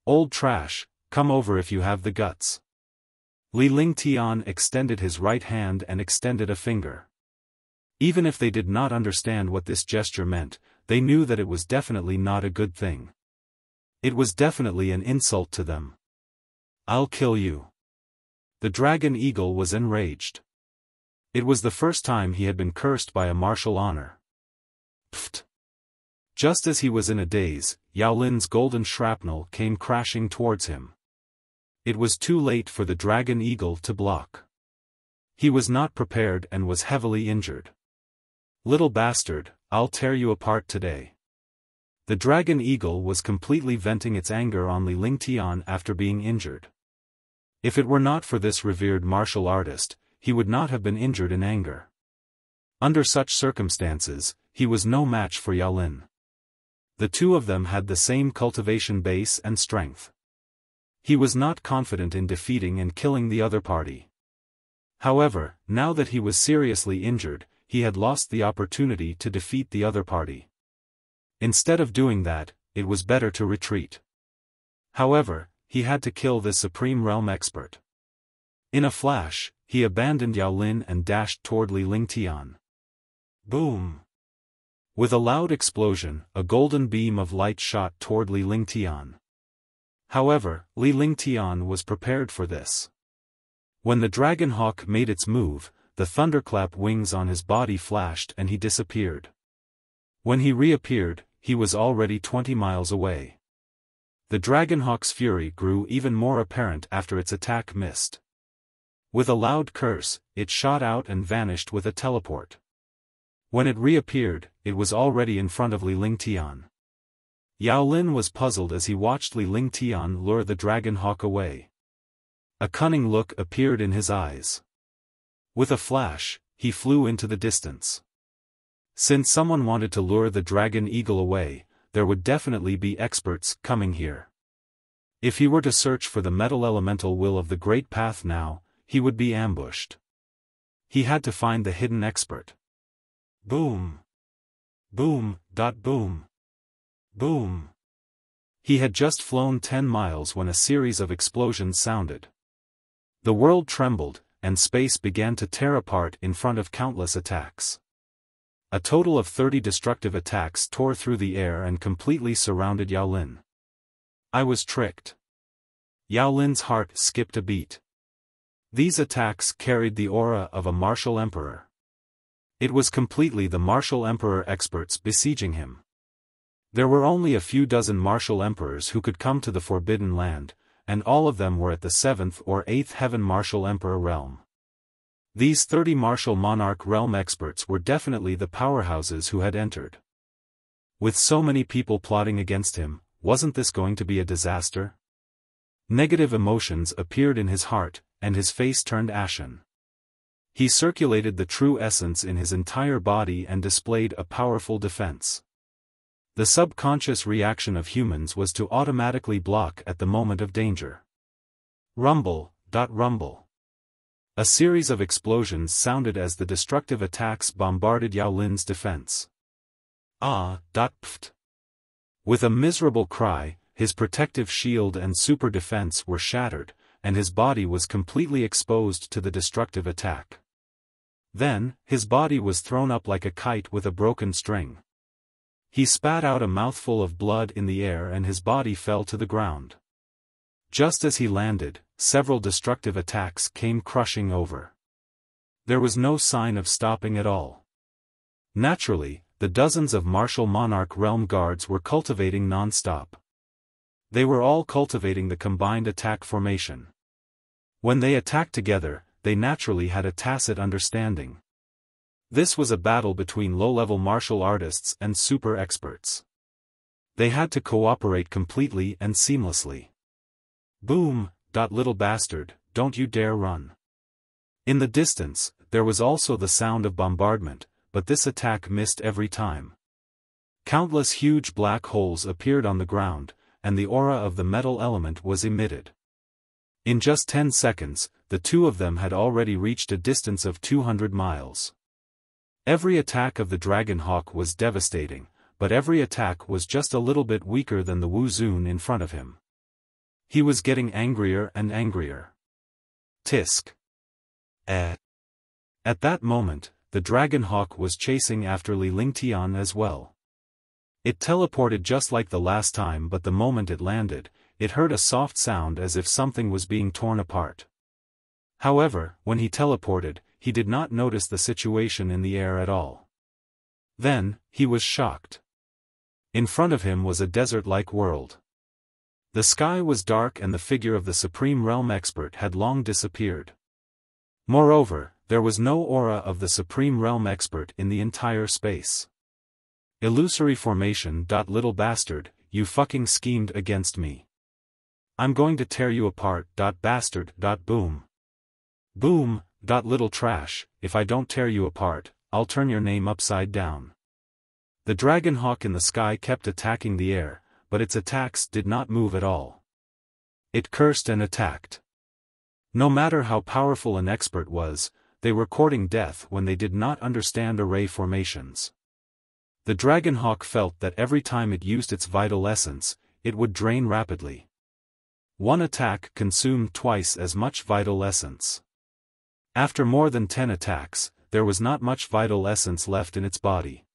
Old trash, come over if you have the guts. Li Lingtian extended his right hand and extended a finger. Even if they did not understand what this gesture meant, they knew that it was definitely not a good thing. It was definitely an insult to them. I'll kill you. The dragon eagle was enraged. It was the first time he had been cursed by a martial honor. Pfft. Just as he was in a daze, Yao Lin's golden shrapnel came crashing towards him. It was too late for the dragon eagle to block. He was not prepared and was heavily injured. Little bastard, I'll tear you apart today. The dragon eagle was completely venting its anger on Li Lingtian after being injured. If it were not for this revered martial artist, he would not have been injured in anger. Under such circumstances, he was no match for Yao Lin. The two of them had the same cultivation base and strength. He was not confident in defeating and killing the other party. However, now that he was seriously injured, he had lost the opportunity to defeat the other party. Instead of doing that, it was better to retreat. However, he had to kill this supreme realm expert. In a flash, he abandoned Yao Lin and dashed toward Li Lingtian. Boom! With a loud explosion, a golden beam of light shot toward Li Lingtian. However, Li Lingtian was prepared for this. When the dragon hawk made its move, the thunderclap wings on his body flashed and he disappeared. When he reappeared, he was already 20 miles away. The dragonhawk's fury grew even more apparent after its attack missed. With a loud curse, it shot out and vanished with a teleport. When it reappeared, it was already in front of Li Lingtian. Yao Lin was puzzled as he watched Li Lingtian lure the dragonhawk away. A cunning look appeared in his eyes. With a flash, he flew into the distance. Since someone wanted to lure the dragon eagle away, there would definitely be experts coming here. If he were to search for the metal elemental will of the Great Path now, he would be ambushed. He had to find the hidden expert. Boom. Boom, boom. Boom. He had just flown 10 miles when a series of explosions sounded. The world trembled, and space began to tear apart in front of countless attacks. A total of 30 destructive attacks tore through the air and completely surrounded Yao Lin. I was tricked. Yao Lin's heart skipped a beat. These attacks carried the aura of a martial emperor. It was completely the martial emperor experts besieging him. There were only a few dozen martial emperors who could come to the Forbidden Land, and all of them were at the 7th or 8th heaven martial emperor realm. These 30 martial monarch realm experts were definitely the powerhouses who had entered. With so many people plotting against him, wasn't this going to be a disaster? Negative emotions appeared in his heart, and his face turned ashen. He circulated the true essence in his entire body and displayed a powerful defense. The subconscious reaction of humans was to automatically block at the moment of danger. Rumble, rumble. A series of explosions sounded as the destructive attacks bombarded Yao Lin's defense. Pft. With a miserable cry, his protective shield and super defense were shattered, and his body was completely exposed to the destructive attack. Then, his body was thrown up like a kite with a broken string. He spat out a mouthful of blood in the air and his body fell to the ground. Just as he landed, several destructive attacks came crushing over. There was no sign of stopping at all. Naturally, the dozens of martial monarch realm guards were cultivating non-stop. They were all cultivating the combined attack formation. When they attacked together, they naturally had a tacit understanding. This was a battle between low-level martial artists and super experts. They had to cooperate completely and seamlessly. Boom, little bastard, don't you dare run. In the distance, there was also the sound of bombardment, but this attack missed every time. Countless huge black holes appeared on the ground, and the aura of the metal element was emitted. In just 10 seconds, the two of them had already reached a distance of 200 miles. Every attack of the Dragon Hawk was devastating, but every attack was just a little bit weaker than the Wu Zun in front of him. He was getting angrier and angrier. Tisk. At that moment, the Dragon Hawk was chasing after Li Lingtian as well. It teleported just like the last time, but the moment it landed, it heard a soft sound as if something was being torn apart. However, when he teleported, he did not notice the situation in the air at all. Then, he was shocked. In front of him was a desert-like world. The sky was dark and the figure of the Supreme Realm Expert had long disappeared. Moreover, there was no aura of the Supreme Realm Expert in the entire space. Illusory formation. Little bastard, you fucking schemed against me. I'm going to tear you apart. Bastard. Boom. Boom. Little trash, if I don't tear you apart, I'll turn your name upside down. The Dragon Hawk in the sky kept attacking the air, but its attacks did not move at all. It cursed and attacked. No matter how powerful an expert was, they were courting death when they did not understand array formations. The Dragon Hawk felt that every time it used its vital essence, it would drain rapidly. One attack consumed twice as much vital essence. After more than 10 attacks, there was not much vital essence left in its body.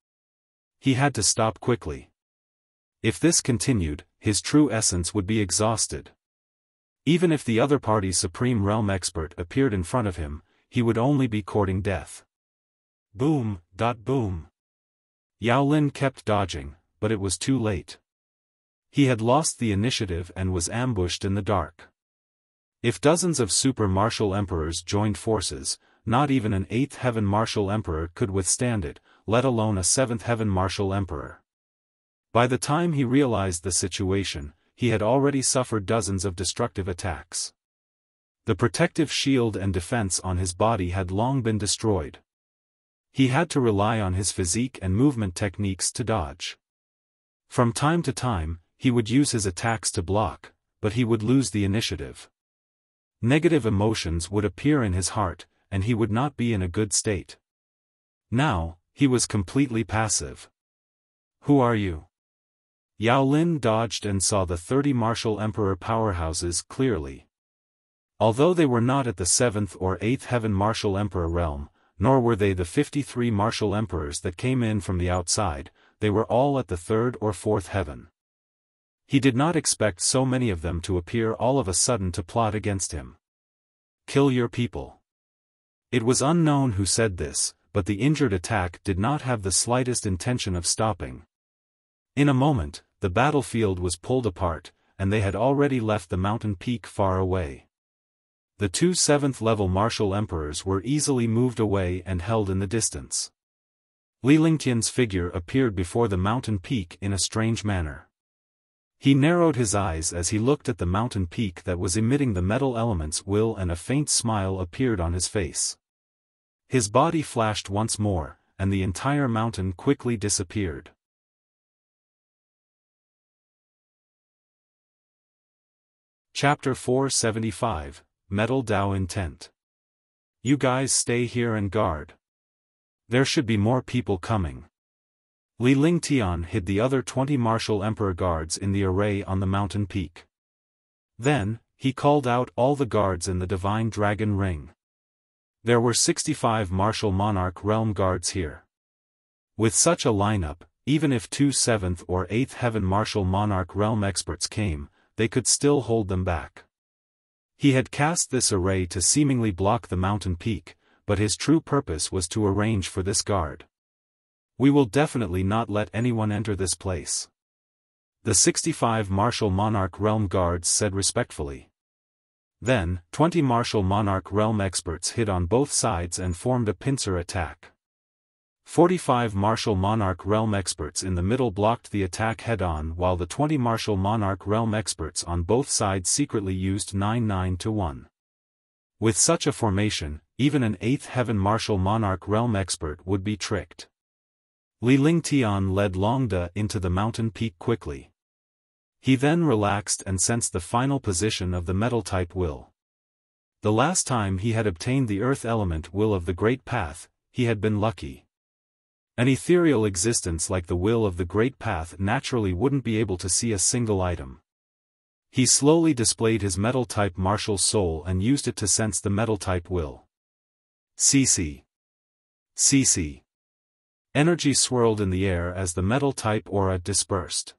He had to stop quickly. If this continued, his true essence would be exhausted. Even if the other party's Supreme Realm Expert appeared in front of him, he would only be courting death. Boom. Boom. Yao Lin kept dodging, but it was too late. He had lost the initiative and was ambushed in the dark. If dozens of super martial emperors joined forces, not even an 8th heaven martial emperor could withstand it, let alone a 7th heaven martial emperor. By the time he realized the situation, he had already suffered dozens of destructive attacks. The protective shield and defense on his body had long been destroyed. He had to rely on his physique and movement techniques to dodge. From time to time, he would use his attacks to block, but he would lose the initiative. Negative emotions would appear in his heart, and he would not be in a good state. Now, he was completely passive. Who are you? Yao Lin dodged and saw the 30 martial emperor powerhouses clearly. Although they were not at the 7th or 8th heaven martial emperor realm, nor were they the 53 martial emperors that came in from the outside, they were all at the 3rd or 4th heaven. He did not expect so many of them to appear all of a sudden to plot against him. Kill your people. It was unknown who said this, but the injured attack did not have the slightest intention of stopping. In a moment, the battlefield was pulled apart, and they had already left the mountain peak far away. The two 7th-level martial emperors were easily moved away and held in the distance. Li Lingtian's figure appeared before the mountain peak in a strange manner. He narrowed his eyes as he looked at the mountain peak that was emitting the metal element's will, and a faint smile appeared on his face. His body flashed once more, and the entire mountain quickly disappeared. Chapter 475, Metal Dao Intent. You guys stay here and guard. There should be more people coming. Li Lingtian hid the other 20 martial emperor guards in the array on the mountain peak. Then, he called out all the guards in the Divine Dragon Ring. There were 65 martial monarch realm guards here. With such a lineup, even if two 7th or 8th heaven martial monarch realm experts came, they could still hold them back. He had cast this array to seemingly block the mountain peak, but his true purpose was to arrange for this guard. We will definitely not let anyone enter this place. The 65 martial monarch realm guards said respectfully. Then, 20 martial monarch realm experts hid on both sides and formed a pincer attack. 45 martial monarch realm experts in the middle blocked the attack head-on, while the 20 martial monarch realm experts on both sides secretly used 9-9-1. With such a formation, even an 8th heaven martial monarch realm expert would be tricked. Li Lingtian led Longda into the mountain peak quickly. He then relaxed and sensed the final position of the metal-type will. The last time he had obtained the earth element will of the Great Path, he had been lucky. An ethereal existence like the will of the Great Path naturally wouldn't be able to see a single item. He slowly displayed his metal-type martial soul and used it to sense the metal-type will. CC. CC. Energy swirled in the air as the metal-type aura dispersed.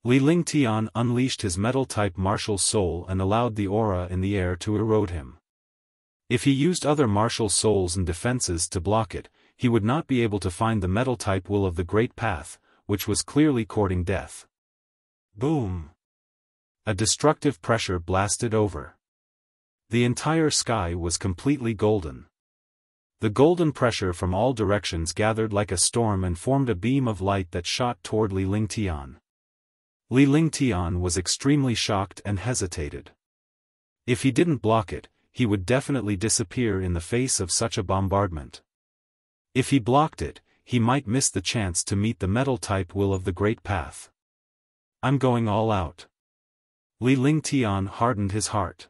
Li Lingtian unleashed his metal-type martial soul and allowed the aura in the air to erode him. If he used other martial souls and defenses to block it, he would not be able to find the metal-type will of the Great Path, which was clearly courting death. Boom! A destructive pressure blasted over. The entire sky was completely golden. The golden pressure from all directions gathered like a storm and formed a beam of light that shot toward Li Lingtian. Li Lingtian was extremely shocked and hesitated. If he didn't block it, he would definitely disappear in the face of such a bombardment. If he blocked it, he might miss the chance to meet the metal-type will of the Great Path. I'm going all out. Li Lingtian hardened his heart.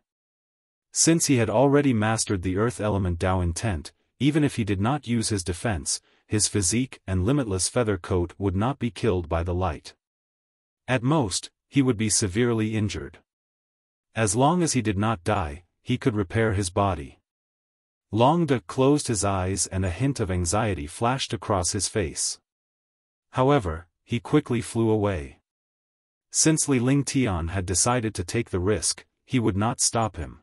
Since he had already mastered the earth element Dao Intent, even if he did not use his defense, his physique and limitless feather coat would not be killed by the light. At most, he would be severely injured. As long as he did not die, he could repair his body. Longda closed his eyes and a hint of anxiety flashed across his face. However, he quickly flew away. Since Li Lingtian had decided to take the risk, he would not stop him.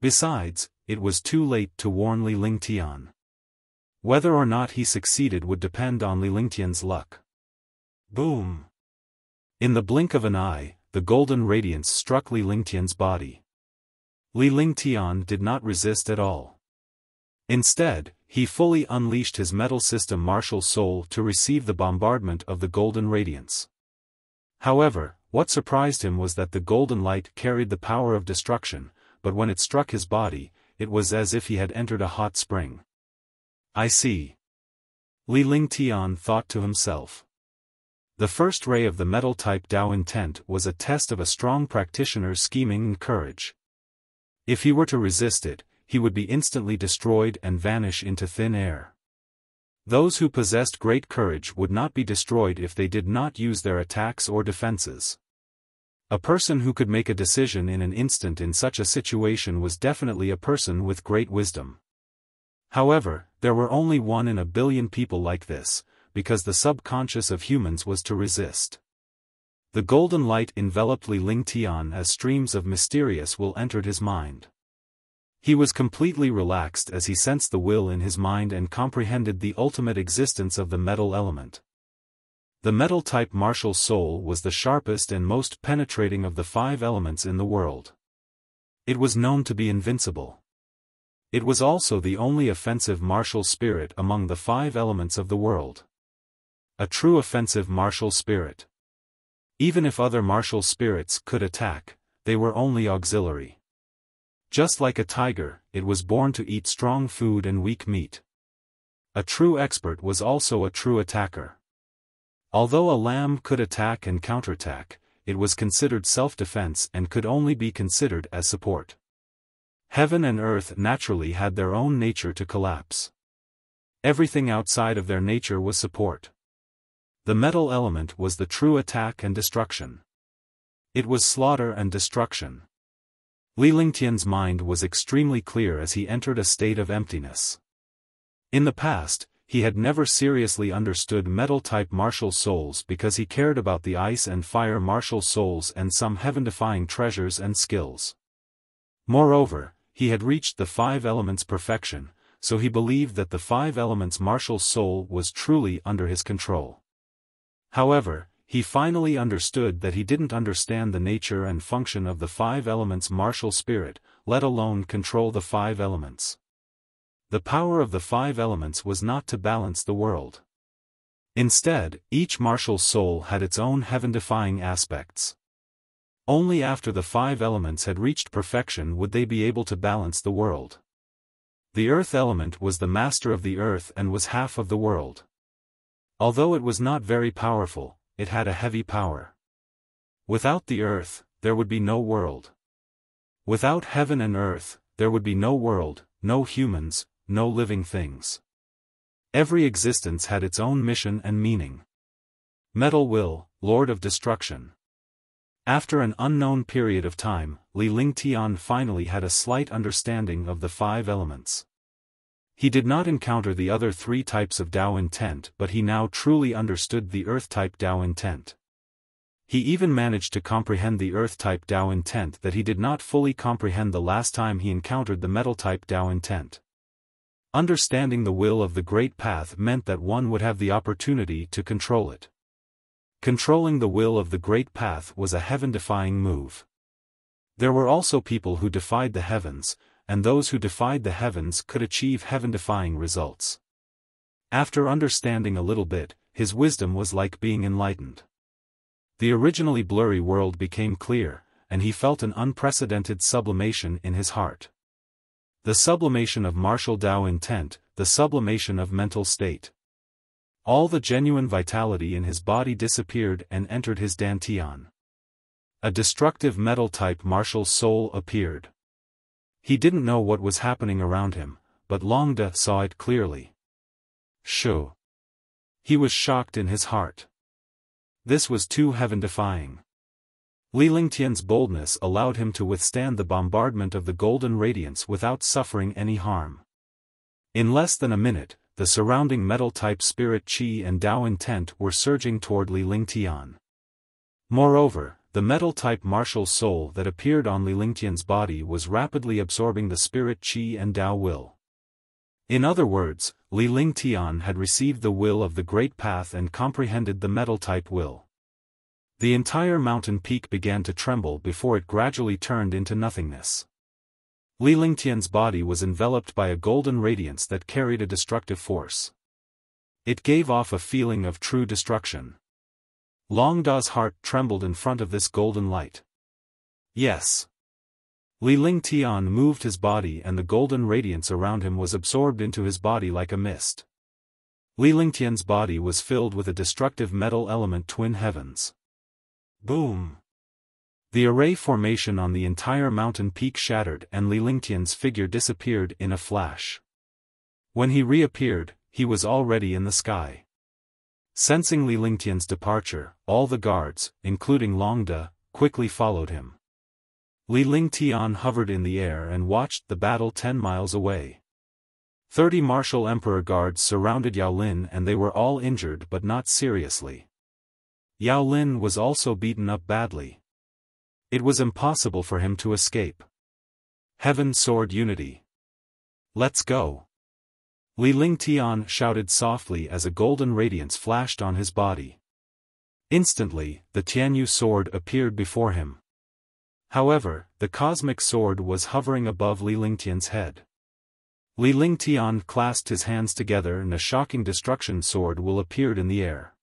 Besides, it was too late to warn Li Lingtian. Whether or not he succeeded would depend on Li Lingtian's luck. Boom! In the blink of an eye, the golden radiance struck Li Lingtian's body. Li Lingtian did not resist at all. Instead, he fully unleashed his metal system martial soul to receive the bombardment of the golden radiance. However, what surprised him was that the golden light carried the power of destruction, but when it struck his body, it was as if he had entered a hot spring. I see. Li Lingtian thought to himself. The first ray of the metal-type Tao intent was a test of a strong practitioner's scheming and courage. If he were to resist it, he would be instantly destroyed and vanish into thin air. Those who possessed great courage would not be destroyed if they did not use their attacks or defenses. A person who could make a decision in an instant in such a situation was definitely a person with great wisdom. However, there were only 1 in a billion people like this, because the subconscious of humans was to resist. The golden light enveloped Li Lingtian as streams of mysterious will entered his mind. He was completely relaxed as he sensed the will in his mind and comprehended the ultimate existence of the metal element. The metal-type martial soul was the sharpest and most penetrating of the 5 elements in the world. It was known to be invincible. It was also the only offensive martial spirit among the 5 elements of the world. A true offensive martial spirit. Even if other martial spirits could attack, they were only auxiliary. Just like a tiger, it was born to eat strong food and weak meat. A true expert was also a true attacker. Although a lamb could attack and counterattack, it was considered self-defense and could only be considered as support. Heaven and earth naturally had their own nature to collapse. Everything outside of their nature was support. The metal element was the true attack and destruction. It was slaughter and destruction. Li Lingtian's mind was extremely clear as he entered a state of emptiness. In the past, he had never seriously understood metal-type martial souls because he cared about the ice and fire martial souls and some heaven-defying treasures and skills. Moreover, he had reached the 5 elements perfection, so he believed that the 5 elements martial soul was truly under his control. However, he finally understood that he didn't understand the nature and function of the 5 elements martial spirit, let alone control the 5 elements. The power of the 5 elements was not to balance the world. Instead, each martial soul had its own heaven-defying aspects. Only after the 5 elements had reached perfection would they be able to balance the world. The earth element was the master of the earth and was half of the world. Although it was not very powerful, it had a heavy power. Without the earth, there would be no world. Without heaven and earth, there would be no world, no humans, no living things. Every existence had its own mission and meaning. Metal will, Lord of Destruction. After an unknown period of time, Li Lingtian finally had a slight understanding of the 5 elements. He did not encounter the other 3 types of Tao intent, but he now truly understood the earth-type Tao intent. He even managed to comprehend the earth-type Tao intent that he did not fully comprehend the last time he encountered the metal-type Tao intent. Understanding the will of the Great Path meant that one would have the opportunity to control it. Controlling the will of the Great Path was a heaven-defying move. There were also people who defied the heavens, and those who defied the heavens could achieve heaven-defying results. After understanding a little bit, his wisdom was like being enlightened. The originally blurry world became clear, and he felt an unprecedented sublimation in his heart. The sublimation of martial Tao intent, the sublimation of mental state. All the genuine vitality in his body disappeared and entered his dantian. A destructive metal-type martial soul appeared. He didn't know what was happening around him, but Longda saw it clearly. Shoo! He was shocked in his heart. This was too heaven-defying. Li Lingtian's boldness allowed him to withstand the bombardment of the golden radiance without suffering any harm. In less than a minute, the surrounding metal-type spirit qi and Tao intent were surging toward Li Lingtian. Moreover, the metal-type martial soul that appeared on Li Lingtian's body was rapidly absorbing the spirit qi and Tao will. In other words, Li Lingtian had received the will of the Great Path and comprehended the metal-type will. The entire mountain peak began to tremble before it gradually turned into nothingness. Li Lingtian's body was enveloped by a golden radiance that carried a destructive force. It gave off a feeling of true destruction. Longda's heart trembled in front of this golden light. Yes. Li Lingtian moved his body and the golden radiance around him was absorbed into his body like a mist. Li Lingtian's body was filled with a destructive metal element twin heavens. Boom! The array formation on the entire mountain peak shattered and Li Lingtian's figure disappeared in a flash. When he reappeared, he was already in the sky. Sensing Li Lingtian's departure, all the guards, including Long De, quickly followed him. Li Lingtian hovered in the air and watched the battle 10 miles away. 30 martial emperor guards surrounded Yao Lin and they were all injured but not seriously. Yao Lin was also beaten up badly. It was impossible for him to escape. Heaven Sword Unity. Let's go! Li Lingtian shouted softly as a golden radiance flashed on his body. Instantly, the Tianyu sword appeared before him. However, the cosmic sword was hovering above Li Lingtian's head. Li Lingtian clasped his hands together and a shocking destruction sword will appeared in the air.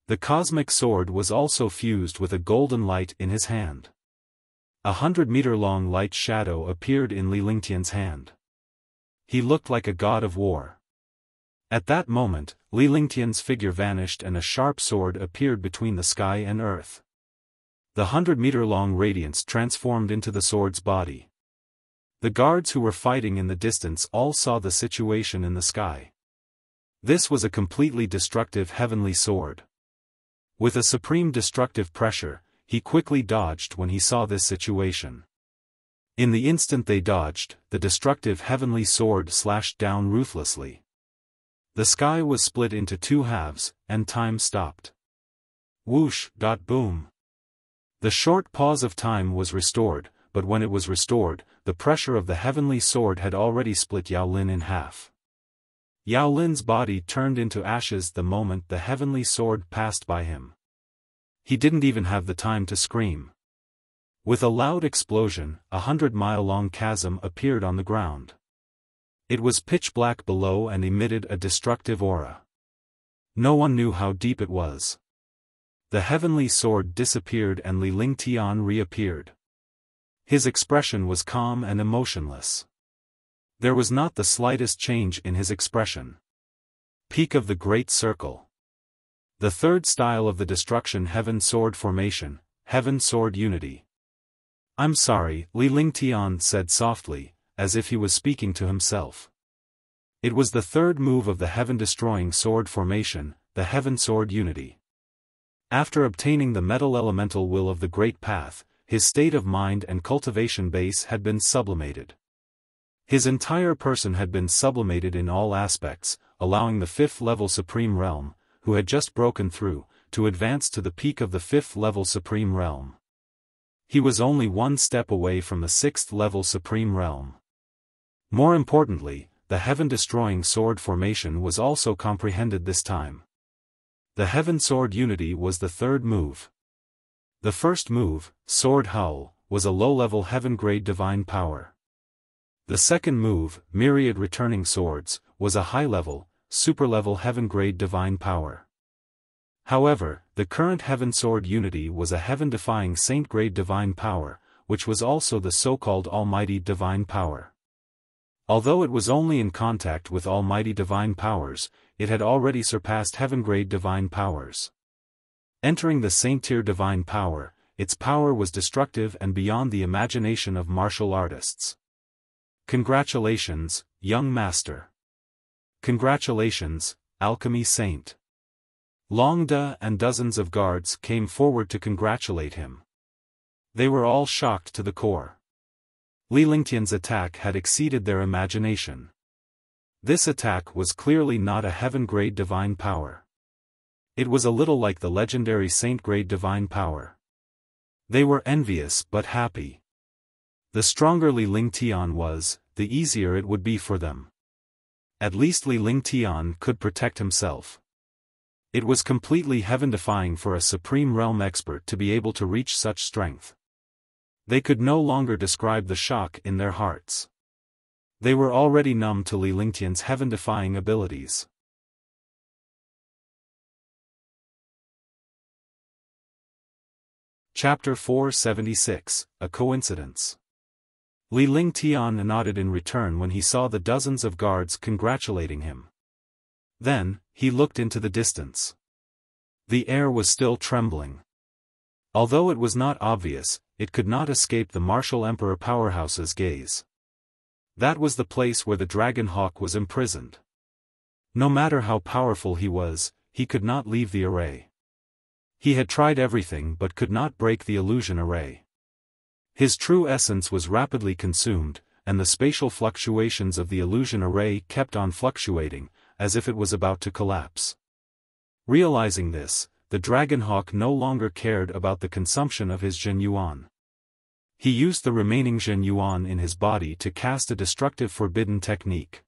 The cosmic sword was also fused with a golden light in his hand. 100-meter-long light shadow appeared in Li Lingtian's hand. He looked like a god of war. At that moment, Li Lingtian's figure vanished and a sharp sword appeared between the sky and earth. The 100-meter-long radiance transformed into the sword's body. The guards who were fighting in the distance all saw the situation in the sky. This was a completely destructive heavenly sword. With a supreme destructive pressure, he quickly dodged when he saw this situation. In the instant they dodged, the destructive heavenly sword slashed down ruthlessly. The sky was split into 2 halves, and time stopped. Whoosh! Boom! The short pause of time was restored, but when it was restored, the pressure of the heavenly sword had already split Yao Lin in half. Yao Lin's body turned into ashes the moment the heavenly sword passed by him. He didn't even have the time to scream. With a loud explosion, a 100-mile-long chasm appeared on the ground. It was pitch black below and emitted a destructive aura. No one knew how deep it was. The heavenly sword disappeared and Li Lingtian reappeared. His expression was calm and emotionless. There was not the slightest change in his expression. Peak of the Great Circle. The third style of the destruction Heaven Sword Formation, Heaven Sword Unity. I'm sorry, Li Lingtian said softly, as if he was speaking to himself. It was the third move of the heaven-destroying sword formation, the Heaven Sword Unity. After obtaining the metal elemental will of the Great Path, his state of mind and cultivation base had been sublimated. His entire person had been sublimated in all aspects, allowing the 5th-level Supreme Realm, who had just broken through, to advance to the peak of the 5th-level Supreme Realm. He was only 1 step away from the 6th-level Supreme Realm. More importantly, the heaven-destroying sword formation was also comprehended this time. The Heaven Sword Unity was the third move. The first move, Sword Howl, was a low-level heaven-grade divine power. The second move, Myriad Returning Swords, was a high-level, super-level heaven-grade divine power. However, the current Heaven Sword Unity was a heaven-defying saint-grade divine power, which was also the so-called Almighty Divine Power. Although it was only in contact with Almighty Divine Powers, it had already surpassed heaven-grade divine powers. Entering the Saint-tier divine power, its power was destructive and beyond the imagination of martial artists. Congratulations, young master. Congratulations, Alchemy Saint. Long De and dozens of guards came forward to congratulate him. They were all shocked to the core. Li Lingtian's attack had exceeded their imagination. This attack was clearly not a heaven-grade divine power. It was a little like the legendary saint-grade divine power. They were envious but happy. The stronger Li Lingtian was, the easier it would be for them. At least Li Lingtian could protect himself. It was completely heaven-defying for a Supreme Realm expert to be able to reach such strength. They could no longer describe the shock in their hearts. They were already numb to Li Lingtian's heaven-defying abilities. Chapter 476, A Coincidence. Li Lingtian nodded in return when he saw the dozens of guards congratulating him. Then, he looked into the distance. The air was still trembling. Although it was not obvious, it could not escape the martial Emperor Powerhouse's gaze. That was the place where the Dragon Hawk was imprisoned. No matter how powerful he was, he could not leave the array. He had tried everything but could not break the illusion array. His true essence was rapidly consumed, and the spatial fluctuations of the illusion array kept on fluctuating, as if it was about to collapse. Realizing this, the Dragon Hawk no longer cared about the consumption of his Jin Yuan. He used the remaining Jin Yuan in his body to cast a destructive forbidden technique.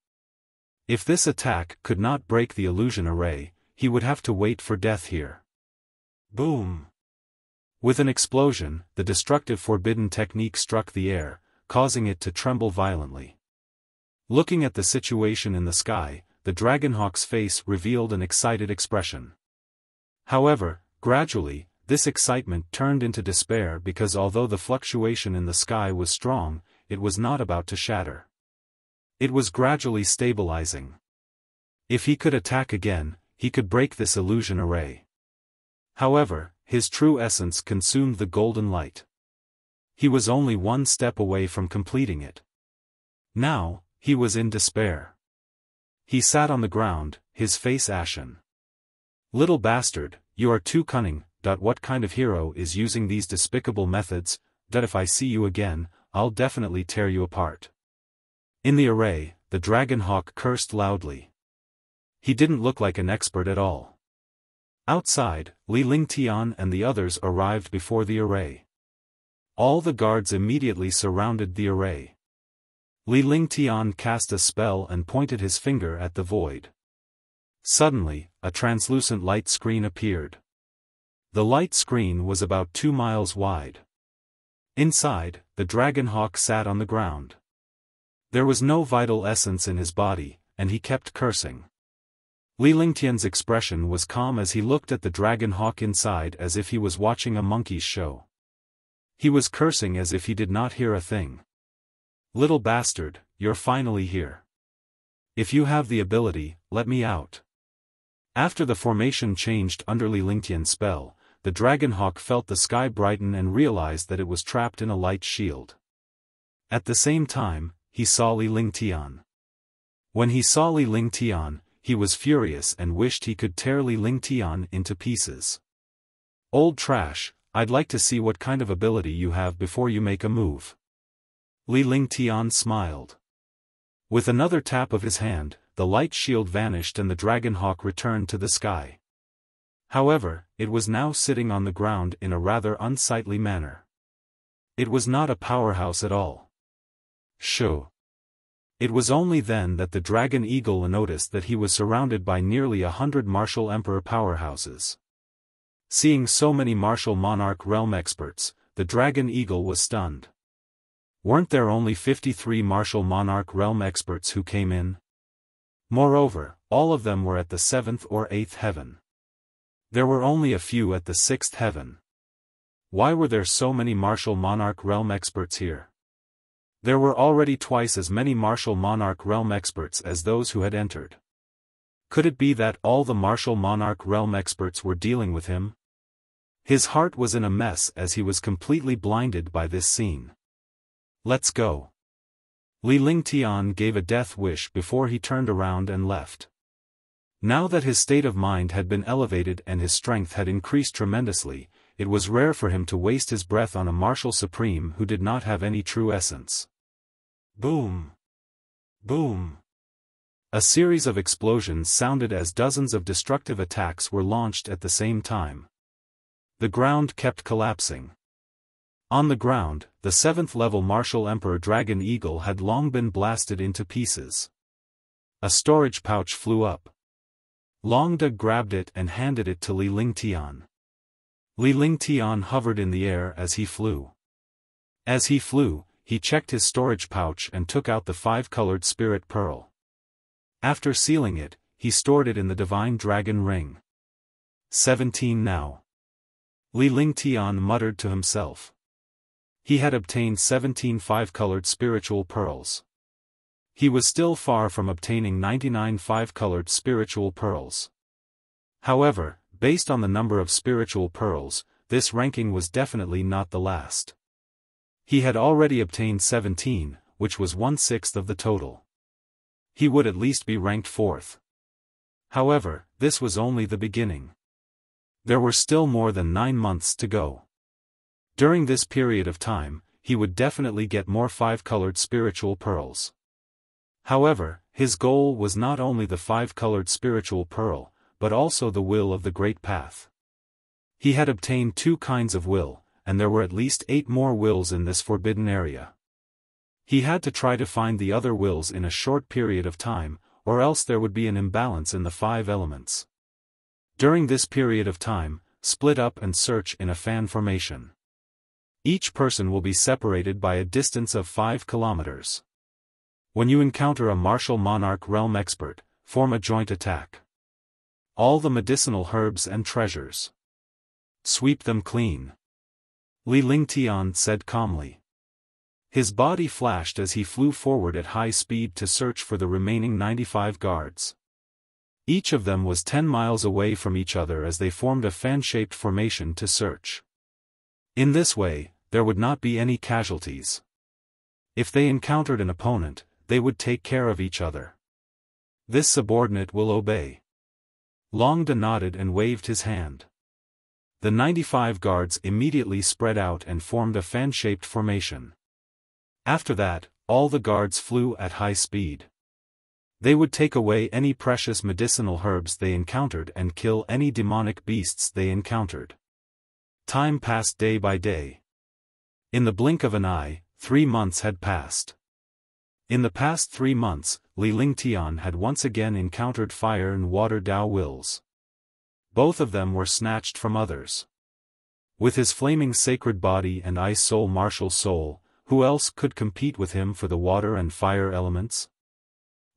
If this attack could not break the illusion array, he would have to wait for death here. Boom! With an explosion, the destructive forbidden technique struck the air, causing it to tremble violently. Looking at the situation in the sky, the Dragonhawk's face revealed an excited expression. However, gradually, this excitement turned into despair because although the fluctuation in the sky was strong, it was not about to shatter. It was gradually stabilizing. If he could attack again, he could break this illusion array. However, his true essence consumed the golden light. He was only one step away from completing it. Now, he was in despair. He sat on the ground, his face ashen. "Little bastard, you are too cunning. What kind of hero is using these despicable methods, that if I see you again, I'll definitely tear you apart." In the array, the Dragon Hawk cursed loudly. He didn't look like an expert at all. Outside, Li Lingtian and the others arrived before the array. All the guards immediately surrounded the array. Li Lingtian cast a spell and pointed his finger at the void. Suddenly, a translucent light screen appeared. The light screen was about 2 miles wide. Inside, the Dragon Hawk sat on the ground. There was no vital essence in his body, and he kept cursing. Li Lingtian's expression was calm as he looked at the Dragon Hawk inside as if he was watching a monkey's show. He was cursing as if he did not hear a thing. "Little bastard, you're finally here. If you have the ability, let me out." After the formation changed under Li Lingtian's spell, the Dragon Hawk felt the sky brighten and realized that it was trapped in a light shield. At the same time, he saw Li Lingtian. When he saw Li Lingtian, he was furious and wished he could tear Li Lingtian into pieces. "Old trash, I'd like to see what kind of ability you have before you make a move." Li Lingtian smiled. With another tap of his hand, the light shield vanished and the Dragon Hawk returned to the sky. However, it was now sitting on the ground in a rather unsightly manner. It was not a powerhouse at all. Shoo! It was only then that the Dragon Eagle noticed that he was surrounded by nearly 100 martial Emperor powerhouses. Seeing so many martial Monarch Realm experts, the Dragon Eagle was stunned. Weren't there only 53 martial Monarch Realm experts who came in? Moreover, all of them were at the 7th or 8th heaven. There were only a few at the 6th heaven. Why were there so many martial Monarch Realm experts here? There were already twice as many martial Monarch Realm experts as those who had entered. Could it be that all the martial Monarch Realm experts were dealing with him? His heart was in a mess as he was completely blinded by this scene. "Let's go." Li Lingtian gave a death wish before he turned around and left. Now that his state of mind had been elevated and his strength had increased tremendously, it was rare for him to waste his breath on a martial supreme who did not have any true essence. Boom! Boom! A series of explosions sounded as dozens of destructive attacks were launched at the same time. The ground kept collapsing. On the ground, the 7th-level Martial Emperor Dragon Eagle had long been blasted into pieces. A storage pouch flew up. Longda grabbed it and handed it to Li Lingtian. Li Lingtian hovered in the air as he flew. As he flew, he checked his storage pouch and took out the 5-colored spirit pearl. After sealing it, he stored it in the Divine Dragon Ring. 17 now. Li Lingtian muttered to himself. He had obtained 17 5-colored spiritual pearls. He was still far from obtaining 99 five-colored spiritual pearls. However, based on the number of spiritual pearls, this ranking was definitely not the last. He had already obtained 17, which was 1/6 of the total. He would at least be ranked 4th. However, this was only the beginning. There were still more than 9 months to go. During this period of time, he would definitely get more five-colored spiritual pearls. However, his goal was not only the five-colored spiritual pearl, but also the will of the Great Path. He had obtained 2 kinds of will, and there were at least 8 more wills in this forbidden area. He had to try to find the other wills in a short period of time, or else there would be an imbalance in the 5 elements. During this period of time, split up and search in a fan formation. Each person will be separated by a distance of 5 kilometers. When you encounter a martial monarch realm expert, form a joint attack. All the medicinal herbs and treasures. Sweep them clean. Li Lingtian said calmly. His body flashed as he flew forward at high speed to search for the remaining 95 guards. Each of them was 10 miles away from each other as they formed a fan-shaped formation to search. In this way, there would not be any casualties. If they encountered an opponent, they would take care of each other. This subordinate will obey. Long Da nodded and waved his hand. The 95 guards immediately spread out and formed a fan-shaped formation. After that, all the guards flew at high speed. They would take away any precious medicinal herbs they encountered and kill any demonic beasts they encountered. Time passed day by day. In the blink of an eye, 3 months had passed. In the past 3 months, Li Lingtian had once again encountered fire and water Dao wills. Both of them were snatched from others. With his flaming sacred body and ice soul martial soul, who else could compete with him for the water and fire elements?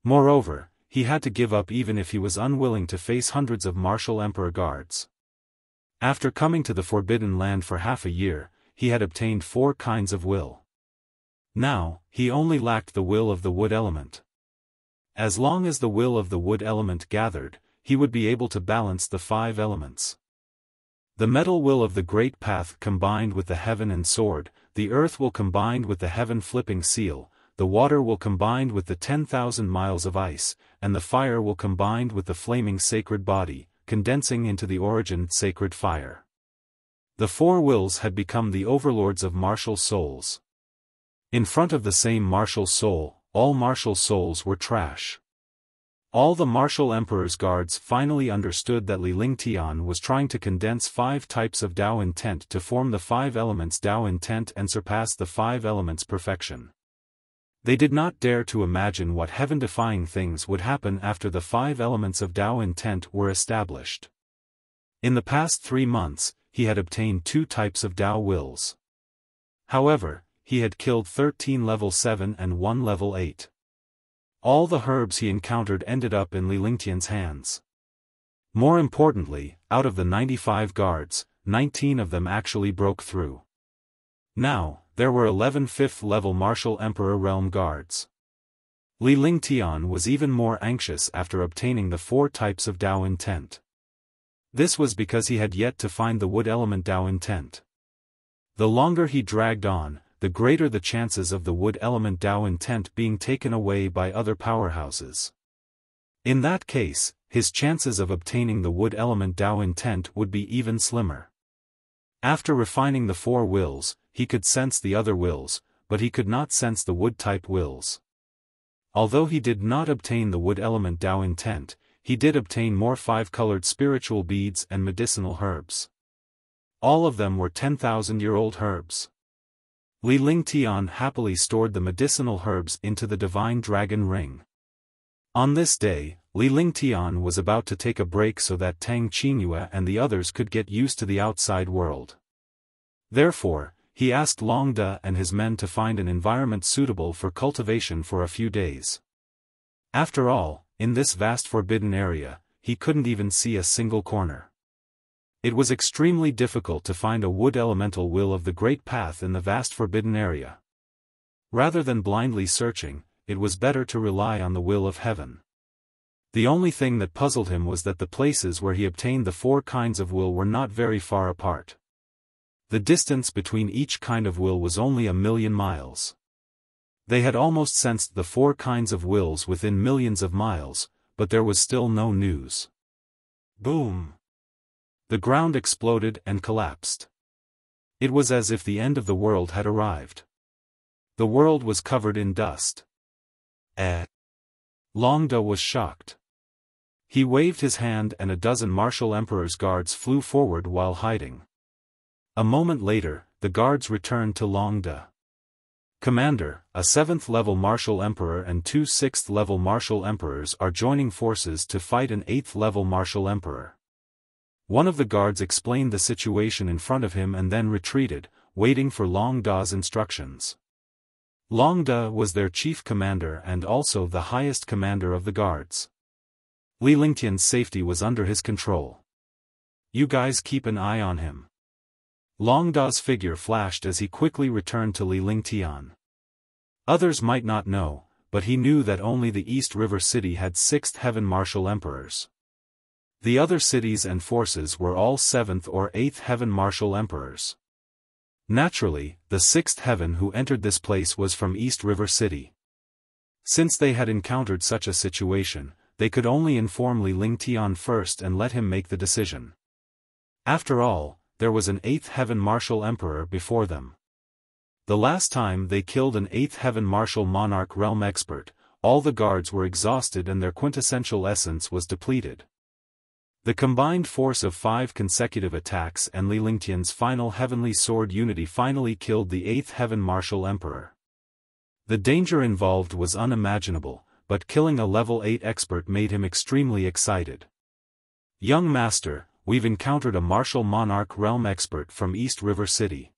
Moreover, he had to give up even if he was unwilling to face hundreds of martial emperor guards. After coming to the Forbidden Land for half a year, he had obtained 4 kinds of will. Now, he only lacked the will of the wood element. As long as the will of the wood element gathered, he would be able to balance the 5 elements. The metal will of the Great Path combined with the heaven and sword, the earth will combined with the heaven flipping seal, the water will combined with the 10,000 miles of ice, and the fire will combined with the flaming sacred body, condensing into the origin sacred fire. The 4 wills had become the overlords of martial souls. In front of the same martial soul, all martial souls were trash. All the martial emperor's guards finally understood that Li Lingtian was trying to condense 5 types of Dao intent to form the 5 elements Dao intent and surpass the 5 elements perfection. They did not dare to imagine what heaven-defying things would happen after the 5 elements of Dao intent were established. In the past 3 months, he had obtained 2 types of Dao wills. However, he had killed 13 level 7 and 1 level 8. All the herbs he encountered ended up in Li Lingtian's hands. More importantly, out of the 95 guards, 19 of them actually broke through. Now, there were 11 5th-level martial emperor realm guards. Li Lingtian was even more anxious after obtaining the 4 types of Dao intent. This was because he had yet to find the wood element Dao intent. The longer he dragged on, the greater the chances of the wood element Dao intent being taken away by other powerhouses. In that case, his chances of obtaining the wood element Dao intent would be even slimmer. After refining the 4 wills, he could sense the other wills, but he could not sense the wood-type wills. Although he did not obtain the wood element Dao intent, he did obtain more 5-colored spiritual beads and medicinal herbs. All of them were 10,000-year-old herbs. Li Lingtian happily stored the medicinal herbs into the divine dragon ring. On this day, Li Lingtian was about to take a break so that Tang Qingyue and the others could get used to the outside world. Therefore, he asked Long Da and his men to find an environment suitable for cultivation for a few days. After all, in this vast forbidden area, he couldn't even see a single corner. It was extremely difficult to find a wood elemental will of the Great Path in the vast forbidden area. Rather than blindly searching, it was better to rely on the will of heaven. The only thing that puzzled him was that the places where he obtained the 4 kinds of will were not very far apart. The distance between each kind of will was only 1,000,000 miles. They had almost sensed the 4 kinds of wills within millions of miles, but there was still no news. Boom! The ground exploded and collapsed. It was as if the end of the world had arrived. The world was covered in dust. Longda was shocked. He waved his hand and a dozen martial emperor's guards flew forward while hiding. A moment later, the guards returned to Longda. Commander, a 7th-level martial emperor and 2 6th-level martial emperors are joining forces to fight an 8th-level martial emperor. One of the guards explained the situation in front of him and then retreated, waiting for Longda's instructions. Longda was their chief commander and also the highest commander of the guards. Li Lingtian's safety was under his control. You guys keep an eye on him. Longda's figure flashed as he quickly returned to Li Lingtian. Others might not know, but he knew that only the East River City had 6th Heaven Martial Emperors. The other cities and forces were all 7th or 8th Heaven Martial Emperors. Naturally, the 6th Heaven who entered this place was from East River City. Since they had encountered such a situation, they could only inform Li Lingtian first and let him make the decision. After all, there was an 8th Heaven Martial Emperor before them. The last time they killed an 8th Heaven Martial Monarch Realm Expert, all the guards were exhausted and their quintessential essence was depleted. The combined force of 5 consecutive attacks and Li Lingtian's final Heavenly Sword unity finally killed the 8th Heaven Martial Emperor. The danger involved was unimaginable, but killing a level 8 expert made him extremely excited. Young Master, we've encountered a Martial Monarch Realm Expert from East River City.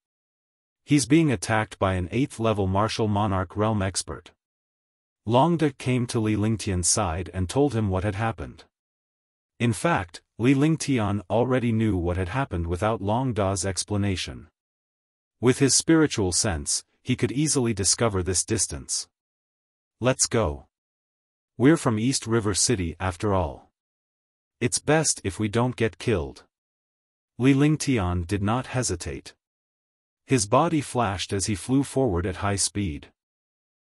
He's being attacked by an 8th level Martial Monarch Realm Expert. Longda came to Li Lingtian's side and told him what had happened. In fact, Li Lingtian already knew what had happened without Longda's explanation. With his spiritual sense, he could easily discover this distance. Let's go. We're from East River City after all. It's best if we don't get killed. Li Lingtian did not hesitate. His body flashed as he flew forward at high speed.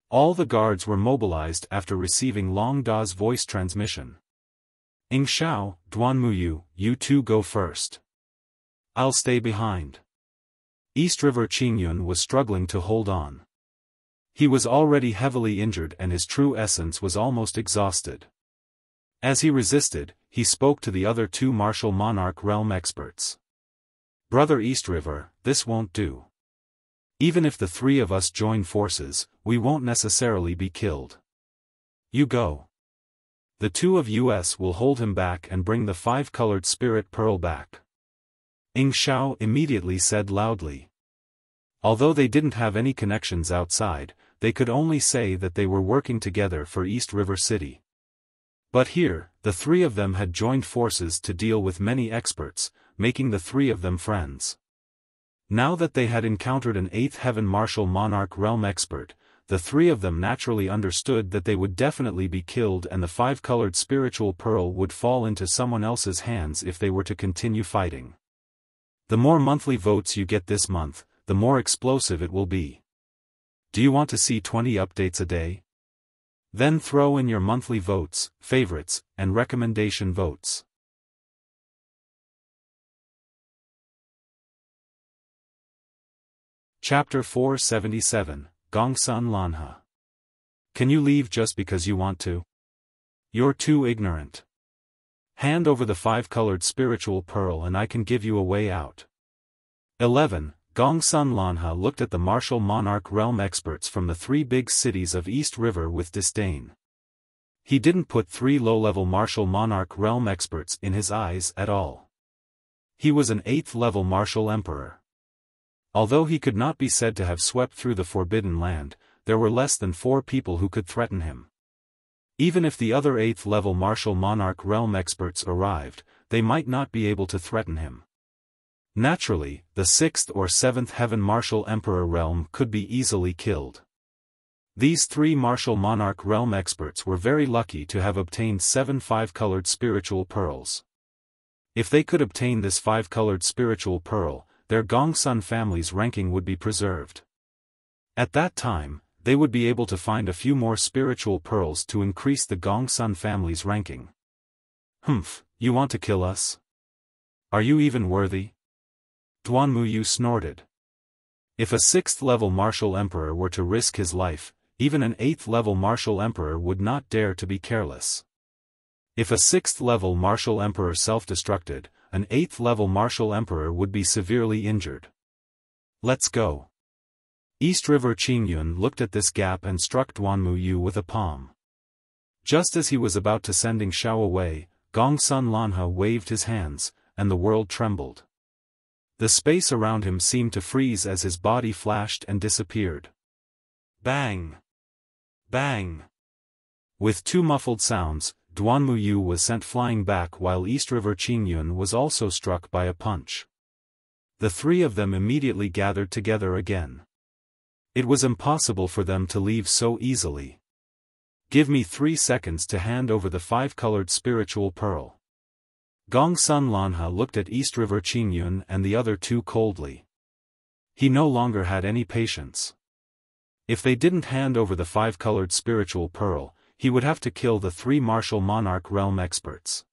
All the guards were mobilized after receiving Longda's voice transmission. Ing Xiao, Duanmuyu, you two go first. I'll stay behind. East River Qingyun was struggling to hold on. He was already heavily injured and his true essence was almost exhausted. As he resisted, he spoke to the other 2 Martial Monarch Realm experts. Brother East River, this won't do. Even if the 3 of us join forces, we won't necessarily be killed. You go. The 2 of us will hold him back and bring the 5-colored spirit pearl back. Ing Xiao immediately said loudly. Although they didn't have any connections outside, they could only say that they were working together for East River City. But here, the 3 of them had joined forces to deal with many experts, making the 3 of them friends. Now that they had encountered an 8th Heaven Martial Monarch Realm expert, the 3 of them naturally understood that they would definitely be killed and the 5-colored spiritual pearl would fall into someone else's hands if they were to continue fighting. The more monthly votes you get this month, the more explosive it will be. Do you want to see 20 updates a day? Then throw in your monthly votes, favorites, and recommendation votes. Chapter 477, Gongsun Lanhe. Can you leave just because you want to? You're too ignorant. Hand over the 5-colored spiritual pearl and I can give you a way out. 11. Gongsun Lanhe looked at the martial monarch realm experts from the 3 big cities of East River with disdain. He didn't put 3 low-level martial monarch realm experts in his eyes at all. He was an 8th-level martial emperor. Although he could not be said to have swept through the Forbidden Land, there were less than 4 people who could threaten him. Even if the other 8th-level martial monarch realm experts arrived, they might not be able to threaten him. Naturally, the 6th or 7th Heaven Martial Emperor realm could be easily killed. These 3 martial monarch realm experts were very lucky to have obtained 7 5-colored spiritual pearls. If they could obtain this 5-colored spiritual pearl, their Gongsun family's ranking would be preserved. At that time, they would be able to find a few more spiritual pearls to increase the Gongsun family's ranking. Humph, you want to kill us? Are you even worthy? Duan Muyu snorted. If a 6th-level martial emperor were to risk his life, even an 8th-level martial emperor would not dare to be careless. If a 6th-level martial emperor self-destructed, an 8th-level martial emperor would be severely injured. Let's go. East River Qingyun looked at this gap and struck Duan Muyu with a palm. Just as he was about to sending Xiao away, Gongsun Lanhe waved his hands, and the world trembled. The space around him seemed to freeze as his body flashed and disappeared. Bang! Bang! With 2 muffled sounds, Duan Muyu was sent flying back while East River Qingyun was also struck by a punch. The 3 of them immediately gathered together again. It was impossible for them to leave so easily. Give me 3 seconds to hand over the 5-colored spiritual pearl. Gongsun Lanhe looked at East River Qingyun and the other 2 coldly. He no longer had any patience. If they didn't hand over the 5-colored spiritual pearl, he would have to kill the 3 martial monarch realm experts.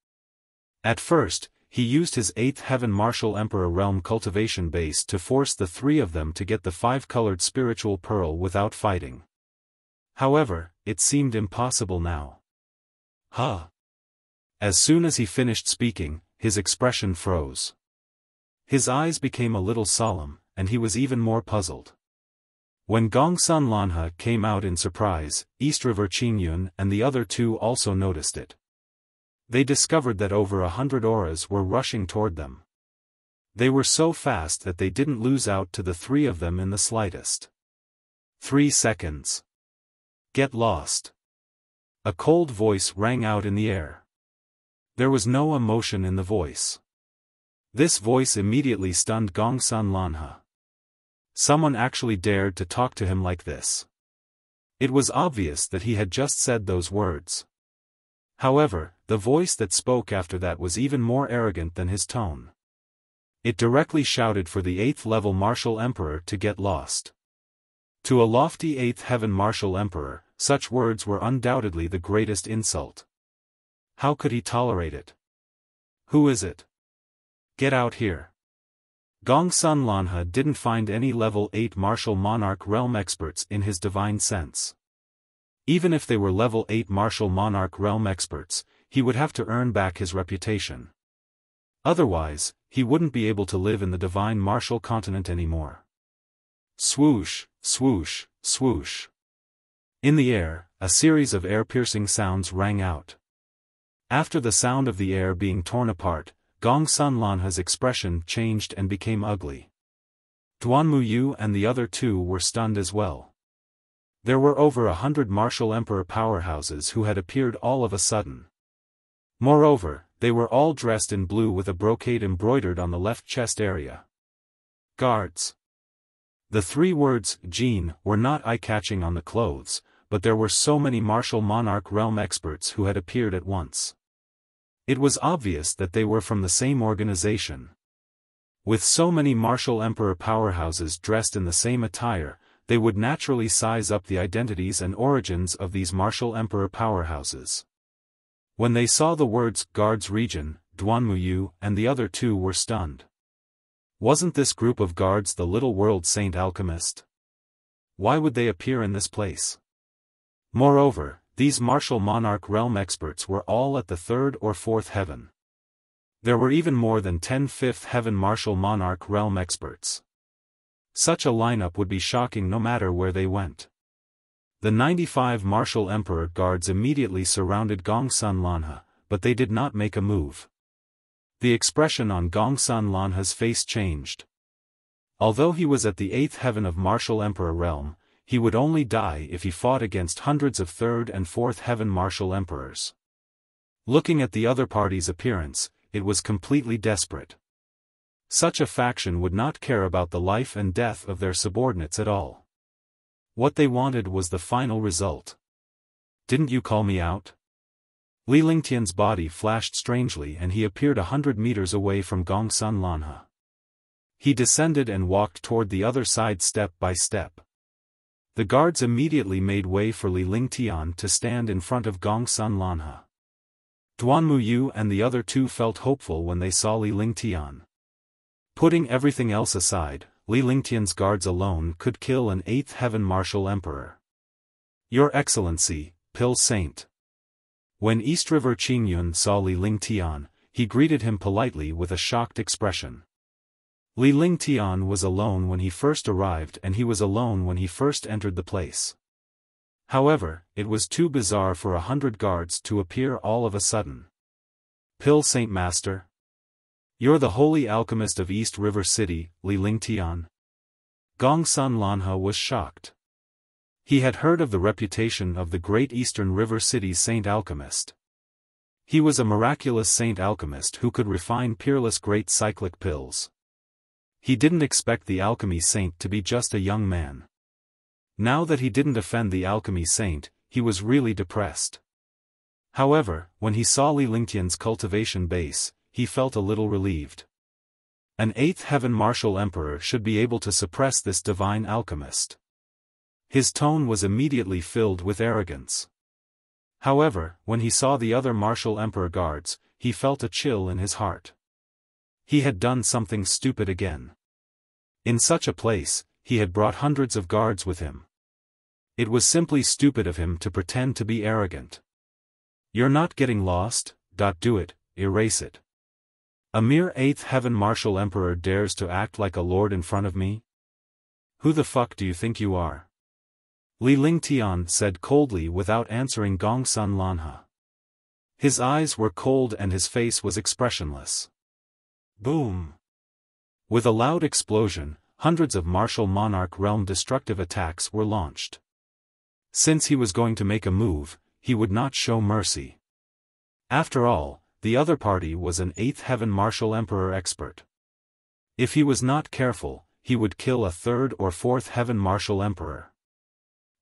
At first, he used his 8th heaven martial emperor realm cultivation base to force the 3 of them to get the 5-colored spiritual pearl without fighting. However, it seemed impossible now. Huh! As soon as he finished speaking, his expression froze. His eyes became a little solemn, and he was even more puzzled. When Gongsun Lanhe came out in surprise, East River Qingyun and the other 2 also noticed it. They discovered that over 100 auras were rushing toward them. They were so fast that they didn't lose out to the 3 of them in the slightest. 3 seconds. Get lost. A cold voice rang out in the air. There was no emotion in the voice. This voice immediately stunned Gongsun Lanhe. Someone actually dared to talk to him like this. It was obvious that he had just said those words. However, the voice that spoke after that was even more arrogant than his tone. It directly shouted for the 8th-level martial emperor to get lost. To a lofty 8th heaven martial emperor, such words were undoubtedly the greatest insult. How could he tolerate it? Who is it? Get out here. Gongsun Lanhe didn't find any level 8 martial monarch realm experts in his divine sense. Even if they were level 8 martial monarch realm experts, he would have to earn back his reputation. Otherwise, he wouldn't be able to live in the divine martial continent anymore. Swoosh, swoosh, swoosh. In the air, a series of air-piercing sounds rang out. After the sound of the air being torn apart, Gongsun Lanhe's expression changed and became ugly. Duan Muyu and the other 2 were stunned as well. There were over 100 martial emperor powerhouses who had appeared all of a sudden. Moreover, they were all dressed in blue with a brocade embroidered on the left chest area. Guards. The 3 words, Jin, were not eye-catching on the clothes, but there were so many martial monarch realm experts who had appeared at once. It was obvious that they were from the same organization. With so many martial emperor powerhouses dressed in the same attire, they would naturally size up the identities and origins of these martial emperor powerhouses. When they saw the words Guards Region, Duan Muyu and the other 2 were stunned. Wasn't this group of guards the Little World Saint Alchemist? Why would they appear in this place? Moreover, these martial monarch realm experts were all at the 3rd or 4th heaven. There were even more than 10 5th heaven martial monarch realm experts. Such a lineup would be shocking no matter where they went. The 95 martial emperor guards immediately surrounded Gongsun Lanhe, but they did not make a move. The expression on Gongsun Lanhe's face changed. Although he was at the 8th heaven of martial emperor realm, he would only die if he fought against hundreds of 3rd and 4th heaven martial emperors. Looking at the other party's appearance, it was completely desperate. Such a faction would not care about the life and death of their subordinates at all. What they wanted was the final result. Didn't you call me out? Li Lingtian's body flashed strangely and he appeared 100 meters away from Gongsun Lanhe. He descended and walked toward the other side step by step. The guards immediately made way for Li Lingtian to stand in front of Gongsun Lanhe. Duanmu Yu and the other two felt hopeful when they saw Li Lingtian. Putting everything else aside, Li Lingtian's guards alone could kill an 8th Heaven Martial Emperor. Your Excellency, Pill Saint. When East River Qingyun saw Li Lingtian, he greeted him politely with a shocked expression. Li Lingtian was alone when he first arrived and he was alone when he first entered the place. However, it was too bizarre for 100 guards to appear all of a sudden. Pill Saint Master? You're the holy alchemist of East River City, Li Lingtian? Gongsun Lanhe was shocked. He had heard of the reputation of the great Eastern River City's saint alchemist. He was a miraculous saint alchemist who could refine peerless great cyclic pills. He didn't expect the alchemy saint to be just a young man. Now that he didn't offend the alchemy saint, he was really depressed. However, when he saw Li Lingtian's cultivation base, he felt a little relieved. An 8th Heaven Martial Emperor should be able to suppress this divine alchemist. His tone was immediately filled with arrogance. However, when he saw the other Martial Emperor guards, he felt a chill in his heart. He had done something stupid again. In such a place, he had brought hundreds of guards with him. It was simply stupid of him to pretend to be arrogant. You're not getting lost, do it, erase it. A mere 8th Heaven Martial Emperor dares to act like a lord in front of me? Who the fuck do you think you are? Li Lingtian said coldly without answering Gongsun Lanhe. His eyes were cold and his face was expressionless. Boom! With a loud explosion, hundreds of martial monarch realm destructive attacks were launched. Since he was going to make a move, he would not show mercy. After all, the other party was an 8th Heaven Martial Emperor expert. If he was not careful, he would kill a 3rd or 4th Heaven Martial Emperor.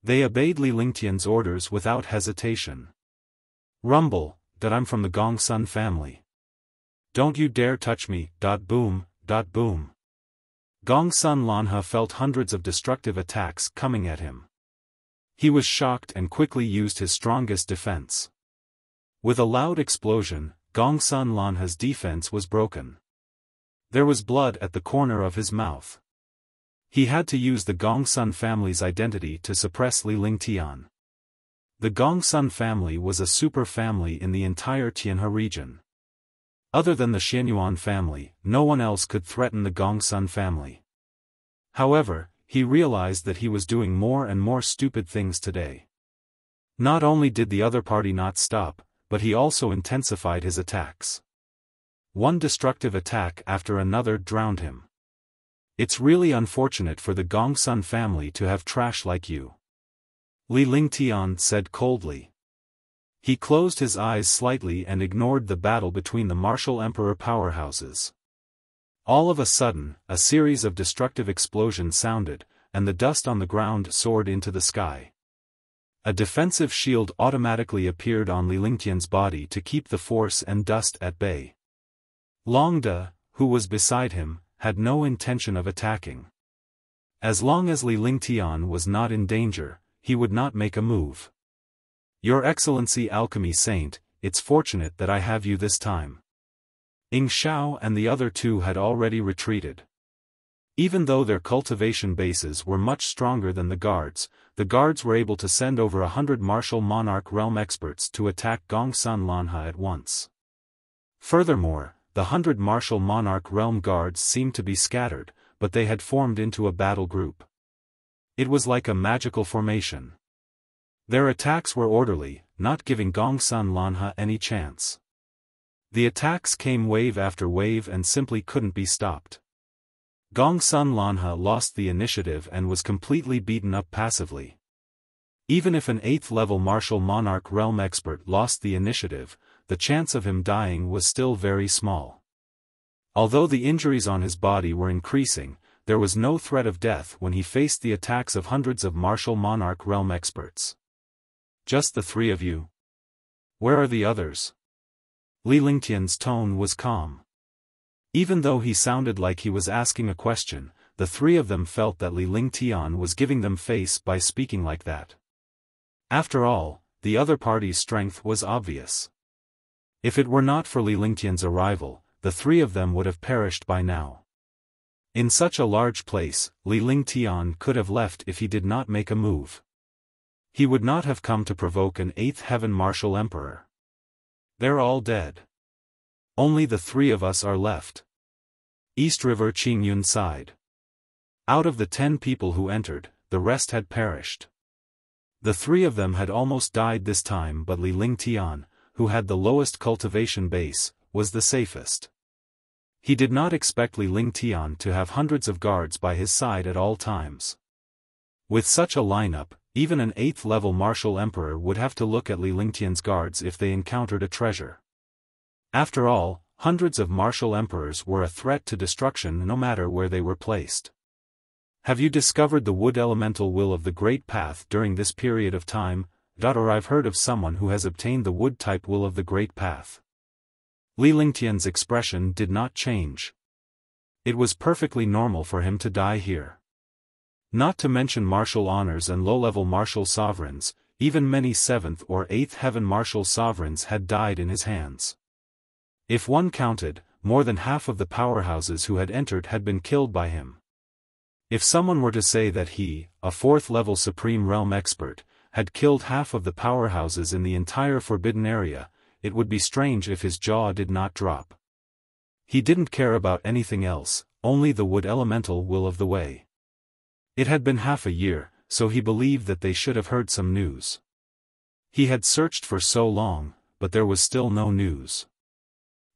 They obeyed Li Lingtian's orders without hesitation. Rumble, that I'm from the Gongsun family. Don't you dare touch me, boom, boom. Gongsun Lanhe felt hundreds of destructive attacks coming at him. He was shocked and quickly used his strongest defense. With a loud explosion, Gongsun Lanhe's defense was broken. There was blood at the corner of his mouth. He had to use the Gongsun family's identity to suppress Li Lingtian. The Gongsun family was a super family in the entire Tianhe region. Other than the Xianyuan family, no one else could threaten the Gongsun family. However, he realized that he was doing more and more stupid things today. Not only did the other party not stop, but he also intensified his attacks. One destructive attack after another drowned him. It's really unfortunate for the Gongsun family to have trash like you. Li Lingtian said coldly. He closed his eyes slightly and ignored the battle between the martial emperor powerhouses. All of a sudden, a series of destructive explosions sounded, and the dust on the ground soared into the sky. A defensive shield automatically appeared on Li Lingtian's body to keep the force and dust at bay. Longde, who was beside him, had no intention of attacking. As long as Li Lingtian was not in danger, he would not make a move. Your Excellency Alchemy Saint, it's fortunate that I have you this time. Ying Xiao and the other two had already retreated. Even though their cultivation bases were much stronger than the guards were able to send over 100 martial monarch realm experts to attack Gongsun Lanhe at once. Furthermore, the 100 martial monarch realm guards seemed to be scattered, but they had formed into a battle group. It was like a magical formation. Their attacks were orderly, not giving Gongsun Lanhe any chance. The attacks came wave after wave and simply couldn't be stopped. Gongsun Lanhe lost the initiative and was completely beaten up passively. Even if an 8th level martial monarch realm expert lost the initiative, the chance of him dying was still very small. Although the injuries on his body were increasing, there was no threat of death when he faced the attacks of hundreds of martial monarch realm experts. Just the three of you? Where are the others? Li Lingtian's tone was calm. Even though he sounded like he was asking a question, the three of them felt that Li Lingtian was giving them face by speaking like that. After all, the other party's strength was obvious. If it were not for Li Lingtian's arrival, the three of them would have perished by now. In such a large place, Li Lingtian could have left if he did not make a move. He would not have come to provoke an 8th heaven martial emperor. They're all dead. Only the three of us are left. East River Qingyun sighed. Out of the 10 people who entered, the rest had perished. The three of them had almost died this time, but Li Lingtian, who had the lowest cultivation base, was the safest. He did not expect Li Lingtian to have hundreds of guards by his side at all times. With such a lineup, even an 8th level martial emperor would have to look at Li Lingtian's guards if they encountered a treasure. After all, hundreds of martial emperors were a threat to destruction no matter where they were placed. Have you discovered the wood elemental will of the Great Path during this period of time? Or I've heard of someone who has obtained the wood-type will of the Great Path. Li Lingtian's expression did not change. It was perfectly normal for him to die here. Not to mention martial honors and low-level martial sovereigns, even many 7th or 8th heaven martial sovereigns had died in his hands. If one counted, more than half of the powerhouses who had entered had been killed by him. If someone were to say that he, a 4th-level Supreme Realm expert, had killed half of the powerhouses in the entire Forbidden Area, it would be strange if his jaw did not drop. He didn't care about anything else, only the wood elemental will of the way. It had been half a year, so he believed that they should have heard some news. He had searched for so long, but there was still no news.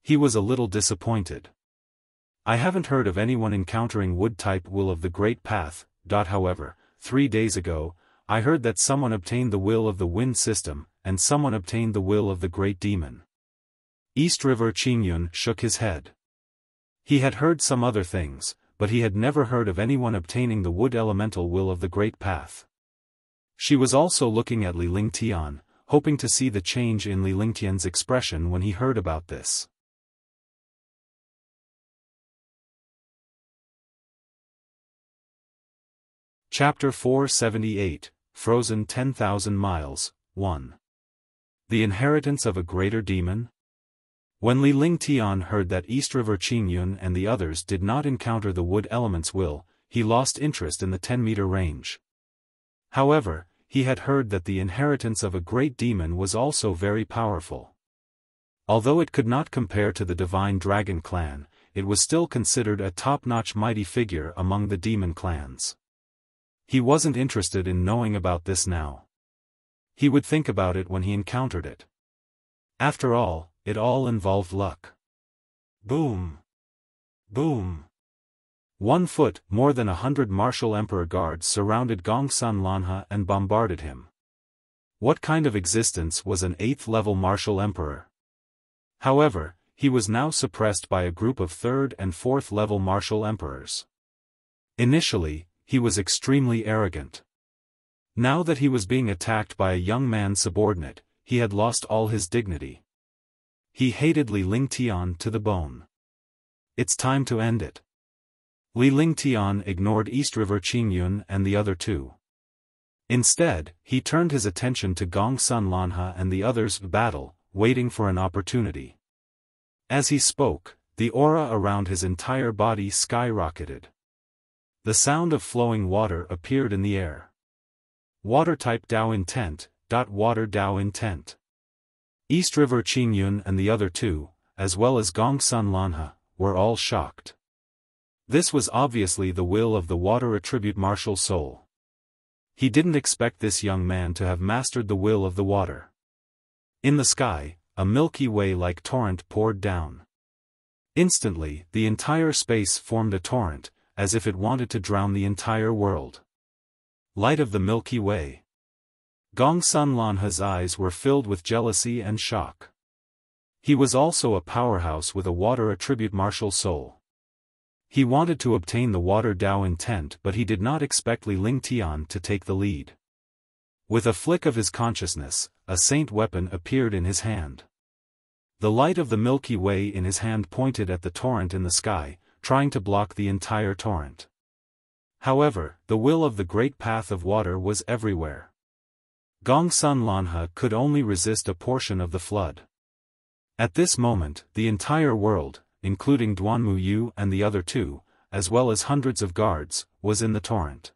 He was a little disappointed. I haven't heard of anyone encountering wood-type will of the Great Path. However, 3 days ago, I heard that someone obtained the will of the Wind System, and someone obtained the will of the Great Demon. East River Qingyun shook his head. He had heard some other things, but he had never heard of anyone obtaining the wood elemental will of the Great Path. She was also looking at Li Lingtian, hoping to see the change in Li Lingtian's expression when he heard about this. Chapter 478, Frozen 10,000 Miles, 1. The Inheritance of a Greater Demon? When Li Lingtian heard that East River Qingyun and the others did not encounter the wood element's will, he lost interest in the 10-meter range. However, he had heard that the inheritance of a great demon was also very powerful. Although it could not compare to the Divine Dragon clan, it was still considered a top-notch mighty figure among the demon clans. He wasn't interested in knowing about this now. He would think about it when he encountered it. After all, it all involved luck. Boom! Boom! 1 foot, more than 100 martial emperor guards surrounded Gongsun Lanha and bombarded him. What kind of existence was an 8th-level martial emperor? However, he was now suppressed by a group of 3rd and 4th-level martial emperors. Initially, he was extremely arrogant. Now that he was being attacked by a young man subordinate, he had lost all his dignity. He hated Li Lingtian to the bone. It's time to end it. Li Lingtian ignored East River Qingyun and the other two. Instead, he turned his attention to Gongsun Lanha and the others' battle, waiting for an opportunity. As he spoke, the aura around his entire body skyrocketed. The sound of flowing water appeared in the air. Water-type Dao intent, water Dao intent. East River Qingyun and the other two, as well as Gongsun Lanha, were all shocked. This was obviously the will of the water attribute martial soul. He didn't expect this young man to have mastered the will of the water. In the sky, a Milky Way-like torrent poured down. Instantly, the entire space formed a torrent, as if it wanted to drown the entire world. Light of the Milky Way. Gongsun Lanha's eyes were filled with jealousy and shock. He was also a powerhouse with a water attribute martial soul. He wanted to obtain the water Dao intent, but he did not expect Li Ling Tian to take the lead. With a flick of his consciousness, a saint weapon appeared in his hand. The light of the Milky Way in his hand pointed at the torrent in the sky, trying to block the entire torrent. However, the will of the great path of water was everywhere. Gongsun Lanhe could only resist a portion of the flood. At this moment, the entire world, including Duanmu Yu and the other two, as well as hundreds of guards, was in the torrent.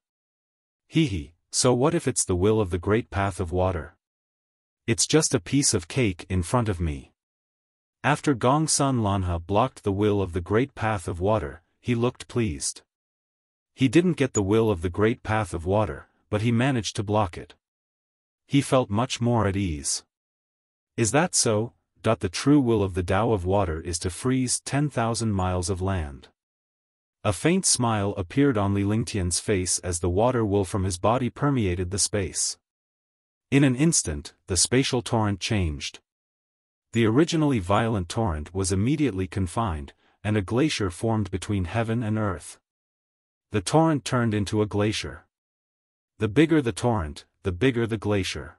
Hee, so what if it's the will of the great path of water? It's just a piece of cake in front of me. After Gongsun Lanhe blocked the will of the great path of water, he looked pleased. He didn't get the will of the great path of water, but he managed to block it. He felt much more at ease. Is that so? The true will of the Tao of water is to freeze 10,000 miles of land. A faint smile appeared on Li Lingtian's face as the water will from his body permeated the space. In an instant, the spatial torrent changed. The originally violent torrent was immediately confined, and a glacier formed between heaven and earth. The torrent turned into a glacier. The bigger the torrent, the bigger the glacier.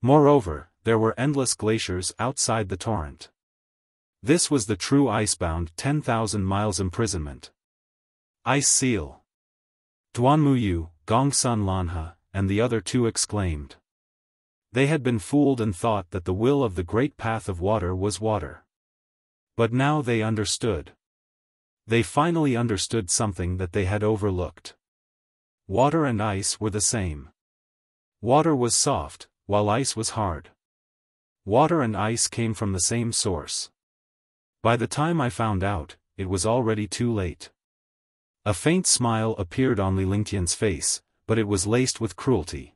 Moreover, there were endless glaciers outside the torrent. This was the true icebound 10,000 miles imprisonment. Ice seal. Duanmu Yu, Gongsun Lanhe, and the other two exclaimed. They had been fooled and thought that the will of the great path of water was water. But now they understood. They finally understood something that they had overlooked. Water and ice were the same. Water was soft, while ice was hard. Water and ice came from the same source. By the time I found out, it was already too late. A faint smile appeared on Li Lingtian's face, but it was laced with cruelty.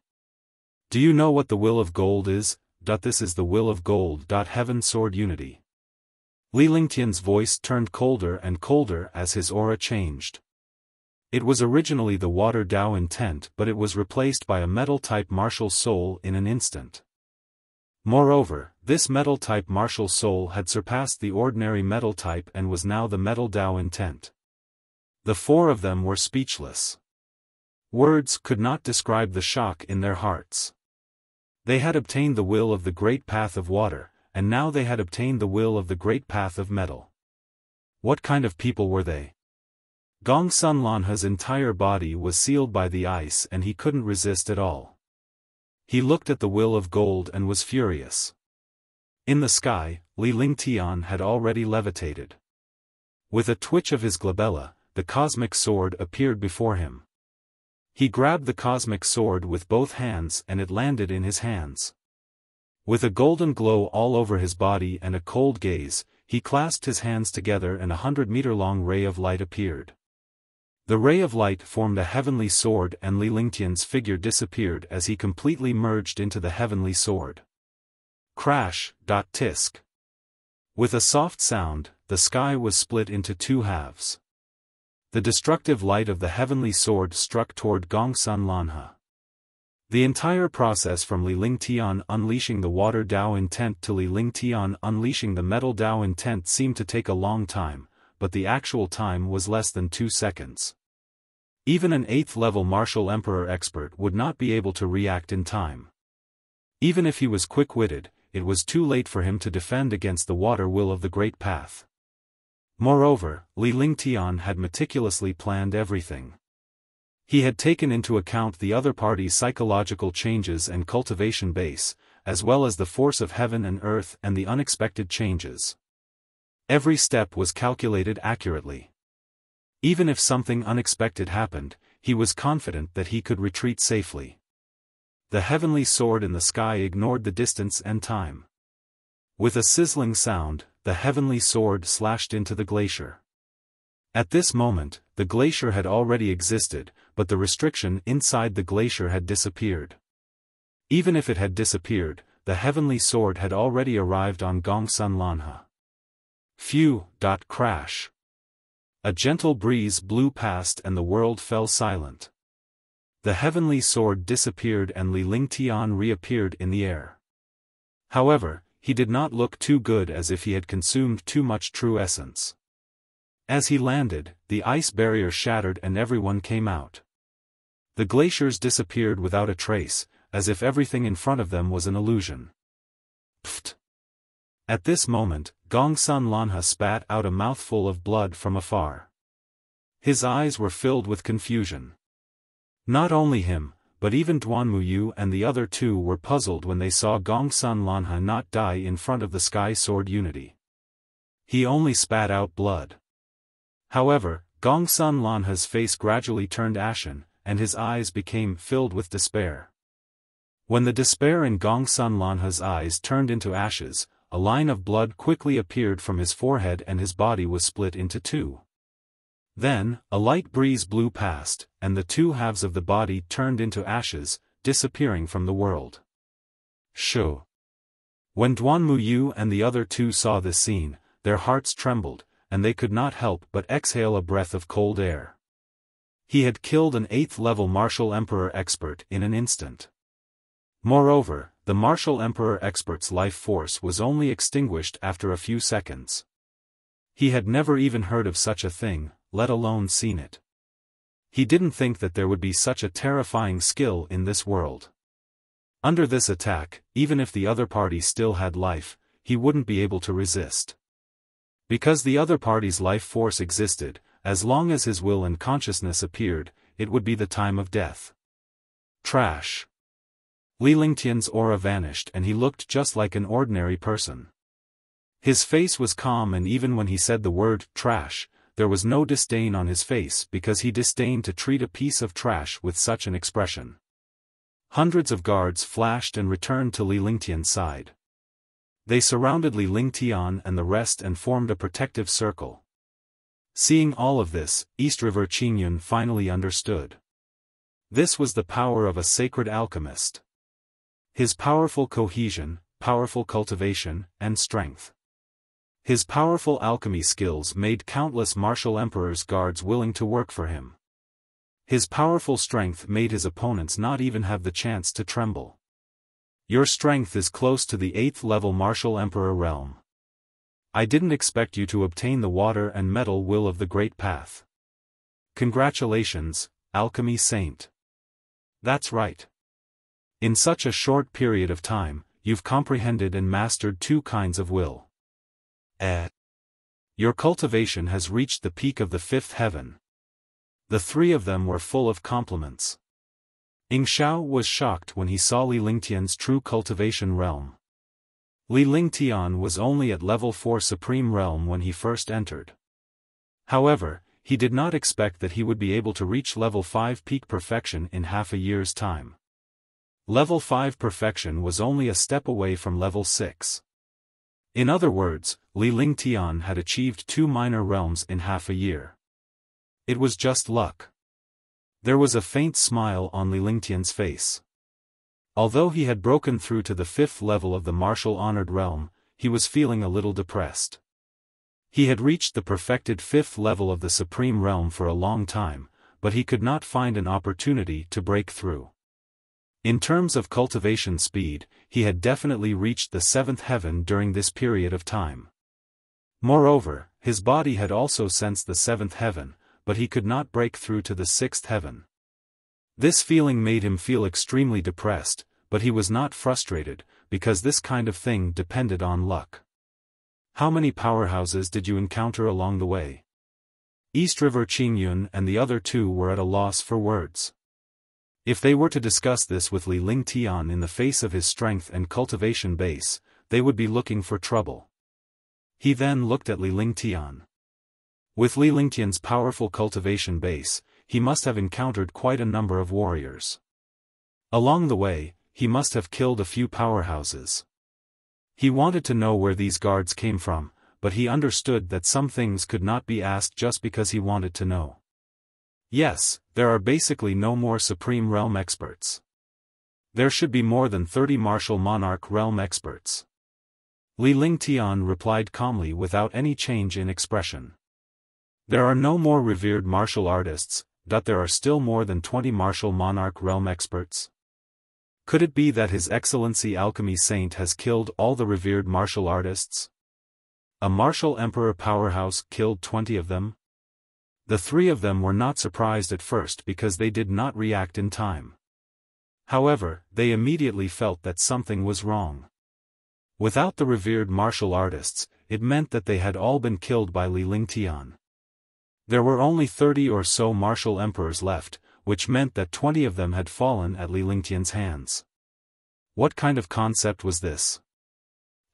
Do you know what the will of gold is? This is the will of gold. Heaven Sword Unity. Li Lingtian's voice turned colder and colder as his aura changed. It was originally the water Dao intent, but it was replaced by a metal-type martial soul in an instant. Moreover, this metal-type martial soul had surpassed the ordinary metal type and was now the metal Dao intent. The four of them were speechless. Words could not describe the shock in their hearts. They had obtained the will of the great path of water, and now they had obtained the will of the great path of metal. What kind of people were they? Gongsun Lanhe's entire body was sealed by the ice and he couldn't resist at all. He looked at the will of gold and was furious. In the sky, Li Lingtian had already levitated. With a twitch of his glabella, the cosmic sword appeared before him. He grabbed the cosmic sword with both hands and it landed in his hands. With a golden glow all over his body and a cold gaze, he clasped his hands together and a 100-meter-long ray of light appeared. The ray of light formed a heavenly sword and Li Lingtian's figure disappeared as he completely merged into the heavenly sword. Crash, tisk. With a soft sound, the sky was split into two halves. The destructive light of the heavenly sword struck toward Gongsun Lanhe. The entire process from Li Lingtian unleashing the water Dao intent to Li Lingtian unleashing the metal Dao intent seemed to take a long time, but the actual time was less than 2 seconds. Even an 8th-level martial emperor expert would not be able to react in time. Even if he was quick-witted, it was too late for him to defend against the water will of the great path. Moreover, Li Lingtian had meticulously planned everything. He had taken into account the other party's psychological changes and cultivation base, as well as the force of heaven and earth and the unexpected changes. Every step was calculated accurately. Even if something unexpected happened, he was confident that he could retreat safely. The heavenly sword in the sky ignored the distance and time. With a sizzling sound, the heavenly sword slashed into the glacier. At this moment, the glacier had already existed, but the restriction inside the glacier had disappeared. Even if it had disappeared, the heavenly sword had already arrived on Gongsun Lanhe. Phew! Crash. A gentle breeze blew past and the world fell silent. The heavenly sword disappeared and Li Lingtian reappeared in the air. However, he did not look too good as if he had consumed too much true essence. As he landed, the ice barrier shattered and everyone came out. The glaciers disappeared without a trace, as if everything in front of them was an illusion. Pfft! At this moment, Gongsun Lanha spat out a mouthful of blood from afar. His eyes were filled with confusion. Not only him, but even Duan Muyu and the other two were puzzled when they saw Gongsun Lanha not die in front of the Sky Sword Unity. He only spat out blood. However, Gongsun Lanha's face gradually turned ashen, and his eyes became filled with despair. When the despair in Gongsun Lanha's eyes turned into ashes, a line of blood quickly appeared from his forehead and his body was split into two. Then, a light breeze blew past, and the two halves of the body turned into ashes, disappearing from the world. Shoo! When Duan Muyu and the other two saw this scene, their hearts trembled, and they could not help but exhale a breath of cold air. He had killed an 8th-level martial emperor expert in an instant. Moreover, the martial emperor expert's life force was only extinguished after a few seconds. He had never even heard of such a thing, let alone seen it. He didn't think that there would be such a terrifying skill in this world. Under this attack, even if the other party still had life, he wouldn't be able to resist. Because the other party's life force existed, as long as his will and consciousness appeared, it would be the time of death. Trash. Li Lingtian's aura vanished and he looked just like an ordinary person. His face was calm and even when he said the word trash, there was no disdain on his face because he disdained to treat a piece of trash with such an expression. Hundreds of guards flashed and returned to Li Lingtian's side. They surrounded Li Lingtian and the rest and formed a protective circle. Seeing all of this, East River Qingyun finally understood. This was the power of a sacred alchemist. His powerful cohesion, powerful cultivation, and strength. His powerful alchemy skills made countless martial emperors' guards willing to work for him. His powerful strength made his opponents not even have the chance to tremble. Your strength is close to the 8th-level martial emperor realm. I didn't expect you to obtain the water and metal will of the Great Path. Congratulations, Alchemy Saint. That's right. In such a short period of time, you've comprehended and mastered two kinds of will. Your cultivation has reached the peak of the 5th heaven. The three of them were full of compliments. Ying Xiao was shocked when he saw Li Lingtian's true cultivation realm. Li Lingtian was only at level 4 Supreme Realm when he first entered. However, he did not expect that he would be able to reach level 5 peak perfection in half a year's time. Level 5 perfection was only a step away from level 6. In other words, Li Lingtian had achieved 2 minor realms in half a year. It was just luck. There was a faint smile on Li Lingtian's face. Although he had broken through to the 5th level of the martial honored realm, he was feeling a little depressed. He had reached the perfected 5th level of the Supreme Realm for a long time, but he could not find an opportunity to break through. In terms of cultivation speed, he had definitely reached the 7th heaven during this period of time. Moreover, his body had also sensed the 7th heaven, but he could not break through to the 6th heaven. This feeling made him feel extremely depressed, but he was not frustrated, because this kind of thing depended on luck. How many powerhouses did you encounter along the way? East River Qingyun and the other two were at a loss for words. If they were to discuss this with Li Lingtian in the face of his strength and cultivation base, they would be looking for trouble. He then looked at Li Lingtian. With Li Lingtian's powerful cultivation base, he must have encountered quite a number of warriors. Along the way, he must have killed a few powerhouses. He wanted to know where these guards came from, but he understood that some things could not be asked just because he wanted to know. Yes, there are basically no more Supreme Realm experts. There should be more than 30 Martial Monarch Realm experts. Li Lingtian replied calmly without any change in expression. There are no more revered martial artists, but there are still more than 20 Martial Monarch Realm experts. Could it be that His Excellency Alchemy Saint has killed all the revered martial artists? A martial emperor powerhouse killed 20 of them? The 3 of them were not surprised at first because they did not react in time. However, they immediately felt that something was wrong. Without the revered martial artists, it meant that they had all been killed by Li Lingtian. There were only 30 or so martial emperors left, which meant that 20 of them had fallen at Li Lingtian's hands. What kind of concept was this?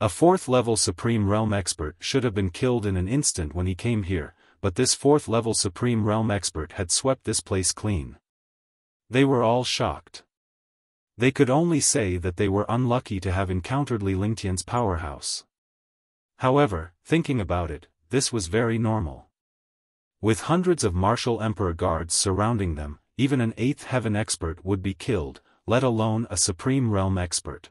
A 4th-level Supreme Realm expert should have been killed in an instant when he came here, but this 4th-level Supreme Realm expert had swept this place clean. They were all shocked. They could only say that they were unlucky to have encountered Li Lingtian's powerhouse. However, thinking about it, this was very normal. With hundreds of martial emperor guards surrounding them, even an 8th heaven expert would be killed, let alone a Supreme Realm expert.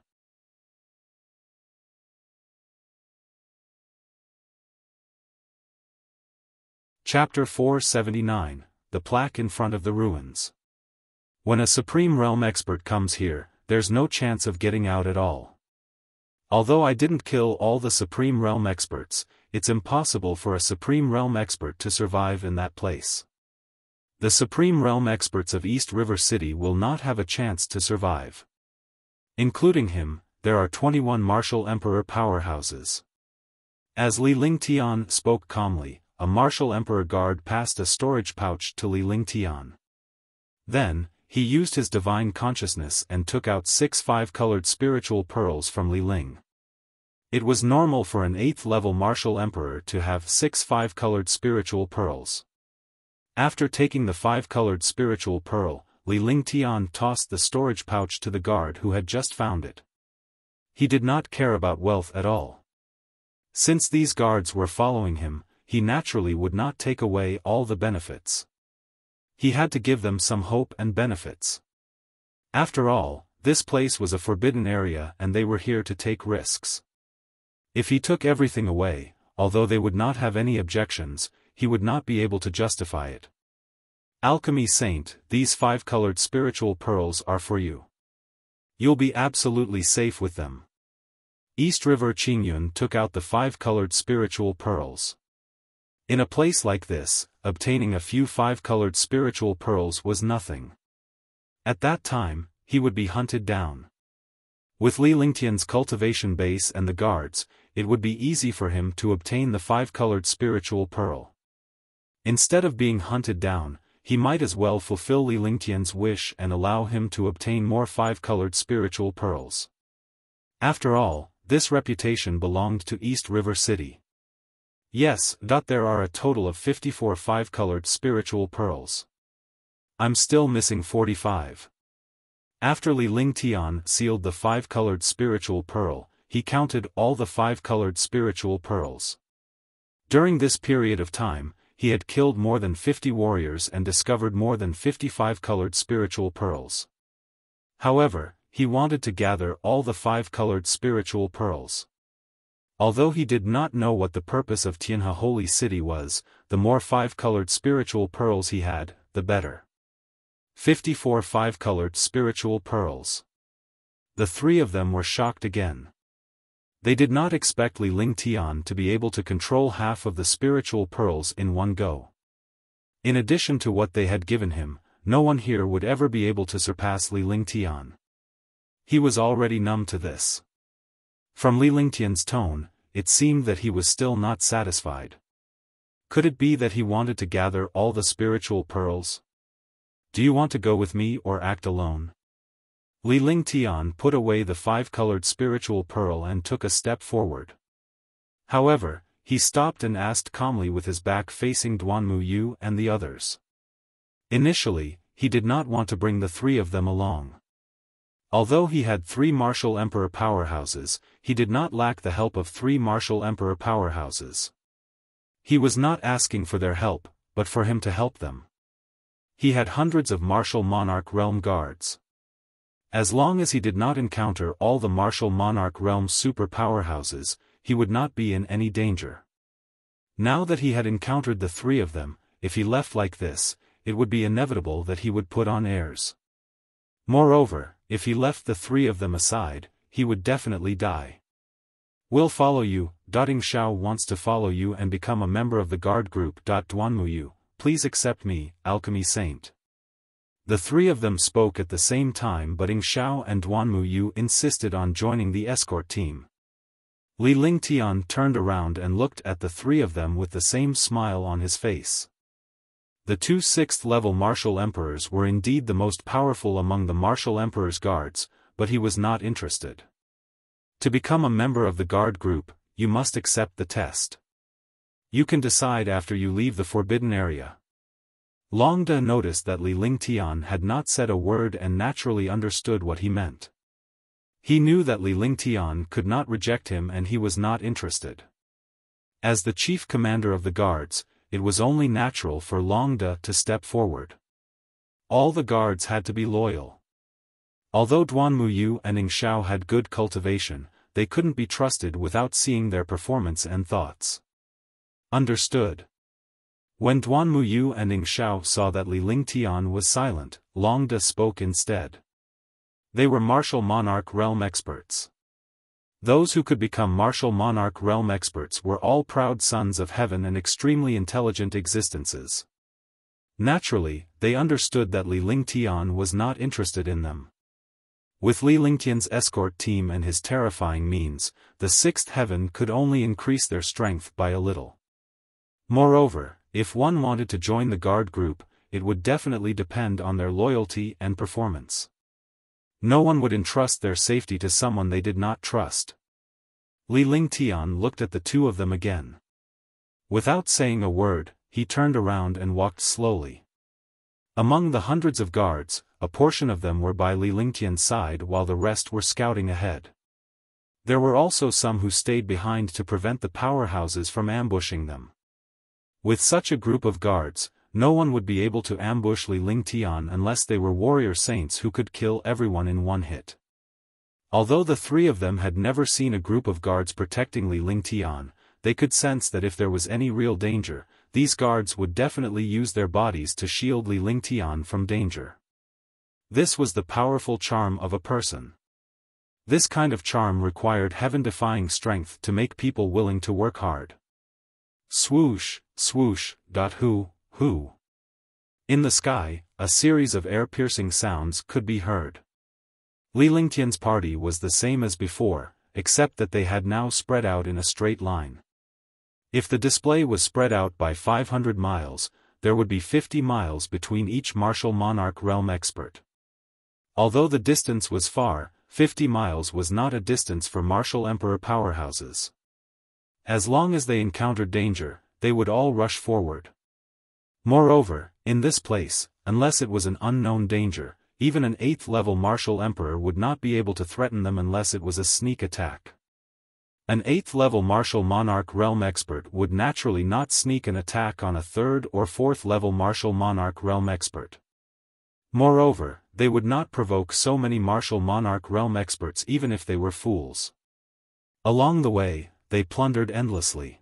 Chapter 479, The Plaque in Front of the Ruins. When a Supreme Realm expert comes here, there's no chance of getting out at all. Although I didn't kill all the Supreme Realm experts, it's impossible for a Supreme Realm expert to survive in that place. The Supreme Realm experts of East River City will not have a chance to survive. Including him, there are 21 martial emperor powerhouses. As Li Lingtian spoke calmly, a martial emperor guard passed a storage pouch to Li Lingtian. Then, he used his divine consciousness and took out 6 5-colored spiritual pearls from Li Ling. It was normal for an 8th-level martial emperor to have 6 5-colored spiritual pearls. After taking the 5-colored spiritual pearl, Li Lingtian tossed the storage pouch to the guard who had just found it. He did not care about wealth at all. Since these guards were following him, he naturally would not take away all the benefits. He had to give them some hope and benefits. After all, this place was a forbidden area and they were here to take risks. If he took everything away, although they would not have any objections, he would not be able to justify it. Alchemy Saint, these 5-colored spiritual pearls are for you. You'll be absolutely safe with them. East River Qingyun took out the 5-colored spiritual pearls. In a place like this, obtaining a few 5-colored spiritual pearls was nothing. At that time, he would be hunted down. With Li Lingtian's cultivation base and the guards, it would be easy for him to obtain the 5-colored spiritual pearl. Instead of being hunted down, he might as well fulfill Li Lingtian's wish and allow him to obtain more 5-colored spiritual pearls. After all, this reputation belonged to East River City. Yes, there are a total of 54 5-colored spiritual pearls. I'm still missing 45. After Li Lingtian sealed the 5-colored spiritual pearl, he counted all the 5-colored spiritual pearls. During this period of time, he had killed more than 50 warriors and discovered more than 55-colored spiritual pearls. However, he wanted to gather all the 5-colored spiritual pearls. Although he did not know what the purpose of Tianhe Holy City was, the more 5-colored spiritual pearls he had, the better. 54 5-colored spiritual pearls. The 3 of them were shocked again. They did not expect Li Lingtian to be able to control half of the spiritual pearls in one go. In addition to what they had given him, no one here would ever be able to surpass Li Lingtian. He was already numb to this. From Li Lingtian's tone, it seemed that he was still not satisfied. Could it be that he wanted to gather all the spiritual pearls? Do you want to go with me or act alone? Li Lingtian put away the 5-colored spiritual pearl and took a step forward. However, he stopped and asked calmly with his back facing Duanmu Yu and the others. Initially, he did not want to bring the 3 of them along. Although he had 3 martial emperor powerhouses, he did not lack the help of 3 martial emperor powerhouses. He was not asking for their help, but for him to help them. He had hundreds of martial monarch realm guards. As long as he did not encounter all the martial monarch realm super powerhouses, he would not be in any danger. Now that he had encountered the 3 of them, if he left like this, it would be inevitable that he would put on airs. Moreover, if he left the 3 of them aside, he would definitely die. "We'll follow you," Ing Xiao wants to follow you and become a member of the guard group. Duanmuyu, please accept me, alchemy saint. The three of them spoke at the same time, but Ing Xiao and Duanmuyu insisted on joining the escort team. Li Lingtian turned around and looked at the three of them with the same smile on his face. The two 6th-level martial emperors were indeed the most powerful among the martial emperor's guards, but he was not interested. To become a member of the guard group, you must accept the test. You can decide after you leave the forbidden area. Longda noticed that Li Lingtian had not said a word and naturally understood what he meant. He knew that Li Lingtian could not reject him and he was not interested. As the chief commander of the guards, it was only natural for Longda to step forward. All the guards had to be loyal. Although Duanmuyu and Ing Xiao had good cultivation, they couldn't be trusted without seeing their performance and thoughts. Understood. When Duanmuyu and Ing Xiao saw that Li Lingtian was silent, Longda spoke instead. They were martial monarch realm experts. Those who could become martial monarch realm experts were all proud sons of heaven and extremely intelligent existences. Naturally, they understood that Li Lingtian was not interested in them. With Li Lingtian's escort team and his terrifying means, the 6th heaven could only increase their strength by a little. Moreover, if one wanted to join the guard group, it would definitely depend on their loyalty and performance. No one would entrust their safety to someone they did not trust. Li Lingtian looked at the two of them again. Without saying a word, he turned around and walked slowly. Among the hundreds of guards, a portion of them were by Li Lingtian's side while the rest were scouting ahead. There were also some who stayed behind to prevent the powerhouses from ambushing them. With such a group of guards, no one would be able to ambush Li Lingtian unless they were warrior saints who could kill everyone in one hit. Although the three of them had never seen a group of guards protecting Li Lingtian, they could sense that if there was any real danger, these guards would definitely use their bodies to shield Li Lingtian from danger. This was the powerful charm of a person. This kind of charm required heaven-defying strength to make people willing to work hard. Swoosh, swoosh, hoo. In the sky, a series of air-piercing sounds could be heard. Li Lingtian's party was the same as before, except that they had now spread out in a straight line. If the display was spread out by 500 miles, there would be 50 miles between each martial monarch realm expert. Although the distance was far, 50 miles was not a distance for martial emperor powerhouses. As long as they encountered danger, they would all rush forward. Moreover, in this place, unless it was an unknown danger, even an 8th-level martial emperor would not be able to threaten them unless it was a sneak attack. An 8th-level martial monarch realm expert would naturally not sneak an attack on a 3rd or 4th-level martial monarch realm expert. Moreover, they would not provoke so many martial monarch realm experts even if they were fools. Along the way, they plundered endlessly.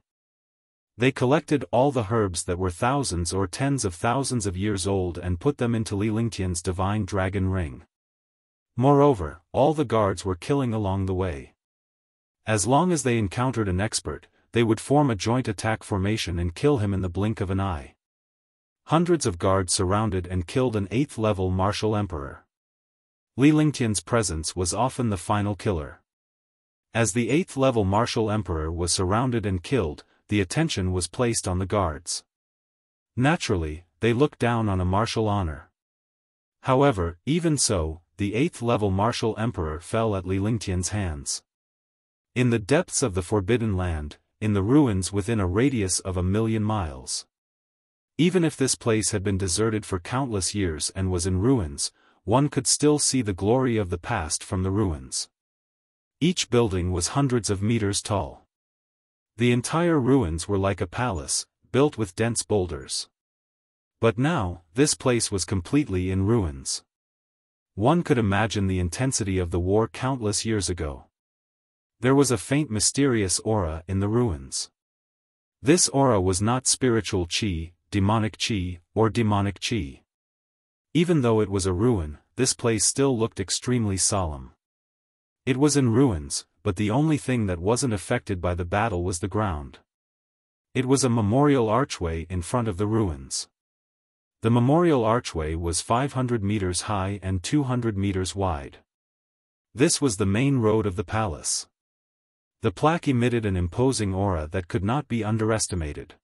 They collected all the herbs that were thousands or tens of thousands of years old and put them into Li Lingtian's divine dragon ring. Moreover, all the guards were killing along the way. As long as they encountered an expert, they would form a joint attack formation and kill him in the blink of an eye. Hundreds of guards surrounded and killed an 8th-level martial emperor. Li Lingtian's presence was often the final killer. As the 8th-level martial emperor was surrounded and killed, the attention was placed on the guards. Naturally, they looked down on a martial honor. However, even so, the 8th-level martial emperor fell at Li Lingtian's hands. In the depths of the Forbidden Land, in the ruins within a radius of 1,000,000 miles. Even if this place had been deserted for countless years and was in ruins, one could still see the glory of the past from the ruins. Each building was hundreds of meters tall. The entire ruins were like a palace, built with dense boulders. But now, this place was completely in ruins. One could imagine the intensity of the war countless years ago. There was a faint mysterious aura in the ruins. This aura was not spiritual chi, demonic chi, or demonic chi. Even though it was a ruin, this place still looked extremely solemn. It was in ruins, but the only thing that wasn't affected by the battle was the ground. It was a memorial archway in front of the ruins. The memorial archway was 500 meters high and 200 meters wide. This was the main road of the palace. The plaque emitted an imposing aura that could not be underestimated.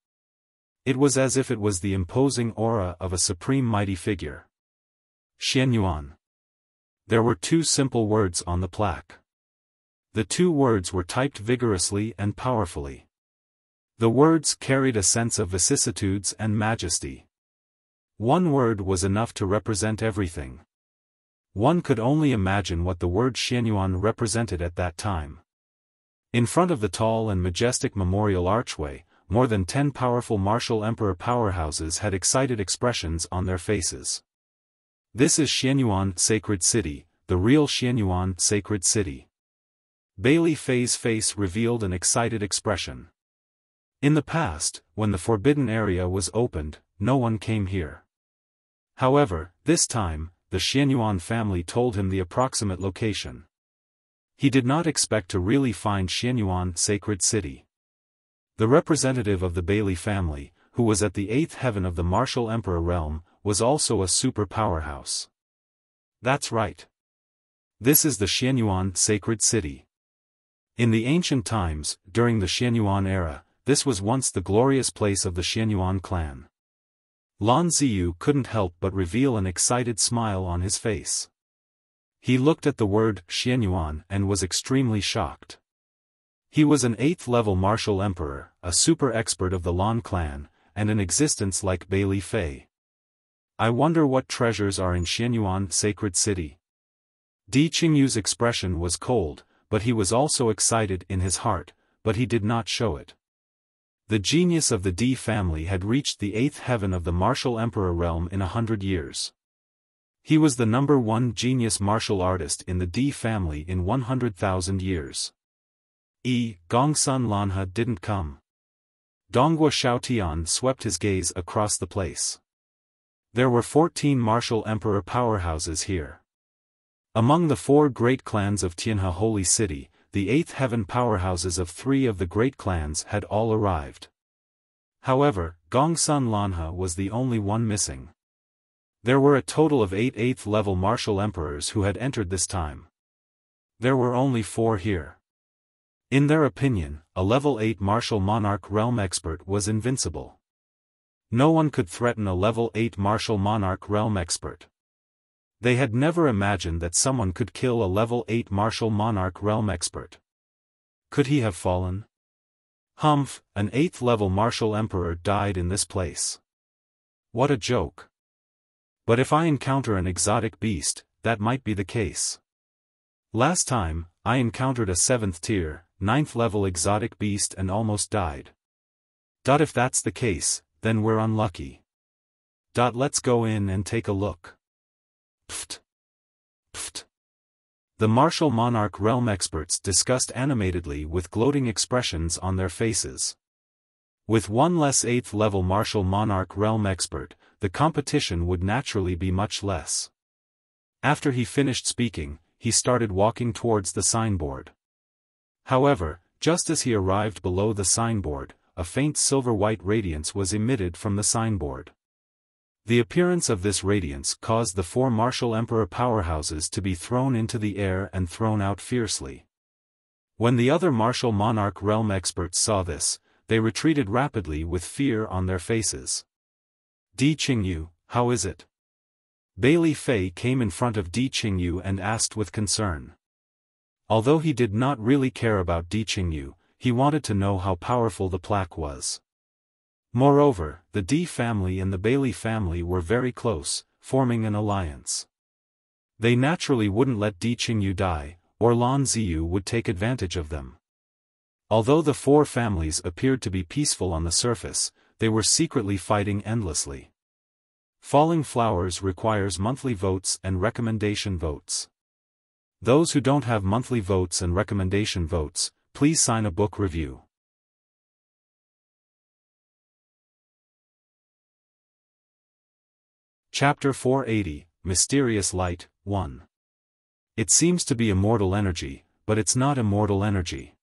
It was as if it was the imposing aura of a supreme mighty figure. Xianyuan. There were 2 simple words on the plaque. The 2 words were typed vigorously and powerfully. The words carried a sense of vicissitudes and majesty. One word was enough to represent everything. One could only imagine what the word Xianyuan represented at that time. In front of the tall and majestic memorial archway, more than 10 powerful martial emperor powerhouses had excited expressions on their faces. This is Xianyuan Sacred City, the real Xianyuan Sacred City. Bailey Fei's face revealed an excited expression. In the past, when the forbidden area was opened, no one came here. However, this time, the Xianyuan family told him the approximate location. He did not expect to really find Xianyuan Sacred City. The representative of the Bailey family, who was at the 8th heaven of the martial emperor realm, was also a super powerhouse. That's right. This is the Xianyuan Sacred City. In the ancient times, during the Xianyuan era, this was once the glorious place of the Xianyuan clan. Lan Ziyu couldn't help but reveal an excited smile on his face. He looked at the word Xianyuan and was extremely shocked. He was an 8th-level martial emperor, a super expert of the Lan clan, and an existence like Bailey Fei. I wonder what treasures are in Xianyuan Sacred City. Di Qingyu's expression was cold, but he was also excited in his heart, but he did not show it. The genius of the Di family had reached the 8th heaven of the martial emperor realm in 100 years. He was the #1 genius martial artist in the Di family in 100,000 years. Gongsun Lanhe didn't come. Donghua Xiaotian swept his gaze across the place. There were 14 martial emperor powerhouses here. Among the 4 great clans of Tianhe Holy City, the 8th heaven powerhouses of 3 of the great clans had all arrived. However, Gongsun Lanhe was the only one missing. There were a total of 8 8th-level martial emperors who had entered this time. There were only 4 here. In their opinion, a level 8 martial monarch realm expert was invincible. No one could threaten a level 8 martial monarch realm expert. They had never imagined that someone could kill a level 8 martial monarch realm expert. Could he have fallen? Humph, an 8th-level martial emperor died in this place. What a joke. But if I encounter an exotic beast, that might be the case. Last time, I encountered a 7th-tier, 9th-level exotic beast and almost died. If that's the case, then we're unlucky. Let's go in and take a look. Pft. Pft. The martial monarch realm experts discussed animatedly with gloating expressions on their faces. With one less 8th-level martial monarch realm expert, the competition would naturally be much less. After he finished speaking, he started walking towards the signboard. However, just as he arrived below the signboard, a faint silver-white radiance was emitted from the signboard. The appearance of this radiance caused the 4 martial emperor powerhouses to be thrown into the air and thrown out fiercely. When the other martial monarch realm experts saw this, they retreated rapidly with fear on their faces. Di Qingyu, how is it? Bailey Fei came in front of Di Qingyu and asked with concern. Although he did not really care about Di Qingyu, he wanted to know how powerful the plaque was. Moreover, the Di family and the Bailey family were very close, forming an alliance. They naturally wouldn't let Di Qingyu die, or Lan Ziyu would take advantage of them. Although the 4 families appeared to be peaceful on the surface, they were secretly fighting endlessly. Falling Flowers requires monthly votes and recommendation votes. Those who don't have monthly votes and recommendation votes, please sign a book review. Chapter 480, Mysterious Light, 1. It seems to be immortal energy, but it's not immortal energy.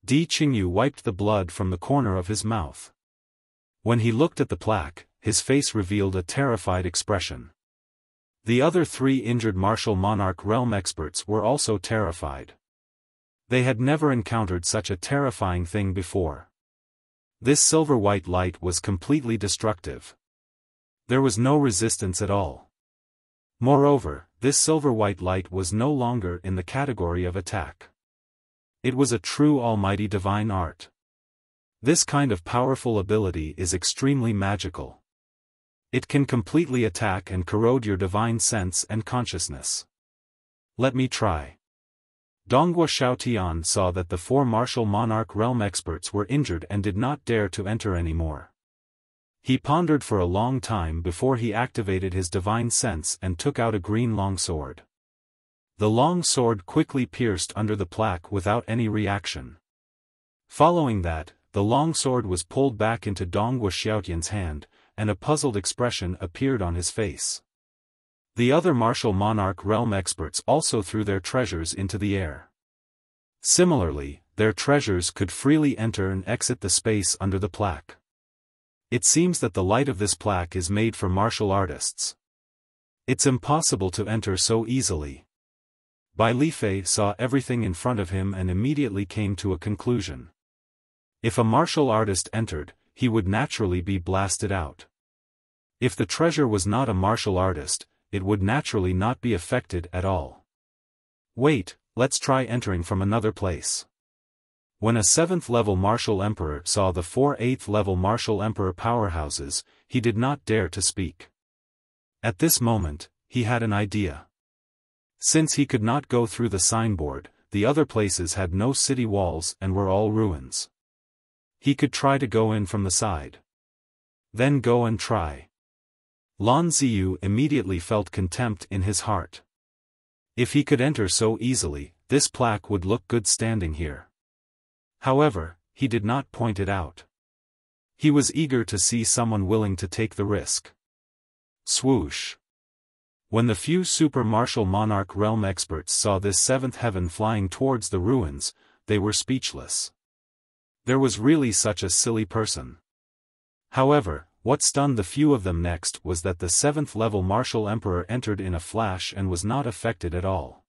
Di Qingyu wiped the blood from the corner of his mouth. When he looked at the plaque, his face revealed a terrified expression. The other 3 injured martial monarch realm experts were also terrified. They had never encountered such a terrifying thing before. This silver-white light was completely destructive. There was no resistance at all. Moreover, this silver-white light was no longer in the category of attack. It was a true almighty divine art. This kind of powerful ability is extremely magical. It can completely attack and corrode your divine sense and consciousness. Let me try. Donghua Xiaotian saw that the 4 martial monarch realm experts were injured and did not dare to enter anymore. He pondered for a long time before he activated his divine sense and took out a green longsword. The long sword quickly pierced under the plaque without any reaction. Following that, the long sword was pulled back into Donghua Xiaotian's hand, and a puzzled expression appeared on his face. The other martial monarch realm experts also threw their treasures into the air. Similarly, their treasures could freely enter and exit the space under the plaque. It seems that the light of this plaque is made for martial artists. It's impossible to enter so easily. Bai Lifei saw everything in front of him and immediately came to a conclusion. If a martial artist entered, he would naturally be blasted out. If the treasure was not a martial artist, it would naturally not be affected at all. Wait, let's try entering from another place. When a 7th-level martial emperor saw the 4 8th-level martial emperor powerhouses, he did not dare to speak. At this moment, he had an idea. Since he could not go through the signboard, the other places had no city walls and were all ruins. He could try to go in from the side. Then go and try. Lan Ziyu immediately felt contempt in his heart. If he could enter so easily, this plaque would look good standing here. However, he did not point it out. He was eager to see someone willing to take the risk. Swoosh. When the few super martial monarch realm experts saw this 7th heaven flying towards the ruins, they were speechless. There was really such a silly person. However, what stunned the few of them next was that the 7th-level martial emperor entered in a flash and was not affected at all.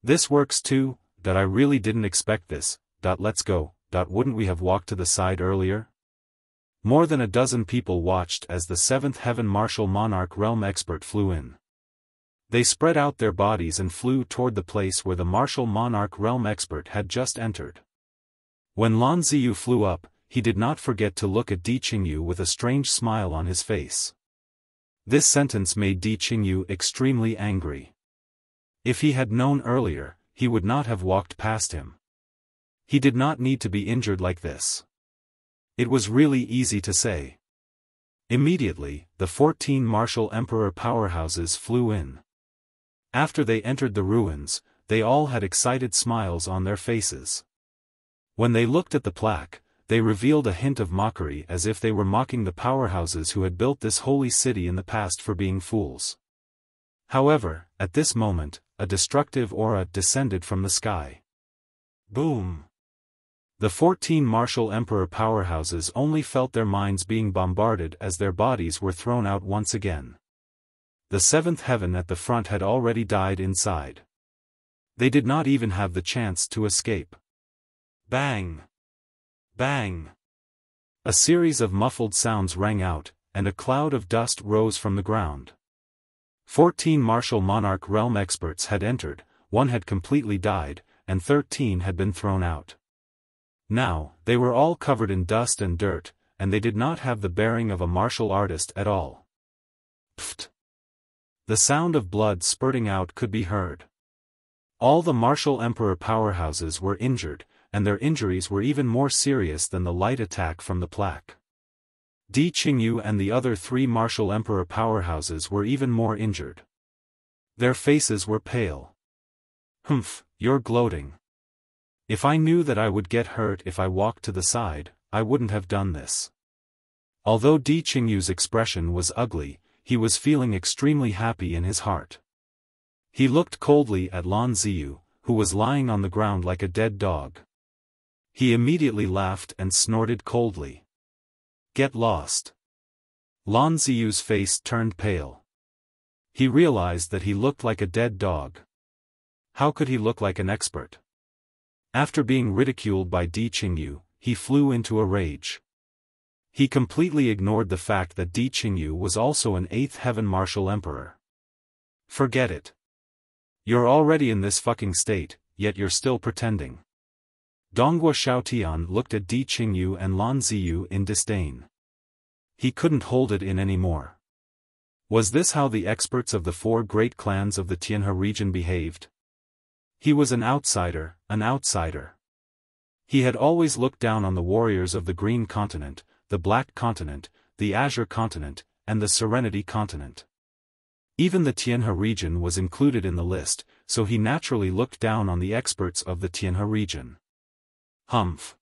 This works too, I really didn't expect this, let's go, wouldn't we have walked to the side earlier? More than a dozen people watched as the 7th heaven martial monarch realm expert flew in. They spread out their bodies and flew toward the place where the martial monarch realm expert had just entered. When Lan Ziyu flew up, he did not forget to look at Di Qingyu with a strange smile on his face. This sentence made Di Qingyu extremely angry. If he had known earlier, he would not have walked past him. He did not need to be injured like this. It was really easy to say. Immediately, the 14 martial emperor powerhouses flew in. After they entered the ruins, they all had excited smiles on their faces. When they looked at the plaque, they revealed a hint of mockery as if they were mocking the powerhouses who had built this holy city in the past for being fools. However, at this moment, a destructive aura descended from the sky. Boom! The 14 martial emperor powerhouses only felt their minds being bombarded as their bodies were thrown out once again. The 7th heaven at the front had already died inside. They did not even have the chance to escape. Bang! Bang! A series of muffled sounds rang out, and a cloud of dust rose from the ground. 14 martial monarch realm experts had entered, 1 had completely died, and 13 had been thrown out. Now, they were all covered in dust and dirt, and they did not have the bearing of a martial artist at all. Pfft! The sound of blood spurting out could be heard. All the martial emperor powerhouses were injured, and their injuries were even more serious than the light attack from the plaque. Di Qingyu and the other 3 martial emperor powerhouses were even more injured. Their faces were pale. Humph, you're gloating. If I knew that I would get hurt if I walked to the side, I wouldn't have done this. Although Di Qingyu's expression was ugly, he was feeling extremely happy in his heart. He looked coldly at Lan Ziyu, who was lying on the ground like a dead dog. He immediately laughed and snorted coldly. "Get lost." Lan Ziyu's face turned pale. He realized that he looked like a dead dog. How could he look like an expert? After being ridiculed by Di Qingyu, he flew into a rage. He completely ignored the fact that Di Qingyu was also an 8th heaven martial emperor. "Forget it. You're already in this fucking state, yet you're still pretending." Donghua Xiaotian looked at Di Qingyu and Lan Ziyu in disdain. He couldn't hold it in anymore. Was this how the experts of the 4 great clans of the Tianhe region behaved? He was an outsider, an outsider. He had always looked down on the warriors of the Green Continent, the Black Continent, the Azure Continent, and the Serenity Continent. Even the Tianhe region was included in the list, so he naturally looked down on the experts of the Tianhe region. Humph.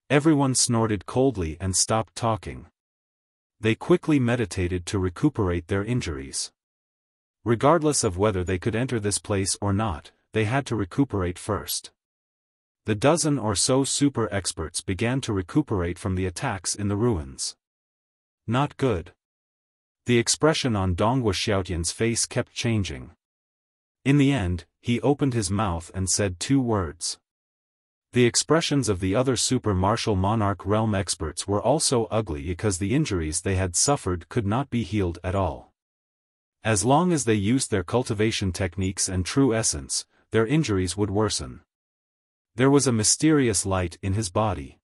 Everyone snorted coldly and stopped talking. They quickly meditated to recuperate their injuries. Regardless of whether they could enter this place or not, they had to recuperate first. The dozen or so super experts began to recuperate from the attacks in the ruins. Not good. The expression on Donghua Xiaotian's face kept changing. In the end, he opened his mouth and said 2 words. The expressions of the other super martial monarch realm experts were also ugly because the injuries they had suffered could not be healed at all. As long as they used their cultivation techniques and true essence, their injuries would worsen. There was a mysterious light in his body.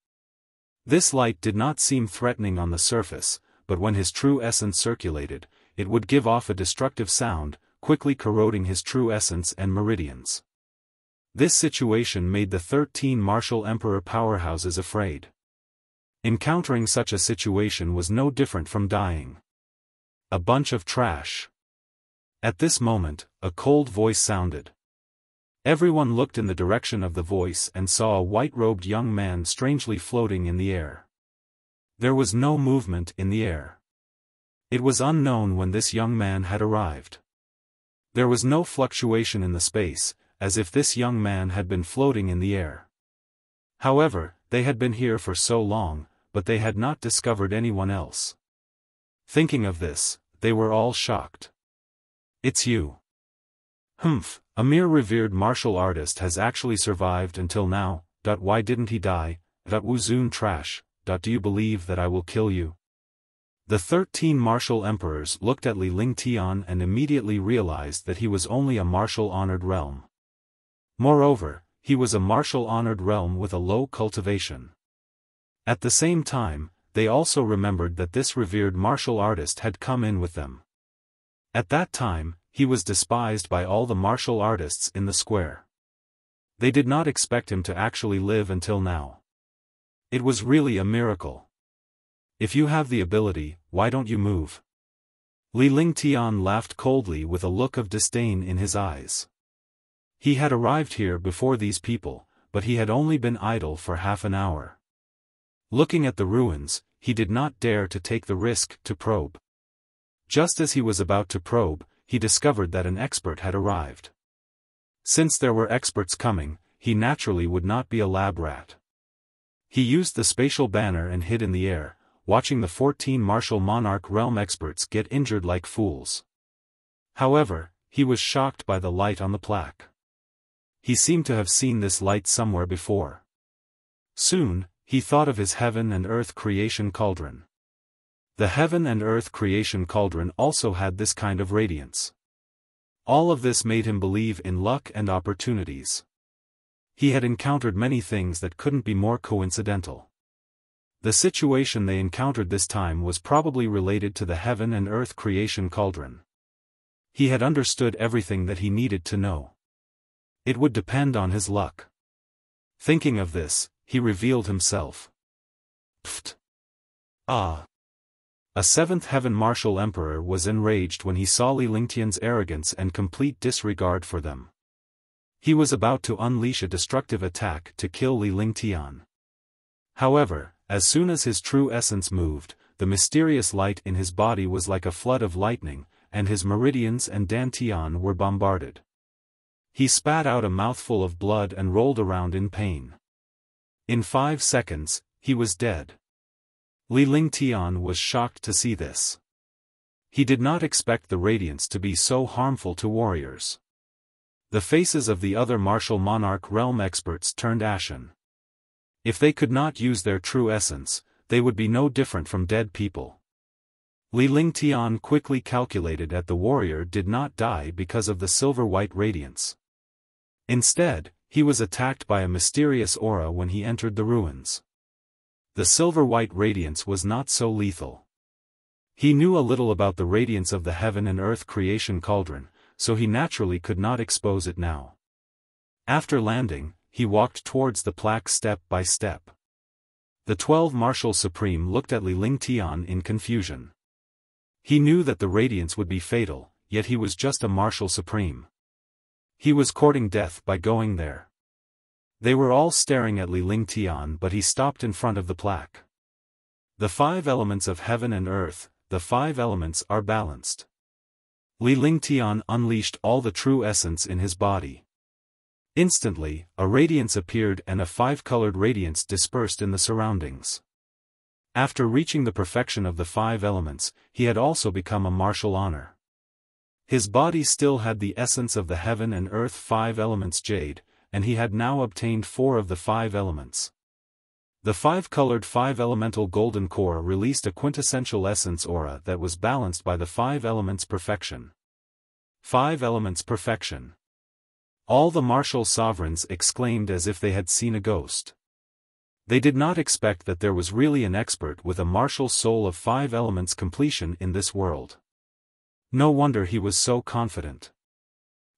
This light did not seem threatening on the surface, but when his true essence circulated, it would give off a destructive sound, quickly corroding his true essence and meridians. This situation made the 13 martial emperor powerhouses afraid. Encountering such a situation was no different from dying. A bunch of trash. At this moment, a cold voice sounded. Everyone looked in the direction of the voice and saw a white-robed young man strangely floating in the air. There was no movement in the air. It was unknown when this young man had arrived. There was no fluctuation in the space, as if this young man had been floating in the air. However, they had been here for so long, but they had not discovered anyone else. Thinking of this, they were all shocked. "It's you." "Humph, a mere revered martial artist has actually survived until now. Why didn't he die? Wuzun trash. Do you believe that I will kill you?" The 13 martial emperors looked at Li Lingtian and immediately realized that he was only a martial honored realm. Moreover, he was a martial honored realm with a low cultivation. At the same time, they also remembered that this revered martial artist had come in with them. At that time, he was despised by all the martial artists in the square. They did not expect him to actually live until now. It was really a miracle. "If you have the ability, why don't you move?" Li Lingtian laughed coldly with a look of disdain in his eyes. He had arrived here before these people, but he had only been idle for half an hour. Looking at the ruins, he did not dare to take the risk to probe. Just as he was about to probe, he discovered that an expert had arrived. Since there were experts coming, he naturally would not be a lab rat. He used the spatial banner and hid in the air, watching the 14 martial monarch realm experts get injured like fools. However, he was shocked by the light on the plaque. He seemed to have seen this light somewhere before. Soon, he thought of his heaven and earth creation cauldron. The heaven and earth creation cauldron also had this kind of radiance. All of this made him believe in luck and opportunities. He had encountered many things that couldn't be more coincidental. The situation they encountered this time was probably related to the heaven and earth creation cauldron. He had understood everything that he needed to know. It would depend on his luck. Thinking of this, he revealed himself. Pfft. Ah. A 7th heaven martial emperor was enraged when he saw Li Lingtian's arrogance and complete disregard for them. He was about to unleash a destructive attack to kill Li Lingtian. However, as soon as his true essence moved, the mysterious light in his body was like a flood of lightning, and his meridians and dantian were bombarded. He spat out a mouthful of blood and rolled around in pain. In 5 seconds, he was dead. Li Lingtian was shocked to see this. He did not expect the radiance to be so harmful to warriors. The faces of the other martial monarch realm experts turned ashen. If they could not use their true essence, they would be no different from dead people. Li Lingtian quickly calculated that the warrior did not die because of the silver-white radiance. Instead, he was attacked by a mysterious aura when he entered the ruins. The silver-white radiance was not so lethal. He knew a little about the radiance of the heaven and earth creation cauldron, so he naturally could not expose it now. After landing, he walked towards the plaque step by step. The 12 Martial Supreme looked at Li Lingtian in confusion. He knew that the radiance would be fatal, yet he was just a Martial Supreme. He was courting death by going there. They were all staring at Li Lingtian, but he stopped in front of the plaque. The 5 elements of heaven and earth, the 5 elements are balanced. Li Lingtian unleashed all the true essence in his body. Instantly, a radiance appeared and a 5-colored radiance dispersed in the surroundings. After reaching the perfection of the 5 elements, he had also become a martial honor. His body still had the essence of the heaven and earth 5 elements jade, and he had now obtained 4 of the 5 elements. The 5-colored 5-elemental golden core released a quintessential essence aura that was balanced by the 5 elements perfection. 5 elements perfection. All the martial sovereigns exclaimed as if they had seen a ghost. They did not expect that there was really an expert with a martial soul of 5 elements completion in this world. No wonder he was so confident.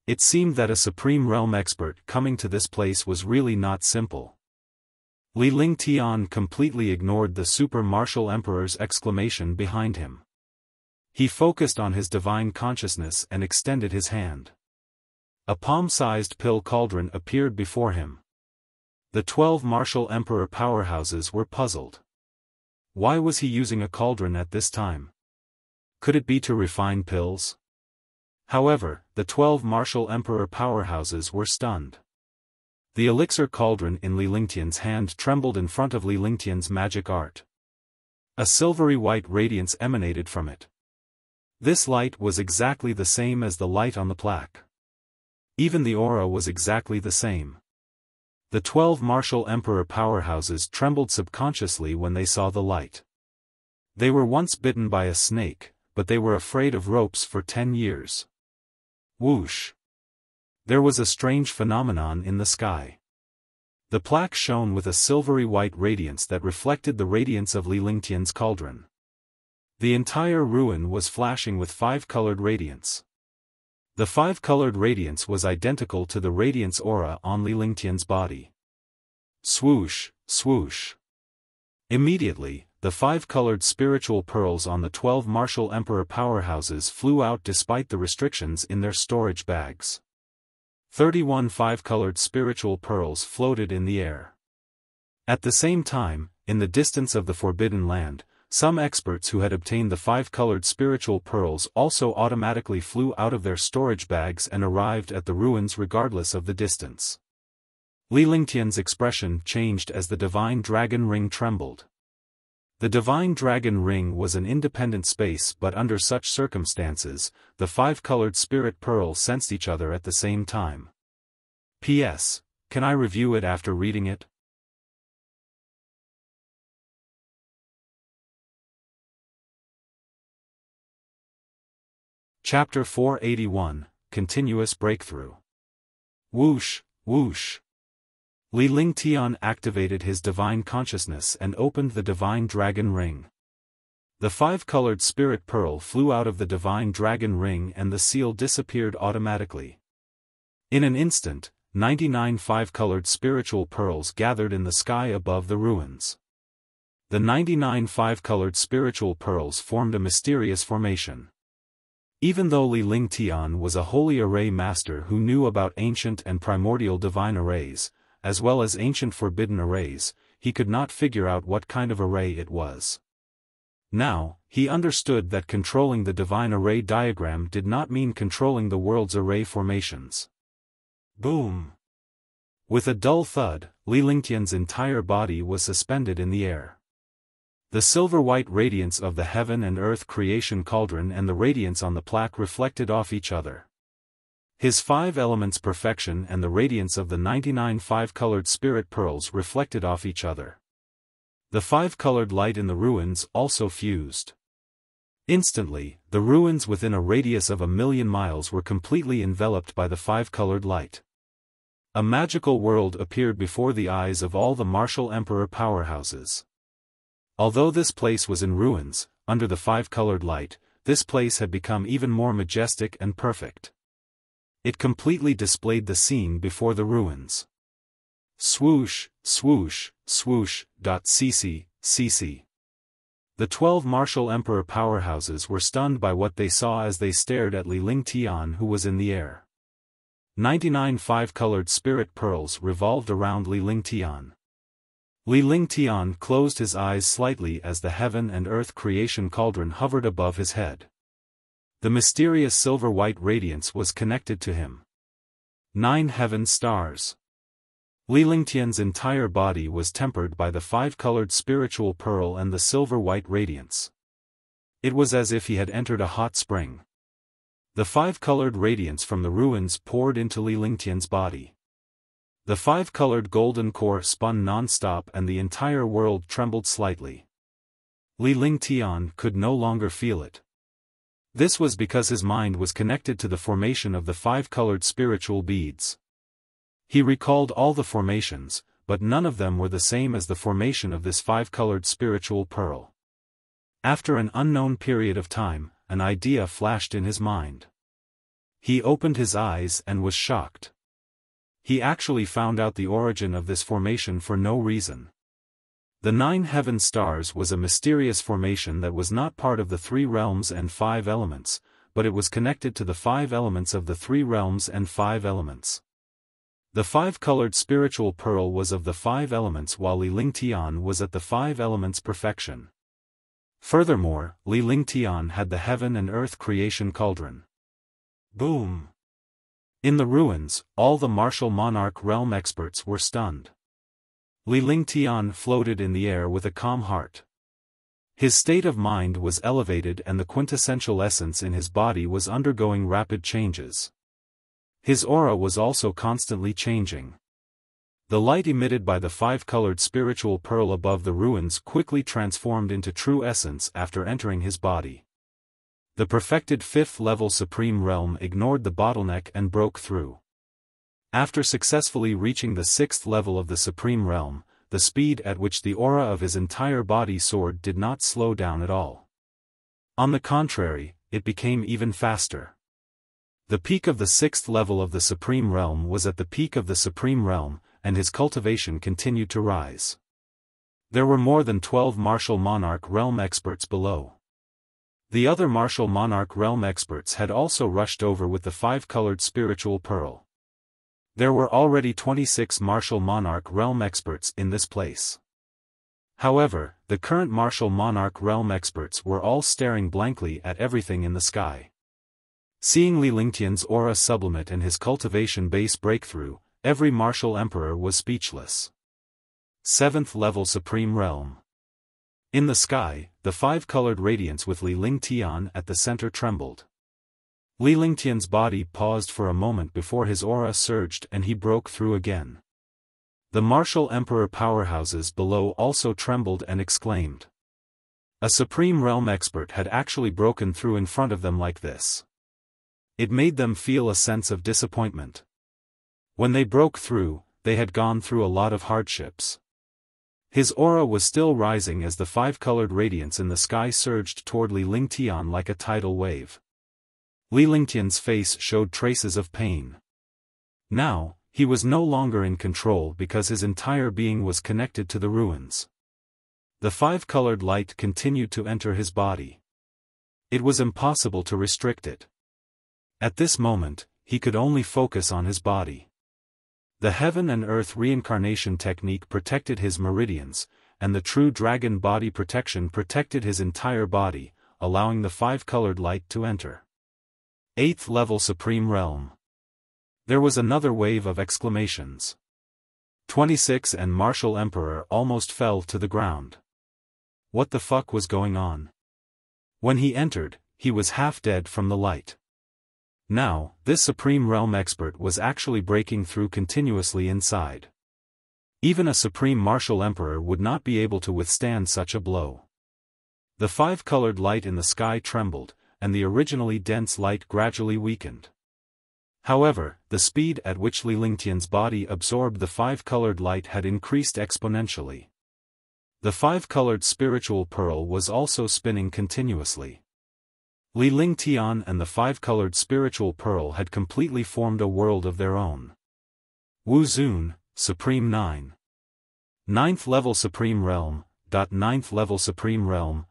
It seemed that a supreme realm expert coming to this place was really not simple. Li Lingtian completely ignored the super martial emperor's exclamation behind him. He focused on his divine consciousness and extended his hand. A palm-sized pill cauldron appeared before him. The 12 martial emperor powerhouses were puzzled. Why was he using a cauldron at this time? Could it be to refine pills? However, the 12 martial emperor powerhouses were stunned. The elixir cauldron in Li Lingtian's hand trembled in front of Li Lingtian's magic art. A silvery white radiance emanated from it. This light was exactly the same as the light on the plaque. Even the aura was exactly the same. The 12 martial emperor powerhouses trembled subconsciously when they saw the light. They were once bitten by a snake, but they were afraid of ropes for 10 years. Whoosh! There was a strange phenomenon in the sky. The plaque shone with a silvery white radiance that reflected the radiance of Li Lingtian's cauldron. The entire ruin was flashing with 5-colored radiance. The 5-colored radiance was identical to the radiance aura on Li Lingtian's body. Swoosh, swoosh. Immediately, the 5-colored spiritual pearls on the 12 martial emperor powerhouses flew out despite the restrictions in their storage bags. 31 5-colored spiritual pearls floated in the air. At the same time, in the distance of the Forbidden Land, some experts who had obtained the 5-colored spiritual pearls also automatically flew out of their storage bags and arrived at the ruins regardless of the distance. Li Lingtian's expression changed as the divine dragon ring trembled. The divine dragon ring was an independent space, but under such circumstances, the 5-colored spirit pearls sensed each other at the same time. P.S. Can I review it after reading it? Chapter 481, Continuous Breakthrough. Whoosh, whoosh. Li Lingtian activated his divine consciousness and opened the divine dragon ring. The 5-colored spirit pearl flew out of the divine dragon ring and the seal disappeared automatically. In an instant, 99 5-colored spiritual pearls gathered in the sky above the ruins. The 99 5-colored spiritual pearls formed a mysterious formation. Even though Li Lingtian was a holy array master who knew about ancient and primordial divine arrays, as well as ancient forbidden arrays, he could not figure out what kind of array it was. Now, he understood that controlling the divine array diagram did not mean controlling the world's array formations. Boom! With a dull thud, Li Lingtian's entire body was suspended in the air. The silver-white radiance of the heaven and earth creation cauldron and the radiance on the plaque reflected off each other. His 5 elements perfection and the radiance of the 99 5-colored spirit pearls reflected off each other. The 5-colored light in the ruins also fused. Instantly, the ruins within a radius of 1,000,000 miles were completely enveloped by the 5-colored light. A magical world appeared before the eyes of all the martial emperor powerhouses. Although this place was in ruins, under the 5-colored light, this place had become even more majestic and perfect. It completely displayed the scene before the ruins. Swoosh, swoosh, swoosh, cc. The 12 martial emperor powerhouses were stunned by what they saw as they stared at Li Lingtian, who was in the air. 99 5-colored spirit pearls revolved around Li Lingtian. Li Lingtian closed his eyes slightly as the heaven and earth creation cauldron hovered above his head. The mysterious silver-white radiance was connected to him. 9 heaven stars. Li Lingtian's entire body was tempered by the 5-colored spiritual pearl and the silver-white radiance. It was as if he had entered a hot spring. The 5-colored radiance from the ruins poured into Li Lingtian's body. The 5-colored golden core spun non-stop and the entire world trembled slightly. Li Lingtian could no longer feel it. This was because his mind was connected to the formation of the 5-colored spiritual beads. He recalled all the formations, but none of them were the same as the formation of this 5-colored spiritual pearl. After an unknown period of time, an idea flashed in his mind. He opened his eyes and was shocked. He actually found out the origin of this formation for no reason. The 9 heaven stars was a mysterious formation that was not part of the 3 realms and 5 elements, but it was connected to the 5 elements of the 3 realms and 5 elements. The 5-colored spiritual pearl was of the 5 elements while Li Lingtian was at the 5 elements perfection. Furthermore, Li Lingtian had the heaven and earth creation cauldron. Boom! In the ruins, all the martial monarch realm experts were stunned. Li Lingtian floated in the air with a calm heart. His state of mind was elevated and the quintessential essence in his body was undergoing rapid changes. His aura was also constantly changing. The light emitted by the 5-colored spiritual pearl above the ruins quickly transformed into true essence after entering his body. The perfected 5th-level Supreme Realm ignored the bottleneck and broke through. After successfully reaching the 6th level of the Supreme Realm, the speed at which the aura of his entire body soared did not slow down at all. On the contrary, it became even faster. The peak of the 6th level of the Supreme Realm was at the peak of the Supreme Realm, and his cultivation continued to rise. There were more than 12 martial monarch realm experts below. The other martial monarch realm experts had also rushed over with the 5-colored spiritual pearl. There were already 26 martial monarch realm experts in this place. However, the current martial monarch realm experts were all staring blankly at everything in the sky. Seeing Li Lingtian's aura sublimate and his cultivation base breakthrough, every martial emperor was speechless. 7th level Supreme Realm. In the sky, the 5-colored radiance with Li Lingtian at the center trembled. Li Lingtian's body paused for a moment before his aura surged and he broke through again. The martial emperor powerhouses below also trembled and exclaimed. A Supreme Realm expert had actually broken through in front of them like this. It made them feel a sense of disappointment. When they broke through, they had gone through a lot of hardships. His aura was still rising as the 5-colored radiance in the sky surged toward Li Lingtian like a tidal wave. Li Lingtian's face showed traces of pain. Now, he was no longer in control because his entire being was connected to the ruins. The 5-colored light continued to enter his body. It was impossible to restrict it. At this moment, he could only focus on his body. The heaven and earth reincarnation technique protected his meridians, and the true dragon body protection protected his entire body, allowing the 5-colored light to enter. 8th level Supreme Realm. There was another wave of exclamations. 26 and Martial Emperor almost fell to the ground. What the fuck was going on? When he entered, he was half dead from the light. Now, this Supreme Realm expert was actually breaking through continuously inside. Even a Supreme Martial Emperor would not be able to withstand such a blow. The five-colored light in the sky trembled, and the originally dense light gradually weakened. However, the speed at which Li Lingtian's body absorbed the five-colored light had increased exponentially. The five-colored spiritual pearl was also spinning continuously. Li Lingtian and the five-colored spiritual pearl had completely formed a world of their own. Wu Zun, Supreme 9. 9th level Supreme Realm, 9th level Supreme Realm,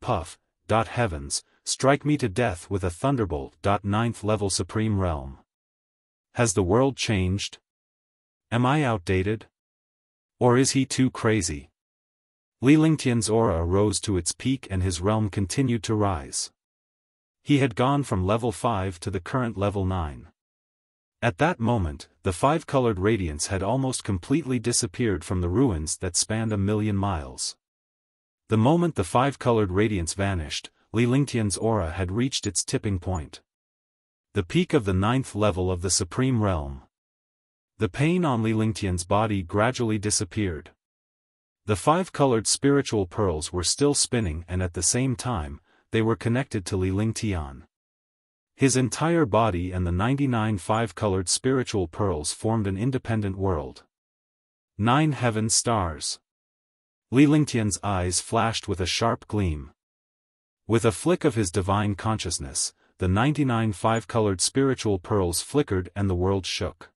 puff, heavens, strike me to death with a thunderbolt. 9th level Supreme Realm. Has the world changed? Am I outdated? Or is he too crazy? Li Lingtian's aura rose to its peak and his realm continued to rise. He had gone from level 5 to the current level 9. At that moment, the five-colored radiance had almost completely disappeared from the ruins that spanned 1,000,000 miles. The moment the five-colored radiance vanished, Li Lingtian's aura had reached its tipping point. The peak of the 9th level of the Supreme Realm. The pain on Li Lingtian's body gradually disappeared. The five-colored spiritual pearls were still spinning and at the same time, they were connected to Li Lingtian. His entire body and the 99 five-colored spiritual pearls formed an independent world. 9 heaven stars. Li Lingtian's eyes flashed with a sharp gleam. With a flick of his divine consciousness, the 99 five-colored spiritual pearls flickered and the world shook.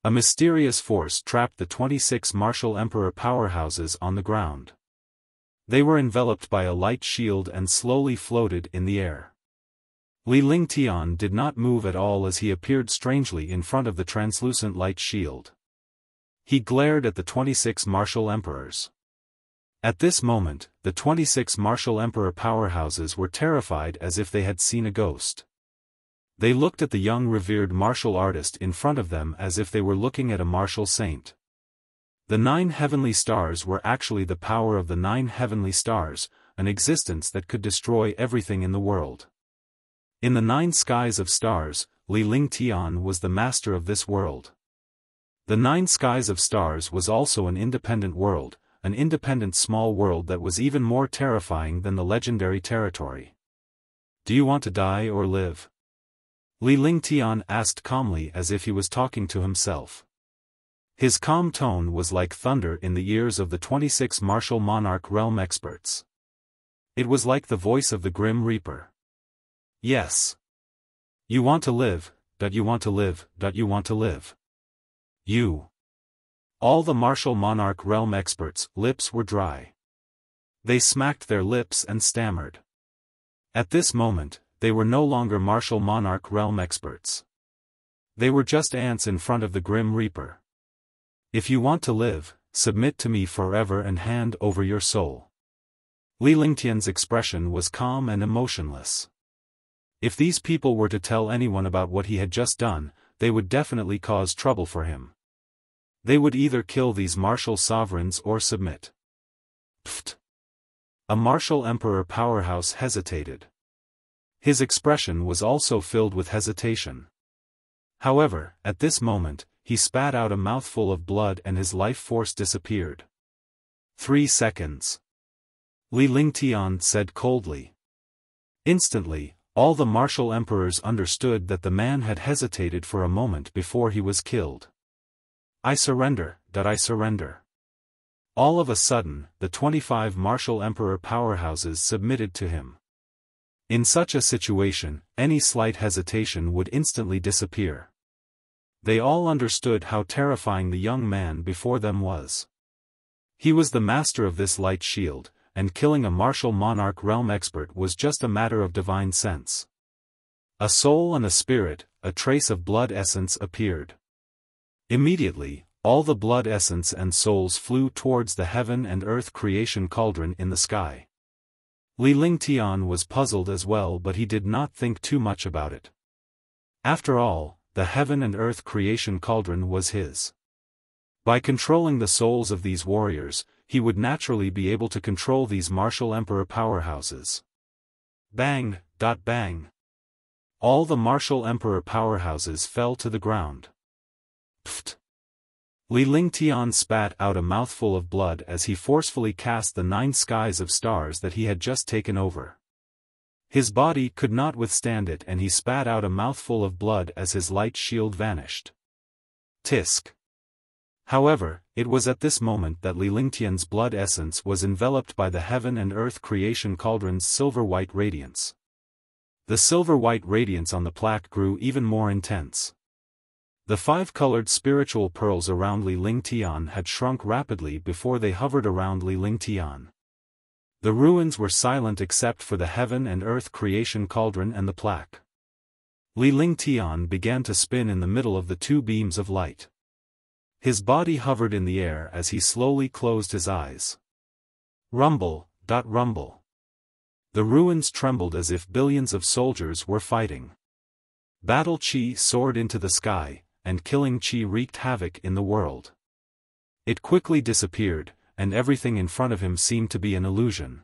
A mysterious force trapped the 26 Martial Emperor powerhouses on the ground. They were enveloped by a light shield and slowly floated in the air. Li Lingtian did not move at all as he appeared strangely in front of the translucent light shield. He glared at the 26 Martial Emperors. At this moment, the 26 Martial Emperor powerhouses were terrified as if they had seen a ghost. They looked at the young revered martial artist in front of them as if they were looking at a martial saint. The 9 heavenly stars were actually the power of the 9 heavenly stars, an existence that could destroy everything in the world. In the 9 skies of stars, Li Lingtian was the master of this world. The 9 skies of stars was also an independent world, an independent small world that was even more terrifying than the legendary territory. Do you want to die or live? Li Lingtian asked calmly as if he was talking to himself. His calm tone was like thunder in the ears of the 26 martial monarch realm experts. It was like the voice of the Grim Reaper. Yes. You want to live, you want to live, you want to live. You. All the martial monarch realm experts' lips were dry. They smacked their lips and stammered. At this moment, they were no longer martial monarch realm experts. They were just ants in front of the Grim Reaper. If you want to live, submit to me forever and hand over your soul. Li Lingtian's expression was calm and emotionless. If these people were to tell anyone about what he had just done, they would definitely cause trouble for him. They would either kill these martial sovereigns or submit. Pfft. A martial emperor powerhouse hesitated. His expression was also filled with hesitation. However, at this moment, he spat out a mouthful of blood and his life force disappeared. 3 seconds. Li Lingtian said coldly. Instantly, all the martial emperors understood that the man had hesitated for a moment before he was killed. I surrender, I surrender. All of a sudden, the 25 martial emperor powerhouses submitted to him. In such a situation, any slight hesitation would instantly disappear. They all understood how terrifying the young man before them was. He was the master of this light shield, and killing a martial monarch realm expert was just a matter of divine sense. A soul and a spirit, a trace of blood essence appeared. Immediately, all the blood essence and souls flew towards the heaven and earth creation cauldron in the sky. Li Lingtian was puzzled as well, but he did not think too much about it. After all, the heaven and earth creation cauldron was his. By controlling the souls of these warriors, he would naturally be able to control these martial emperor powerhouses. Bang, bang. All the martial emperor powerhouses fell to the ground. Pfft. Li Lingtian spat out a mouthful of blood as he forcefully cast the 9 skies of stars that he had just taken over. His body could not withstand it and he spat out a mouthful of blood as his light shield vanished. Tisk. However, it was at this moment that Li Lingtian's blood essence was enveloped by the heaven and earth creation cauldron's silver-white radiance. The silver-white radiance on the plaque grew even more intense. The 5-colored spiritual pearls around Li Lingtian had shrunk rapidly before they hovered around Li Lingtian. The ruins were silent except for the heaven and earth creation cauldron and the plaque. Li Lingtian began to spin in the middle of the 2 beams of light. His body hovered in the air as he slowly closed his eyes. Rumble, rumble. The ruins trembled as if billions of soldiers were fighting. Battle chi soared into the sky, and killing chi wreaked havoc in the world. It quickly disappeared, and everything in front of him seemed to be an illusion.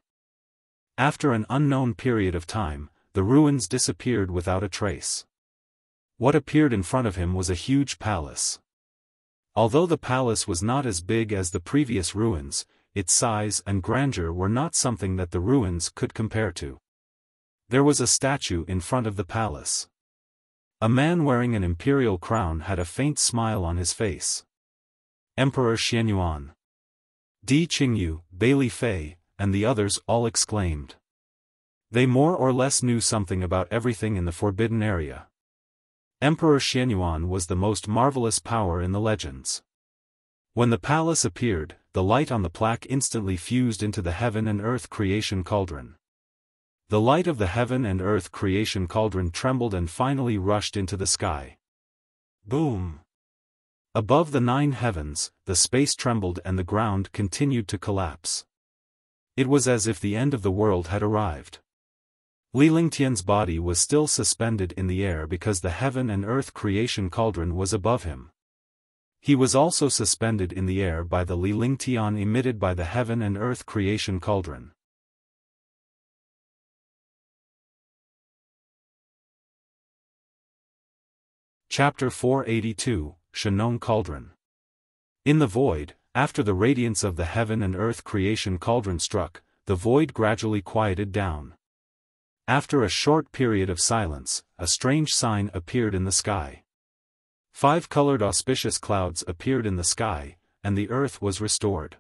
After an unknown period of time, the ruins disappeared without a trace. What appeared in front of him was a huge palace. Although the palace was not as big as the previous ruins, its size and grandeur were not something that the ruins could compare to. There was a statue in front of the palace. A man wearing an imperial crown had a faint smile on his face. Emperor Xianyuan. Di Qingyu, Bailey Fei, and the others all exclaimed. They more or less knew something about everything in the forbidden area. Emperor Xianyuan was the most marvelous power in the legends. When the palace appeared, the light on the plaque instantly fused into the heaven and earth creation cauldron. The light of the heaven and earth creation cauldron trembled and finally rushed into the sky. Boom! Above the 9 heavens, the space trembled and the ground continued to collapse. It was as if the end of the world had arrived. Li Lingtian's body was still suspended in the air because the heaven and earth creation cauldron was above him. He was also suspended in the air by the Li Lingtian emitted by the heaven and earth creation cauldron. Chapter 482, Shenong Cauldron. In the void, after the radiance of the heaven and earth creation cauldron struck, the void gradually quieted down. After a short period of silence, a strange sign appeared in the sky. 5-colored auspicious clouds appeared in the sky, and the earth was restored.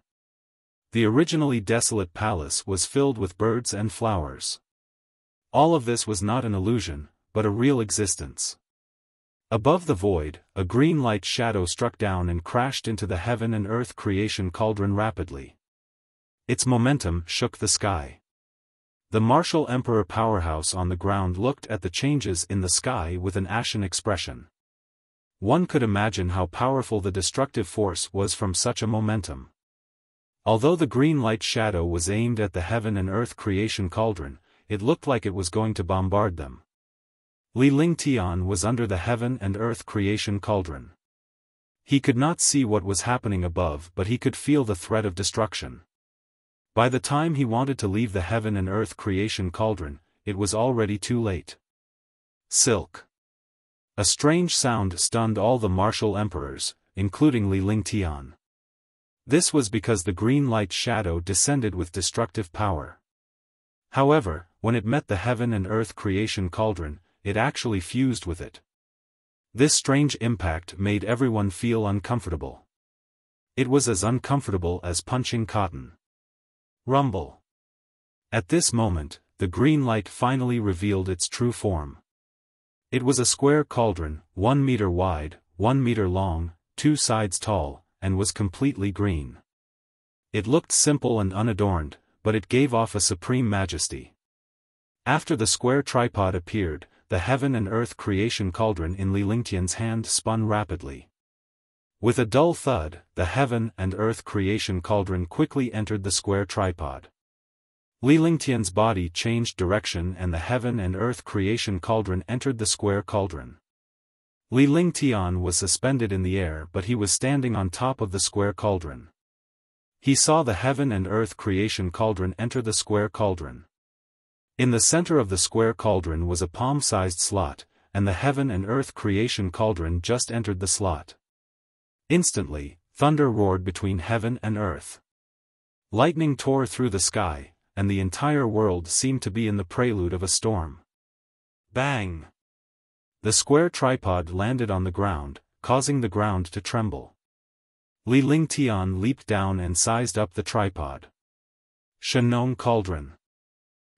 The originally desolate palace was filled with birds and flowers. All of this was not an illusion, but a real existence. Above the void, a green light shadow struck down and crashed into the heaven and earth creation cauldron rapidly. Its momentum shook the sky. The martial emperor powerhouse on the ground looked at the changes in the sky with an ashen expression. One could imagine how powerful the destructive force was from such a momentum. Although the green light shadow was aimed at the heaven and earth creation cauldron, it looked like it was going to bombard them. Li Lingtian was under the heaven and earth creation cauldron. He could not see what was happening above, but he could feel the threat of destruction. By the time he wanted to leave the heaven and earth creation cauldron, it was already too late. Silk. A strange sound stunned all the martial emperors, including Li Lingtian. This was because the green light shadow descended with destructive power. However, when it met the heaven and earth creation cauldron, it actually fused with it. This strange impact made everyone feel uncomfortable. It was as uncomfortable as punching cotton. Rumble. At this moment, the green light finally revealed its true form. It was a square cauldron, 1 meter wide, 1 meter long, 2 sides tall, and was completely green. It looked simple and unadorned, but it gave off a supreme majesty. After the square tripod appeared, the heaven and earth creation cauldron in Li Lingtian's hand spun rapidly. With a dull thud, the heaven and earth creation cauldron quickly entered the square tripod. Li Lingtian's body changed direction and the heaven and earth creation cauldron entered the square cauldron. Li Lingtian was suspended in the air, but he was standing on top of the square cauldron. He saw the heaven and earth creation cauldron enter the square cauldron. In the center of the square cauldron was a palm-sized slot, and the heaven and earth creation cauldron just entered the slot. Instantly, thunder roared between heaven and earth. Lightning tore through the sky, and the entire world seemed to be in the prelude of a storm. Bang! The square tripod landed on the ground, causing the ground to tremble. Li Lingtian leaped down and sized up the tripod. Shenong Cauldron.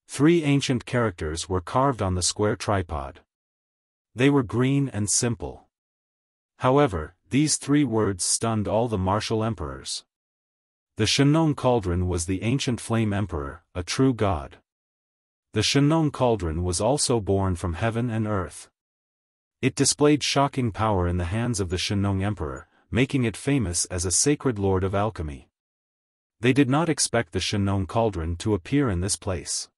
3 ancient characters were carved on the square tripod. They were green and simple. However, these 3 words stunned all the martial emperors. The Shenong Cauldron was the ancient flame emperor, a true god. The Shenong Cauldron was also born from heaven and earth. It displayed shocking power in the hands of the Shenong Emperor, making it famous as a sacred lord of alchemy. They did not expect the Shenong Cauldron to appear in this place.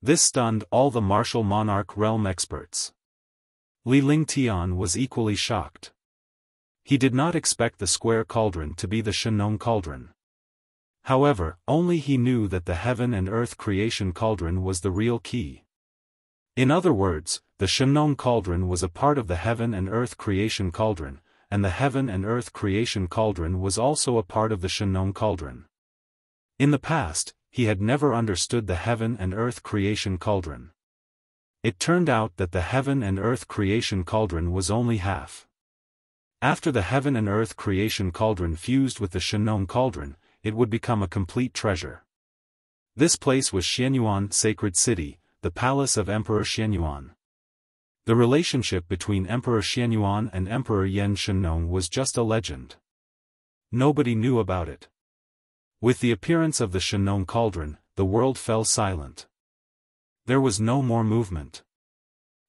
This stunned all the martial monarch realm experts. Li Lingtian was equally shocked. He did not expect the square cauldron to be the Shenong Cauldron. However, only he knew that the heaven and earth creation cauldron was the real key. In other words, the Shenong Cauldron was a part of the heaven and earth creation cauldron, and the heaven and earth creation cauldron was also a part of the Shenong Cauldron. In the past, he had never understood the heaven and earth creation cauldron. It turned out that the heaven and earth creation cauldron was only half. After the heaven and earth creation cauldron fused with the Shenong Cauldron, it would become a complete treasure. This place was Xianyuan Sacred City, the palace of Emperor Xianyuan. The relationship between Emperor Xianyuan and Emperor Yan Shenong was just a legend. Nobody knew about it. With the appearance of the Shenong Cauldron, the world fell silent. There was no more movement.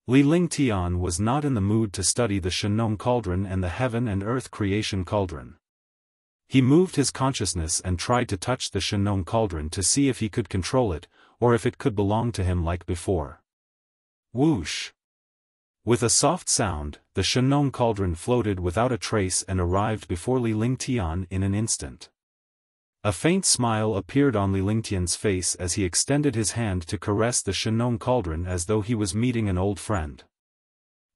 Li Lingtian was not in the mood to study the Shenong Cauldron and the heaven and earth creation cauldron. He moved his consciousness and tried to touch the Shenong Cauldron to see if he could control it, or if it could belong to him like before. Whoosh! With a soft sound, the Shenong Cauldron floated without a trace and arrived before Li Lingtian in an instant. A faint smile appeared on Li Lingtian's face as he extended his hand to caress the Shenong Cauldron as though he was meeting an old friend.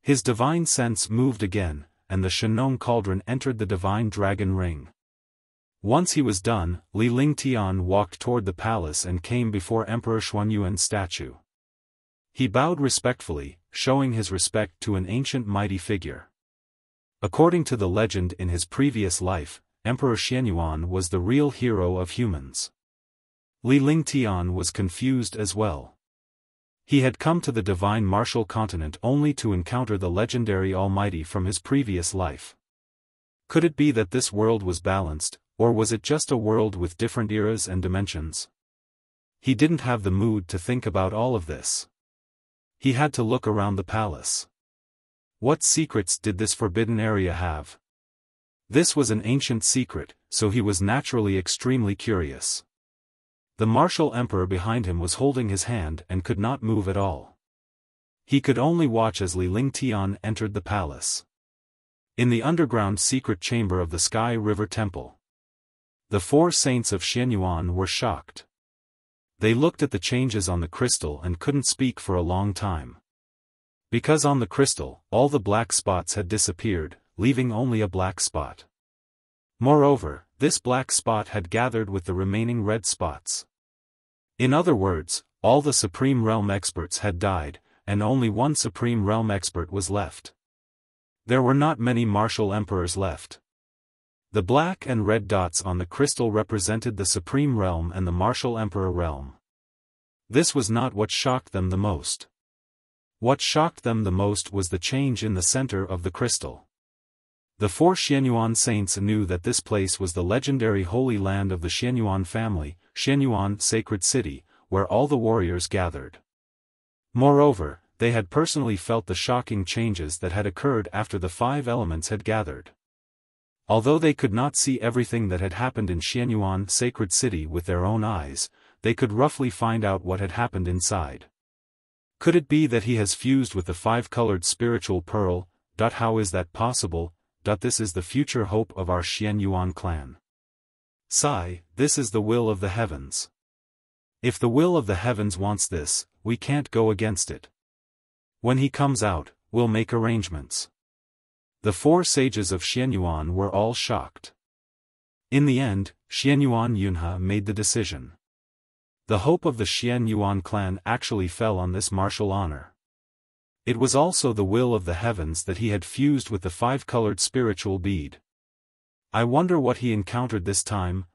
His divine sense moved again, and the Shenong Cauldron entered the divine dragon ring. Once he was done, Li Lingtian walked toward the palace and came before Emperor Xuanyuan's statue. He bowed respectfully, showing his respect to an ancient mighty figure. According to the legend in his previous life, Emperor Xianyuan was the real hero of humans. Li Lingtian was confused as well. He had come to the divine martial continent only to encounter the legendary Almighty from his previous life. Could it be that this world was balanced, or was it just a world with different eras and dimensions? He didn't have the mood to think about all of this. He had to look around the palace. What secrets did this forbidden area have? This was an ancient secret, so he was naturally extremely curious. The martial emperor behind him was holding his hand and could not move at all. He could only watch as Li Lingtian entered the palace. In the underground secret chamber of the Sky River Temple, the 4 saints of Xianyuan were shocked. They looked at the changes on the crystal and couldn't speak for a long time. Because on the crystal, all the black spots had disappeared, leaving only a black spot. Moreover, this black spot had gathered with the remaining red spots. In other words, all the Supreme Realm experts had died, and only one Supreme Realm expert was left. There were not many martial emperors left. The black and red dots on the crystal represented the Supreme Realm and the Martial Emperor Realm. This was not what shocked them the most. What shocked them the most was the change in the center of the crystal. The 4 Xianyuan saints knew that this place was the legendary holy land of the Xianyuan family, Xianyuan Sacred City, where all the warriors gathered. Moreover, they had personally felt the shocking changes that had occurred after the 5 elements had gathered. Although they could not see everything that had happened in Xianyuan Sacred City with their own eyes, they could roughly find out what had happened inside. Could it be that he has fused with the 5-colored spiritual pearl, How is that possible? This is the future hope of our Xianyuan clan. Sigh, this is the will of the heavens. If the will of the heavens wants this, we can't go against it. When he comes out, we'll make arrangements. The 4 sages of Xianyuan were all shocked. In the end, Xianyuan Yunhe made the decision. The hope of the Xianyuan clan actually fell on this martial honor. It was also the will of the heavens that he had fused with the 5-colored spiritual bead. I wonder what he encountered this time.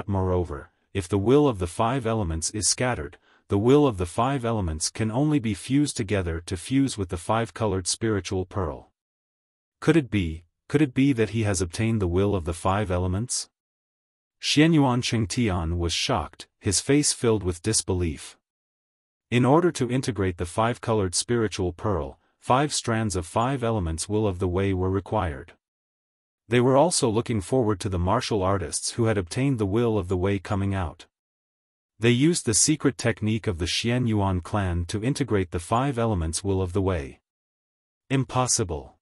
Moreover, if the will of the 5 elements is scattered, the will of the 5 elements can only be fused together to fuse with the 5-colored spiritual pearl. Could it be that he has obtained the will of the 5 elements? Xianyuan Qingtian was shocked, his face filled with disbelief. In order to integrate the 5-colored spiritual pearl, 5 strands of 5 elements will of the way were required. They were also looking forward to the martial artists who had obtained the will of the way coming out. They used the secret technique of the Xianyuan clan to integrate the 5 elements will of the way. Impossible.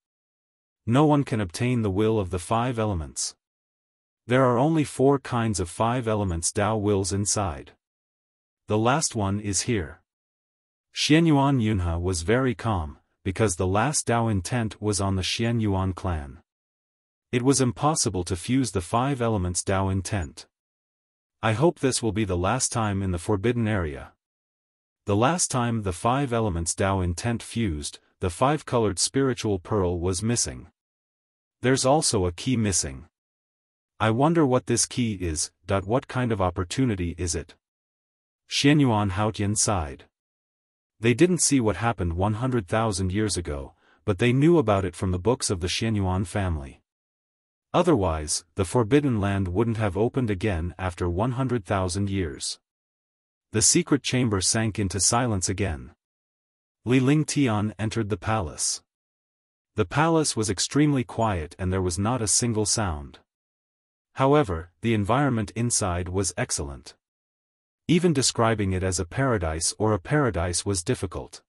No one can obtain the will of the 5 elements. There are only 4 kinds of 5 elements Tao wills inside. The last one is here. Xianyuan Yunhe was very calm, because the last Tao intent was on the Xianyuan clan. It was impossible to fuse the 5 elements Tao intent. I hope this will be the last time in the forbidden area. The last time the 5 elements Tao intent fused, the 5-colored spiritual pearl was missing. There's also a key missing. I wonder what this key is. What kind of opportunity is it? Xianyuan Haotian sighed. They didn't see what happened 100,000 years ago, but they knew about it from the books of the Xianyuan family. Otherwise, the Forbidden Land wouldn't have opened again after 100,000 years. The secret chamber sank into silence again. Li Lingtian entered the palace. The palace was extremely quiet and there was not a single sound. However, the environment inside was excellent. Even describing it as a paradise was difficult.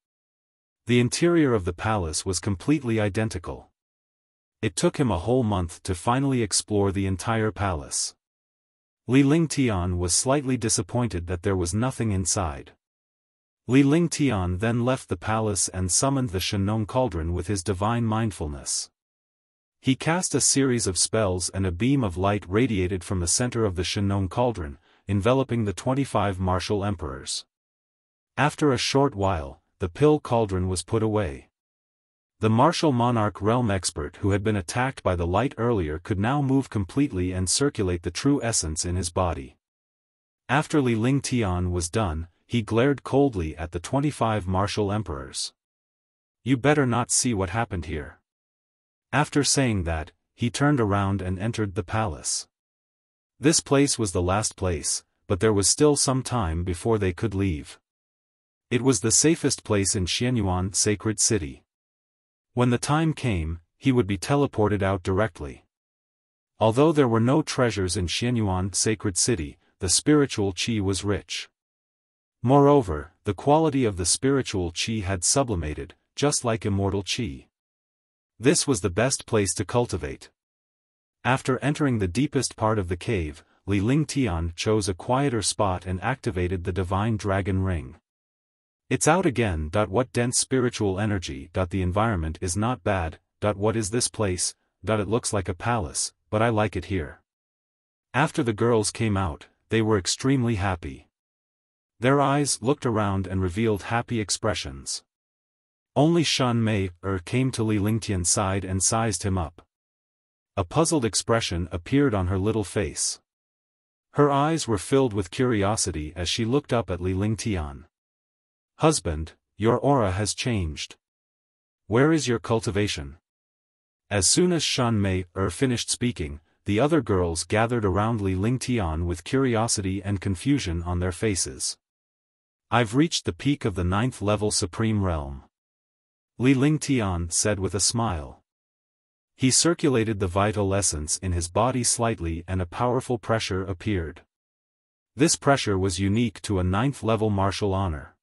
The interior of the palace was completely identical. It took him a whole month to finally explore the entire palace. Li Lingtian was slightly disappointed that there was nothing inside. Li Lingtian then left the palace and summoned the Shenong cauldron with his divine mindfulness. He cast a series of spells and a beam of light radiated from the center of the Shenong cauldron, enveloping the 25 martial emperors. After a short while, the pill cauldron was put away. The martial monarch realm expert who had been attacked by the light earlier could now move completely and circulate the true essence in his body. After Li Lingtian was done, he glared coldly at the 25 martial emperors. You better not see what happened here. After saying that, he turned around and entered the palace. This place was the last place, but there was still some time before they could leave. It was the safest place in Xianyuan Sacred City. When the time came, he would be teleported out directly. Although there were no treasures in Xianyuan Sacred City, the spiritual qi was rich. Moreover, the quality of the spiritual qi had sublimated, just like immortal qi. This was the best place to cultivate. After entering the deepest part of the cave, Li Lingtian chose a quieter spot and activated the divine dragon ring. It's out again. What dense spiritual energy. The environment is not bad. What is this place? It looks like a palace, but I like it here. After the girls came out, they were extremely happy. Their eyes looked around and revealed happy expressions. Only Shan Mei came to Li Lingtian's side and sized him up. A puzzled expression appeared on her little face. Her eyes were filled with curiosity as she looked up at Li Lingtian. Husband, your aura has changed. Where is your cultivation? As soon as Shan Mei finished speaking, the other girls gathered around Li Lingtian with curiosity and confusion on their faces. I've reached the peak of the 9th level Supreme Realm. Li Lingtian said with a smile. He circulated the vital essence in his body slightly and a powerful pressure appeared. This pressure was unique to a 9th level martial honor.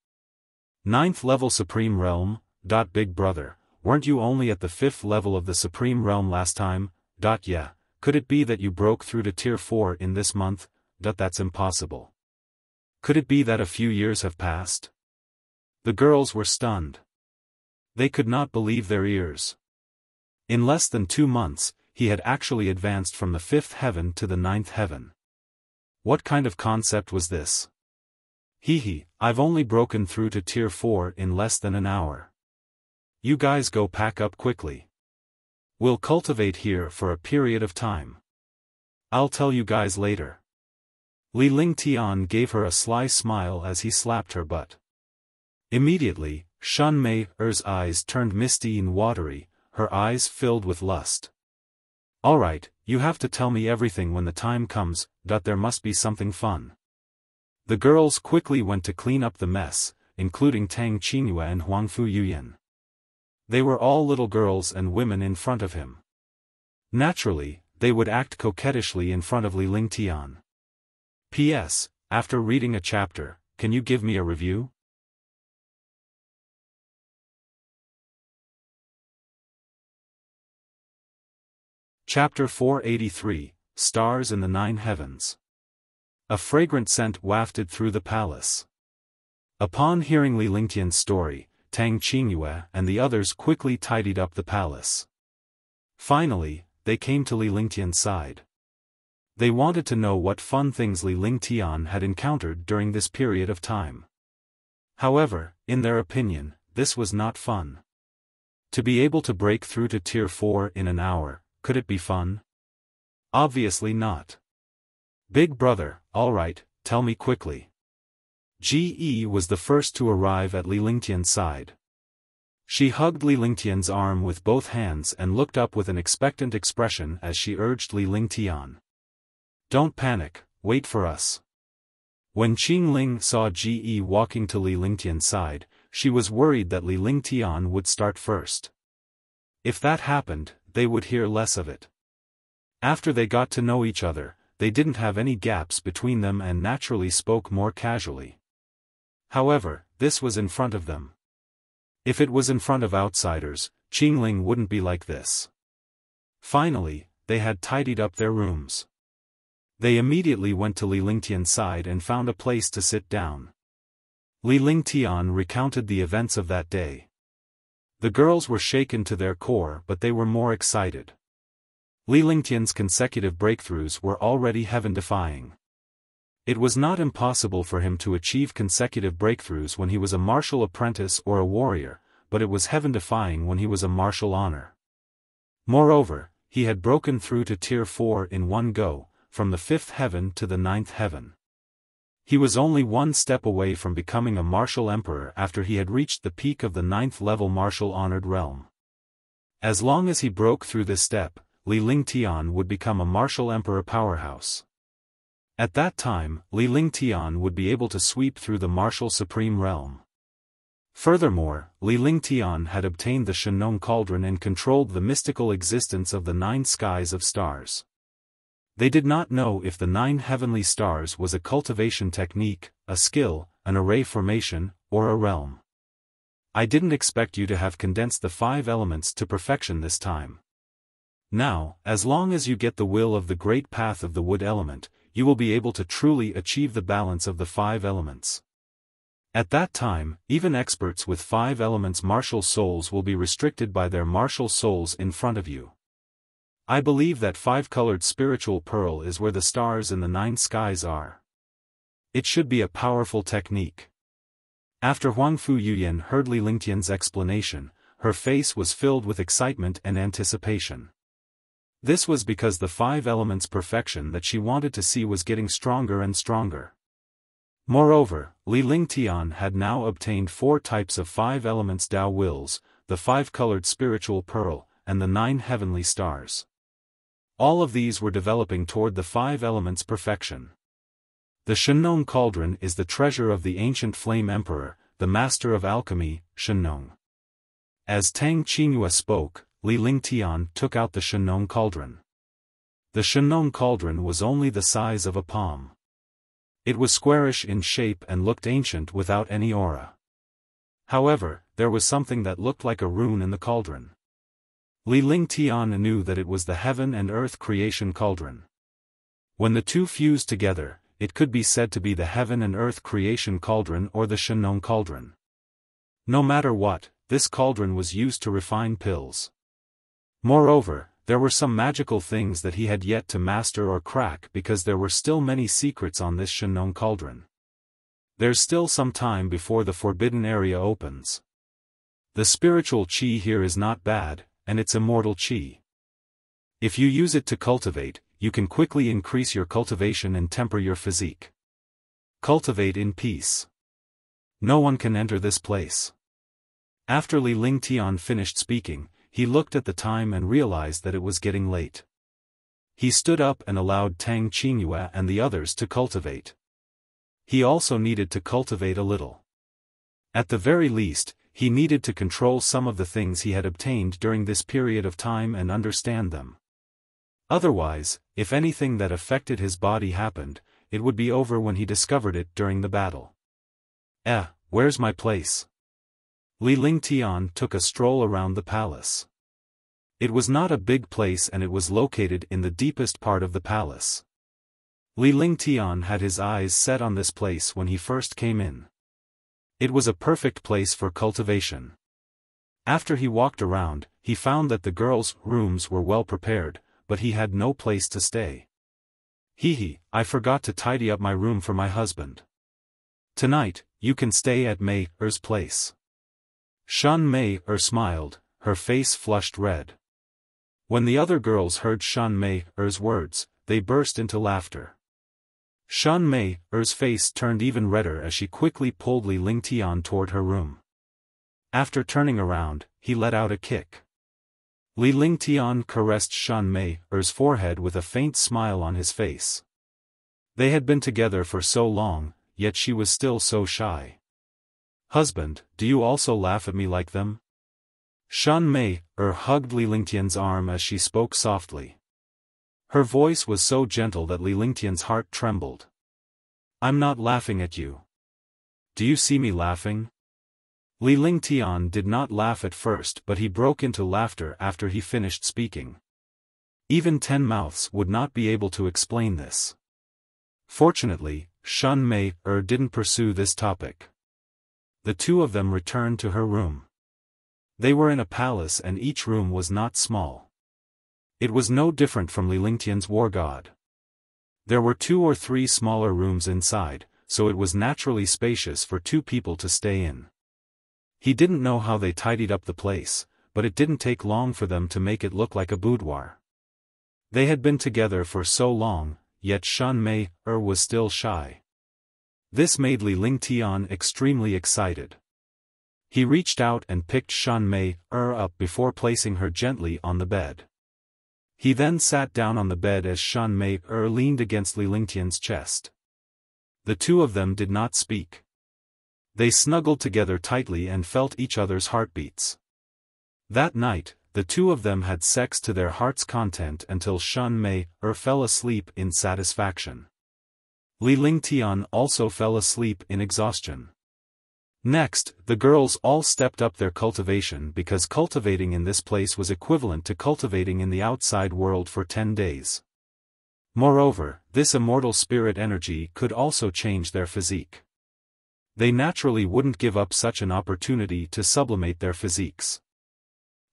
9th level Supreme Realm. Big brother, weren't you only at the 5th level of the Supreme Realm last time? Yeah, could it be that you broke through to Tier 4 in this month? That's impossible. Could it be that a few years have passed? The girls were stunned. They could not believe their ears. In less than 2 months, he had actually advanced from the 5th heaven to the 9th heaven. What kind of concept was this? I've only broken through to Tier 4 in less than an hour. You guys go pack up quickly. We'll cultivate here for a period of time. I'll tell you guys later. Li Lingtian gave her a sly smile as he slapped her butt. Immediately, Shun Mei-er's eyes turned misty and watery, her eyes filled with lust. Alright, you have to tell me everything when the time comes, there must be something fun. The girls quickly went to clean up the mess, including Tang Qingyue and Huangfu Yuyan. They were all little girls and women in front of him. Naturally, they would act coquettishly in front of Li Lingtian. P.S. After reading a chapter, can you give me a review? Chapter 483, Stars in the Nine Heavens. A fragrant scent wafted through the palace. Upon hearing Li Lingtian's story, Tang Qingyue and the others quickly tidied up the palace. Finally, they came to Li Lingtian's side. They wanted to know what fun things Li Lingtian had encountered during this period of time. However, in their opinion, this was not fun. To be able to break through to Tier 4 in an hour, could it be fun? Obviously not. Big brother, alright, tell me quickly. Ge was the first to arrive at Li Lingtian's side. She hugged Li Lingtian's arm with both hands and looked up with an expectant expression as she urged Li Lingtian. Don't panic, wait for us. When Qingling saw Ge walking to Li Lingtian's side, she was worried that Li Lingtian would start first. If that happened, they would hear less of it. After they got to know each other, they didn't have any gaps between them and naturally spoke more casually. However, this was in front of them. If it was in front of outsiders, Qingling wouldn't be like this. Finally, they had tidied up their rooms. They immediately went to Li Lingtian's side and found a place to sit down. Li Lingtian recounted the events of that day. The girls were shaken to their core, but they were more excited. Li Lingtian's consecutive breakthroughs were already heaven-defying. It was not impossible for him to achieve consecutive breakthroughs when he was a martial apprentice or a warrior, but it was heaven-defying when he was a martial honor. Moreover, he had broken through to Tier 4 in one go, from the 5th heaven to the 9th heaven. He was only one step away from becoming a martial emperor after he had reached the peak of the 9th level martial honored realm. As long as he broke through this step, Li Lingtian would become a martial emperor powerhouse. At that time, Li Lingtian would be able to sweep through the martial supreme realm. Furthermore, Li Lingtian had obtained the Shenong Cauldron and controlled the mystical existence of the 9 skies of stars. They did not know if the 9 heavenly stars was a cultivation technique, a skill, an array formation, or a realm. I didn't expect you to have condensed the 5 elements to perfection this time. Now, as long as you get the will of the great path of the wood element, you will be able to truly achieve the balance of the 5 elements. At that time, even experts with 5 elements martial souls will be restricted by their martial souls in front of you. I believe that 5-colored spiritual pearl is where the stars in the 9 skies are. It should be a powerful technique. After Huangfu Yuyan heard Li Lingtian's explanation, her face was filled with excitement and anticipation. This was because the 5 elements perfection that she wanted to see was getting stronger and stronger. Moreover, Li Lingtian had now obtained 4 types of 5 elements Tao wills, the 5-colored spiritual pearl, and the 9 heavenly stars. All of these were developing toward the 5 elements perfection. The Shenong Cauldron is the treasure of the ancient Flame Emperor, the master of alchemy, Shenong. As Tang Qingyue spoke, Li Lingtian took out the Shenong Cauldron. The Shenong Cauldron was only the size of a palm. It was squarish in shape and looked ancient without any aura. However, there was something that looked like a rune in the cauldron. Li Lingtian knew that it was the heaven and earth creation cauldron. When the two fused together, it could be said to be the heaven and earth creation cauldron or the Shenong cauldron. No matter what, this cauldron was used to refine pills. Moreover, there were some magical things that he had yet to master or crack because there were still many secrets on this Shenong cauldron. There's still some time before the forbidden area opens. The spiritual qi here is not bad, and it's immortal qi. If you use it to cultivate, you can quickly increase your cultivation and temper your physique. Cultivate in peace. No one can enter this place. After Li Lingtian finished speaking, he looked at the time and realized that it was getting late. He stood up and allowed Tang Qingyue and the others to cultivate. He also needed to cultivate a little. At the very least, he needed to control some of the things he had obtained during this period of time and understand them. Otherwise, if anything that affected his body happened, it would be over when he discovered it during the battle. Where's my place? Li Lingtian took a stroll around the palace. It was not a big place and it was located in the deepest part of the palace. Li Lingtian had his eyes set on this place when he first came in. It was a perfect place for cultivation. After he walked around, he found that the girls' rooms were well prepared, but he had no place to stay. I forgot to tidy up my room for my husband. Tonight, you can stay at Mei Er's place. Shan Mei Er smiled, her face flushed red. When the other girls heard Shan Mei Er's words, they burst into laughter. Shan Mei Er's face turned even redder as she quickly pulled Li Lingtian toward her room. After turning around, he let out a kick. Li Lingtian caressed Shan Mei Er's forehead with a faint smile on his face. They had been together for so long, yet she was still so shy. Husband, do you also laugh at me like them? Shan Mei Er hugged Li Lingtian's arm as she spoke softly. Her voice was so gentle that Li Lingtian's heart trembled. I'm not laughing at you. Do you see me laughing? Li Lingtian did not laugh at first, but he broke into laughter after he finished speaking. Even 10 mouths would not be able to explain this. Fortunately, Shan Mei Er didn't pursue this topic. The two of them returned to her room. They were in a palace and each room was not small. It was no different from Li Lingtian's war god. There were 2 or 3 smaller rooms inside, so it was naturally spacious for 2 people to stay in. He didn't know how they tidied up the place, but it didn't take long for them to make it look like a boudoir. They had been together for so long, yet Shan Mei Er was still shy. This made Li Lingtian extremely excited. He reached out and picked Shan Mei Er up before placing her gently on the bed. He then sat down on the bed as Shan Mei Er leaned against Li Lingtian's chest. The two of them did not speak. They snuggled together tightly and felt each other's heartbeats. That night, the two of them had sex to their heart's content until Shan Mei Er fell asleep in satisfaction. Li Lingtian also fell asleep in exhaustion. Next, the girls all stepped up their cultivation because cultivating in this place was equivalent to cultivating in the outside world for 10 days. Moreover, this immortal spirit energy could also change their physique. They naturally wouldn't give up such an opportunity to sublimate their physiques.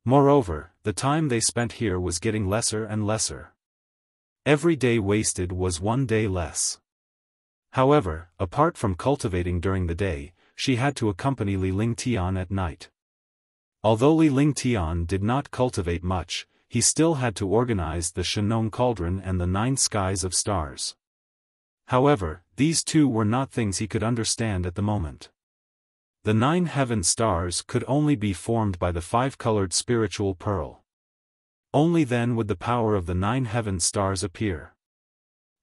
Moreover, the time they spent here was getting lesser and lesser. Every day wasted was 1 day less. However, apart from cultivating during the day, she had to accompany Li Lingtian at night. Although Li Lingtian did not cultivate much, he still had to organize the Shenong cauldron and the 9 skies of stars. However, these two were not things he could understand at the moment. The 9 heaven stars could only be formed by the 5-colored spiritual pearl. Only then would the power of the 9 heaven stars appear.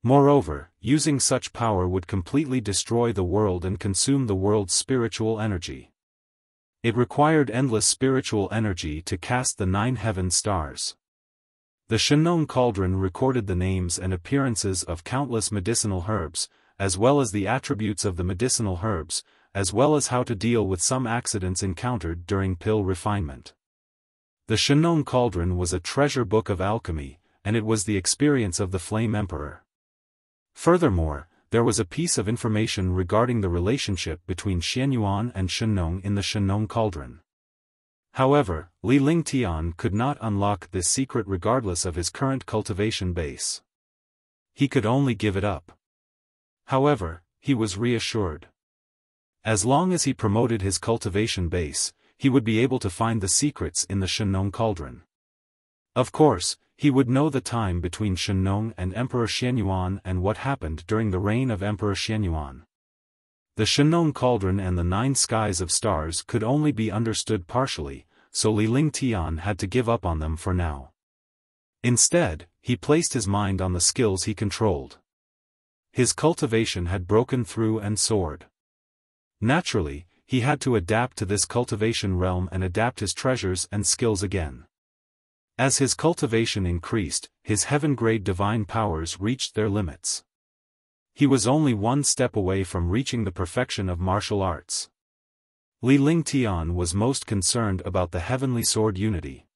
Moreover, using such power would completely destroy the world and consume the world's spiritual energy. It required endless spiritual energy to cast the 9 heaven stars. The Shenong cauldron recorded the names and appearances of countless medicinal herbs, as well as the attributes of the medicinal herbs, as well as how to deal with some accidents encountered during pill refinement. The Shenong Cauldron was a treasure book of alchemy, and it was the experience of the Flame Emperor. Furthermore, there was a piece of information regarding the relationship between Xianyuan and Shenong in the Shenong Cauldron. However, Li Lingtian could not unlock this secret regardless of his current cultivation base. He could only give it up. However, he was reassured. As long as he promoted his cultivation base, he would be able to find the secrets in the Shenong Cauldron. Of course, he would know the time between Shenong and Emperor Xianyuan and what happened during the reign of Emperor Xianyuan. The Shenong Cauldron and the 9 skies of stars could only be understood partially, so Li Lingtian had to give up on them for now. Instead, he placed his mind on the skills he controlled. His cultivation had broken through and soared. Naturally, he had to adapt to this cultivation realm and adapt his treasures and skills again. As his cultivation increased, his heaven-grade divine powers reached their limits. He was only one step away from reaching the perfection of martial arts. Li Lingtian was most concerned about the heavenly sword unity.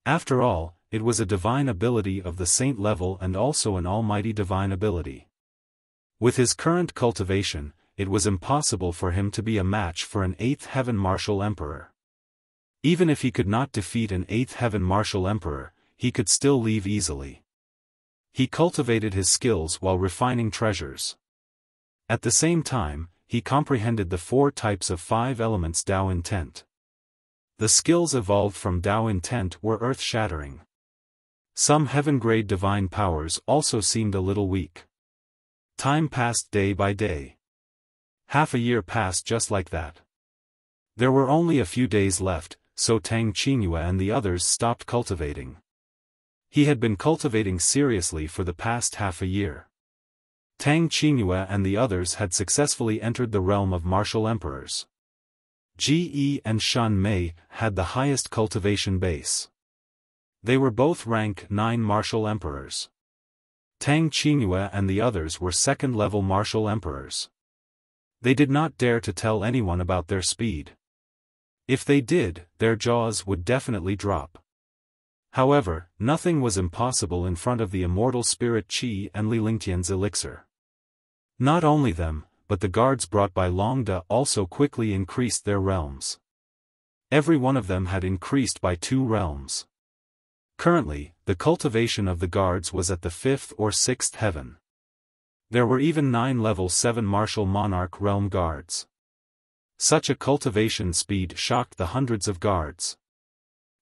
After all, it was a divine ability of the saint level and also an almighty divine ability. With his current cultivation, it was impossible for him to be a match for an 8th heaven martial emperor. Even if he could not defeat an 8th heaven martial emperor, he could still leave easily. He cultivated his skills while refining treasures. At the same time, he comprehended the 4 types of 5 elements Tao intent. The skills evolved from Tao intent were earth-shattering. Some heaven-grade divine powers also seemed a little weak. Time passed day by day. Half a year passed just like that. There were only a few days left, so Tang Qingyue and the others stopped cultivating. He had been cultivating seriously for the past half a year. Tang Qingyue and the others had successfully entered the realm of martial emperors. Ji and Shan Mei had the highest cultivation base. They were both rank 9 martial emperors. Tang Qingyue and the others were 2nd-level martial emperors. They did not dare to tell anyone about their speed. If they did, their jaws would definitely drop. However, nothing was impossible in front of the immortal spirit Qi and Li Lingtian's elixir. Not only them, but the guards brought by Longda also quickly increased their realms. Every one of them had increased by 2 realms. Currently, the cultivation of the guards was at the 5th or 6th heaven. There were even 9 level 7 martial monarch realm guards. Such a cultivation speed shocked the hundreds of guards.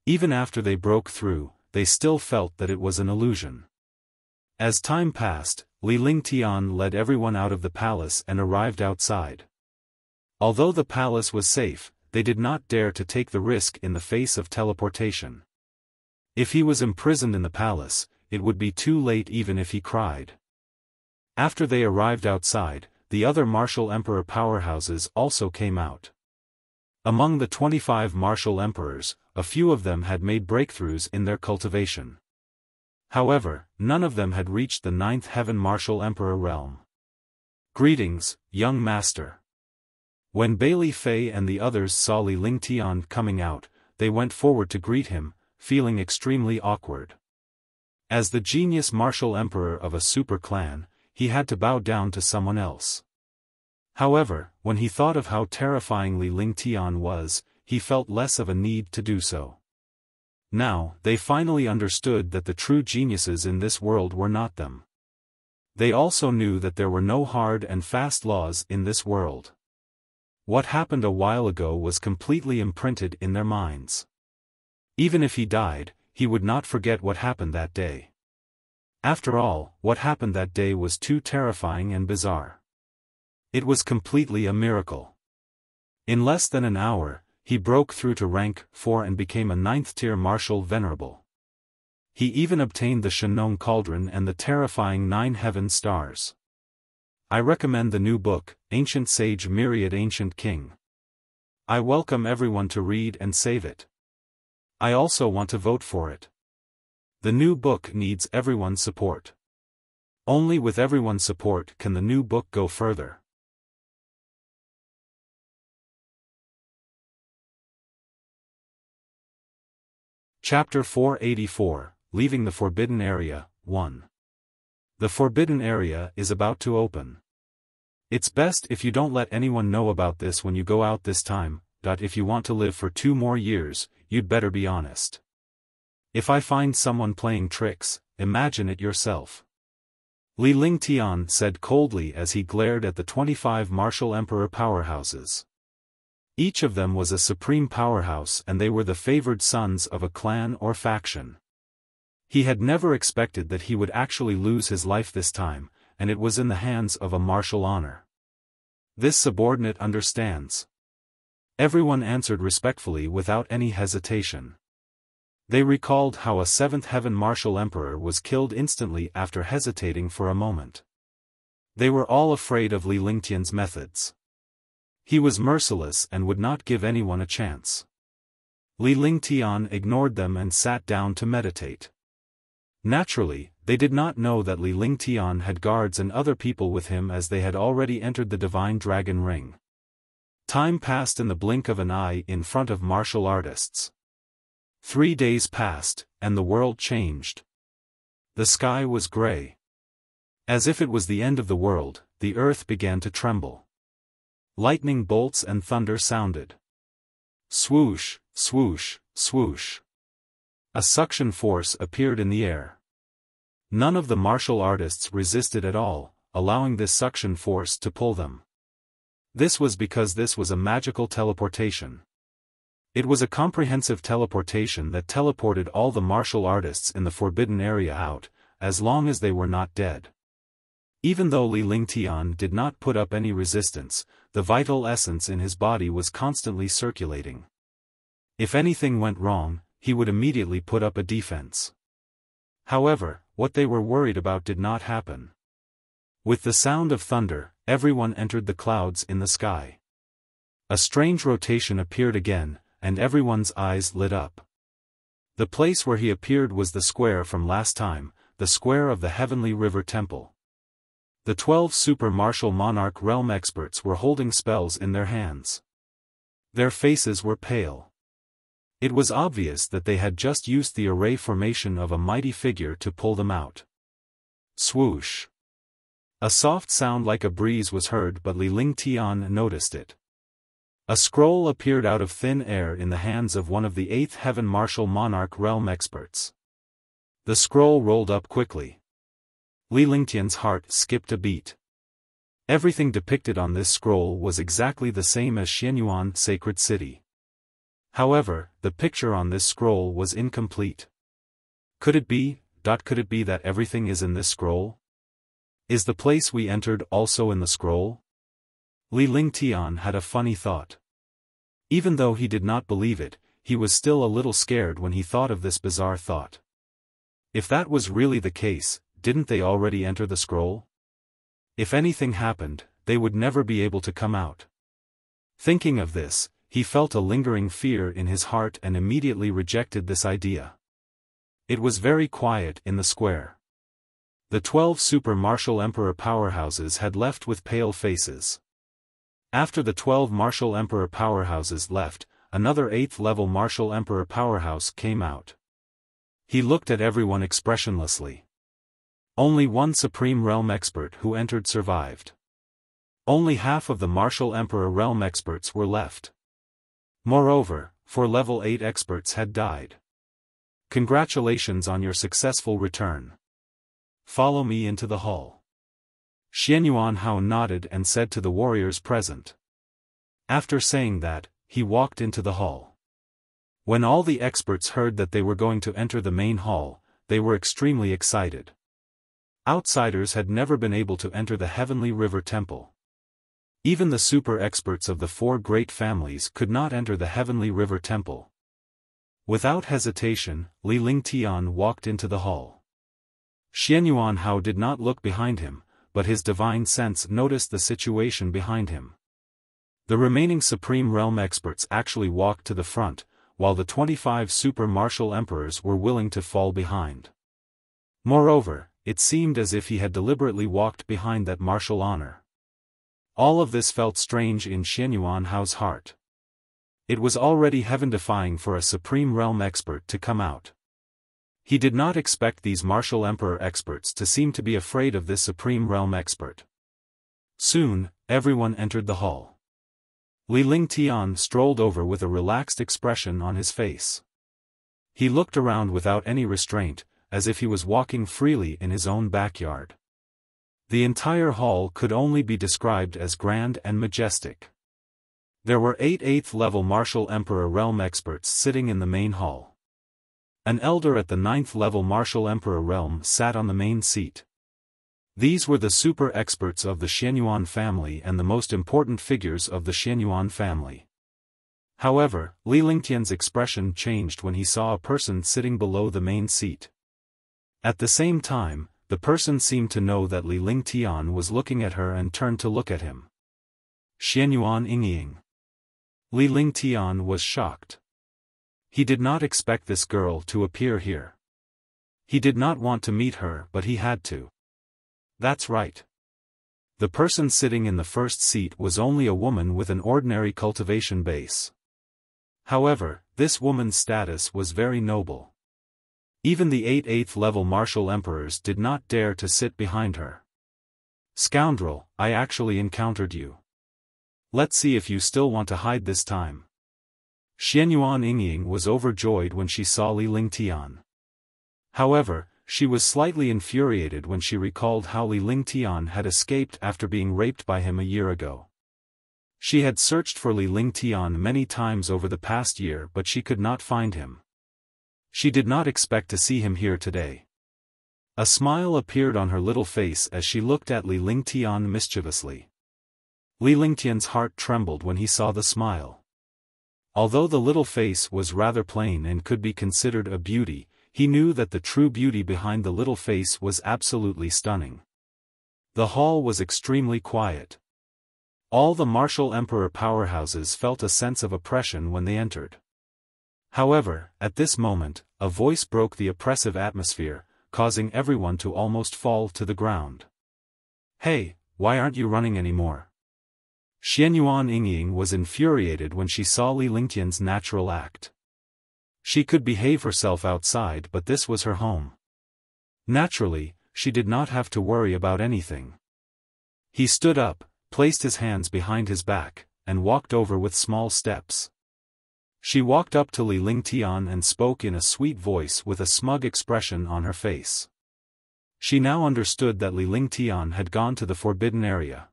Even after they broke through, they still felt that it was an illusion. As time passed, Li Lingtian led everyone out of the palace and arrived outside. Although the palace was safe, they did not dare to take the risk in the face of teleportation. If he was imprisoned in the palace, it would be too late even if he cried. After they arrived outside, the other martial emperor powerhouses also came out. Among the 25 martial emperors, a few of them had made breakthroughs in their cultivation. However, none of them had reached the 9th heaven martial emperor realm. Greetings, young master. When Bailey Fei and the others saw Li Lingtian coming out, they went forward to greet him, feeling extremely awkward. As the genius martial emperor of a super clan, he had to bow down to someone else. However, when he thought of how terrifying Li Lingtian was, he felt less of a need to do so. Now, they finally understood that the true geniuses in this world were not them. They also knew that there were no hard and fast laws in this world. What happened a while ago was completely imprinted in their minds. Even if he died, he would not forget what happened that day. After all, what happened that day was too terrifying and bizarre. It was completely a miracle. In less than an hour, he broke through to rank 4 and became a 9th-tier martial venerable. He even obtained the Shenong Cauldron and the terrifying 9 heaven stars. I recommend the new book, Ancient Sage Myriad Ancient King. I welcome everyone to read and save it. I also want to vote for it. The new book needs everyone's support. Only with everyone's support can the new book go further. Chapter 484, Leaving the Forbidden Area, 1. The Forbidden Area is about to open. It's best if you don't let anyone know about this when you go out this time. If you want to live for 2 more years, you'd better be honest. If I find someone playing tricks, imagine it yourself. Li Lingtian said coldly as he glared at the 25 martial emperor powerhouses. Each of them was a supreme powerhouse and they were the favored sons of a clan or faction. He had never expected that he would actually lose his life this time, and it was in the hands of a martial honor. This subordinate understands. Everyone answered respectfully without any hesitation. They recalled how a 7th Heaven martial emperor was killed instantly after hesitating for a moment. They were all afraid of Li Lingtian's methods. He was merciless and would not give anyone a chance. Li Lingtian ignored them and sat down to meditate. Naturally, they did not know that Li Lingtian had guards and other people with him as they had already entered the Divine Dragon Ring. Time passed in the blink of an eye in front of martial artists. 3 days passed, and the world changed. The sky was gray. As if it was the end of the world, the earth began to tremble. Lightning bolts and thunder sounded. Swoosh, swoosh, swoosh. A suction force appeared in the air. None of the martial artists resisted at all, allowing this suction force to pull them. This was because this was a magical teleportation. It was a comprehensive teleportation that teleported all the martial artists in the forbidden area out, as long as they were not dead. Even though Li Lingtian did not put up any resistance, the vital essence in his body was constantly circulating. If anything went wrong, he would immediately put up a defense. However, what they were worried about did not happen. With the sound of thunder, everyone entered the clouds in the sky. A strange rotation appeared again, and everyone's eyes lit up. The place where he appeared was the square from last time, the square of the Heavenly River Temple. The 12 super martial monarch realm experts were holding spells in their hands. Their faces were pale. It was obvious that they had just used the array formation of a mighty figure to pull them out. Swoosh. A soft sound like a breeze was heard, but Li Lingtian noticed it. A scroll appeared out of thin air in the hands of one of the 8th Heaven martial monarch realm experts. The scroll rolled up quickly. Li Lingtian's heart skipped a beat. Everything depicted on this scroll was exactly the same as Xianyuan Sacred City. However, the picture on this scroll was incomplete. Could it be that everything is in this scroll? Is the place we entered also in the scroll? Li Lingtian had a funny thought. Even though he did not believe it, he was still a little scared when he thought of this bizarre thought. If that was really the case, didn't they already enter the scroll? If anything happened, they would never be able to come out. Thinking of this, he felt a lingering fear in his heart and immediately rejected this idea. It was very quiet in the square. The 12 super martial emperor powerhouses had left with pale faces. After the 12 martial emperor powerhouses left, another 8th level martial emperor powerhouse came out. He looked at everyone expressionlessly. Only one supreme realm expert who entered survived. Only half of the martial emperor realm experts were left. Moreover, 4 level 8 experts had died. Congratulations on your successful return. Follow me into the hall. Xianyuan Hao nodded and said to the warriors present. After saying that, he walked into the hall. When all the experts heard that they were going to enter the main hall, they were extremely excited. Outsiders had never been able to enter the Heavenly River Temple. Even the super experts of the 4 great families could not enter the Heavenly River Temple. Without hesitation, Li Lingtian walked into the hall. Xianyuan Hao did not look behind him, but his divine sense noticed the situation behind him. The remaining supreme realm experts actually walked to the front, while the 25 super martial emperors were willing to fall behind. Moreover, it seemed as if he had deliberately walked behind that martial honor. All of this felt strange in Xianyuan Hao's heart. It was already heaven-defying for a Supreme Realm expert to come out. He did not expect these martial emperor experts to seem to be afraid of this Supreme Realm expert. Soon, everyone entered the hall. Li Lingtian strolled over with a relaxed expression on his face. He looked around without any restraint, as if he was walking freely in his own backyard. The entire hall could only be described as grand and majestic. There were 8 8th-level Martial Emperor Realm experts sitting in the main hall. An elder at the 9th-level Martial Emperor Realm sat on the main seat. These were the super experts of the Xianyuan family and the most important figures of the Xianyuan family. However, Li Lingtian's expression changed when he saw a person sitting below the main seat. At the same time, the person seemed to know that Li Lingtian was looking at her and turned to look at him. Xianyuan Yingying. Li Lingtian was shocked. He did not expect this girl to appear here. He did not want to meet her, but he had to. That's right. The person sitting in the first seat was only a woman with an ordinary cultivation base. However, this woman's status was very noble. Even the 8 8th-level martial emperors did not dare to sit behind her. Scoundrel, I actually encountered you. Let's see if you still want to hide this time. Xianyuan Yingying was overjoyed when she saw Li Lingtian. However, she was slightly infuriated when she recalled how Li Lingtian had escaped after being raped by him a year ago. She had searched for Li Lingtian many times over the past year, but she could not find him. She did not expect to see him here today. A smile appeared on her little face as she looked at Li Lingtian mischievously. Li Lingtian's heart trembled when he saw the smile. Although the little face was rather plain and could be considered a beauty, he knew that the true beauty behind the little face was absolutely stunning. The hall was extremely quiet. All the martial emperor powerhouses felt a sense of oppression when they entered. However, at this moment, a voice broke the oppressive atmosphere, causing everyone to almost fall to the ground. Hey, why aren't you running anymore? Xianyuan Yingying was infuriated when she saw Li Lingtian's natural act. She could behave herself outside, but this was her home. Naturally, she did not have to worry about anything. He stood up, placed his hands behind his back, and walked over with small steps. She walked up to Li Lingtian and spoke in a sweet voice with a smug expression on her face. She now understood that Li Lingtian had gone to the forbidden area.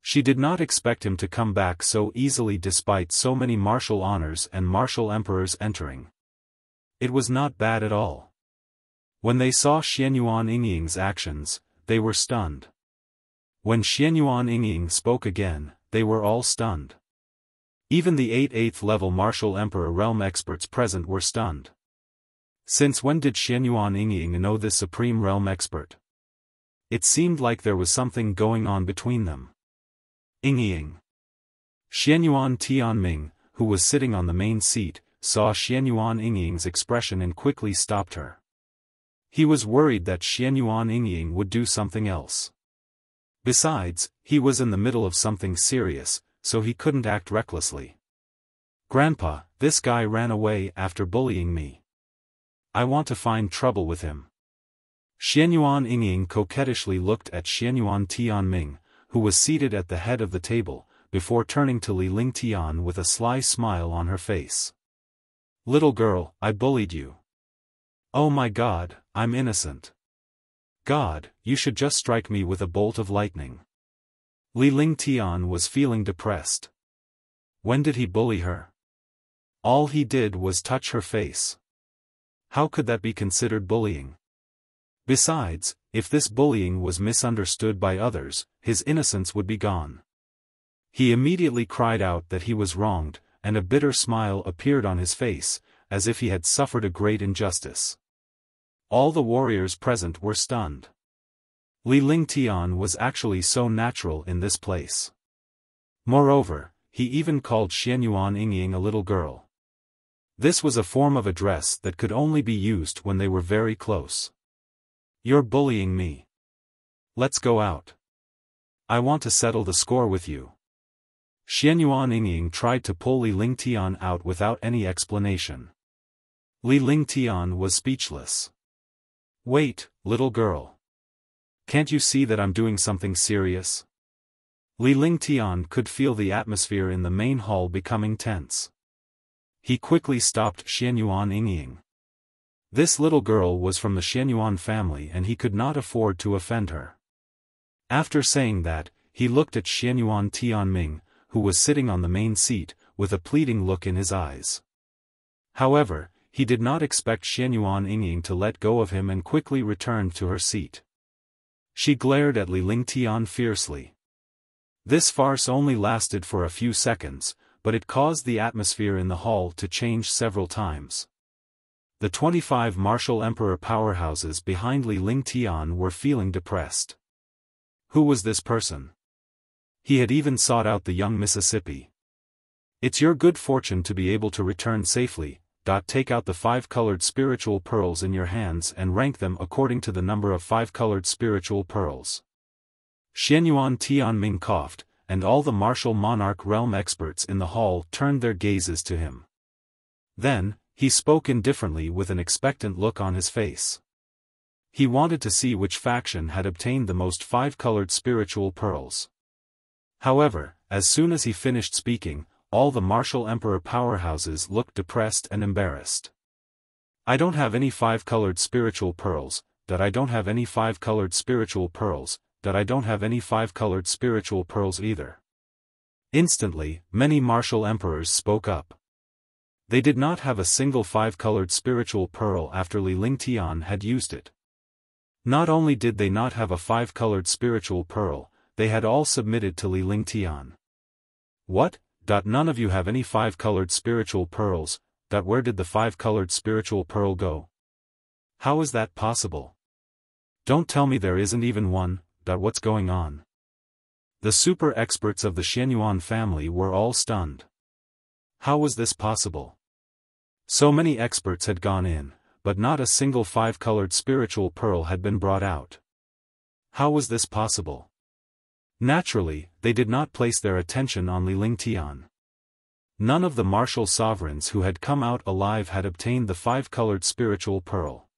She did not expect him to come back so easily despite so many martial honors and martial emperors entering. It was not bad at all. When they saw Xianyuan Yingying's actions, they were stunned. When Xianyuan Yingying spoke again, they were all stunned. Even the 8 8th-level martial emperor realm experts present were stunned. Since when did Xianyuan Yingying know this supreme realm expert? It seemed like there was something going on between them. Yingying. Xianyuan Tianming, who was sitting on the main seat, saw Xianyuan Yingying's expression and quickly stopped her. He was worried that Xianyuan Yingying would do something else. Besides, he was in the middle of something serious, so he couldn't act recklessly. Grandpa, this guy ran away after bullying me. I want to find trouble with him. Xianyuan Yingying coquettishly looked at Xianyuan Tianming, who was seated at the head of the table, before turning to Li Lingtian with a sly smile on her face. Little girl, I bullied you. Oh my God, I'm innocent. God, you should just strike me with a bolt of lightning. Li Lingtian was feeling depressed. When did he bully her? All he did was touch her face. How could that be considered bullying? Besides, if this bullying was misunderstood by others, his innocence would be gone. He immediately cried out that he was wronged, and a bitter smile appeared on his face, as if he had suffered a great injustice. All the warriors present were stunned. Li Lingtian was actually so natural in this place. Moreover, he even called Xianyuan Yingying a little girl. This was a form of address that could only be used when they were very close. You're bullying me. Let's go out. I want to settle the score with you. Xianyuan Yingying tried to pull Li Lingtian out without any explanation. Li Lingtian was speechless. "Wait, little girl. Can't you see that I'm doing something serious?" Li Lingtian could feel the atmosphere in the main hall becoming tense. He quickly stopped Xianyuan Yingying. This little girl was from the Xianyuan family and he could not afford to offend her. After saying that, he looked at Xianyuan Tianming, who was sitting on the main seat, with a pleading look in his eyes. However, he did not expect Xianyuan Yingying to let go of him and quickly returned to her seat. She glared at Li Lingtian fiercely. This farce only lasted for a few seconds, but it caused the atmosphere in the hall to change several times. The 25 martial emperor powerhouses behind Li Lingtian were feeling depressed. Who was this person? He had even sought out the young Mississippi. "It's your good fortune to be able to return safely. Take out the 5-colored spiritual pearls in your hands and rank them according to the number of 5-colored spiritual pearls." Xianyuan Tianming coughed, and all the martial monarch realm experts in the hall turned their gazes to him. Then, he spoke indifferently with an expectant look on his face. He wanted to see which faction had obtained the most 5-colored spiritual pearls. However, as soon as he finished speaking, all the martial emperor powerhouses looked depressed and embarrassed. "I don't have any 5-colored spiritual pearls, I don't have any 5-colored spiritual pearls, I don't have any 5-colored spiritual pearls either." Instantly, many martial emperors spoke up. They did not have a single 5-colored spiritual pearl after Li Lingtian had used it. Not only did they not have a 5-colored spiritual pearl, they had all submitted to Li Lingtian. "What? None of you have any 5-colored spiritual pearls, where did the 5-colored spiritual pearl go? How is that possible? Don't tell me there isn't even one, what's going on?" The super experts of the Xianyuan family were all stunned. How was this possible? So many experts had gone in, but not a single 5-colored spiritual pearl had been brought out. How was this possible? Naturally, they did not place their attention on Li Lingtian. None of the martial sovereigns who had come out alive had obtained the 5-colored spiritual pearl.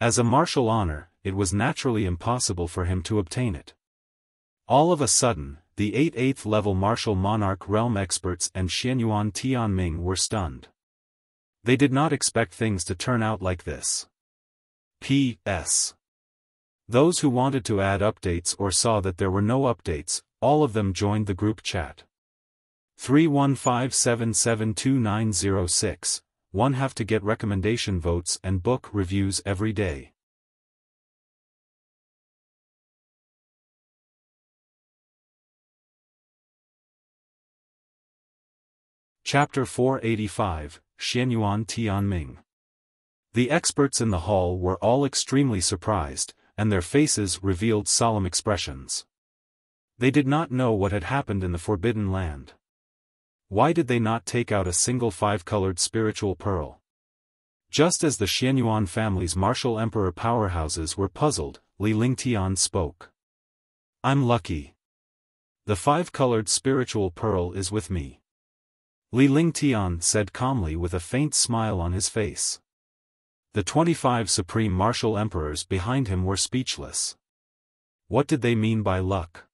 As a martial honor, it was naturally impossible for him to obtain it. All of a sudden, the 8th level martial monarch realm experts and Xianyuan Tianming were stunned. They did not expect things to turn out like this. P.S. Those who wanted to add updates or saw that there were no updates, all of them joined the group chat. 315772906, one have to get recommendation votes and book reviews every day. Chapter 485, Xianyuan Tianming. The experts in the hall were all extremely surprised, and their faces revealed solemn expressions. They did not know what had happened in the Forbidden Land. Why did they not take out a single 5-colored spiritual pearl? Just as the Xianyuan family's martial emperor powerhouses were puzzled, Li Lingtian spoke. "I'm lucky. The 5-colored spiritual pearl is with me." Li Lingtian said calmly with a faint smile on his face. The 25 supreme martial emperors behind him were speechless. What did they mean by luck?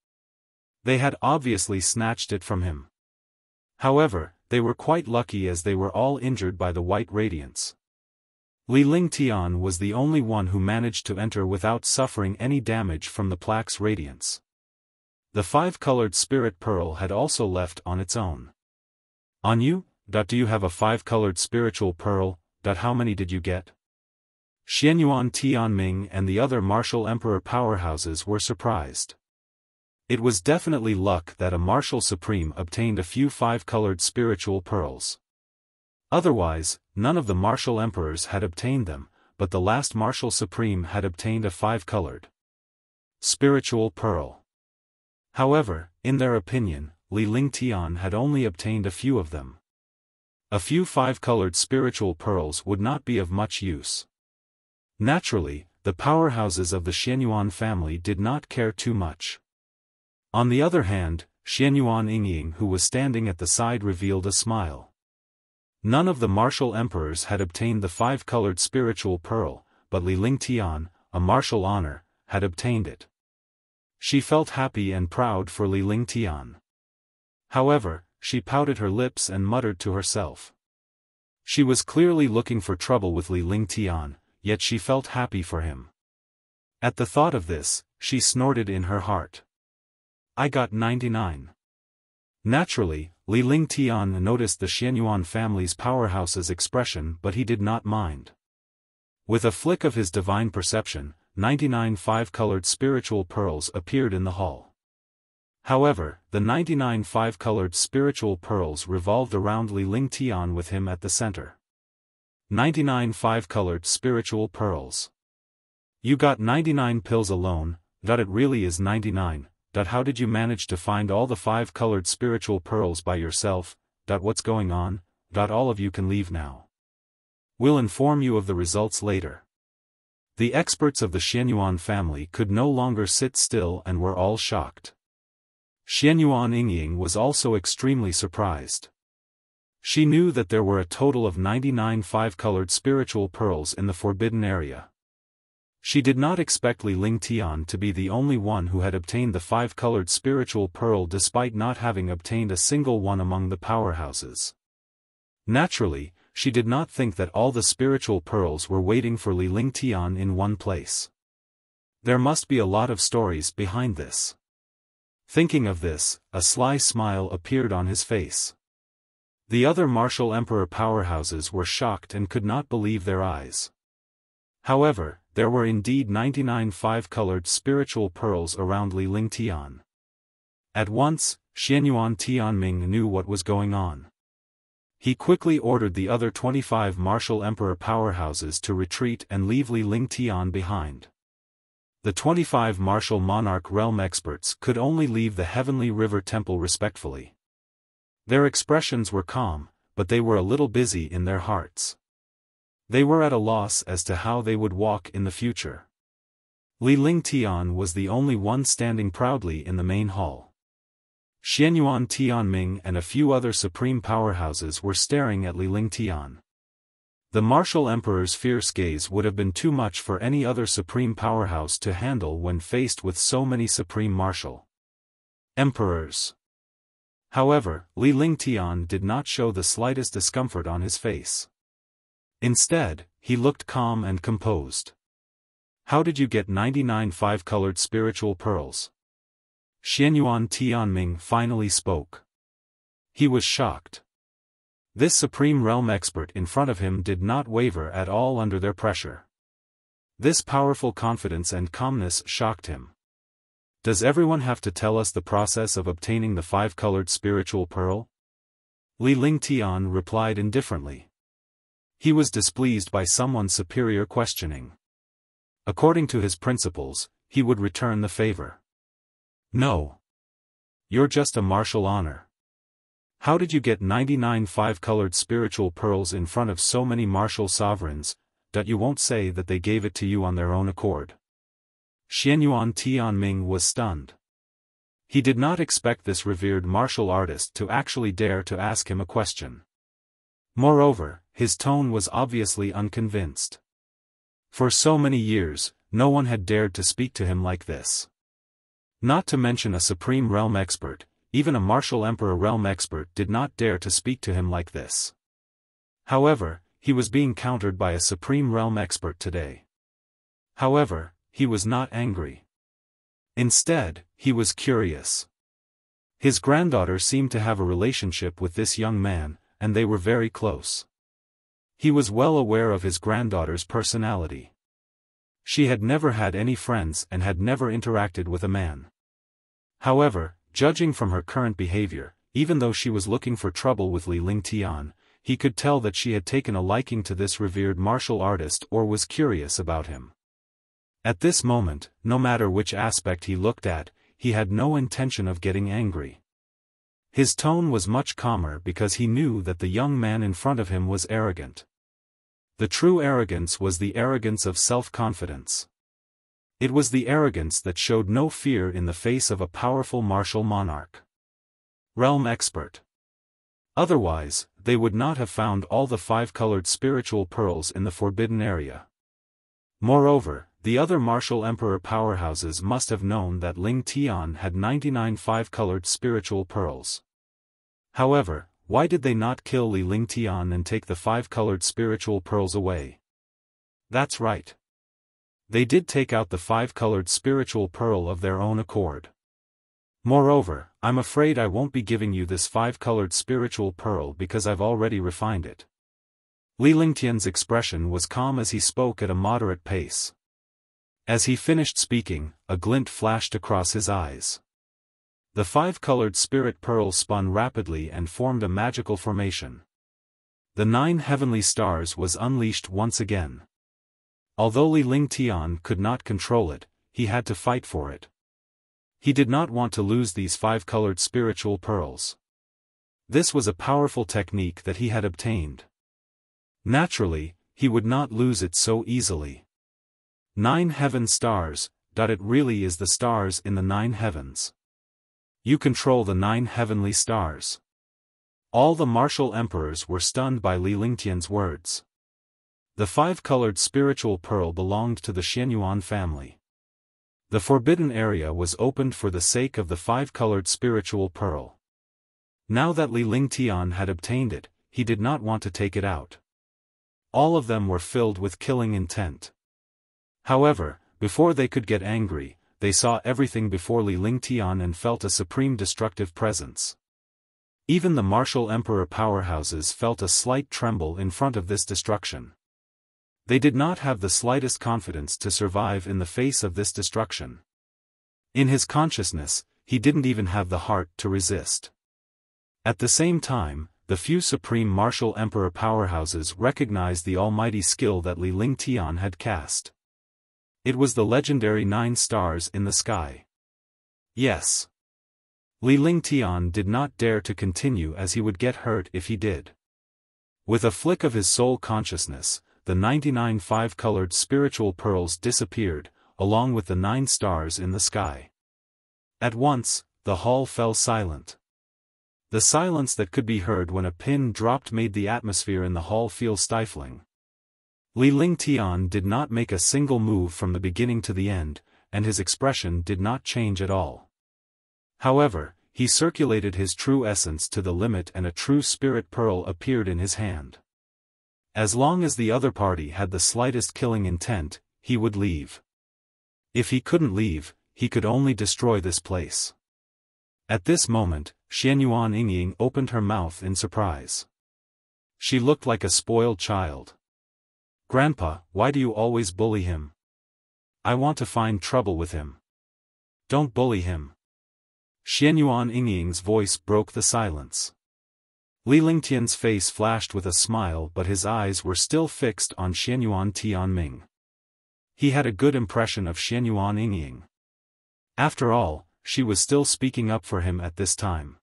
They had obviously snatched it from him. However, they were quite lucky as they were all injured by the white radiance. Li Lingtian was the only one who managed to enter without suffering any damage from the plaque's radiance. The 5-colored spirit pearl had also left on its own. "On you? Do you have a 5-colored spiritual pearl? How many did you get?" Xianyuan Tianming and the other martial emperor powerhouses were surprised. It was definitely luck that a martial supreme obtained a few 5-colored spiritual pearls. Otherwise, none of the martial emperors had obtained them, but the last martial supreme had obtained a 5-colored spiritual pearl. However, in their opinion, Li Lingtian had only obtained a few of them. A few 5-colored spiritual pearls would not be of much use. Naturally, the powerhouses of the Xianyuan family did not care too much. On the other hand, Xianyuan Yingying, who was standing at the side, revealed a smile. None of the martial emperors had obtained the five-colored spiritual pearl, but Li Lingtian, a martial honor, had obtained it. She felt happy and proud for Li Lingtian. However, she pouted her lips and muttered to herself. She was clearly looking for trouble with Li Lingtian, yet she felt happy for him. At the thought of this, she snorted in her heart. I got 99. Naturally, Li Lingtian noticed the Xianyuan family's powerhouse's expression, but he did not mind. With a flick of his divine perception, 99 five-colored spiritual pearls appeared in the hall. However, the 99 five-colored spiritual pearls revolved around Li Lingtian with him at the center. 99 five-colored spiritual pearls. You got 99 pills alone, it really is 99. How did you manage to find all the five-colored spiritual pearls by yourself? What's going on? All of you can leave now. We'll inform you of the results later. The experts of the Xianyuan family could no longer sit still and were all shocked. Xianyuan Yingying was also extremely surprised. She knew that there were a total of 99 five-colored spiritual pearls in the forbidden area. She did not expect Li Lingtian to be the only one who had obtained the five-colored spiritual pearl despite not having obtained a single one among the powerhouses. Naturally, she did not think that all the spiritual pearls were waiting for Li Lingtian in one place. There must be a lot of stories behind this. Thinking of this, a sly smile appeared on his face. The other martial emperor powerhouses were shocked and could not believe their eyes. However, there were indeed 99 five-colored spiritual pearls around Li Lingtian. At once, Xianyuan Tianming knew what was going on. He quickly ordered the other 25 martial emperor powerhouses to retreat and leave Li Lingtian behind. The 25 martial monarch realm experts could only leave the Heavenly River Temple respectfully. Their expressions were calm, but they were a little busy in their hearts. They were at a loss as to how they would walk in the future. Li Lingtian was the only one standing proudly in the main hall. Xianyuan Tianming and a few other supreme powerhouses were staring at Li Lingtian. The martial emperor's fierce gaze would have been too much for any other supreme powerhouse to handle when faced with so many supreme martial emperors. However, Li Lingtian did not show the slightest discomfort on his face. Instead, he looked calm and composed. How did you get 99 five-colored spiritual pearls? Xianyuan Tianming finally spoke. He was shocked. This supreme realm expert in front of him did not waver at all under their pressure. This powerful confidence and calmness shocked him. Does everyone have to tell us the process of obtaining the five-colored spiritual pearl? Li Lingtian replied indifferently. He was displeased by someone's superior questioning. According to his principles, he would return the favor. No. You're just a martial honor. How did you get 99 five-colored spiritual pearls in front of so many martial sovereigns? You won't say that they gave it to you on their own accord. Xianyuan Tianming was stunned. He did not expect this revered martial artist to actually dare to ask him a question. Moreover, his tone was obviously unconvinced. For so many years, no one had dared to speak to him like this. Not to mention a supreme realm expert, even a martial emperor realm expert did not dare to speak to him like this. However, he was being countered by a supreme realm expert today. However, he was not angry. Instead, he was curious. His granddaughter seemed to have a relationship with this young man, and they were very close. He was well aware of his granddaughter's personality. She had never had any friends and had never interacted with a man. However, judging from her current behavior, even though she was looking for trouble with Li Lingtian, he could tell that she had taken a liking to this revered martial artist or was curious about him. At this moment, no matter which aspect he looked at, he had no intention of getting angry. His tone was much calmer because he knew that the young man in front of him was arrogant. The true arrogance was the arrogance of self-confidence. It was the arrogance that showed no fear in the face of a powerful martial monarch. Realm expert. Otherwise, they would not have found all the 5-colored spiritual pearls in the forbidden area. Moreover, the other martial emperor powerhouses must have known that Ling Tian had 99 5-colored spiritual pearls. However, why did they not kill Li Ling Tian and take the 5-colored spiritual pearls away? That's right. They did take out the 5-colored spiritual pearl of their own accord. Moreover, I'm afraid I won't be giving you this 5-colored spiritual pearl because I've already refined it. Li Lingtian's expression was calm as he spoke at a moderate pace. As he finished speaking, a glint flashed across his eyes. The 5-colored spirit pearl spun rapidly and formed a magical formation. The 9 heavenly stars was unleashed once again. Although Li Lingtian could not control it, he had to fight for it. He did not want to lose these 5-colored spiritual pearls. This was a powerful technique that he had obtained. Naturally, he would not lose it so easily. 9 heaven stars, it really is the stars in the 9 heavens. You control the 9 heavenly stars. All the martial emperors were stunned by Li Lingtian's words. The 5-colored spiritual pearl belonged to the Xianyuan family. The forbidden area was opened for the sake of the 5-colored spiritual pearl. Now that Li Lingtian had obtained it, he did not want to take it out. All of them were filled with killing intent. However, before they could get angry, they saw everything before Li Lingtian and felt a supreme destructive presence. Even the martial emperor powerhouses felt a slight tremble in front of this destruction. They did not have the slightest confidence to survive in the face of this destruction. In his consciousness, he didn't even have the heart to resist. At the same time, the few supreme martial emperor powerhouses recognized the almighty skill that Li Lingtian had cast. It was the legendary 9 stars in the sky. Yes. Li Lingtian did not dare to continue as he would get hurt if he did. With a flick of his soul consciousness, the 99 5-colored spiritual pearls disappeared, along with the 9 stars in the sky. At once, the hall fell silent. The silence that could be heard when a pin dropped made the atmosphere in the hall feel stifling. Li Lingtian did not make a single move from the beginning to the end, and his expression did not change at all. However, he circulated his true essence to the limit and a true spirit pearl appeared in his hand. As long as the other party had the slightest killing intent, he would leave. If he couldn't leave, he could only destroy this place. At this moment, Xianyuan Yingying opened her mouth in surprise. She looked like a spoiled child. "Grandpa, why do you always bully him? I want to find trouble with him." "Don't bully him." Xianyuan Yingying's voice broke the silence. Li Lingtian's face flashed with a smile but his eyes were still fixed on Xianyuan Tianming. He had a good impression of Xianyuan Yingying. After all, she was still speaking up for him at this time.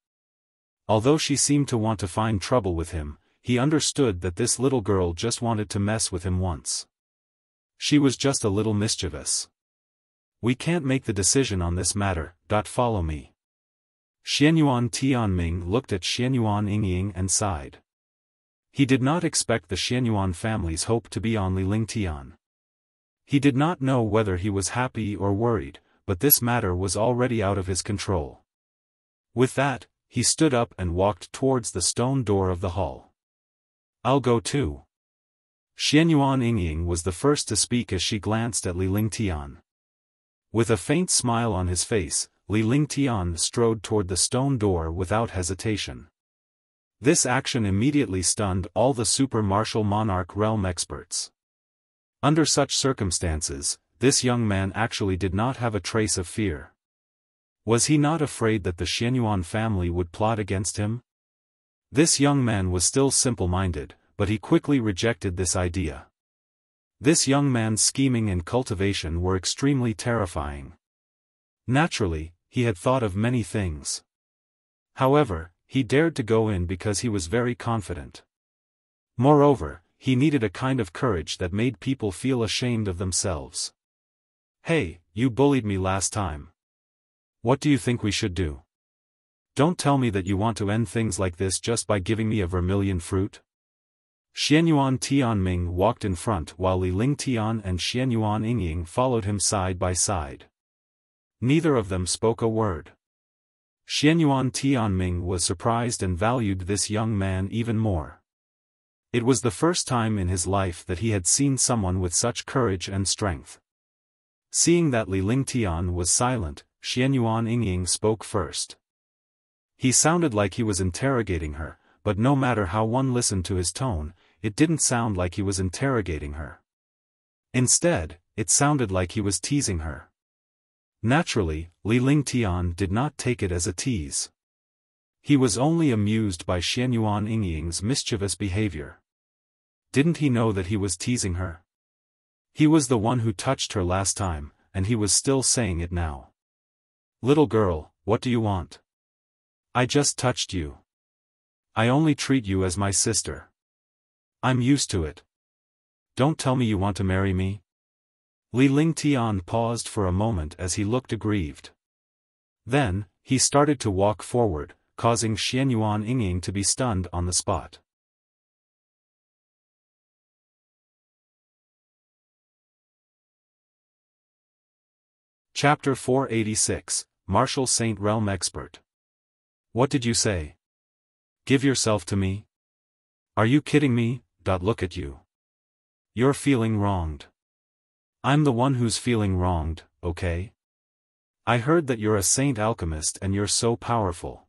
Although she seemed to want to find trouble with him, he understood that this little girl just wanted to mess with him once. She was just a little mischievous. "We can't make the decision on this matter, follow me." Xianyuan Tianming looked at Xianyuan Yingying and sighed. He did not expect the Xianyuan family's hope to be on Li Lingtian. He did not know whether he was happy or worried, but this matter was already out of his control. With that, he stood up and walked towards the stone door of the hall. "I'll go too." Xianyuan Yingying was the first to speak as she glanced at Li Lingtian. With a faint smile on his face, Li Lingtian strode toward the stone door without hesitation. This action immediately stunned all the super martial monarch realm experts. Under such circumstances, this young man actually did not have a trace of fear. Was he not afraid that the Xianyuan family would plot against him? This young man was still simple-minded, but he quickly rejected this idea. This young man's scheming and cultivation were extremely terrifying. Naturally, he had thought of many things. However, he dared to go in because he was very confident. Moreover, he needed a kind of courage that made people feel ashamed of themselves. "Hey, you bullied me last time. What do you think we should do? Don't tell me that you want to end things like this just by giving me a vermilion fruit? Xianyuan Tianming walked in front while Li Lingtian and Xianyuan Yingying followed him side by side. Neither of them spoke a word. Xianyuan Tianming was surprised and valued this young man even more. It was the first time in his life that he had seen someone with such courage and strength. Seeing that Li Lingtian was silent, Xianyuan Yingying spoke first. He sounded like he was interrogating her, but no matter how one listened to his tone, it didn't sound like he was interrogating her. Instead, it sounded like he was teasing her. Naturally, Li Lingtian did not take it as a tease. He was only amused by Xianyuan Yingying's mischievous behavior. Didn't he know that he was teasing her? He was the one who touched her last time, and he was still saying it now. Little girl, what do you want? I just touched you. I only treat you as my sister. I'm used to it. Don't tell me you want to marry me. Li Lingtian paused for a moment as he looked aggrieved. Then, he started to walk forward, causing Xianyuan Yingying to be stunned on the spot. Chapter 486, Martial Saint Realm Expert. What did you say? Give yourself to me? Are you kidding me? Look at you. You're feeling wronged. I'm the one who's feeling wronged, okay? I heard that you're a saint alchemist and you're so powerful.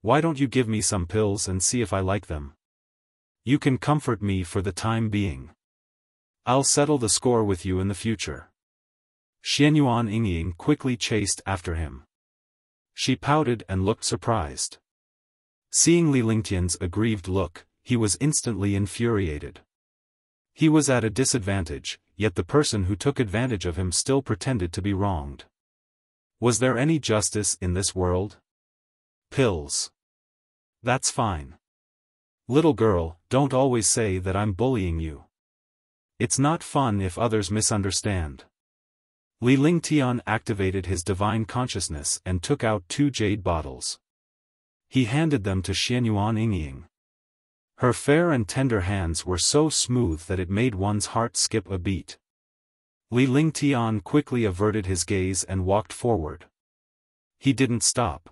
Why don't you give me some pills and see if I like them? You can comfort me for the time being. I'll settle the score with you in the future. Xianyuan Yingying quickly chased after him. She pouted and looked surprised. Seeing Li Lingtian's aggrieved look, he was instantly infuriated. He was at a disadvantage, yet the person who took advantage of him still pretended to be wronged. Was there any justice in this world? Pills. That's fine. Little girl, don't always say that I'm bullying you. It's not fun if others misunderstand. Li Lingtian activated his divine consciousness and took out 2 jade bottles. He handed them to Xianyuan Yingying. Her fair and tender hands were so smooth that it made one's heart skip a beat. Li Lingtian quickly averted his gaze and walked forward. He didn't stop.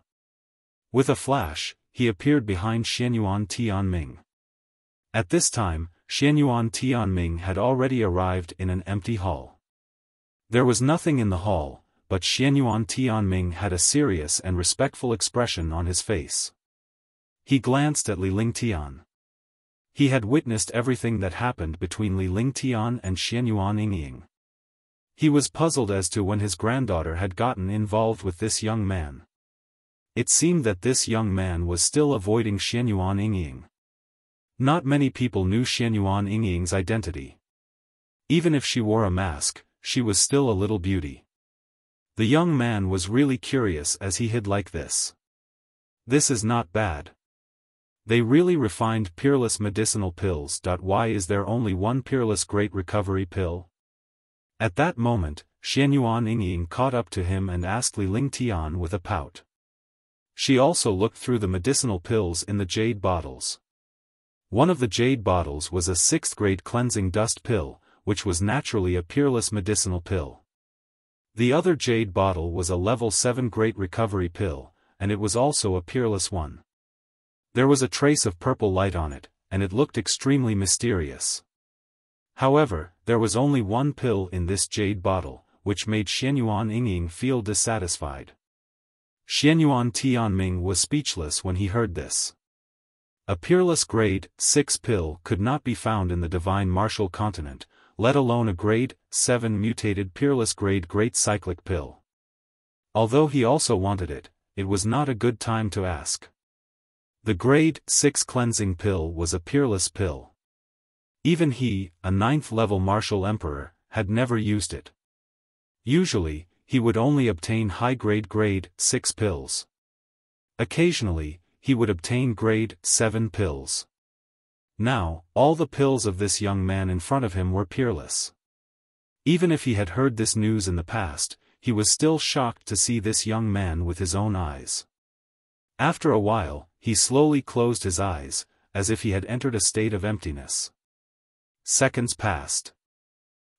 With a flash, he appeared behind Xianyuan Tianming. At this time, Xianyuan Tianming had already arrived in an empty hall. There was nothing in the hall, but Xianyuan Tianming had a serious and respectful expression on his face. He glanced at Li Lingtian. He had witnessed everything that happened between Li Lingtian and Xianyuan Yingying. He was puzzled as to when his granddaughter had gotten involved with this young man. It seemed that this young man was still avoiding Xianyuan Yingying. Not many people knew Xianyuan Yingying's identity. Even if she wore a mask, she was still a little beauty. The young man was really curious as he hid like this. This is not bad. They really refined peerless medicinal pills. Why is there only one peerless great recovery pill? At that moment, Xianyuan Yingying caught up to him and asked Li Lingtian with a pout. She also looked through the medicinal pills in the jade bottles. One of the jade bottles was a 6th grade cleansing dust pill, which was naturally a peerless medicinal pill. The other jade bottle was a level 7 great recovery pill, and it was also a peerless one. There was a trace of purple light on it, and it looked extremely mysterious. However, there was only one pill in this jade bottle, which made Xianyuan Yingying feel dissatisfied. Xianyuan Tianming was speechless when he heard this. A peerless grade 6 pill could not be found in the divine martial continent, let alone a grade 7 mutated peerless grade great cyclic pill. Although he also wanted it, it was not a good time to ask. The grade 6 cleansing pill was a peerless pill. Even he, a 9th level martial emperor, had never used it. Usually, he would only obtain high-grade grade 6 pills. Occasionally, he would obtain grade 7 pills. Now, all the pills of this young man in front of him were peerless. Even if he had heard this news in the past, he was still shocked to see this young man with his own eyes. After a while, he slowly closed his eyes, as if he had entered a state of emptiness. Seconds passed.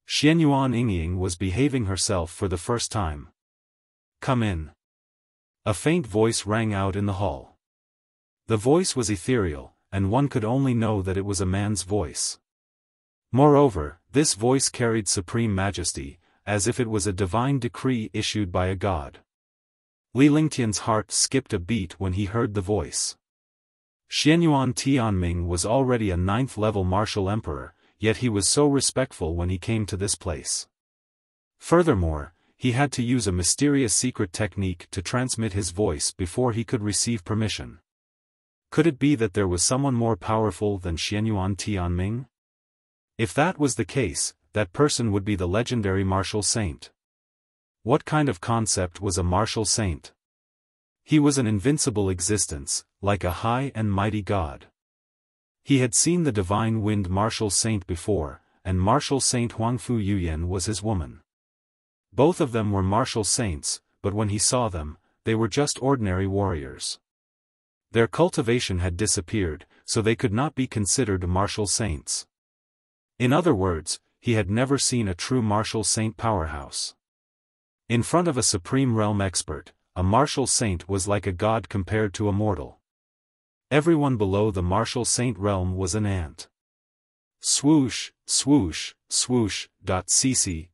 Xianyuan Yingying was behaving herself for the first time. "Come in." A faint voice rang out in the hall. The voice was ethereal, and one could only know that it was a man's voice. Moreover, this voice carried supreme majesty, as if it was a divine decree issued by a god. Li Lingtian's heart skipped a beat when he heard the voice. Xianyuan Tianming was already a 9th-level martial emperor, yet he was so respectful when he came to this place. Furthermore, he had to use a mysterious secret technique to transmit his voice before he could receive permission. Could it be that there was someone more powerful than Xianyuan Tianming? If that was the case, that person would be the legendary martial saint. What kind of concept was a martial saint? He was an invincible existence, like a high and mighty god. He had seen the divine wind martial saint before, and martial saint Huangfu Yuyan was his woman. Both of them were martial saints, but when he saw them, they were just ordinary warriors. Their cultivation had disappeared, so they could not be considered martial saints. In other words, he had never seen a true martial saint powerhouse. In front of a supreme realm expert, a martial saint was like a god compared to a mortal. Everyone below the martial saint realm was an ant. Swoosh, swoosh, swoosh, cc.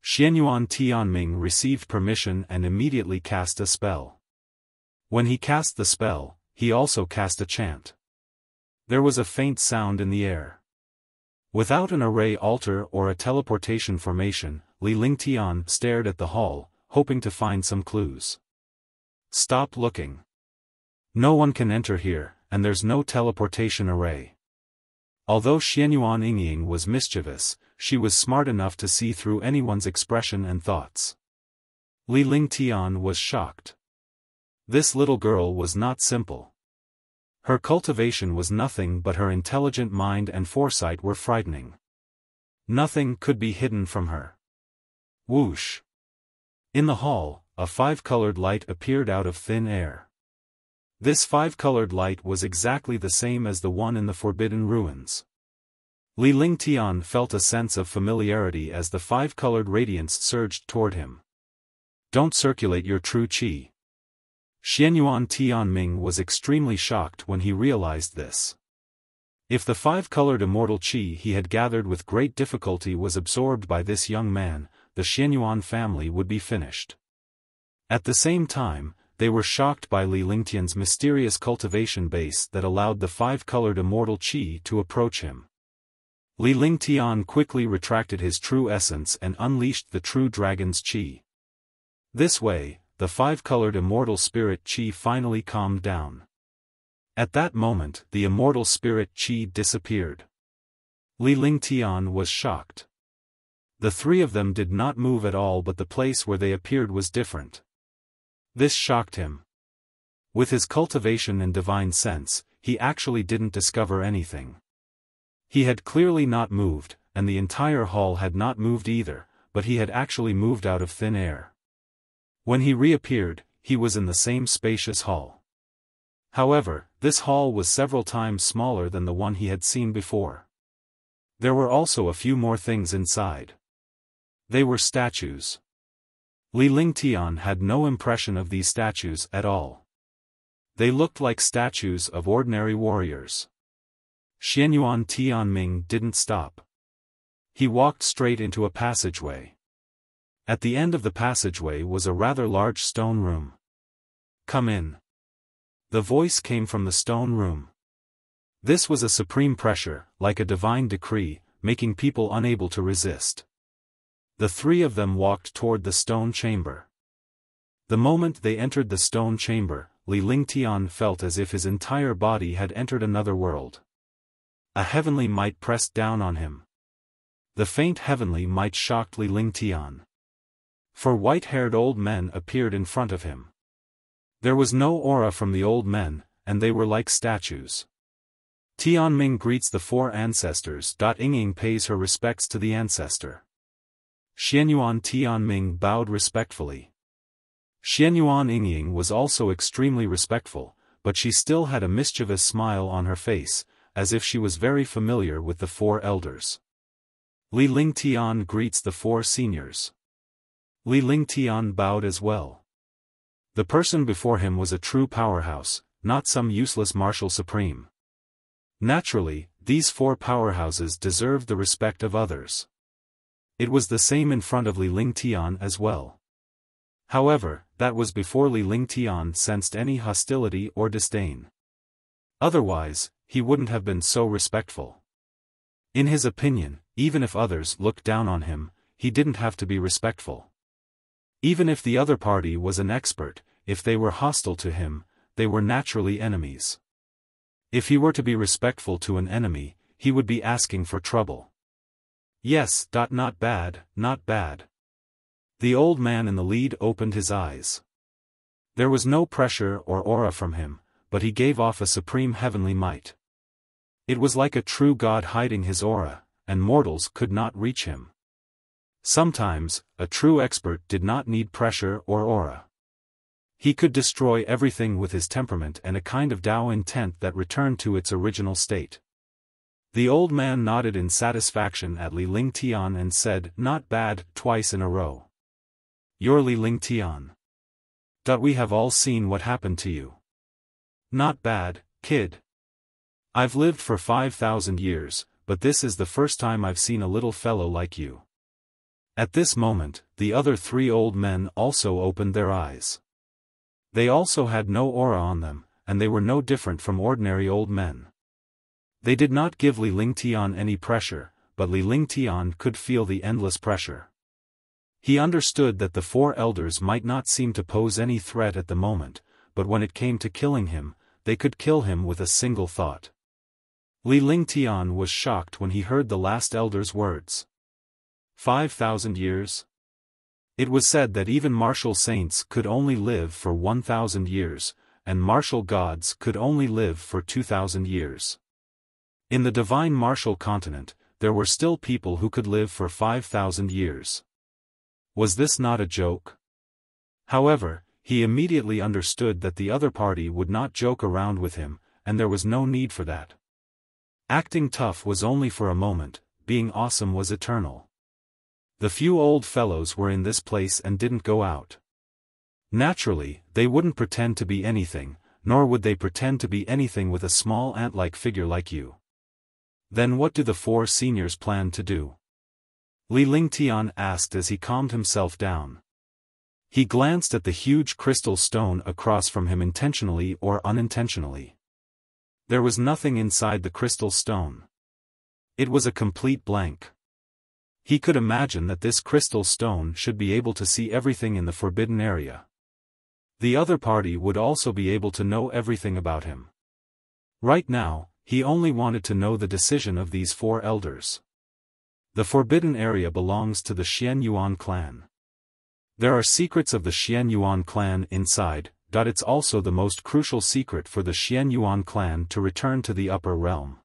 Xianyuan Tianming received permission and immediately cast a spell. When he cast the spell, he also cast a chant. There was a faint sound in the air. Without an array altar or a teleportation formation, Li Lingtian stared at the hall, hoping to find some clues. "Stop looking. No one can enter here, and there's no teleportation array." Although Xianyuan Yingying was mischievous, she was smart enough to see through anyone's expression and thoughts. Li Lingtian was shocked. This little girl was not simple. Her cultivation was nothing but her intelligent mind and foresight were frightening. Nothing could be hidden from her. Whoosh! In the hall, a 5-colored light appeared out of thin air. This 5-colored light was exactly the same as the one in the Forbidden Ruins. Li Lingtian felt a sense of familiarity as the 5-colored radiance surged toward him. "Don't circulate your true qi." Xianyuan Tianming was extremely shocked when he realized this. If the 5-colored immortal qi he had gathered with great difficulty was absorbed by this young man, the Xianyuan family would be finished. At the same time, they were shocked by Li Lingtian's mysterious cultivation base that allowed the 5-colored immortal qi to approach him. Li Lingtian quickly retracted his true essence and unleashed the true dragon's qi. This way, the 5-colored immortal spirit qi finally calmed down. At that moment, the immortal spirit qi disappeared. Li Lingtian was shocked. The three of them did not move at all, but the place where they appeared was different. This shocked him. With his cultivation and divine sense, he actually didn't discover anything. He had clearly not moved, and the entire hall had not moved either, but he had actually moved out of thin air. When he reappeared, he was in the same spacious hall. However, this hall was several times smaller than the one he had seen before. There were also a few more things inside. They were statues. Li Lingtian had no impression of these statues at all. They looked like statues of ordinary warriors. Xianyuan Tianming didn't stop. He walked straight into a passageway. At the end of the passageway was a rather large stone room. "Come in." The voice came from the stone room. This was a supreme pressure, like a divine decree, making people unable to resist. The three of them walked toward the stone chamber. The moment they entered the stone chamber, Li Lingtian felt as if his entire body had entered another world. A heavenly might pressed down on him. The faint heavenly might shocked Li Lingtian. 4 white-haired old men appeared in front of him. There was no aura from the old men, and they were like statues. Tianming greets the 4 ancestors. Yingying pays her respects to the ancestor. Xianyuan Tianming bowed respectfully. Xianyuan Yingying was also extremely respectful, but she still had a mischievous smile on her face, as if she was very familiar with the four elders. Li Lingtian greets the four seniors. Li Lingtian bowed as well. The person before him was a true powerhouse, not some useless martial supreme. Naturally, these four powerhouses deserved the respect of others. It was the same in front of Li Lingtian as well. However, that was before Li Lingtian sensed any hostility or disdain. Otherwise, he wouldn't have been so respectful. In his opinion, even if others looked down on him, he didn't have to be respectful. Even if the other party was an expert, if they were hostile to him, they were naturally enemies. If he were to be respectful to an enemy, he would be asking for trouble. Yes, not bad, not bad. The old man in the lead opened his eyes. There was no pressure or aura from him, but he gave off a supreme heavenly might. It was like a true god hiding his aura, and mortals could not reach him. Sometimes, a true expert did not need pressure or aura. He could destroy everything with his temperament and a kind of Tao intent that returned to its original state. The old man nodded in satisfaction at Li Lingtian and said, "Not bad," twice in a row. "You're Li Lingtian. We have all seen what happened to you. Not bad, kid. I've lived for 5,000 years, but this is the first time I've seen a little fellow like you." At this moment, the other three old men also opened their eyes. They also had no aura on them, and they were no different from ordinary old men. They did not give Li Lingtian any pressure, but Li Lingtian could feel the endless pressure. He understood that the four elders might not seem to pose any threat at the moment, but when it came to killing him, they could kill him with a single thought. Li Lingtian was shocked when he heard the last elder's words. 5,000 years? It was said that even martial saints could only live for 1,000 years, and martial gods could only live for 2,000 years. In the divine martial continent, there were still people who could live for 5,000 years. Was this not a joke? However, he immediately understood that the other party would not joke around with him, and there was no need for that. Acting tough was only for a moment, being awesome was eternal. The few old fellows were in this place and didn't go out. Naturally, they wouldn't pretend to be anything, nor would they pretend to be anything with a small ant-like figure like you. Then what do the four seniors plan to do? Li Lingtian asked as he calmed himself down. He glanced at the huge crystal stone across from him intentionally or unintentionally. There was nothing inside the crystal stone. It was a complete blank. He could imagine that this crystal stone should be able to see everything in the forbidden area. The other party would also be able to know everything about him. Right now, he only wanted to know the decision of these four elders. The forbidden area belongs to the Xianyuan clan. There are secrets of the Xianyuan clan inside, it's also the most crucial secret for the Xianyuan clan to return to the upper realm.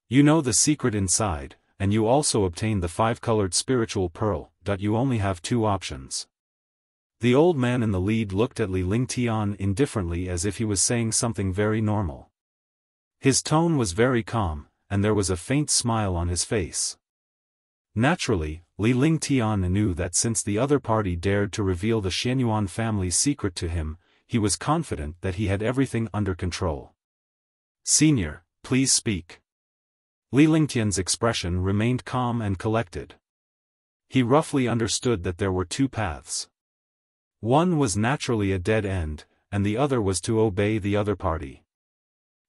You know the secret inside, and you also obtain the five-colored spiritual pearl, you only have two options. The old man in the lead looked at Li Lingtian indifferently as if he was saying something very normal. His tone was very calm, and there was a faint smile on his face. Naturally, Li Lingtian knew that since the other party dared to reveal the Xianyuan family's secret to him, he was confident that he had everything under control. "Senior, please speak." Li Lingtian's expression remained calm and collected. He roughly understood that there were two paths. One was naturally a dead end, and the other was to obey the other party.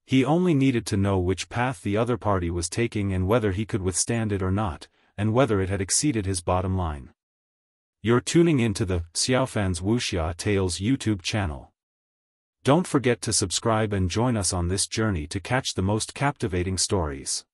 He only needed to know which path the other party was taking and whether he could withstand it or not, and whether it had exceeded his bottom line. You're tuning into the Xiaofan's Wuxia Tales YouTube channel. Don't forget to subscribe and join us on this journey to catch the most captivating stories.